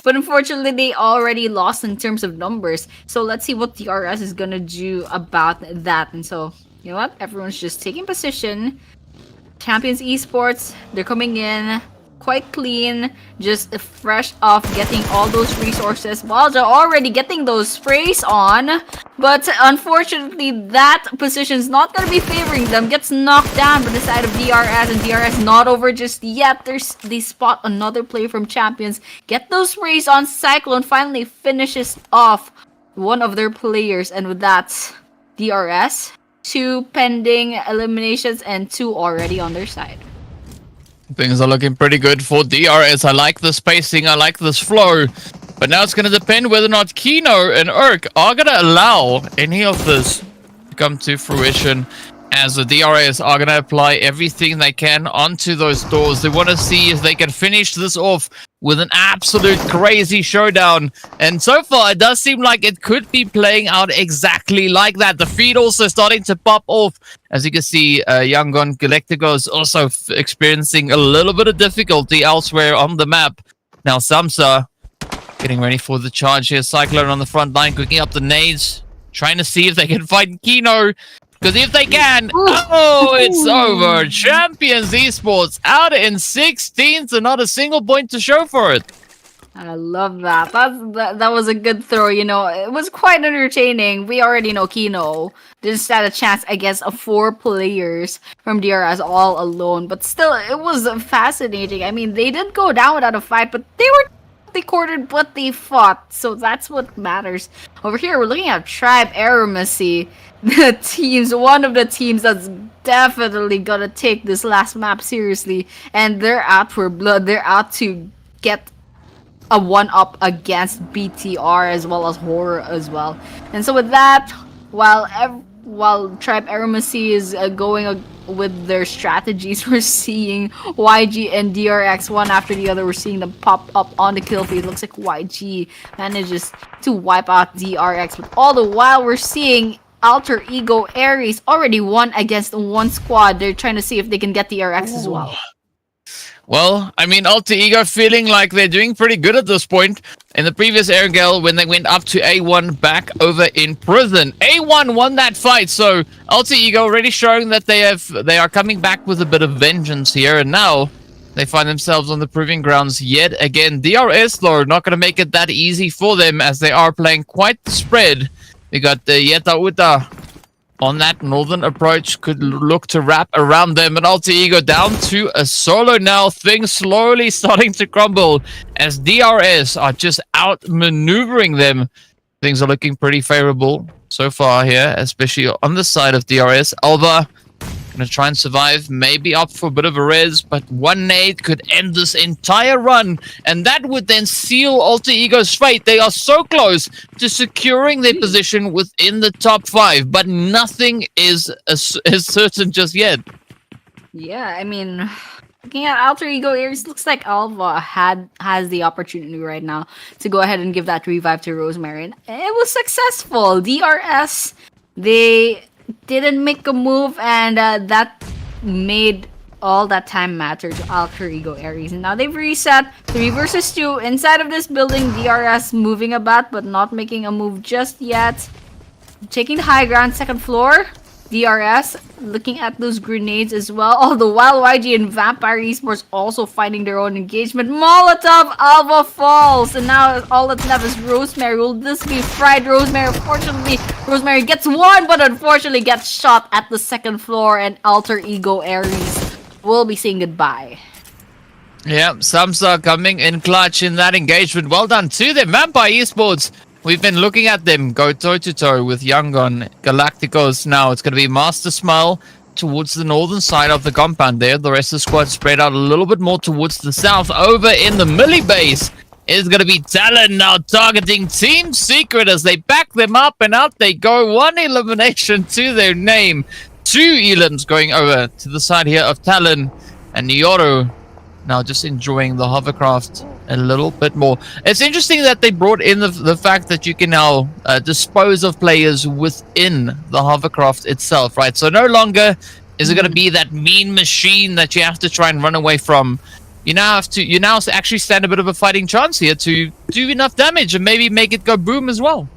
but unfortunately, they already lost in terms of numbers. So let's see what DRS is going to do about that. And so, you know what? Everyone's just taking position. Champions Esports, they're coming in quite clean, just fresh off getting all those resources while they're already getting those sprays on. But unfortunately, that position's not going to be favoring them. Gets knocked down by the side of DRS, and DRS not over just yet. They spot another player from Champions. Get those sprays on. Cyclone finally finishes off one of their players, and with that, DRS, 2 pending eliminations and 2 already on their side. Things are looking pretty good for DRS. I like the spacing. I like this flow. But now it's going to depend whether or not Kino and Urk are going to allow any of this to come to fruition. as the DRS are going to apply everything they can onto those doors. They want to see if they can finish this off with an absolute crazy showdown. And so far, it does seem like it could be playing out exactly like that. The feed also starting to pop off. As you can see, YANGON Galacticos also experiencing a little bit of difficulty elsewhere on the map. Now, Samsa getting ready for the charge here. Cyclone on the front line, cooking up the nades, trying to see if they can find Kino. Because if they can, oh, it's over. Champions Esports out in 16th and not a single point to show for it. I love that. That was a good throw, you know. It was quite entertaining. We already know Kino didn't stand a chance against 4 players from DRS all alone. But still, it was fascinating. I mean, they did go down without a fight, but they quartered, but they fought. So that's what matters. Over here, we're looking at Tribe AEROMACY. The teams, one of the teams that's definitely gonna take this last map seriously, and they're out for blood. They're out to get a 1-up against BTR as well as HORAA as well. And so with that, while Tribe AEROMACY is going with their strategies, we're seeing YG and DRX one after the other. We're seeing them pop up on the kill feed. Looks like YG manages to wipe out DRX, but all the while we're seeing Alter Ego Aries already won against 1 squad. They're trying to see if they can get the RX as well. Well, I mean, Alter Ego feeling like they're doing pretty good at this point. In the previous Erangel, when they went up to A1 back over in prison, A1 won that fight. So Alter Ego already showing that they are coming back with a bit of vengeance here, and now they find themselves on the proving grounds yet again. DRS though not going to make it that easy for them, as they are playing quite the spread. We got the Yeta Uta on that northern approach, could look to wrap around them, and Alter Ego down to a solo now. Things slowly starting to crumble as DRS are just outmaneuvering them. Things are looking pretty favorable so far here, especially on the side of DRS. Alva gonna try and survive, maybe up for a bit of a res, but 1 nade could end this entire run, and that would then seal Alter Ego's fate. They are so close to securing their position within the top 5, but nothing is certain just yet. Yeah, I mean, looking at Alter Ego Aries, looks like Alva has the opportunity right now to go ahead and give that revive to Rosemary, and it was successful. DRS, they didn't make a move, and that made all that time matter to Alter Ego Aries. And now they've reset 3 versus 2 inside of this building. DRS moving about but not making a move just yet. Taking the high ground, 2nd floor. DRS looking at those grenades as well. All the while, YG and Vampire Esports also finding their own engagement. Molotov, Alva falls, and now all that's left is Rosemary. Will this be fried Rosemary? Unfortunately, Rosemary gets 1, but unfortunately gets shot at the 2nd floor, and Alter Ego Aries will be saying goodbye. Yeah, Samsa coming in clutch in that engagement. Well done to them. Vampire Esports, we've been looking at them go toe-to-toe with YANGON Galacticos. Now it's going to be Master Smile towards the northern side of the compound there. The rest of the squad spread out a little bit more towards the south. Over in the Millie base is going to be Talon now targeting Team Secret as they back them up, and out they go. 1 elimination to their name. 2 elims going over to the side here of Talon, and Nyoro now just enjoying the hovercraft a little bit more. It's interesting that they brought in the fact that you can now dispose of players within the hovercraft itself, right? So no longer is it going to be that mean machine that you have to try and run away from. You now actually stand a bit of a fighting chance here to do enough damage and maybe make it go boom as well.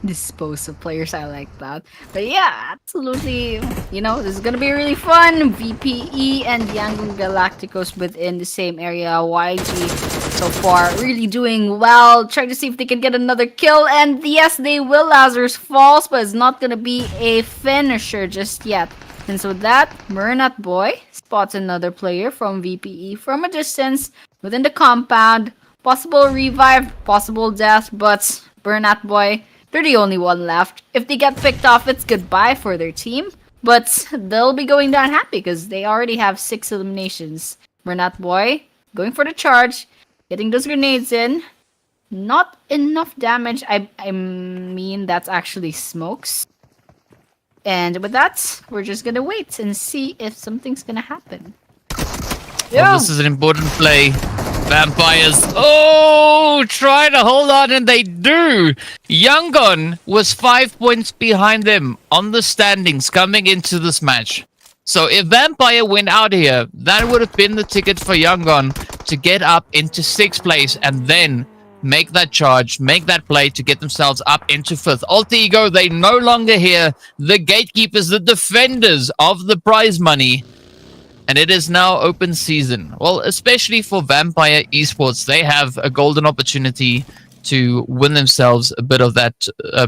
Dispose of players, I like that. But yeah, absolutely, you know, this is gonna be really fun. VPE and YANGON Galacticos within the same area. YG so far really doing well, trying to see if they can get another kill, and yes, they will. Lazarus falls, but it's not gonna be a finisher just yet. And so that Murnat boy spots another player from VPE from a distance within the compound. Possible revive, possible death, but Burnout Boy, they're the only one left. If they get picked off, it's goodbye for their team. But they'll be going down happy because they already have 6 eliminations. Burnout Boy going for the charge, getting those grenades in. Not enough damage. I mean, that's actually smokes. And with that, we're just gonna wait and see if something's gonna happen. Well, this is an important play. Vampires, oh, try to hold on, and they do. YANGON was 5 points behind them on the standings coming into this match. So if Vampire went out here, that would have been the ticket for YANGON to get up into 6th place and then make that charge, make that play to get themselves up into 5th. Alter Ego, they no longer here. The gatekeepers, the defenders of the prize money. And it is now open season. Well, especially for Vampire Esports, they have a golden opportunity to win themselves a bit of that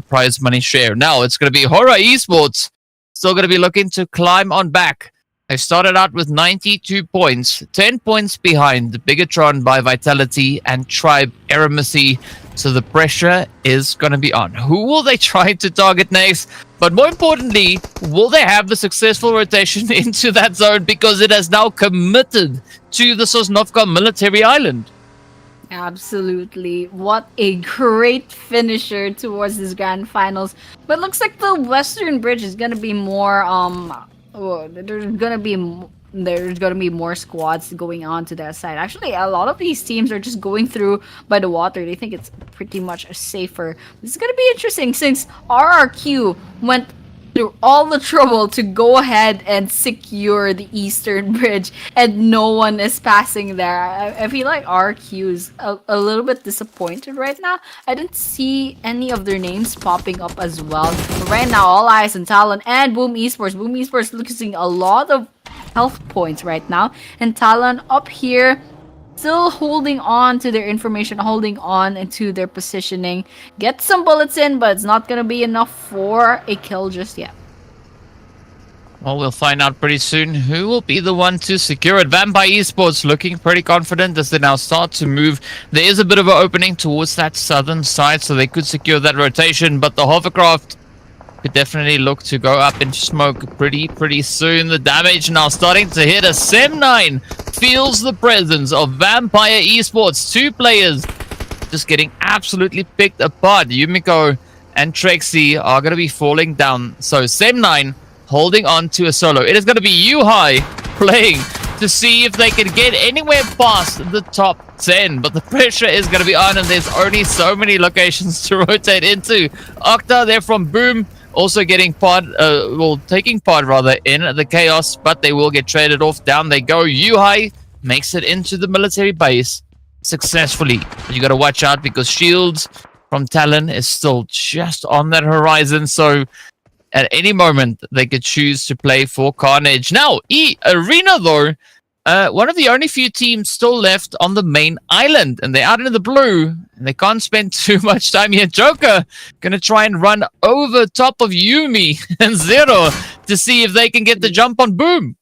prize money share. Now, it's going to be HORAA Esports. Still going to be looking to climb on back. They started out with 92 points, 10 points behind BIGETRON by Vitality and Tribe AEROMACY. So the pressure is going to be on. Who will they try to target next? But more importantly, will they have the successful rotation into that zone? Because it has now committed to the Sosnovka military island. Absolutely. What a great finisher towards this grand finals. But looks like the Western Bridge is going to be more there's gonna be more squads going on to that side. Actually, a lot of these teams are just going through by the water. They think it's pretty much safer. This is gonna be interesting since RRQ went through all the trouble to go ahead and secure the Eastern Bridge, and no one is passing there. I feel like RRQ is a little bit disappointed right now. I didn't see any of their names popping up as well. But right now, all eyes on TALON and Boom Esports. Boom Esports losing a lot of health points right now, and TALON up here still holding on to their information, holding on to their positioning. Get some bullets in, but it's not gonna be enough for a kill just yet. Well, we'll find out pretty soon who will be the one to secure it. Vampire Esports looking pretty confident as they now start to move. There is a bit of an opening towards that southern side, so they could secure that rotation, but the hovercraft could definitely look to go up in smoke pretty soon. The damage now starting to hit us. Sem9 feels the presence of Vampire Esports. 2 players just getting absolutely picked apart. Yumiko and Trexie are going to be falling down. So Sem9 holding on to a solo. It is going to be Yuhai playing to see if they can get anywhere past the top 10. But the pressure is going to be on, and there's only so many locations to rotate into. Octa, they're from Boom, also getting part, taking part rather in the chaos, but they will get traded off. Down they go. Yuhai makes it into the military base successfully. You got to watch out because Shields from Talon is still just on that horizon. So at any moment, they could choose to play for Carnage. Now, EARENA, though, one of the only few teams still left on the main island, and they're out in the blue, and they can't spend too much time here. Joker gonna try and run over top of Yumi and Zero to see if they can get the jump on Boom.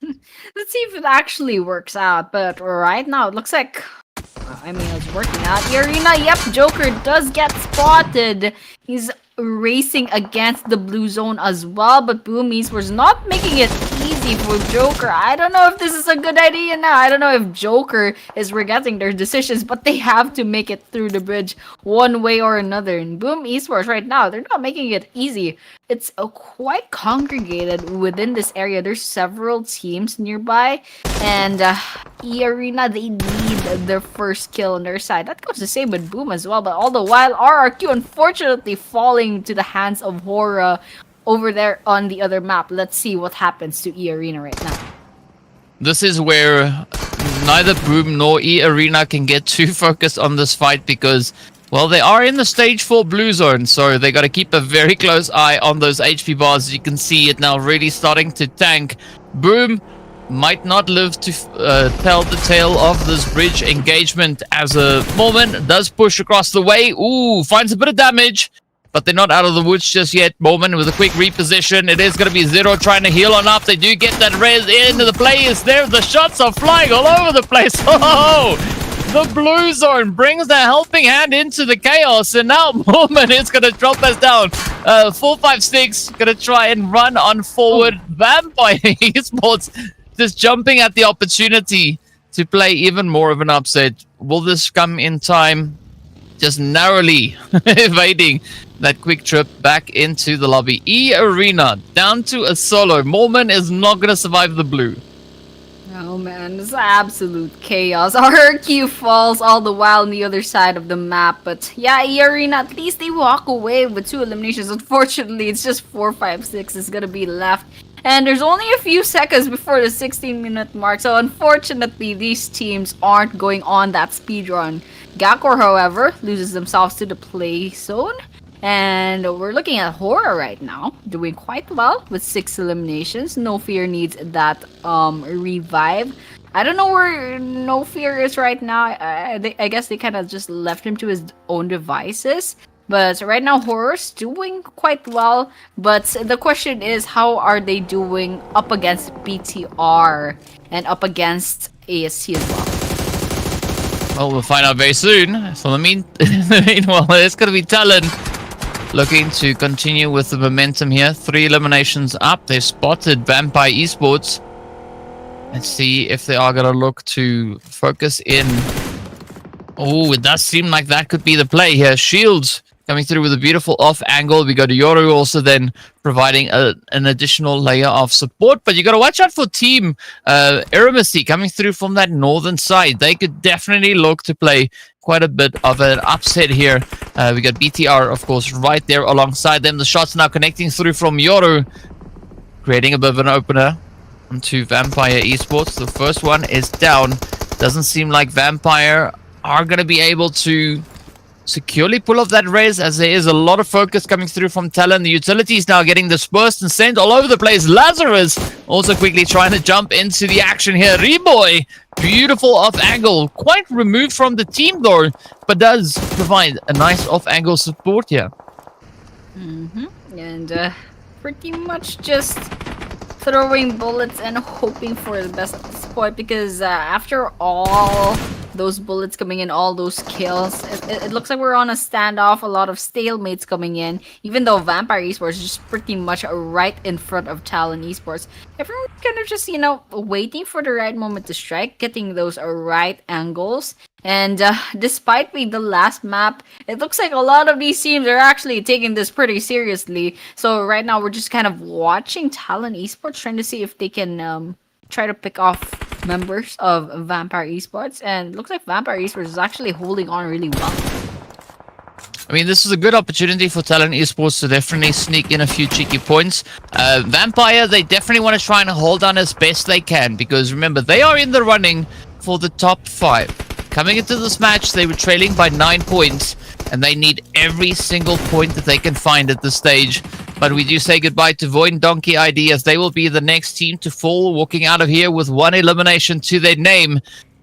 Let's see if it actually works out. But right now, it looks like, it's working out. EARENA, yep, Joker does get spotted. He's racing against the blue zone as well, but Boom Esports not making it easy for Joker. I don't know if this is a good idea now. I don't know if Joker is regretting their decisions, but they have to make it through the bridge one way or another. And Boom Esports right now, they're not making it easy. It's quite congregated within this area. There's several teams nearby, and EARENA, they need their first kill on their side. That goes the same with Boom as well, but all the while, RRQ unfortunately falling to the hands of HORAA over there on the other map. Let's see what happens to EARENA right now. This is where neither Boom nor EARENA can get too focused on this fight because, well, they are in the stage 4 blue zone, so they got to keep a very close eye on those HP bars. You can see it now really starting to tank. Boom might not live to tell the tale of this bridge engagement as a Mormon does push across the way. Ooh, finds a bit of damage, but they're not out of the woods just yet. Mormon with a quick reposition. It is going to be Zero trying to heal on up. They do get that res into the play is there. The shots are flying all over the place. Oh, the blue zone brings the helping hand into the chaos, and now Mormon is going to drop us down. 456 going to try and run on forward. Vampire Esports just jumping at the opportunity to play even more of an upset. Will this come in time? Just narrowly evading that quick trip back into the lobby. EARENA down to a solo. Mormon is not going to survive the blue. Oh man, it's absolute chaos. Our Q falls all the while on the other side of the map. But yeah, EARENA, at least they walk away with 2 eliminations. Unfortunately, it's just 4, 5, 6 is gonna be left. And there's only a few seconds before the 16-minute mark. So unfortunately, these teams aren't going on that speed run. Gakor, however, loses themselves to the play zone. And we're looking at HORAA right now, doing quite well with 6 eliminations. No Fear needs that revive. I don't know where No Fear is right now. I guess they kind of just left him to his own devices. But right now, HORAA's doing quite well. But the question is, how are they doing up against BTR and up against AST as well? Well, we'll find out very soon. So meanwhile, it's going to be TALON looking to continue with the momentum here. 3 eliminations up. They've spotted Vampire Esports. Let's see if they are going to look to focus in. Oh, it does seem like that could be the play here. Shields coming through with a beautiful off angle. We go to Yoru also then providing an additional layer of support. But you got to watch out for team AEROMACY coming through from that northern side. They could definitely look to play quite a bit of an upset here. We got BTR, of course, right there alongside them. The shots now connecting through from Yoru, creating a bit of an opener onto Vampire Esports. The first one is down. Doesn't seem like Vampire are going to be able to securely pull off that res, as there is a lot of focus coming through from TALON. The utility is now getting dispersed and sent all over the place. Lazarus also quickly trying to jump into the action here. Reboy, beautiful off angle, quite removed from the team though, but does provide a nice off angle support here. And pretty much just throwing bullets and hoping for the best at this point, because after all those bullets coming in, all those kills, it looks like we're on a standoff. A lot of stalemates coming in, even though Vampire Esports is just pretty much right in front of TALON Esports. Everyone's kind of just, waiting for the right moment to strike, getting those right angles. And despite the last map, it looks like a lot of these teams are actually taking this pretty seriously. So right now we're just kind of watching TALON Esports, trying to see if they can try to pick off members of Vampire Esports. And it looks like Vampire Esports is actually holding on really well. I mean, this is a good opportunity for TALON Esports to definitely sneak in a few cheeky points. Vampire, they definitely want to try and hold on as best they can, because remember, they are in the running for the top 5. Coming into this match, they were trailing by 9 points, and they need every single point that they can find at this stage. But we do say goodbye to VOIN Donkey ID, as they will be the next team to fall, walking out of here with 1 elimination to their name.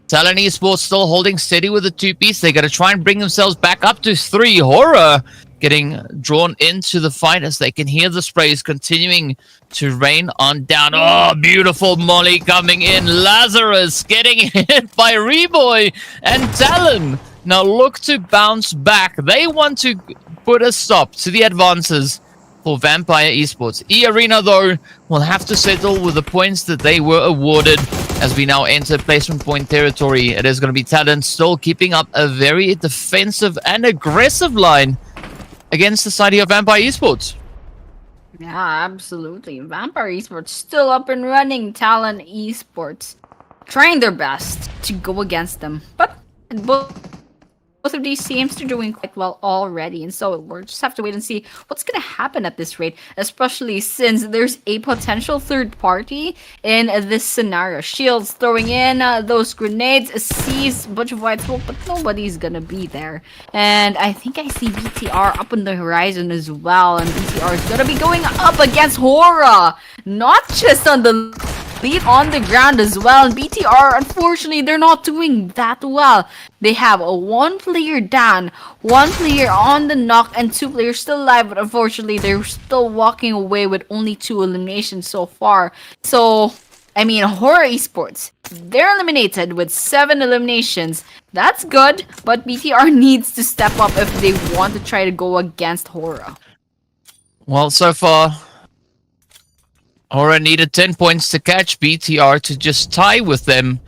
TALON Esports still holding steady with the 2-piece. They got to try and bring themselves back up to 3. HORAA getting drawn into the fight as they can hear the sprays continuing to rain on down. Oh, beautiful molly coming in. Lazarus getting hit by Reboy, and TALON now look to bounce back. They want to put a stop to the advances for Vampire Esports. EARENA, though, will have to settle with the points that they were awarded as we now enter placement point territory. It is going to be TALON still keeping up a very defensive and aggressive line against the side of Vampire Esports. Yeah, absolutely. Vampire Esports still up and running. TALON Esports trying their best to go against them. But both of these teams are doing quite well already, and so we'll just have to wait and see what's going to happen at this rate, especially since there's a potential third party in this scenario. Shields throwing in those grenades, sees a bunch of white smoke, but nobody's gonna be there. And I think I see BTR up on the horizon as well, and BTR is gonna be going up against HORAA, not just on the lead, on the ground as well. And BTR, unfortunately, they're not doing that well. They have a 1 player down, 1 player on the knock, and 2 players still alive, but unfortunately they're still walking away with only 2 eliminations so far. So I mean, HORAA Esports, they're eliminated with 7 eliminations. That's good, but BTR needs to step up if they want to try to go against HORAA. Well, so far HORAA needed 10 points to catch BTR to just tie with them.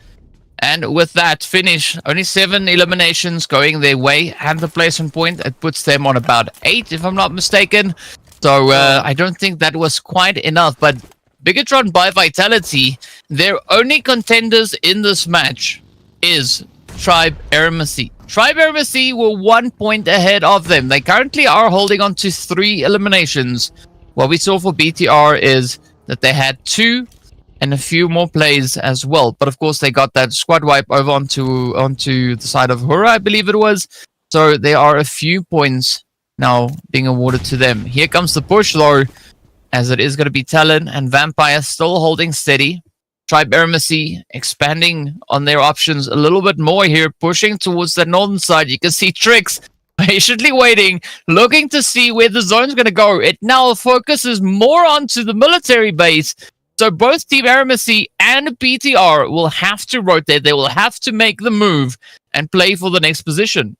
And with that finish, only 7 eliminations going their way, and the placement point, it puts them on about 8, if I'm not mistaken. So I don't think that was quite enough. But BIGETRON by Vitality, their only contenders in this match is Tribe AEROMACY. Tribe AEROMACY were 1 point ahead of them. They currently are holding on to 3 eliminations. What we saw for BTR is that they had 2 and a few more plays as well. But of course, they got that squad wipe over onto the side of HORAA, I believe it was. So there are a few points now being awarded to them. Here comes the push, though, as it is going to be Talon and Vampire still holding steady. Tribe AEROMACY expanding on their options a little bit more here, pushing towards the northern side. You can see Trix patiently waiting, looking to see where the zone's going to go. It now focuses more onto the military base. So both Team AEROMACY and BTR will have to rotate. They will have to make the move and play for the next position.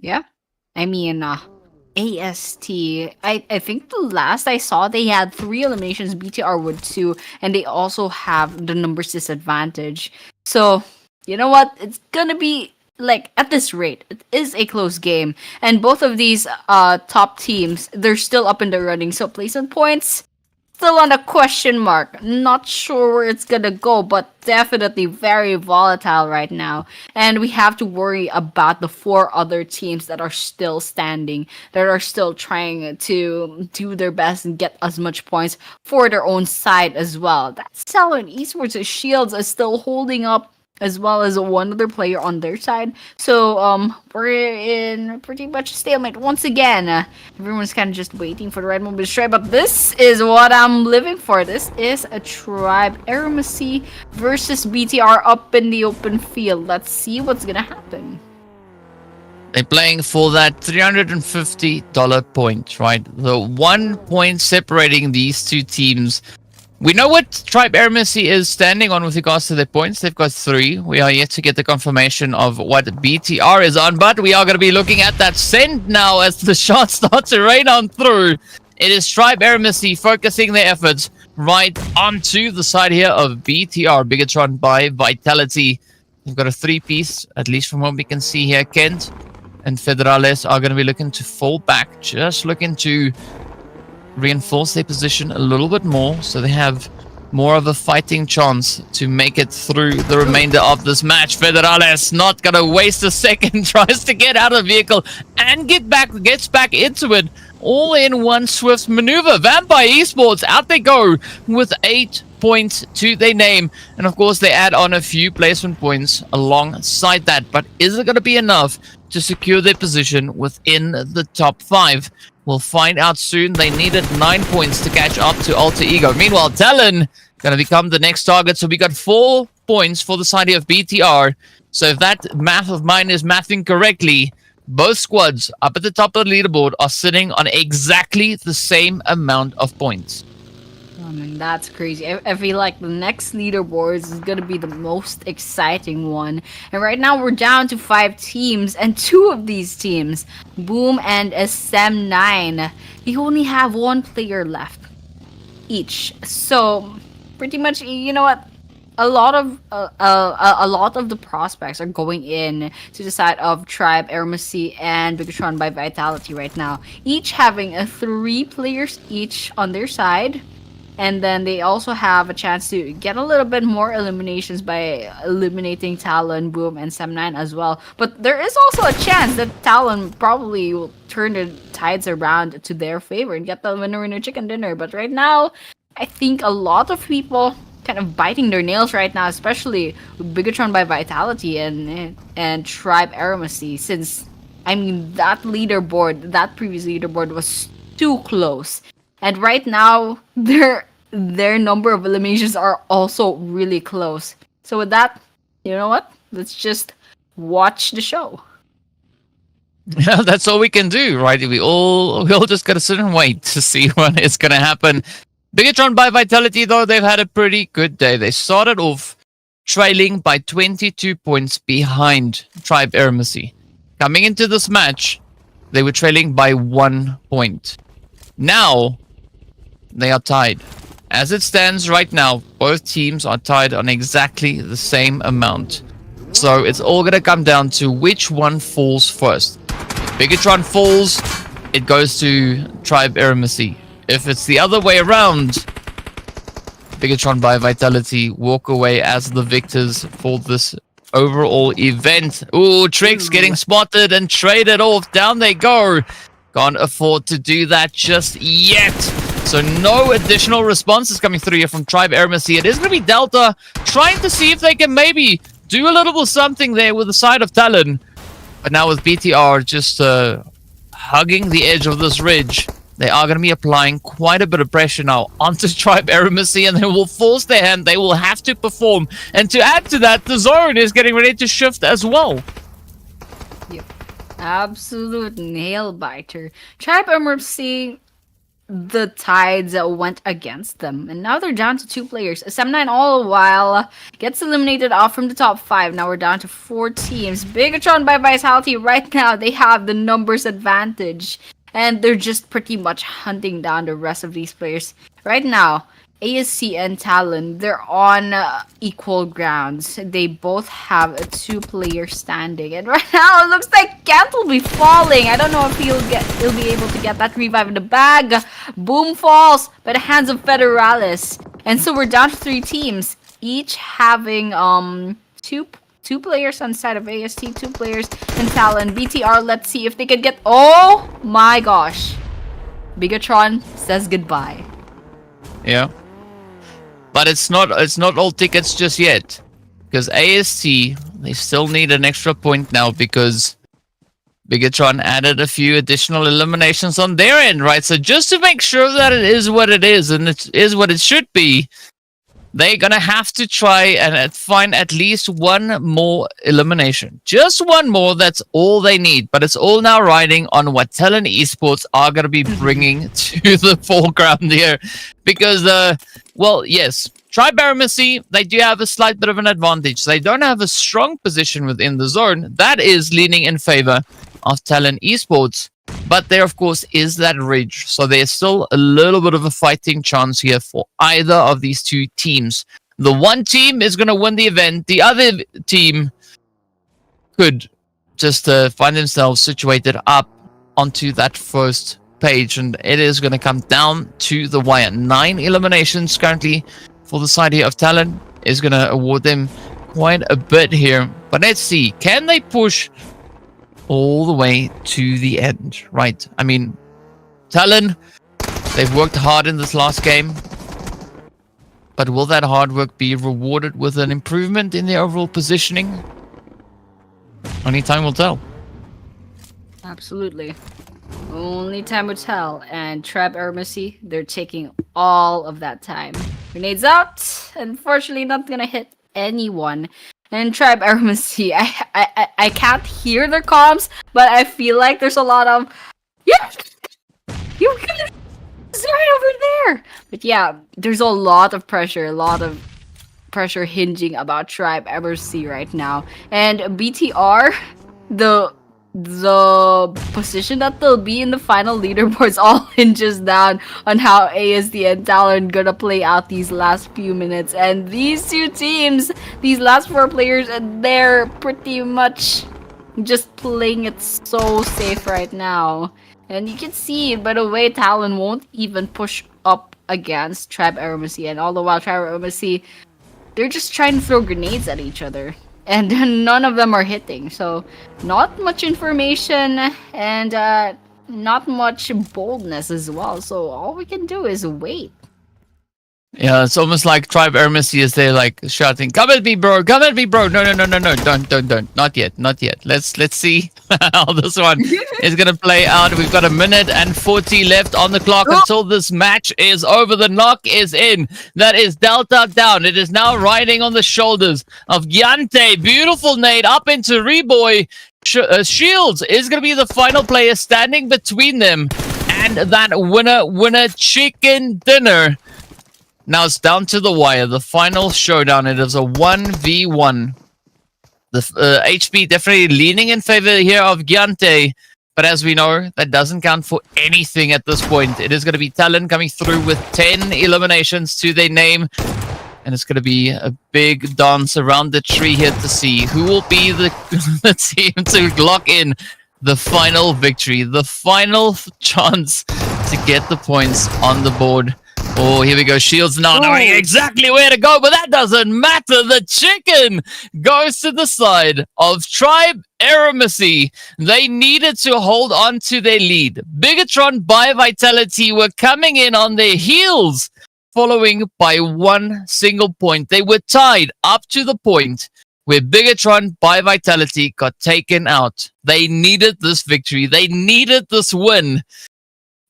Yeah. I mean, AST, I think the last I saw, they had 3 eliminations, BTR would 2, and they also have the numbers disadvantage. So, you know what? It's gonna be, like, at this rate, it is a close game. And both of these top teams, they're still up in the running. So, placement points, still on a question mark. Not sure where it's gonna go, but definitely very volatile right now. And we have to worry about the 4 other teams that are still standing, that are still trying to do their best and get as much points for their own side as well. That's TALON Esports' Shields is still holding up, as well as one other player on their side. So we're in pretty much a stalemate once again. Everyone's kind of just waiting for the right moment to strike, but this is what I'm living for. This is a Tribe AEROMACY versus BTR up in the open field. Let's see what's gonna happen. They're playing for that $350 point, right? The 1 point separating these two teams. We know what Tribe AEROMACY is standing on with regards to their points. They've got 3. We are yet to get the confirmation of what BTR is on, but we are going to be looking at that send now as the shots start to rain on through. It is Tribe AEROMACY focusing their efforts right onto the side here of BTR, BIGETRON by Vitality. We've got a 3-piece, at least from what we can see here. Kent and Federales are going to be looking to fall back, just looking to reinforce their position a little bit more, so they have more of a fighting chance to make it through the remainder of this match. Federales not gonna waste a second, tries to get out of the vehicle and gets back into it, all in one swift maneuver. Vampire Esports, out they go with 8 points to their name, and of course they add on a few placement points alongside that. But is it going to be enough to secure their position within the top 5? We'll find out soon. They needed 9 points to catch up to Alter Ego. Meanwhile, Talon going to become the next target. So we got 4 points for the side of BTR. So if that math of mine is mathing correctly, both squads up at the top of the leaderboard are sitting on exactly the same amount of points. I mean, that's crazy. I feel like the next leaderboards is going to be the most exciting one. And right now we're down to 5 teams, and 2 of these teams, Boom and SM9, they only have 1 player left each. So pretty much, you know what? A lot of the prospects are going in to the side of Tribe AEROMACY and BIGETRON by Vitality right now, each having 3 players each on their side. And then they also have a chance to get a little bit more eliminations by eliminating Talon, Boom, and SM9 as well. But there is also a chance that Talon probably will turn the tides around to their favor and get the winner chicken dinner. But right now, I think a lot of people kind of biting their nails right now, especially with BIGETRON by Vitality and Tribe AEROMACY, since, I mean, that previous leaderboard was too close. And right now, their number of eliminations are also really close. So with that, you know what? Let's just watch the show. Yeah, that's all we can do, right? We all just gotta sit and wait to see what is gonna happen. BIGETRON by Vitality, though, they've had a pretty good day. They started off trailing by 22 points behind Tribe AEROMACY. Coming into this match, they were trailing by 1 point. Now, they are tied as it stands right now, both teams are tied on exactly the same amount. So it's all gonna come down to which one falls first. If BIGETRON falls, it goes to Tribe EROMACY. If it's the other way around, BIGETRON by Vitality walk away as the victors for this overall event. Ooh, Tricks getting spotted and traded off. Down they go. Can't afford to do that just yet. So no additional response is coming through here from Tribe EROMACY. It is going to be Delta trying to see if they can maybe do a little bit something there with the side of Talon. But now with BTR just hugging the edge of this ridge, they are going to be applying quite a bit of pressure now onto Tribe EROMACY, and they will force their hand. They will have to perform. And to add to that, the zone is getting ready to shift as well. Yep. Absolute nail biter. Tribe EROMACY, the tides went against them, and now they're down to 2 players. SM9 all the while gets eliminated off from the top 5. Now we're down to 4 teams. BIGETRON by Vitality right now, they have the numbers advantage, and they're just pretty much hunting down the rest of these players. Right now, ASC and Talon, they're on equal grounds. They both have a 2-player standing, and right now it looks like Kent will be falling. I don't know if he'll be able to get that revive in the bag. Boom falls by the hands of Federalis, and so we're down to 3 teams, each having two players on the side of AST, 2 players in Talon. BTR, let's see if they can get. Oh my gosh, BIGETRON says goodbye. Yeah. But it's not all tickets just yet. Because AST, they still need an extra point now because BIGETRON added a few additional eliminations on their end, right? So just to make sure that it is what it is and it is what it should be, they're gonna have to try and find at least 1 more elimination. Just 1 more, that's all they need. But it's all now riding on what Talon Esports are gonna be bringing to the foreground here. Because, well, yes, Tribe EROMACY, they do have a slight bit of an advantage. They don't have a strong position within the zone. That is leaning in favor of Talon Esports. But there, of course, is that ridge. So there's still a little bit of a fighting chance here for either of these 2 teams. The one team is going to win the event. The other team could just find themselves situated up onto that first page. And it is going to come down to the wire. 9 eliminations currently for the side here of Talon is going to award them quite a bit here. But let's see. Can they push all the way to the end, right? I mean, Talon, they've worked hard in this last game, but will that hard work be rewarded with an improvement in their overall positioning? Only time will tell. Absolutely. Only time will tell. And Tribe EROMACY, they're taking all of that time. Grenades out. Unfortunately, not gonna hit anyone. And Tribe EROMACY, I can't hear their comms, but I feel like there's a lot of, yeah, you're gonna, it's right over there. But yeah, there's a lot of pressure hinging about Tribe EROMACY right now. And BTR, the position that they'll be in the final leaderboards all hinges down on how ASD and Talon gonna play out these last few minutes. And these 2 teams, these last 4 players, they're pretty much just playing it so safe right now. And you can see by the way Talon won't even push up against Tribe EROMACY, and all the while Tribe EROMACY, they're just trying to throw grenades at each other. And none of them are hitting, so not much information and not much boldness as well. So all we can do is wait. Yeah, it's almost like Tribe EROMACY is there, like shouting, "Come at me, bro! Come at me, bro! No, don't, not yet. Let's see how this one is gonna play out. We've got 1 minute and 40 left on the clock until this match is over. The knock is in. That is Delta down. It is now riding on the shoulders of Gyante. Beautiful nade up into Reboy. Shields is gonna be the final player standing between them and that winner chicken dinner. Now it's down to the wire, the final showdown. It is a 1v1. The HP definitely leaning in favor here of Gyante. But as we know, that doesn't count for anything at this point. It is going to be TALON coming through with 10 eliminations to their name. And it's going to be a big dance around the tree here to see who will be the team to lock in the final victory, the final chance to get the points on the board. Oh, here we go. Shields now knowing exactly where to go, but that doesn't matter. The chicken goes to the side of Tribe AEROMACY. They needed to hold on to their lead. BIGETRON by Vitality were coming in on their heels, following by one single point. They were tied up to the point where BIGETRON by Vitality got taken out. They needed this victory. They needed this win.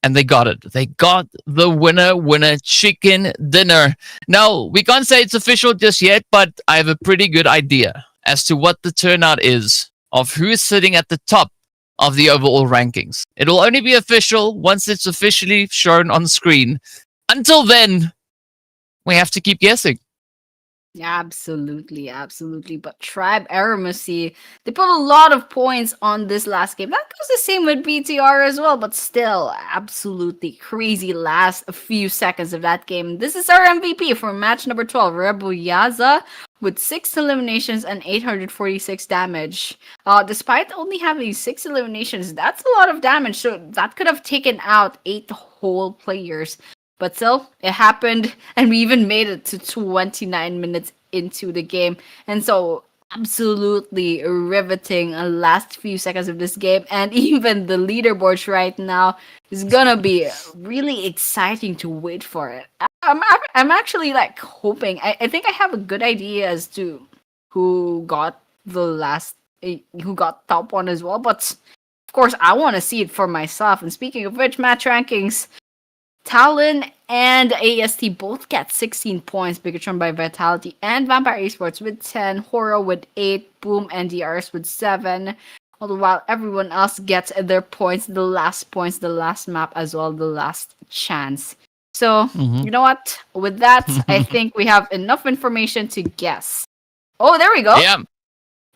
And they got it. They got the winner chicken dinner. Now, we can't say it's official just yet, but I have a pretty good idea as to what the turnout is of who is sitting at the top of the overall rankings. It will only be official once it's officially shown on screen. Until then, we have to keep guessing. Absolutely, absolutely. But Tribe AEROMACY, they put a lot of points on this last game. That goes the same with BTR as well, but still, absolutely crazy last few seconds of that game. This is our MVP for match number 12, Rebel Yaza, with 6 eliminations and 846 damage. Despite only having 6 eliminations, that's a lot of damage. So that could have taken out 8 whole players. But still, it happened, and we even made it to 29 minutes into the game. And so, absolutely riveting last few seconds of this game. And even the leaderboards right now is gonna be really exciting to wait for it. I'm actually like hoping. I think I have a good idea as to who got who got top one as well. But of course, I want to see it for myself. And speaking of which, match rankings. Talon and AST both get 16 points. BIGETRON by Vitality and Vampire Esports with 10. HORAA with 8. Boom and DRS with 7. All the while, everyone else gets their points, the last map as well, the last chance. So, you know what? With that, I think we have enough information to guess. Oh, there we go. Yeah.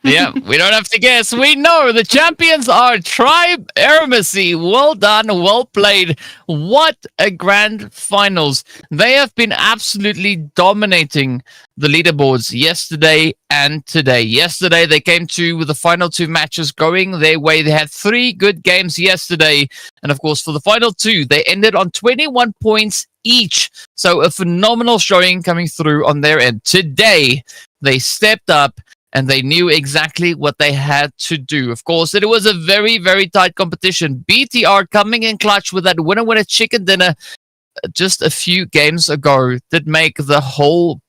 Yeah, we don't have to guess. We know the champions are Tribe AEROMACY. Well done, well played. What a grand finals. They have been absolutely dominating the leaderboards yesterday and today. Yesterday, they came to with the final 2 matches going their way. They had 3 good games yesterday. And of course, for the final 2, they ended on 21 points each. So a phenomenal showing coming through on their end. Today, they stepped up and they knew exactly what they had to do. Of course, it was a very, very tight competition. BTR coming in clutch with that winner chicken dinner just a few games ago did make the whole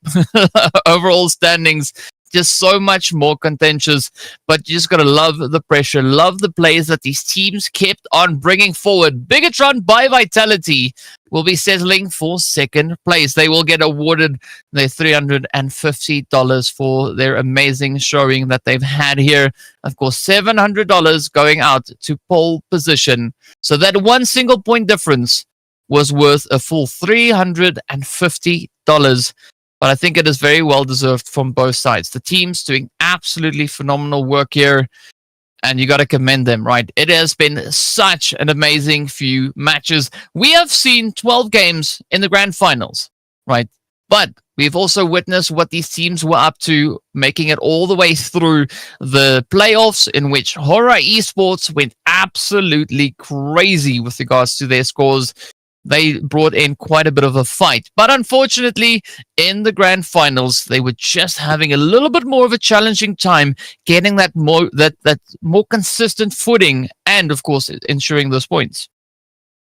overall standings just so much more contentious. But you just got to love the pressure, love the plays that these teams kept on bringing forward. BIGETRON by Vitality will be settling for 2nd place. They will get awarded their $350 for their amazing showing that they've had here. Of course, $700 going out to pole position. So that one single point difference was worth a full $350. But I think it is very well deserved from both sides. The team's doing absolutely phenomenal work here. And you got to commend them, right? It has been such an amazing few matches. We have seen 12 games in the grand finals, right? But we've also witnessed what these teams were up to, making it all the way through the playoffs, in which HORAA Esports went absolutely crazy with regards to their scores. They brought in quite a bit of a fight. But unfortunately, in the grand finals, they were just having a little bit more of a challenging time getting that more consistent footing and, of course, ensuring those points.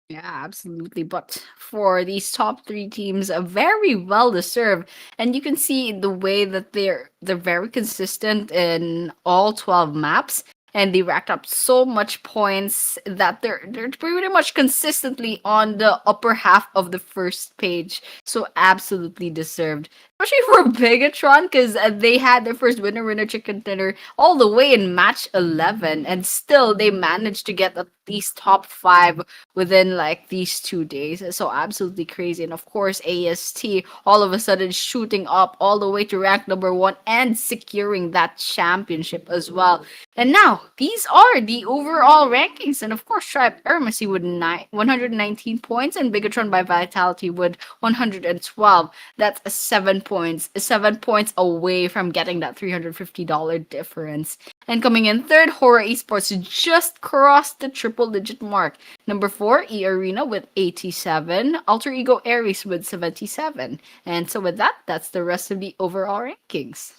Yeah, absolutely. But for these top 3 teams, very well deserved. And you can see the way that they're very consistent in all 12 maps. And they racked up so much points that they're pretty much consistently on the upper half of the first page. So absolutely deserved. especially for Bigetron, because they had their first winner chicken dinner all the way in match 11, and still they managed to get at least top 5 within like these 2 days. So absolutely crazy. And of course, AST all of a sudden shooting up all the way to rank number 1 and securing that championship as well. And now these are the overall rankings. And of course, Tribe AEROMACY with 119 points and Bigetron by Vitality with 112. That's 7 points. 7 points away from getting that $350 difference. And coming in third, HORAA Esports just crossed the triple-digit mark. Number 4, EARENA with 87. Alter Ego Aries with 77. And so with that, that's the rest of the overall rankings.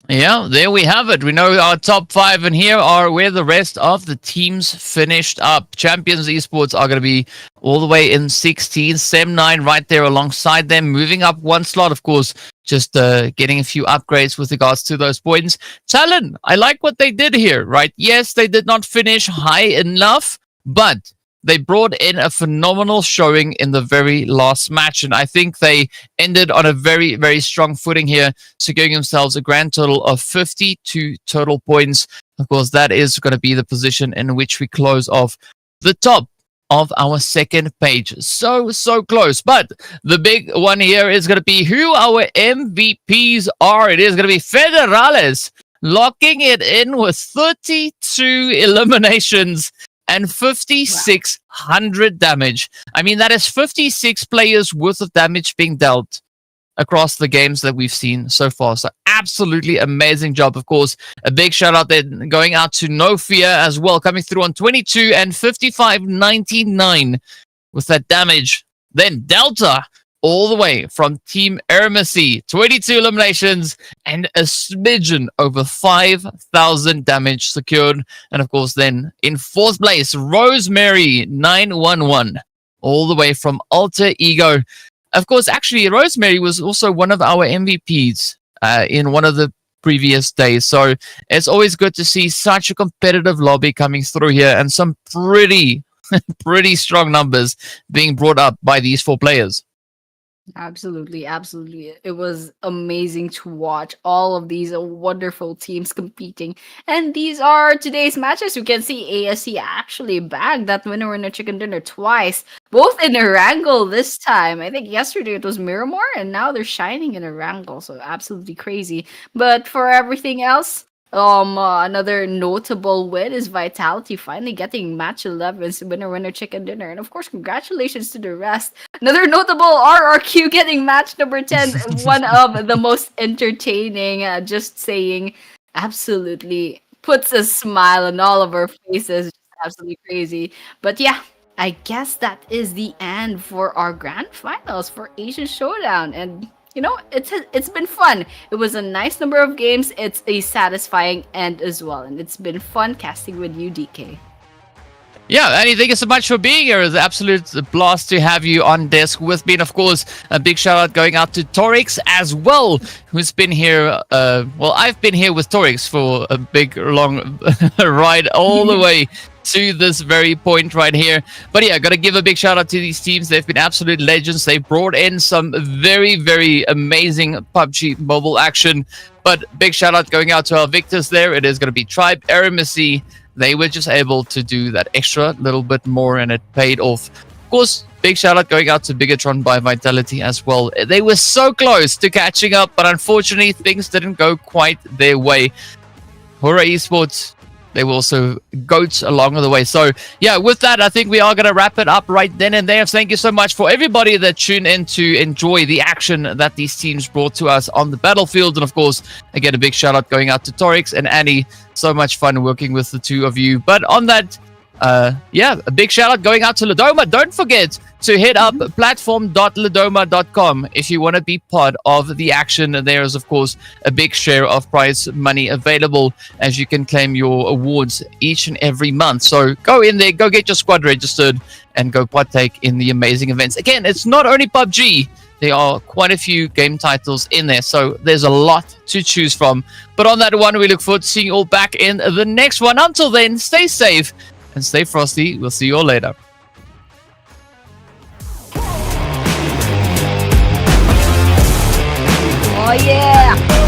Yeah, there we have it. We know our top 5, and here are where the rest of the teams finished up. Champions Esports are going to be all the way in 16, Sem9 right there alongside them, moving up 1 slot, of course, just getting a few upgrades with regards to those points. Talon, I like what they did here, right? Yes, they did not finish high enough, but they brought in a phenomenal showing in the very last match, and I think they ended on a very, very strong footing here, securing themselves a grand total of 52 total points. Of course, that is going to be the position in which we close off the top of our second page. So close. But the big one here is going to be who our MVPs are. It is going to be Federales, locking it in with 32 eliminations and 5,600 damage. I mean, that is 56 players worth of damage being dealt across the games that we've seen so far. So absolutely amazing job. Of course, a big shout out there going out to No Fear as well, coming through on 22 and 55.99 with that damage. Then Delta, all the way from Team AEROMACY, 22 eliminations and a smidgen over 5,000 damage secured. And of course, then in 4th place, Rosemary 911, all the way from Alter Ego. Of course, actually, Rosemary was also one of our MVPs in one of the previous days. So it's always good to see such a competitive lobby coming through here, and some pretty strong numbers being brought up by these 4 players. Absolutely. It was amazing to watch all of these wonderful teams competing. And these are today's matches. You can see ASC actually bagged that winner chicken dinner twice, both in Erangel this time. I think yesterday it was Miramar, and now they're shining in Erangel. So absolutely crazy. But for everything else, another notable win is Vitality finally getting match 11's winner chicken dinner. And of course, congratulations to the rest. Another notable RRQ getting match number 10, one of the most entertaining. Just saying, absolutely puts a smile on all of our faces. Just absolutely crazy. But yeah, I guess that is the end for our grand finals for Asian Showdown. And you know, it's been fun. It was a nice number of games. It's a satisfying end as well. And it's been fun casting with you, DK. Yeah, Annie, thank you so much for being here. It's an absolute blast to have you on desk with me. And of course, a big shout out going out to Torix as well, who's been here. Well, I've been here with Torix for a big, long ride all the way to this very point right here. But yeah, gotta give a big shout out to these teams. They've been absolute legends. They brought in some very, very amazing PUBG Mobile action. But big shout out going out to our victors there. It is gonna be Tribe AEROMACY. They were just able to do that extra little bit more, and it paid off. Of course, big shout out going out to Bigetron by Vitality as well. They were so close to catching up, but unfortunately things didn't go quite their way. HORAA Esports, they were also goats along the way. So yeah, with that, I think we are going to wrap it up right then and there. Thank you so much for everybody that tuned in to enjoy the action that these teams brought to us on the battlefield. And of course, again, a big shout out going out to Torix and Annie. So much fun working with the two of you. But on that, yeah, a big shout out going out to Ladoma. Don't forget to hit up platform.ladoma.com if you want to be part of the action. There is, of course, a big share of prize money available as you can claim your awards each and every month. So go in there, go get your squad registered, and go partake in the amazing events. Again, it's not only PUBG. There are quite a few game titles in there, so there's a lot to choose from. But on that one, we look forward to seeing you all back in the next one. Until then, stay safe and stay frosty. We'll see you all later. Oh yeah!